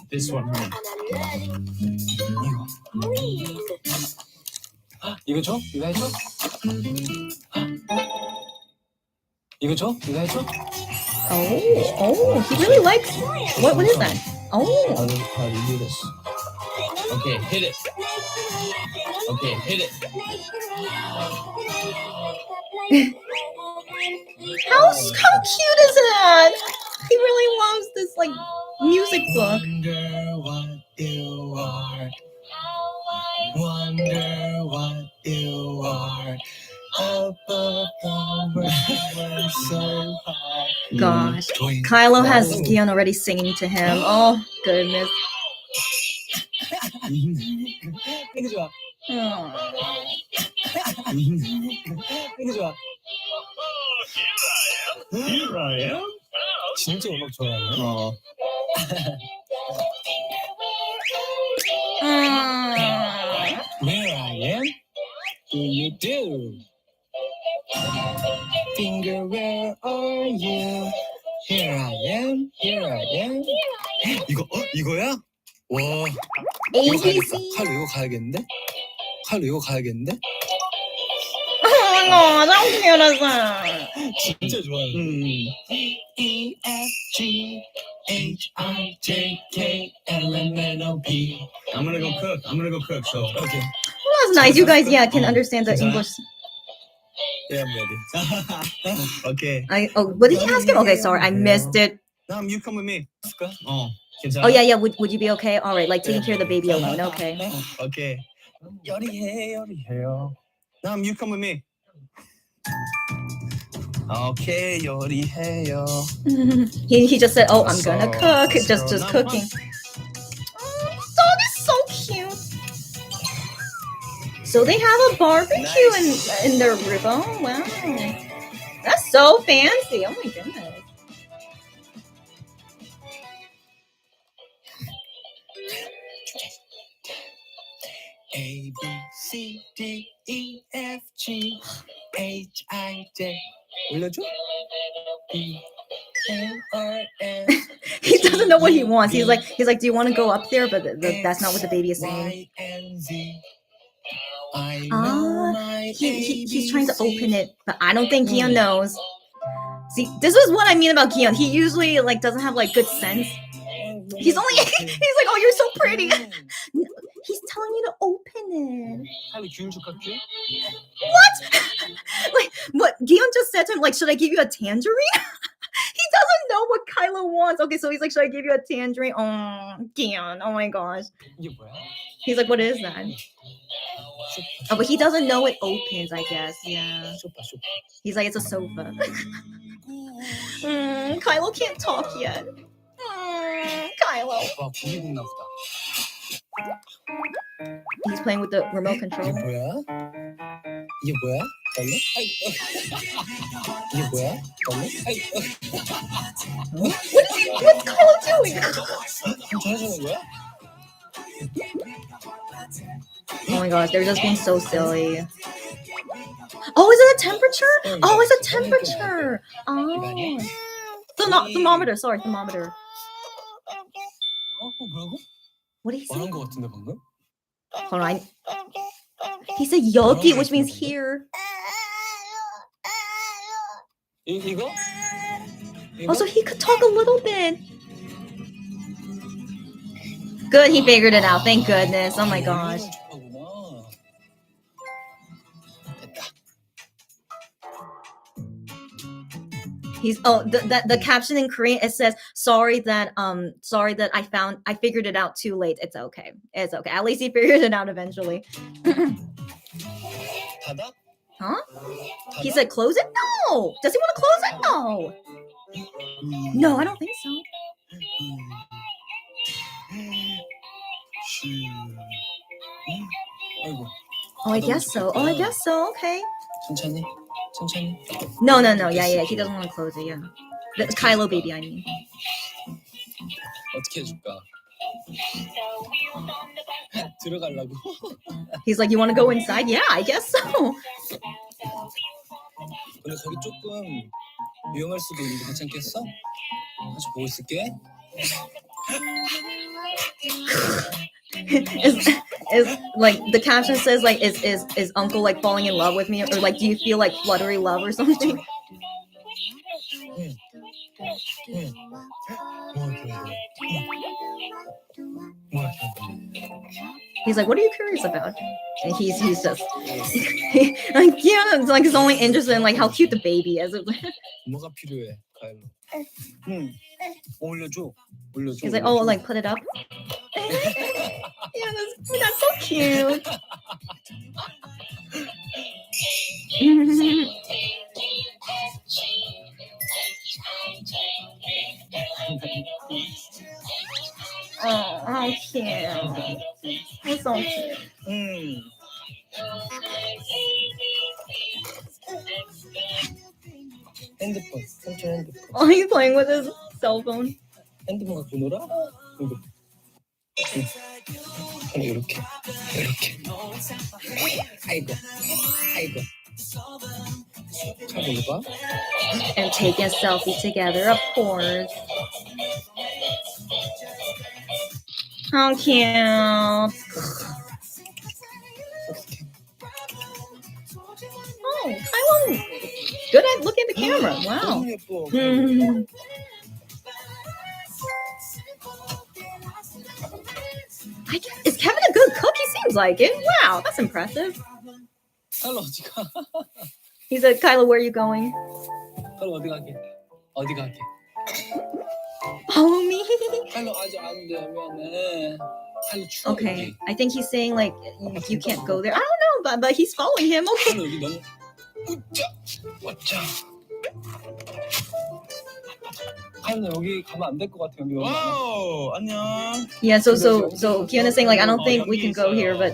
this one. 이거 줘? 이거 해줘? 이거 줘? 이거 해줘? Oh, he really likes. What is that? Oh. How do you do this? Okay, hit it. Okay, hit it. How cute is that? He really loves this like music book. Wonder what you are. Wonder what you are. Up above we're so high. Gosh, Kylo has Kihyun already singing to him. Oh goodness. 되게 좋아. 되게 좋아. Here I am. 진짜 음악 좋아하네. Where I am? Do you do? Finger, where are you? Here I am. Here I am. 이거야? 와. 이거 가야겠다. ABC. 칼로 이거 가야겠는데? 칼로 이거 가야겠는데? Oh my god, how cute is that? 진짜 좋아하네. E F G H I J K L M N O P. I'm gonna go cook. So Okay. Well, that's nice. You guys, yeah, can understand the English. Yeah, I'm ready. Okay. What did he ask him? Okay, sorry, I missed it. Now you come with me. Oh yeah. Would you be okay? All right, like taking care of the baby alone. Okay. Okay. 요리해요. Now you come with me. Okay, 요리해요. he just said, "Oh, I'm gonna cook." Just cooking. Oh, this dog is so cute. So they have a barbecue in their room. Oh wow, that's so fancy. Oh my goodness. A B C D E F G H I J. 올려줘. B N R S. He doesn't know what he wants. He's like, do you want to go up there? But that's not what the baby is saying. He's trying to open it, but I don't think Kihyun knows. See, this is what I mean about Kihyun. He usually like doesn't have like good sense. He's like, oh, you're so pretty. He's telling you to open it. 할리 균 줄게. What? Like what? Kihyun just said to him, like, should I give you a tangerine? He doesn't know what Kylo wants. Okay, so he's like, should I give you a tangerine? Oh, Kihyun. Oh my gosh. 이게 뭐야? He's like, what is that? Oh, but he doesn't know it opens, I guess. Yeah. He's like, it's a sofa. Kylo can't talk yet. Kylo. 와, 고기 굽나 보다. He's playing with the remote control. 이게 뭐야? 이게 뭐야? 달래? 이게 뭐야? 달래? What's Kylo doing? 좀 해주는 거야? Oh my gosh, they're just being so silly. Oh, is it a temperature? Oh, it's a temperature. Oh. Thermometer, sorry, thermometer. 뭐라고? What did he say? 말한 거 같은데 방금? Hold on. He said yogi, which means here. 이거? Also, he could talk a little bit. Good, he figured it out. Thank goodness. Oh my gosh. He's the caption in Korean, it says sorry that I figured it out too late. It's okay. At least he figured it out eventually. 닫아? Huh? He said close it? No. Does he want to close it? No. No, I don't think so. 아이고. Oh, I guess so. Okay. 천천히. No. Yeah. He doesn't want to close it. Yeah. The Kylo baby, I mean. 어떻게 해줄까? 들어가려고. He's like, you want to go inside? Yeah, I guess so. 근데 거기 조금 위험할 수도 있는데 괜찮겠어? 같이 보고 있을게. is like the caption says like is uncle like falling in love with me, or like do you feel like fluttery love or something? He's like, what are you curious about? And he's just like, yeah, it's like he's only interested in like how cute the baby is. 뭐가 필요해, 가일로? 올려줘. He's like, oh, like put it up. Yeah, that's so cute. Oh, how cute. That's so cute. 핸드폰. 삼촌 핸드폰. Oh, he's playing with his cell phone. 핸드폰 갖고 놀아? 이거. 아니 이렇게. 아이고. 잘 놀봐. And taking a selfie together, of course. How cute. Oh, Kylo. Good at looking at the camera. Wow. 너무 예뻐. Is Kevin a good cook? He seems like it. Wow, that's impressive. 칼로 어디 가? He said, Kylo, where are you going? 칼로 어디 가게? 어디 가게? Follow me. 칼로 아직 안 되면은 칼로 추워. Okay, I think he's saying like you can't go there. I don't know, but he's following him. Okay. 칼로 여기 너무. 으짜. 칼로 여기 가면 안 될 것 같아. 여기 너무. 와우 안녕. Yeah, so Kihyun is saying like I don't think we can go here, but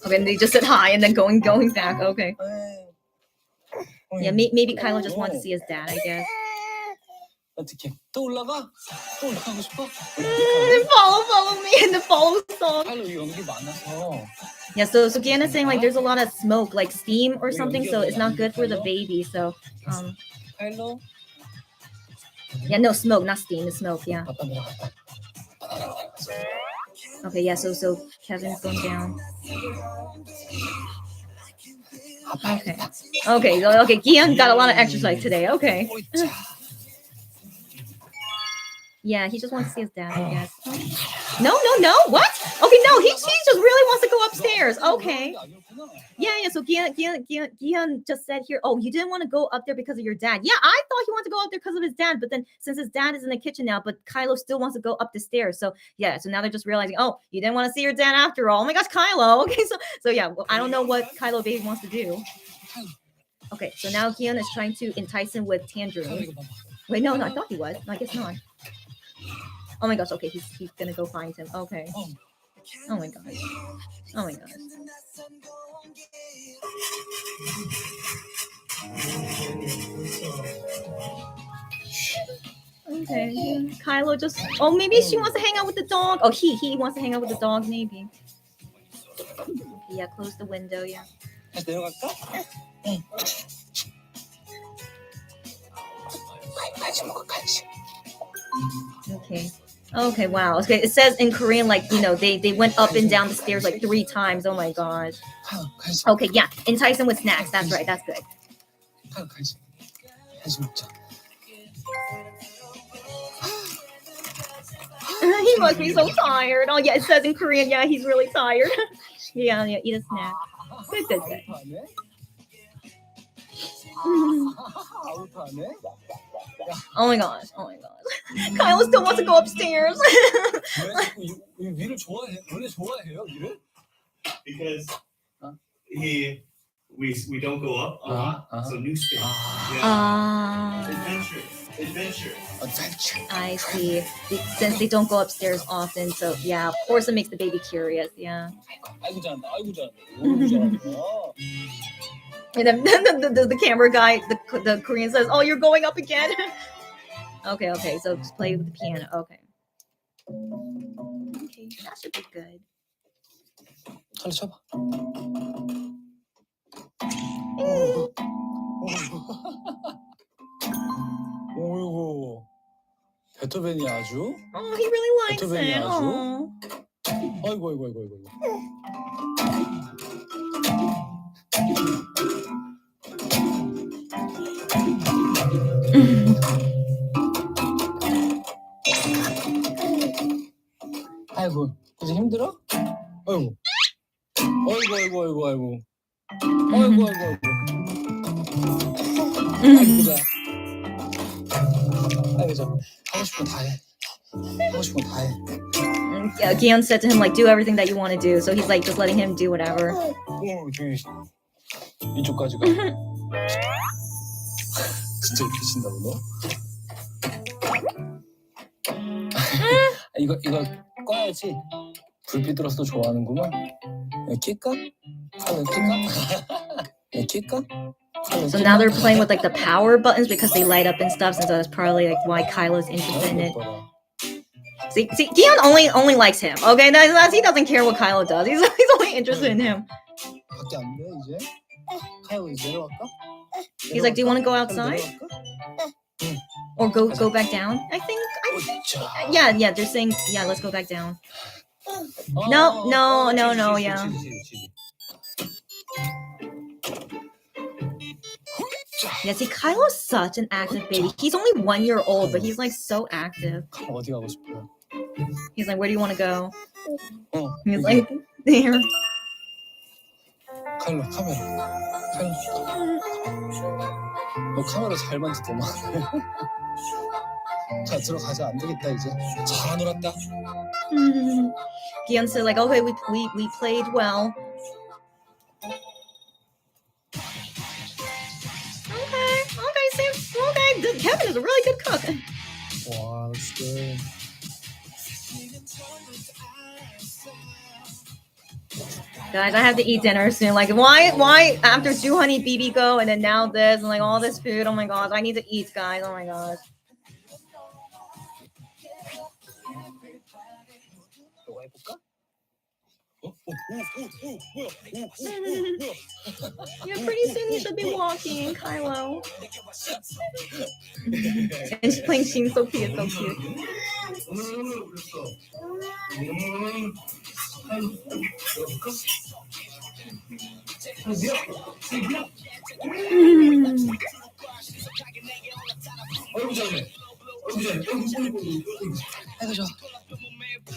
okay, and they just said hi and then going back. Okay. Yeah, maybe Kylo just wanted to see his dad, I guess. 어떻게? 또 올라가? 또 올라가고 싶어? Follow me in the follow song. 칼로 여기 연기 많아서. Yeah, so Kihyun is saying like there's a lot of smoke, like steam or something, so it's not good for the baby. So 칼로. yeah, no smoke, not steam, it's smoke. Yeah. 아빠 들어갔다. Okay, yeah, so Kevin's going down. Okay, Kihyun got a lot of exercise today. Okay. Yeah, he just wants to see his dad, I guess. No, what? Okay, no, he just really wants to go upstairs. Okay. Yeah, so Kihyun just said here, oh, you didn't want to go up there because of your dad. Yeah, I thought he wanted to go up there because of his dad, but then since his dad is in the kitchen now, but Kylo still wants to go up the stairs. So yeah, so now they're just realizing, oh, you didn't want to see your dad after all. Oh my gosh, Kylo. Okay, so yeah, well, I don't know what Kylo baby wants to do. Okay, so now Kihyun is trying to entice him with tangerines. Wait, no, I thought he was. No, I guess not. Oh my gosh, okay, he's gonna go find him. Okay. Oh my gosh. Okay, Kylo just. Oh, maybe she wants to hang out with the dog. Oh, he wants to hang out with the dog, maybe. Yeah, close the window. Yeah. 다시 내려갈까? 응. 간식 먹어, 간식. Okay, wow. Okay, it says in Korean, like, you know, they went up and down the stairs like 3 times. Oh my gosh. Okay, yeah, entice him with snacks. That's right, that's good. 간식 먹자. He must be so tired. Oh yeah, it says in Korean, yeah, he's really tired. yeah, eat a snack. Good. Oh my gosh. Kyle still wants to go upstairs. 위를 좋아해? 원래 좋아해요, 위를? Because we don't go up a lot, so new space. Adventure. I see. Since they don't go upstairs often, so yeah, of course it makes the baby curious. Yeah. 아이고 잘한다. And then the camera guy, the Korean says, "Oh, you're going up again." Okay. So just play with the piano. Okay, that should be good. 칼로 쳐봐. 오이고 베토벤이 아주. Oh, he really likes 베토벤이 it. 아주. Oh. 아이고. 아이고, 이제 힘들어? 아이고. 아이고, 하고 싶은 거 다 해. Kihyun said to him, like, do everything that you want to do. So he's like just letting him do whatever. 저기 이쪽까지 가. 진짜 미친다고 너? 이거 꺼야지. 불빛 들어서 좋아하는구만. 킬까? 킬까? So now they're playing with like the power buttons because they light up and stuff, and so that's probably like why Kylo's interested in it. See, Kihyun only likes him. Okay, he doesn't care what Kylo does. He's only interested in him. 밖에 안 돼, 이제? 카이로 이제 내려갈까? He's like, do you want to go outside or go back down? I think. Yeah. They're saying, yeah, let's go back down. No, yeah. Yeah, see, Kylo's such an active baby. He's only 1 year old, but he's like so active. 어디 가고 싶어요? He's like, where do you want to go? He's like, there. 카일로 카메라. 너 카메라 잘 만지 도망가네. 자 들어가자. 안 되겠다 이제. 잘 놀았다. Kihyun said like, okay, we played well. Okay, Sam. Okay, Kevin is a really good cook. 와, that's good. Guys, I have to eat dinner soon. Like, why after Joohoney BB go and then now this and like all this food? Oh my gosh, I need to eat, guys. Oh my gosh. 너가 해볼까? Yeah, pretty soon you should be walking, Kylo. And she's playing Shin, so cute, so cute.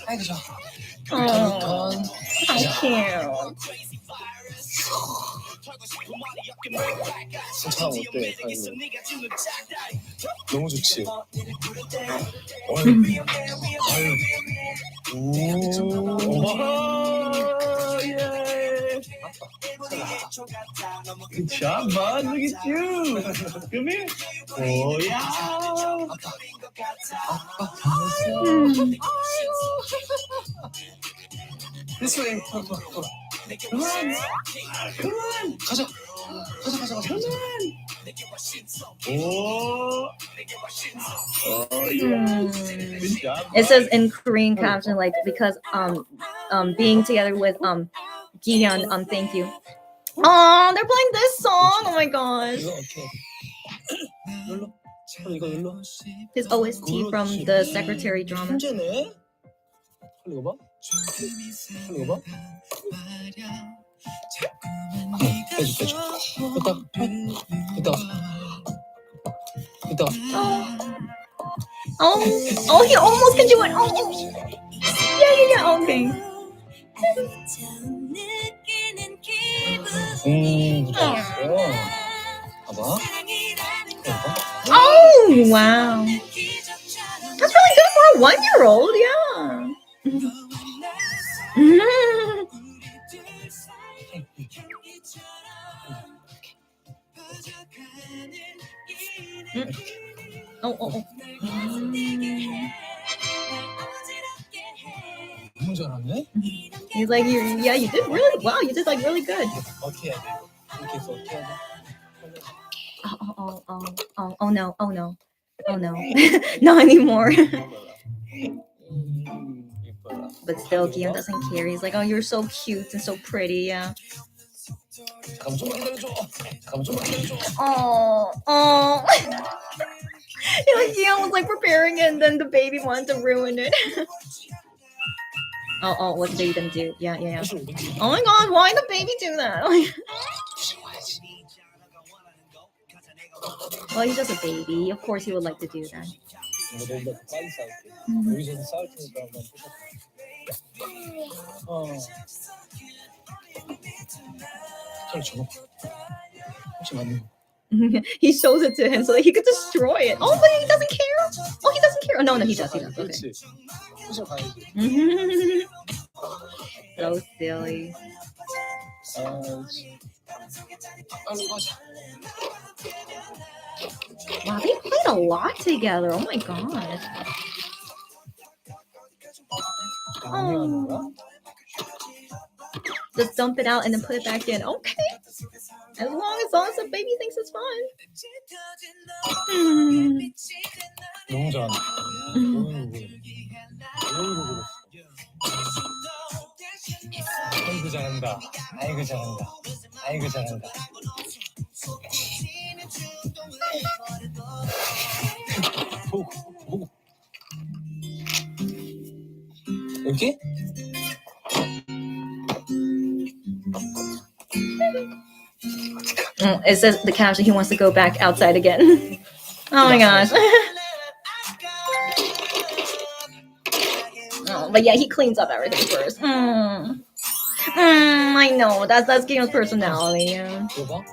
아이고 좋아. Oh, how cute. 진짜 어때? 카일로? 너무 좋지. Good job, bud. Look at you. Come here. Oh, yeah. This way. Come on. 가자. Come on. Oh. Oh, yeah. Good job. It says in Korean caption like because being together with Kihyun, thank you. Oh, they're playing this song. Oh my gosh. 이거 오케이. 눌러. 이거 눌러. His OST from the Secretary drama. 문제네. 이거 봐. 이거 봐. 빼줘. 이따. Oh, he almost can do it. Oh. Yeah. Okay. 묻어놨어. 봐봐. Oh, wow. That's really good for a 1-year-old. Yeah. Oh. 너무 잘하네. He's like, you did really wow. You did like really good. 어떻게 해야 돼? 이렇게 해서 어떻게 해야 돼? Oh no. Not anymore. 이뻐라. But still, Kihyun doesn't care. He's like, oh, you're so cute and so pretty. Yeah. 잠깐만 좀만 기다려줘. Oh. Kihyun was like preparing it, and then the baby wanted to ruin it. Oh, what's the baby gonna do? Yeah. Oh my god, why the baby do that? Well, he's just a baby. Of course he would like to do that. 너보다 빨리 싸울게. 여기서는 싸울 테니까 한번 부탁해. 칼 줘봐. 혹시 맞는 거? He shows it to him so that he could destroy it. Oh, but he doesn't care. Oh, he doesn't care. Oh, no, he does. Okay. 그렇지. 부셔 가야지. So silly. 빨리 가자. Wow, they played a lot together. Oh my god. Oh. Just dump it out and then put it back in. Okay. As long as the baby thinks it's fun. Mm. 너무 잘한다. 아이고 잘한다. 아이고 잘한다. 아이고 잘한다. 보고. 여기? It says the caption, he wants to go back outside again. Oh my gosh. Oh, but yeah, he cleans up everything first. I know. That's Kihyun's personality. Yeah. 여봐.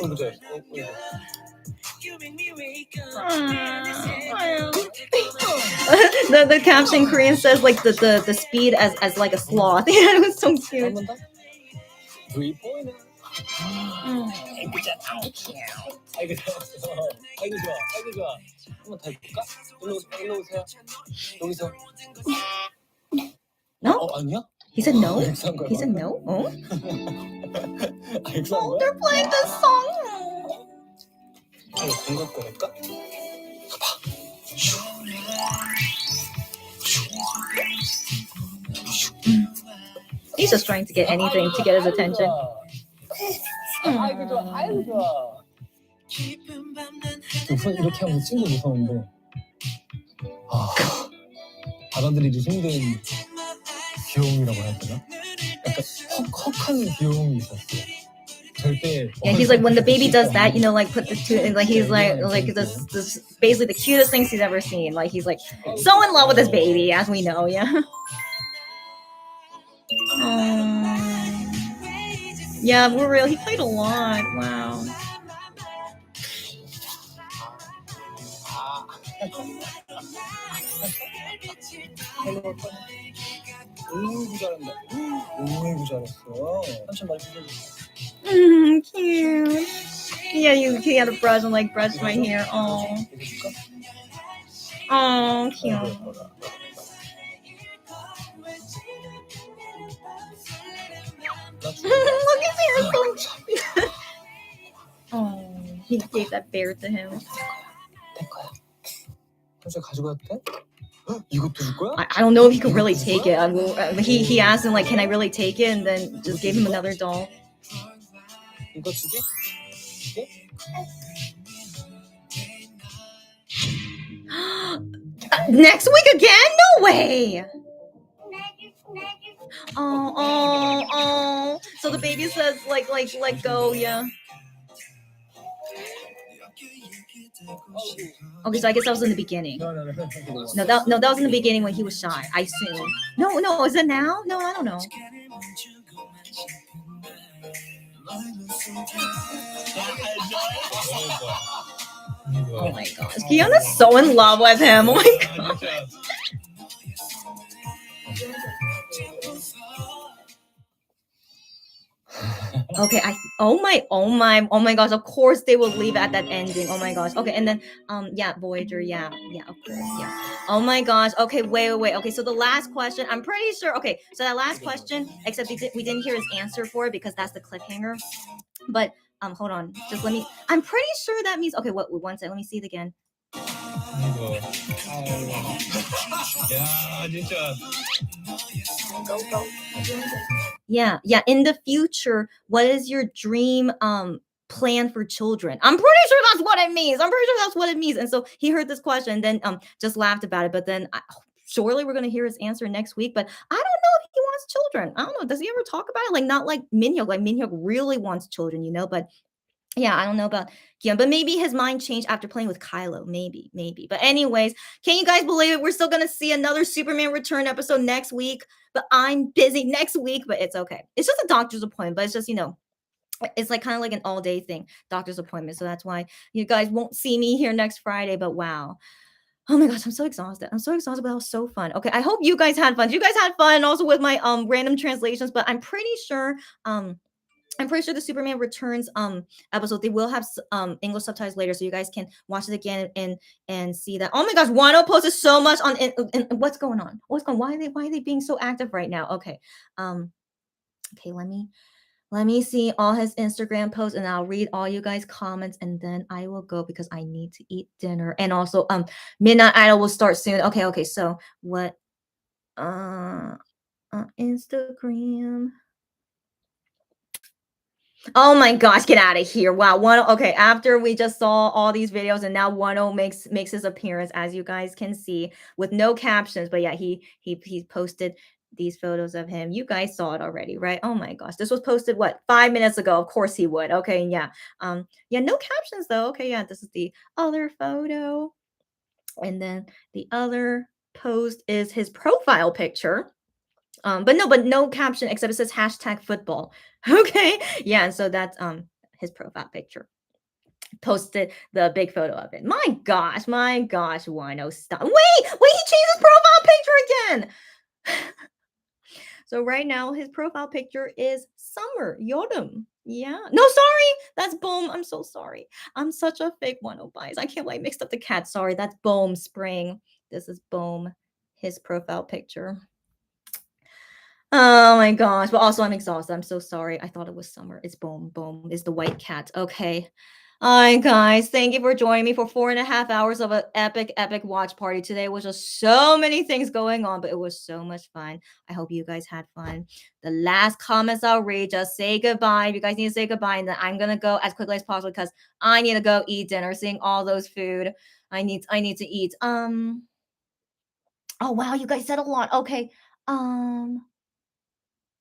어이구 잘. The caption Korean says like the speed as like a sloth. Yeah, it was so cute. 한번 더. 보이네. 아이고 잘했어. 아이고 좋아. 아이고 좋아. 한번 더 해볼까? 일로 오세요. 여기서. No? 아니야? He said no. 엑스한 거야. He said no. Oh, 엑스한 oh 거야? they're playing this song. 이거 공각 거니까? He's just trying to get anything to get his attention. 아이고 좋아. 아이고 좋아. 우선 이렇게 하면 친구 무서운데 받아들이기 힘든 귀여움이라고 해야 되나? 약간 헉한 귀여움이 있었어요. 절대. Yeah, he's like when the baby does that, you know, like put the two, and like he's like this basically the cutest things he's ever seen. Like he's like so in love with his baby, as we know. Yeah. Yeah, we're real. He played a lot. Wow. 오이구 잘한다. 오이구 잘했어. 한참 많이 부셔줬어. Cute. Yeah, he had a brush and like brushed my hair. Oh, cute. Look at his hair, so cute. Oh, he gave that bear to him. 될 거야. 한참 가져가도 돼? 이것도 줄 거야? I don't know if he could really take it. He asked him like, "Can I really take it?" And then just gave him another doll. 이거 두 개? 두 개? Next week again? No way. Oh. So the baby says like let go, yeah. Okay, so I guess that was in the beginning. No. No, that was in the beginning when he was shy, I assume. No, is it now? No, I don't know. Oh my gosh. Kihyun is so in love with him. Oh my god. Okay, oh my gosh, of course they will leave at that ending. Oh my gosh. Okay, and then yeah, Voyager, yeah, of course, yeah. Oh my gosh. Okay, wait. Okay, so the last question, I'm pretty sure. Okay, so that last question, except we didn't hear his answer for it because that's the cliffhanger. But hold on, just let me. I'm pretty sure that means. Okay, what? One second, let me see it again. 야 진짜. Go. Yeah. In the future, what is your dream plan for children? I'm pretty sure that's what it means. And so he heard this question and then just laughed about it. But then surely we're gonna hear his answer next week. But I don't know if he wants children. I don't know. Does he ever talk about it? Like not like Minhyuk. Like Minhyuk really wants children, you know. But yeah, I don't know about Kihyun, but maybe his mind changed after playing with Kylo. Maybe. But anyways, can you guys believe it? We're still gonna see another Superman Return episode next week. But I'm busy next week, but it's okay. It's just a doctor's appointment, but it's just, you know, it's like kind of like an all-day thing, doctor's appointment. So that's why you guys won't see me here next Friday. But wow. Oh my gosh, I'm so exhausted. I'm so exhausted, but that was so fun. Okay, I hope you guys had fun. You guys had fun also with my random translations, but um I'm pretty sure the Superman Returns episode they will have English subtitles later, so you guys can watch it again and see that. Oh my gosh, Wano posted so much on what's going on? What's going? Why are they being so active right now? Okay, okay, let me see all his Instagram posts and I'll read all you guys comments and then I will go because I need to eat dinner. And also Midnight Idol will start soon. Okay, so what Instagram. Oh my gosh, get out of here. Wow, one okay, after we just saw all these videos and now Wano makes his appearance as you guys can see with no captions, but yeah, he posted these photos of him. You guys saw it already, right? Oh my gosh. This was posted what? 5 minutes ago. Of course he would. Okay, yeah. Yeah, no captions though. Okay, yeah, this is the other photo. And then the other post is his profile picture. But no caption except it says hashtag football. Okay. Yeah, and so that's his profile picture. Posted the big photo of it. My gosh, Wino, stop. Wait, he changed his profile picture again. So right now his profile picture is summer, Yodam. Yeah. No, sorry. That's Boom. I'm so sorry. I'm such a fake Wino bias. I can't believe I mixed up the cat. Sorry. That's Boom Spring. This is Boom, his profile picture. Oh my gosh. But also I'm exhausted. I'm so sorry. I thought it was summer. It's Boom. Boom is the white cat. Okay. All right, guys. Thank you for joining me for 4.5 hours of an epic watch party. Today was just so many things going on, but it was so much fun. I hope you guys had fun. The last comments I'll read, just say goodbye. If you guys need to say goodbye, and then I'm gonna go as quickly as possible because I need to go eat dinner. Seeing all those food. I need to eat. Oh wow, you guys said a lot. Okay. Um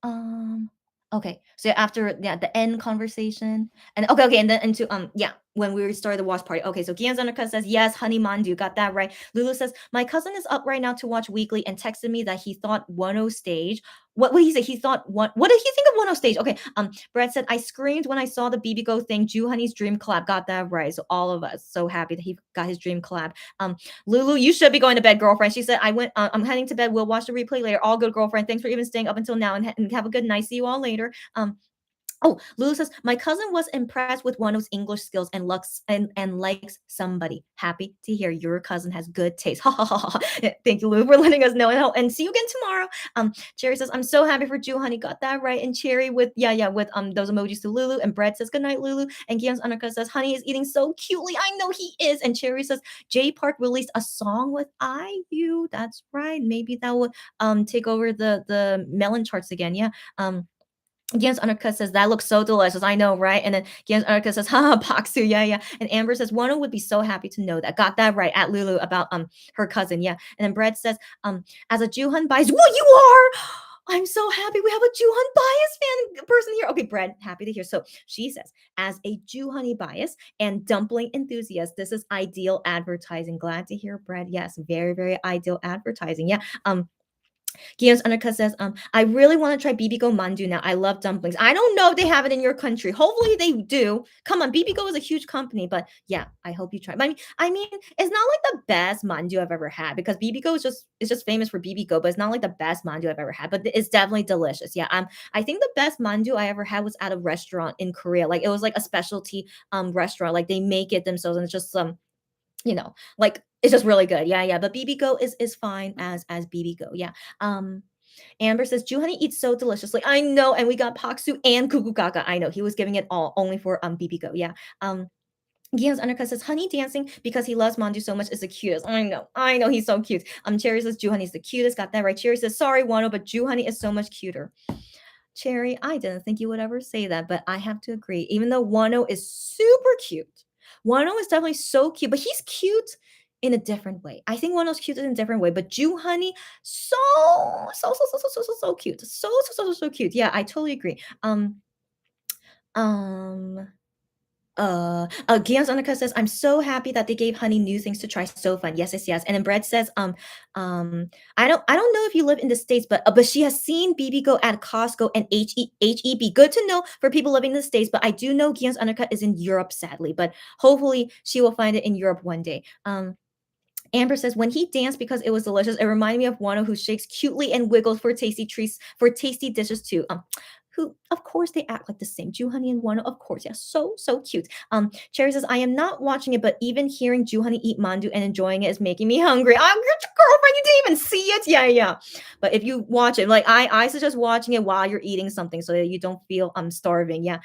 um, okay. So after the end conversation and okay, and then into when we started the watch party. Okay, so Gian Zanaka says yes, honey mandu, got that right. Lulu says my cousin is up right now to watch weekly and texted me that he thought 1 stage. What did he say? He thought what did he think of 1 stage? Okay, Brett said I screamed when I saw the BB Go thing. Joohoney's dream collab, got that right. So all of us so happy that he got his dream collab. Lulu, you should be going to bed, girlfriend. She said, I'm heading to bed. We'll watch the replay later. All good, girlfriend. Thanks for even staying up until now and have a good night. See you all later. Oh, Lulu says, my cousin was impressed with Wano's English skills and likes somebody. Happy to hear your cousin has good taste. Ha ha ha ha. Thank you, Lulu, for letting us know. And see you again tomorrow. Cherry says, I'm so happy for Joohoney. Got that right. And Cherry with with those emojis to Lulu. And Brett says, good night, Lulu. And Gian's Annika says, Honey is eating so cutely. I know he is. And Cherry says, J Park released a song with IU. That's right. Maybe that will take over the melon charts again. Yeah. Gian's Anarka says, that looks so delicious. I know, right? And then Gian's Anarka says, haha, Paksu, yeah. And Amber says, Wano would be so happy to know that. Got that right at Lulu about her cousin, yeah. And then Brett says, as a Joohon bias, what you are? I'm so happy we have a Joohon bias fan person here. Okay, Brett, happy to hear. So she says, as a Joohoney bias and dumpling enthusiast, this is ideal advertising. Glad to hear, Brett. Yes, very, very ideal advertising. Yeah. Guillaume's Undercut says, I really want to try Bibigo Mandu now. I love dumplings. I don't know if they have it in your country. Hopefully they do. Come on, Bibigo is a huge company, but yeah, I hope you try. I mean, it's not like the best mandu I've ever had because Bibigo is just famous for Bibigo, but it's not like the best mandu I've ever had. But it's definitely delicious. Yeah, I think the best mandu I ever had was at a restaurant in Korea. Like it was like a specialty restaurant. Like they make it themselves, and it's just like it's just really good. Yeah. But Bibigo is fine as Bibigo. Yeah. Amber says, Joohoney eats so deliciously. I know. And we got Paksu and Kukukaka. I know. He was giving it all only for Bibigo. Yeah. Gian's Undercut says, Honey dancing because he loves Mandu so much is the cutest. I know. He's so cute. Cherry says, Joohoney's the cutest. Got that right. Cherry says, sorry, Wano, but Joohoney is so much cuter. Cherry, I didn't think you would ever say that, but I have to agree. Even though Wano is super cute, Wano is definitely so cute, but he's cute in a different way. I think Wano's cute in a different way, but Joohoney, so cute. So cute. Yeah, I totally agree. Gian's Annika says, I'm so happy that they gave Honey new things to try. So fun. Yes. And then Brett says, I don't know if you live in the States, but she has seen BB Go at Costco and HEB. Good to know for people living in the States, but I do know Gian's Annika is in Europe, sadly, but hopefully she will find it in Europe one day. Amber says, when he danced because it was delicious, it reminded me of Wano who shakes cutely and wiggles for tasty treats, for tasty dishes too. Who, of course, they act like the same. Joohoney and Wano, of course, yeah, so cute. Cherry says, I am not watching it, but even hearing Joohoney eat mandu and enjoying it is making me hungry. I'm your girlfriend, you didn't even see it. Yeah. But if you watch it, like I suggest watching it while you're eating something so that you don't feel starving. Yeah.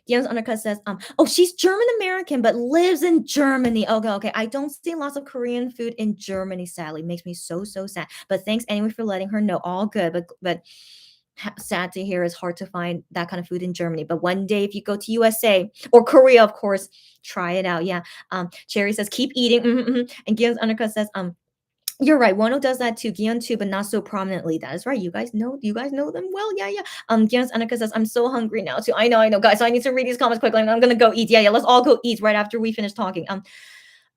Gian's undercut says, oh, she's German American, but lives in Germany. Okay. I don't see lots of Korean food in Germany, sadly. Makes me so sad. But thanks anyway for letting her know. All good, but sad to hear. It's hard to find that kind of food in Germany. But one day, if you go to USA or Korea, of course, try it out. Yeah. Cherry says, keep eating. And Gian's undercut says, you're right. Wano does that too. Gion too, but not so prominently. That is right. You guys know them well. Yeah. Gion's Annika says, I'm so hungry now too. I know, guys. So I need to read these comments quickly. I'm gonna go eat. Yeah. Let's all go eat right after we finish talking.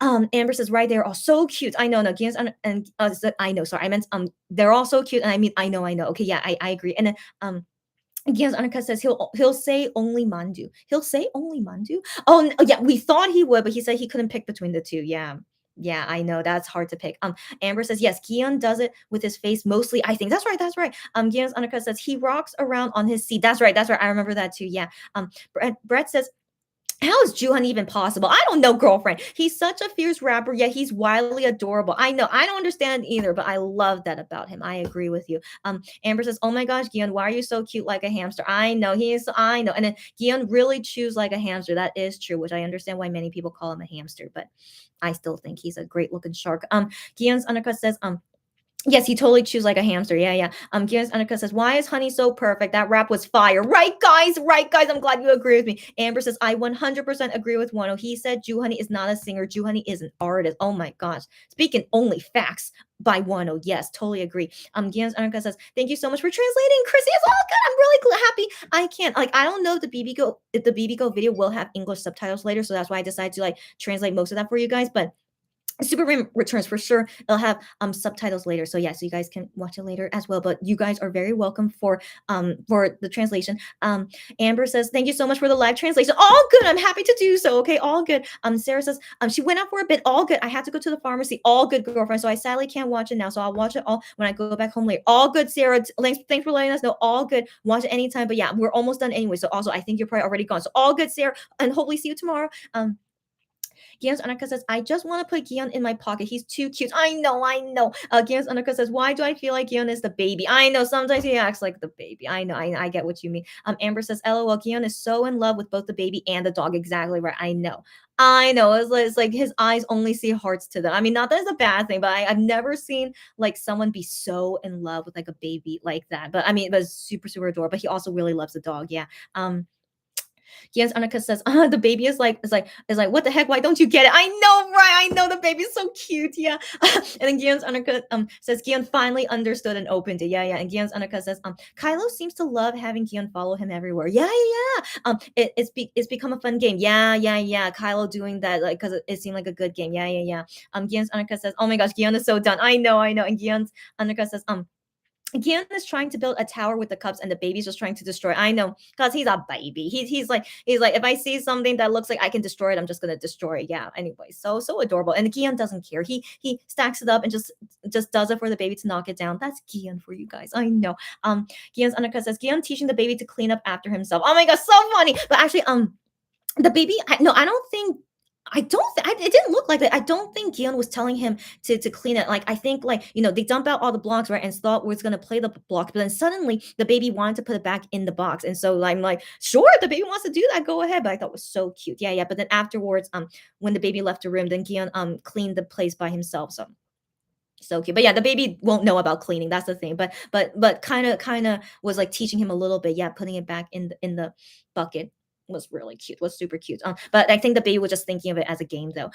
Amber says, right, they're all so cute. I know, no, Gion's and I know, sorry. I meant they're all so cute. And I mean, I know. Okay, yeah, I agree. And then Gian's Annika says he'll say only Mandu. He'll say only Mandu. Oh yeah, we thought he would, but he said he couldn't pick between the two. Yeah, I know that's hard to pick. Amber says yes, Gion does it with his face mostly. I think that's right. Gion's Annika says he rocks around on his seat. That's right. I remember that too. Yeah. Brett says, how is Joohoney even possible? I don't know, girlfriend. He's such a fierce rapper, yet he's wildly adorable. I know. I don't understand either, but I love that about him. I agree with you. Amber says, oh my gosh, Gion, why are you so cute like a hamster? I know. I know. And then Gion really chews like a hamster. That is true, which I understand why many people call him a hamster, but I still think he's a great looking shark. Gion's undercut says, yes, he totally chews like a hamster. Yeah. Giannis Annika says, why is Honey so perfect? That rap was fire. Right, guys. I'm glad you agree with me. Amber says, I 100% agree with Wano. He said Joohoney is not a singer. Joohoney is an artist. Oh my gosh. Speaking only facts by Wano. Yes, totally agree. Giannis Annika says, thank you so much for translating. Chrissy, it's all good. I'm really happy. I can't, I don't know if the BB Go video will have English subtitles later. So that's why I decided to translate most of that for you guys. But Superman Returns for sure. It'll have subtitles later, so yeah, so you guys can watch it later as well. But you guys are very welcome for the translation. Amber says, "Thank you so much for the live translation." All good. I'm happy to do so. Okay, all good. Sarah says, she went out for a bit. All good. I had to go to the pharmacy. All good, girlfriend. So I sadly can't watch it now. So I'll watch it all when I go back home later. All good, Sarah. Thanks for letting us know. All good. Watch it anytime. But yeah, we're almost done anyway. So also, I think you're probably already gone. So all good, Sarah, and hopefully see you tomorrow. Gian's Annika says, I just want to put Gian in my pocket. He's too cute. I know. Gian's Annika says, why do I feel like Gian is the baby? I know. Sometimes he acts like the baby. I know. I get what you mean. Amber says, LOL, Gian is so in love with both the baby and the dog. Exactly right. I know. It's like his eyes only see hearts to them. I mean, not that it's a bad thing, but I've never seen someone be so in love with a baby like that. But I mean, it was super adorable. But he also really loves the dog. Yeah. Jens Annika says, the baby is like, what the heck? Why don't you get it? I know, right? I know the baby's so cute. Yeah. And then Jens Annika says, Gian finally understood and opened it. Yeah. And Jens Annika says, Kylo seems to love having Gian follow him everywhere. Yeah. It's become a fun game. Yeah. Kylo doing that, cause it seemed like a good game. Yeah. Jens Annika says, oh my gosh, Gian is so done. I know. And Jens Annika says, Gian is trying to build a tower with the cups, and the baby's just trying to destroy. I know, cause he's a baby. He's like, if I see something that looks like I can destroy it, I'm just gonna destroy it. Yeah. Anyway, so adorable. And Gian doesn't care. He stacks it up and just does it for the baby to knock it down. That's Gian for you guys. I know. Gian's Annika says, Gian teaching the baby to clean up after himself. Oh my god, so funny. But actually, the baby, I don't think. It didn't look like that. I don't think Gion was telling him to clean it. I think they dump out all the blocks, right? And thought was going to play the block. But then suddenly the baby wanted to put it back in the box. And so I'm like, sure, the baby wants to do that. Go ahead. But I thought it was so cute. Yeah. But then afterwards, when the baby left the room, then Gion cleaned the place by himself. So cute. But yeah, the baby won't know about cleaning. That's the thing. But kind of was teaching him a little bit. Yeah. Putting it back in the bucket was really cute, was super cute. But I think the baby was just thinking of it as a game though.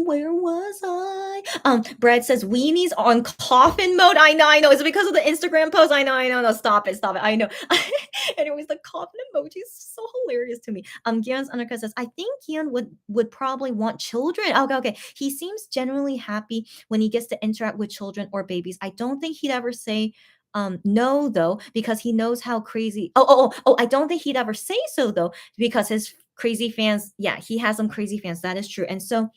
Where was I? Brad says weenies on coffin mode. I know. Is it because of the Instagram post? I know. No, stop it. I know. Anyways, the coffin emoji is so hilarious to me. Gian's Annika says, I think Gian would probably want children. Okay. He seems genuinely happy when he gets to interact with children or babies. I don't think he'd ever say no though, because he knows how crazy. I don't think he'd ever say so though, because his crazy fans. Yeah, he has some crazy fans. That is true. And so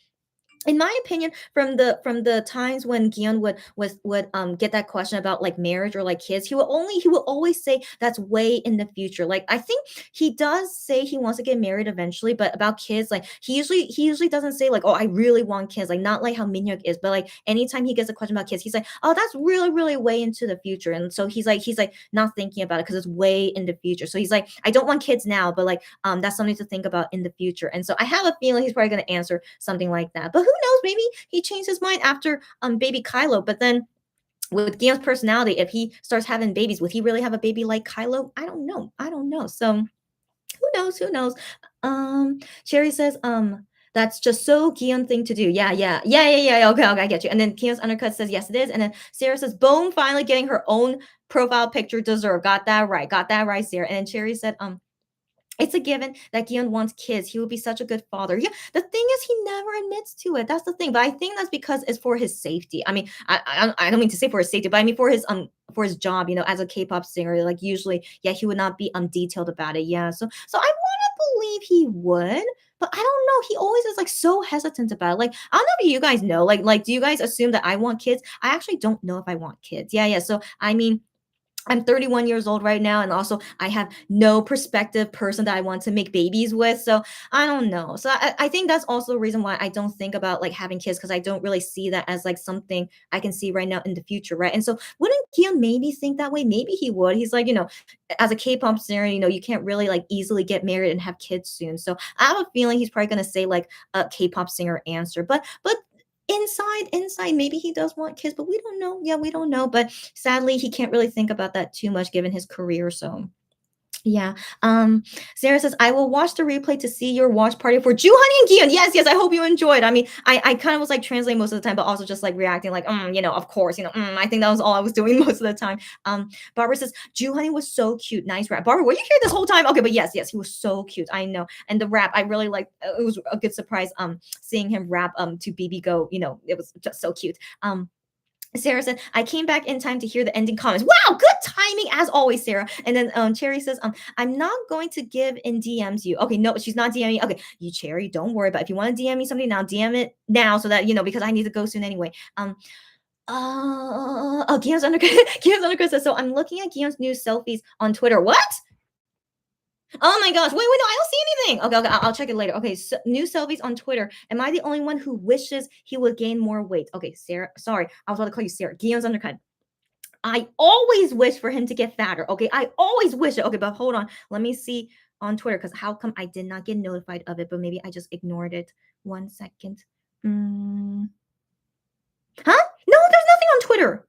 in my opinion, from the times when Gion would get that question about like marriage or like kids, he will always say that's way in the future. Like I think he does say he wants to get married eventually, but about kids, like he usually doesn't say like, oh, I really want kids, like not like how Minhyuk is, but like anytime he gets a question about kids, he's like, oh, that's really really way into the future, and so he's like not thinking about it because it's way in the future. So he's like, I don't want kids now, but like that's something to think about in the future. And so I have a feeling he's probably going to answer something like that. But who knows? Maybe he changed his mind after baby Kylo. But then with Gion's personality, if he starts having babies, would he really have a baby like Kylo? I don't know. I don't know. So who knows? Who knows? Cherry says, that's just so Gion thing to do. Yeah, yeah, yeah, yeah, yeah. Okay, okay, I get you. And then Gion's undercut says, yes, it is. And then Sarah says, Bone finally getting her own profile picture deserved. Got that right. Got that right, Sarah. And then Cherry said, it's a given that Gion wants kids. He would be such a good father. Yeah, the thing is, he never admits to it. That's the thing. But I think that's because it's for his safety. I mean, I don't mean to say for his safety, but I mean for his job. As a K-pop singer, like usually, yeah, he would not be detailed about it. Yeah, so I want to believe he would. But I don't know. He always is like so hesitant about it. Like I don't know if you guys know. Like do you guys assume that I want kids? I actually don't know if I want kids. Yeah, yeah. So I mean, I'm 31 years old right now, and also I have no prospective person that I want to make babies with. So I don't know. So I think that's also the reason why I don't think about like having kids, because I don't really see that as like something I can see right now in the future, right? And so wouldn't Kian maybe think that way? Maybe he would. He's like, as a K-pop singer, you can't really like easily get married and have kids soon. So I have a feeling he's probably gonna say like a K-pop singer answer. But inside maybe he does want kids, but we don't know. Yeah, we don't know. But sadly he can't really think about that too much given his career. So yeah. Sarah says, I will watch the replay to see your watch party for Joohoney and Kihyun. Yes, yes, I hope you enjoyed. I mean, I kind of was like translating most of the time, but also just like reacting like, of course, I think that was all I was doing most of the time. Barbara says, Joohoney was so cute. Nice rap. Barbara, were you here this whole time? Okay, but yes, he was so cute. I know. And the rap, I really like, it was a good surprise seeing him rap to BB Go. It was just so cute. Sarah said, I came back in time to hear the ending comments. Wow, good timing as always, Sarah. And then Cherry says, I'm not going to give in DMs you. Okay, no, she's not DMing. Okay, you Cherry, don't worry. But if you want to DM me something now, DM it now so that because I need to go soon anyway. Guillaume's undercut. Guillaume's undercut says, so I'm looking at Guillaume's new selfies on Twitter. What? Oh my gosh. Wait, no, I don't see anything. Okay, I'll check it later. Okay, so new selfies on Twitter. Am I the only one who wishes he would gain more weight? Okay, Sarah, sorry. I was about to call you Sarah. Guillaume's undercut. I always wish for him to get fatter. Okay, I always wish it. Okay, but hold on. Let me see on Twitter, because how come I did not get notified of it, but maybe I just ignored it. 1 second. Huh? No, there's nothing on Twitter.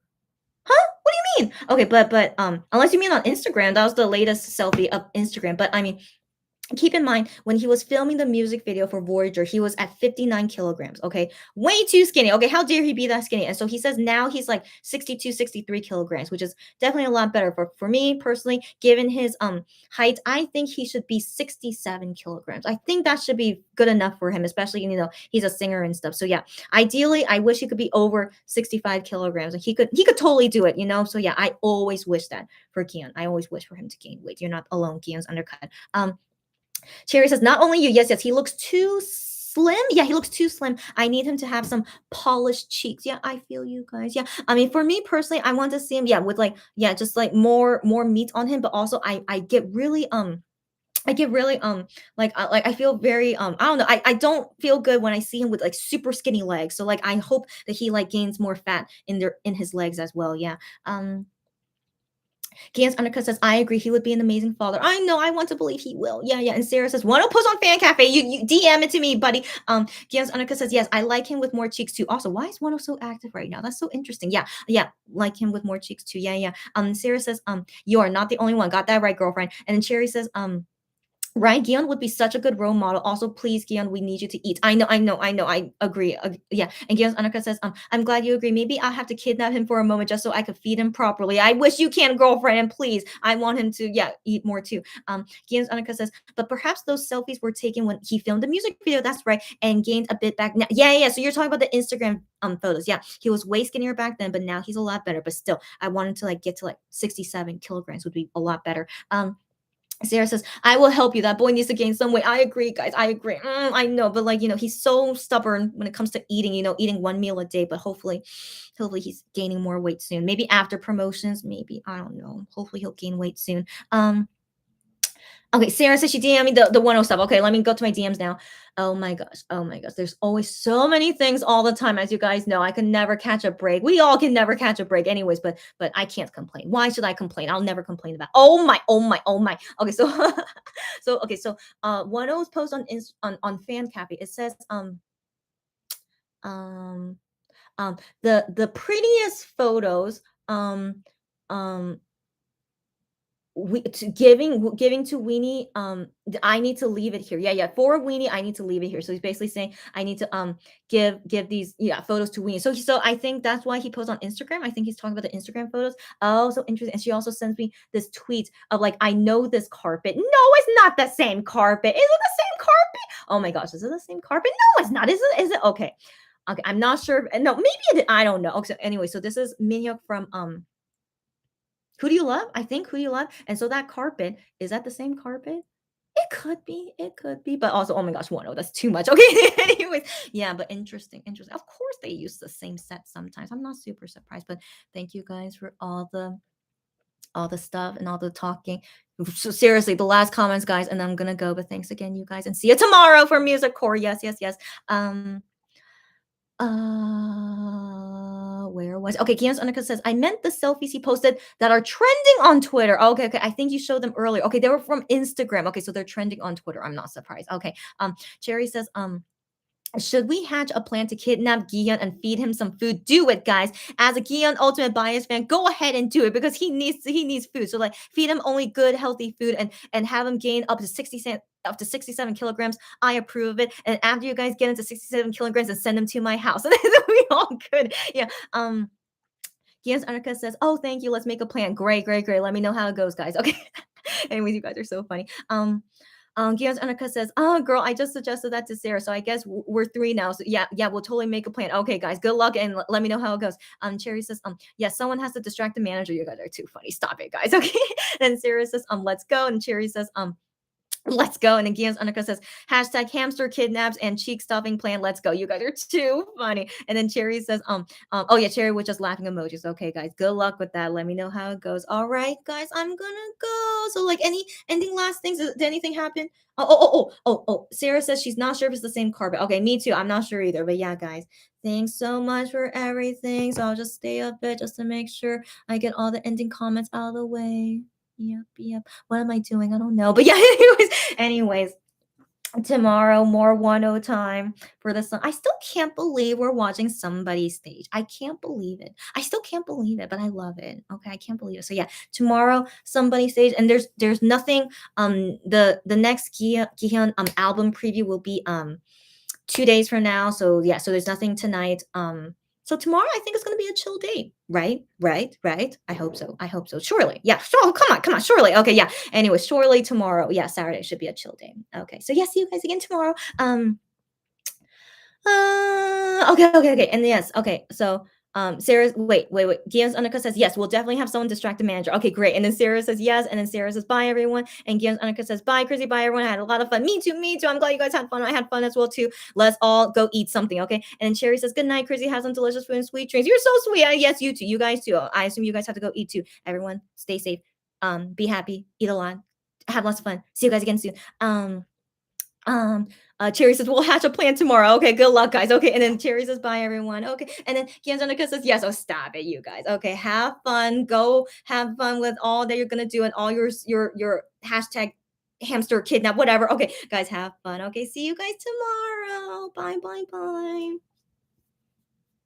Huh? What do you mean? Okay, but unless you mean on Instagram, that was the latest selfie of Instagram. But I mean, keep in mind, when he was filming the music video for Voyager, he was at 59 kilograms. Okay, way too skinny. Okay, how dare he be that skinny? And so he says now he's like 62, 63 kilograms, which is definitely a lot better. For me personally, given his height, I think he should be 67 kilograms. I think that should be good enough for him, especially he's a singer and stuff. So yeah, ideally, I wish he could be over 65 kilograms, and he could totally do it. So yeah, I always wish that for Kihyun. I always wish for him to gain weight. You're not alone. Kihyun's undercut. Cherry says, not only you, yes, he looks too slim. Yeah, he looks too slim. I need him to have some polished cheeks. Yeah, I feel you guys. Yeah, I mean, for me personally, I want to see him, with just like more meat on him, but also I get really I feel very I don't know, I don't feel good when I see him with like super skinny legs. So like I hope that he like gains more fat in his legs as well. Yeah. Gans Undercut says, I agree. He would be an amazing father. I know. I want to believe he will. Yeah, yeah. And Sarah says, Wonho post on Fan Cafe. You DM it to me, buddy. Gans Undercut says, yes, I like him with more cheeks too. Also, why is Wonho so active right now? That's so interesting. Yeah, like him with more cheeks too. Yeah, yeah. Sarah says, you are not the only one. Got that right, girlfriend. And then Cherry says, Ryan Gion would be such a good role model. Also, please, Gion, we need you to eat. I know. I agree. Yeah. And Gion's undercut says, I'm glad you agree. Maybe I'll have to kidnap him for a moment just so I could feed him properly. I wish you can, girlfriend. And please, I want him to, eat more too. Gion's undercut says, but perhaps those selfies were taken when he filmed the music video. That's right. And gained a bit back now. Yeah. So you're talking about the Instagram photos. Yeah. He was way skinnier back then, but now he's a lot better. But still, I wanted to like get to like 67 kilograms would be a lot better. Sarah says, I will help you. That boy needs to gain some weight. I agree, guys. I agree. I know, but like, he's so stubborn when it comes to eating, eating one meal a day, but hopefully he's gaining more weight soon. Maybe after promotions, maybe. I don't know. Hopefully he'll gain weight soon. Okay, Sarah says she DM'd me the 107 stuff. Okay, let me go to my DMs now. Oh my gosh. Oh my gosh. There's always so many things all the time. As you guys know, I can never catch a break. We all can never catch a break anyways, but I can't complain. Why should I complain? I'll never complain about. Oh my, oh my, oh my. Okay, so Wonho's post on fan cappy. It says um the prettiest photos um giving to Weenie. I need to leave it here. Yeah, for Weenie, I need to leave it here. So he's basically saying I need to give these photos to Weenie. So I think that's why he posts on Instagram. I think he's talking about the Instagram photos. Oh, so interesting. And she also sends me this tweet of like, I know this carpet. No, it's not the same carpet. Is it the same carpet? Oh my gosh, is it the same carpet? No, it's not. Is it? Okay. Okay, I'm not sure. No, maybe it. I don't know. Okay, so anyway, so this is Minhyuk from Who Do You Love? I think Who Do You Love? And so that carpet, is that the same carpet? It could be, but also, oh my gosh, Wonho, that's too much. Okay, anyways, yeah, but interesting. Of course, they use the same set sometimes. I'm not super surprised, but thank you guys for all the stuff and all the talking. So seriously, the last comments, guys, and then I'm gonna go. But thanks again, you guys, and see you tomorrow for Music Core. Yes. Where was okay? Kian's Unica says I meant the selfies he posted that are trending on Twitter. Okay. I think you showed them earlier. Okay, they were from Instagram. Okay, so they're trending on Twitter. I'm not surprised. Okay. Cherry says should we hatch a plan to kidnap Kihyun and feed him some food? Do it, guys. As a Kihyun Ultimate Bias fan, go ahead and do it because he needs food. So like feed him only good, healthy food and have him gain up to 67 kilograms. I approve of it. And after you guys get into 67 kilograms, and send them to my house. And then we all good. Yeah. Kihyun's Anarka says, oh, thank you. Let's make a plan. Great. Let me know how it goes, guys. Okay. Anyways, you guys are so funny. Gian's Annika says, "Oh, girl, I just suggested that to Sarah, so I guess we're 3 now. So yeah, we'll totally make a plan. Okay, guys, good luck and let me know how it goes." Cherry says, yeah, someone has to distract the manager. You guys are too funny. Stop it, guys. Okay." Then Sarah says, let's go, and Cherry says, let's go. And then Gian's Annika says, hashtag hamster kidnaps and cheek stuffing plan. Let's go. You guys are too funny. And then Cherry says, oh yeah, Cherry with just laughing emojis. Okay, guys, good luck with that. Let me know how it goes. All right, guys, I'm gonna go. So like any ending last things? Did anything happen? Oh. Sarah says she's not sure if it's the same carpet. Okay, me too. I'm not sure either. But yeah, guys, thanks so much for everything. So I'll just stay a bit just to make sure I get all the ending comments out of the way. Yep. What am I doing? I don't know. But yeah, anyways, tomorrow more 1-0 time for the sun. I still can't believe we're watching somebody's stage. I can't believe it. I still can't believe it, but I love it. Okay, I can't believe it. So yeah, tomorrow somebody's stage, and there's nothing. The next Kihyun album preview will be 2 days from now. So yeah, so there's nothing tonight. So tomorrow I think it's gonna be a chill day, right? I hope so. Surely, yeah. So come on, surely. Okay, yeah. Anyway, surely tomorrow, yeah, Saturday should be a chill day. Okay, so yeah, see you guys again tomorrow. Okay. And yes, okay. So Sarah's wait. Gian's Annika says yes, we'll definitely have someone distract the manager. Okay, great. And then Sarah says yes, and then Sarah says bye everyone. And Gian's Annika says bye, Chrissy, bye everyone. I had a lot of fun. Me too. I'm glad you guys had fun. I had fun as well too. Let's all go eat something, okay? And then Cherry says good night, Chrissy. Have some delicious food and sweet dreams. You're so sweet. Yes, you too. You guys too. I assume you guys have to go eat too. Everyone, stay safe. Be happy. Eat a lot. Have lots of fun. See you guys again soon. Cherry says, we'll hatch a plan tomorrow. Okay, good luck, guys. Okay, and then Cherry says, bye, everyone. Okay, and then Kianjanika says, yes. Oh, stop it, you guys. Okay, have fun. Go have fun with all that you're gonna do and all your hashtag hamster kidnap, whatever. Okay, guys, have fun. Okay, see you guys tomorrow. Bye.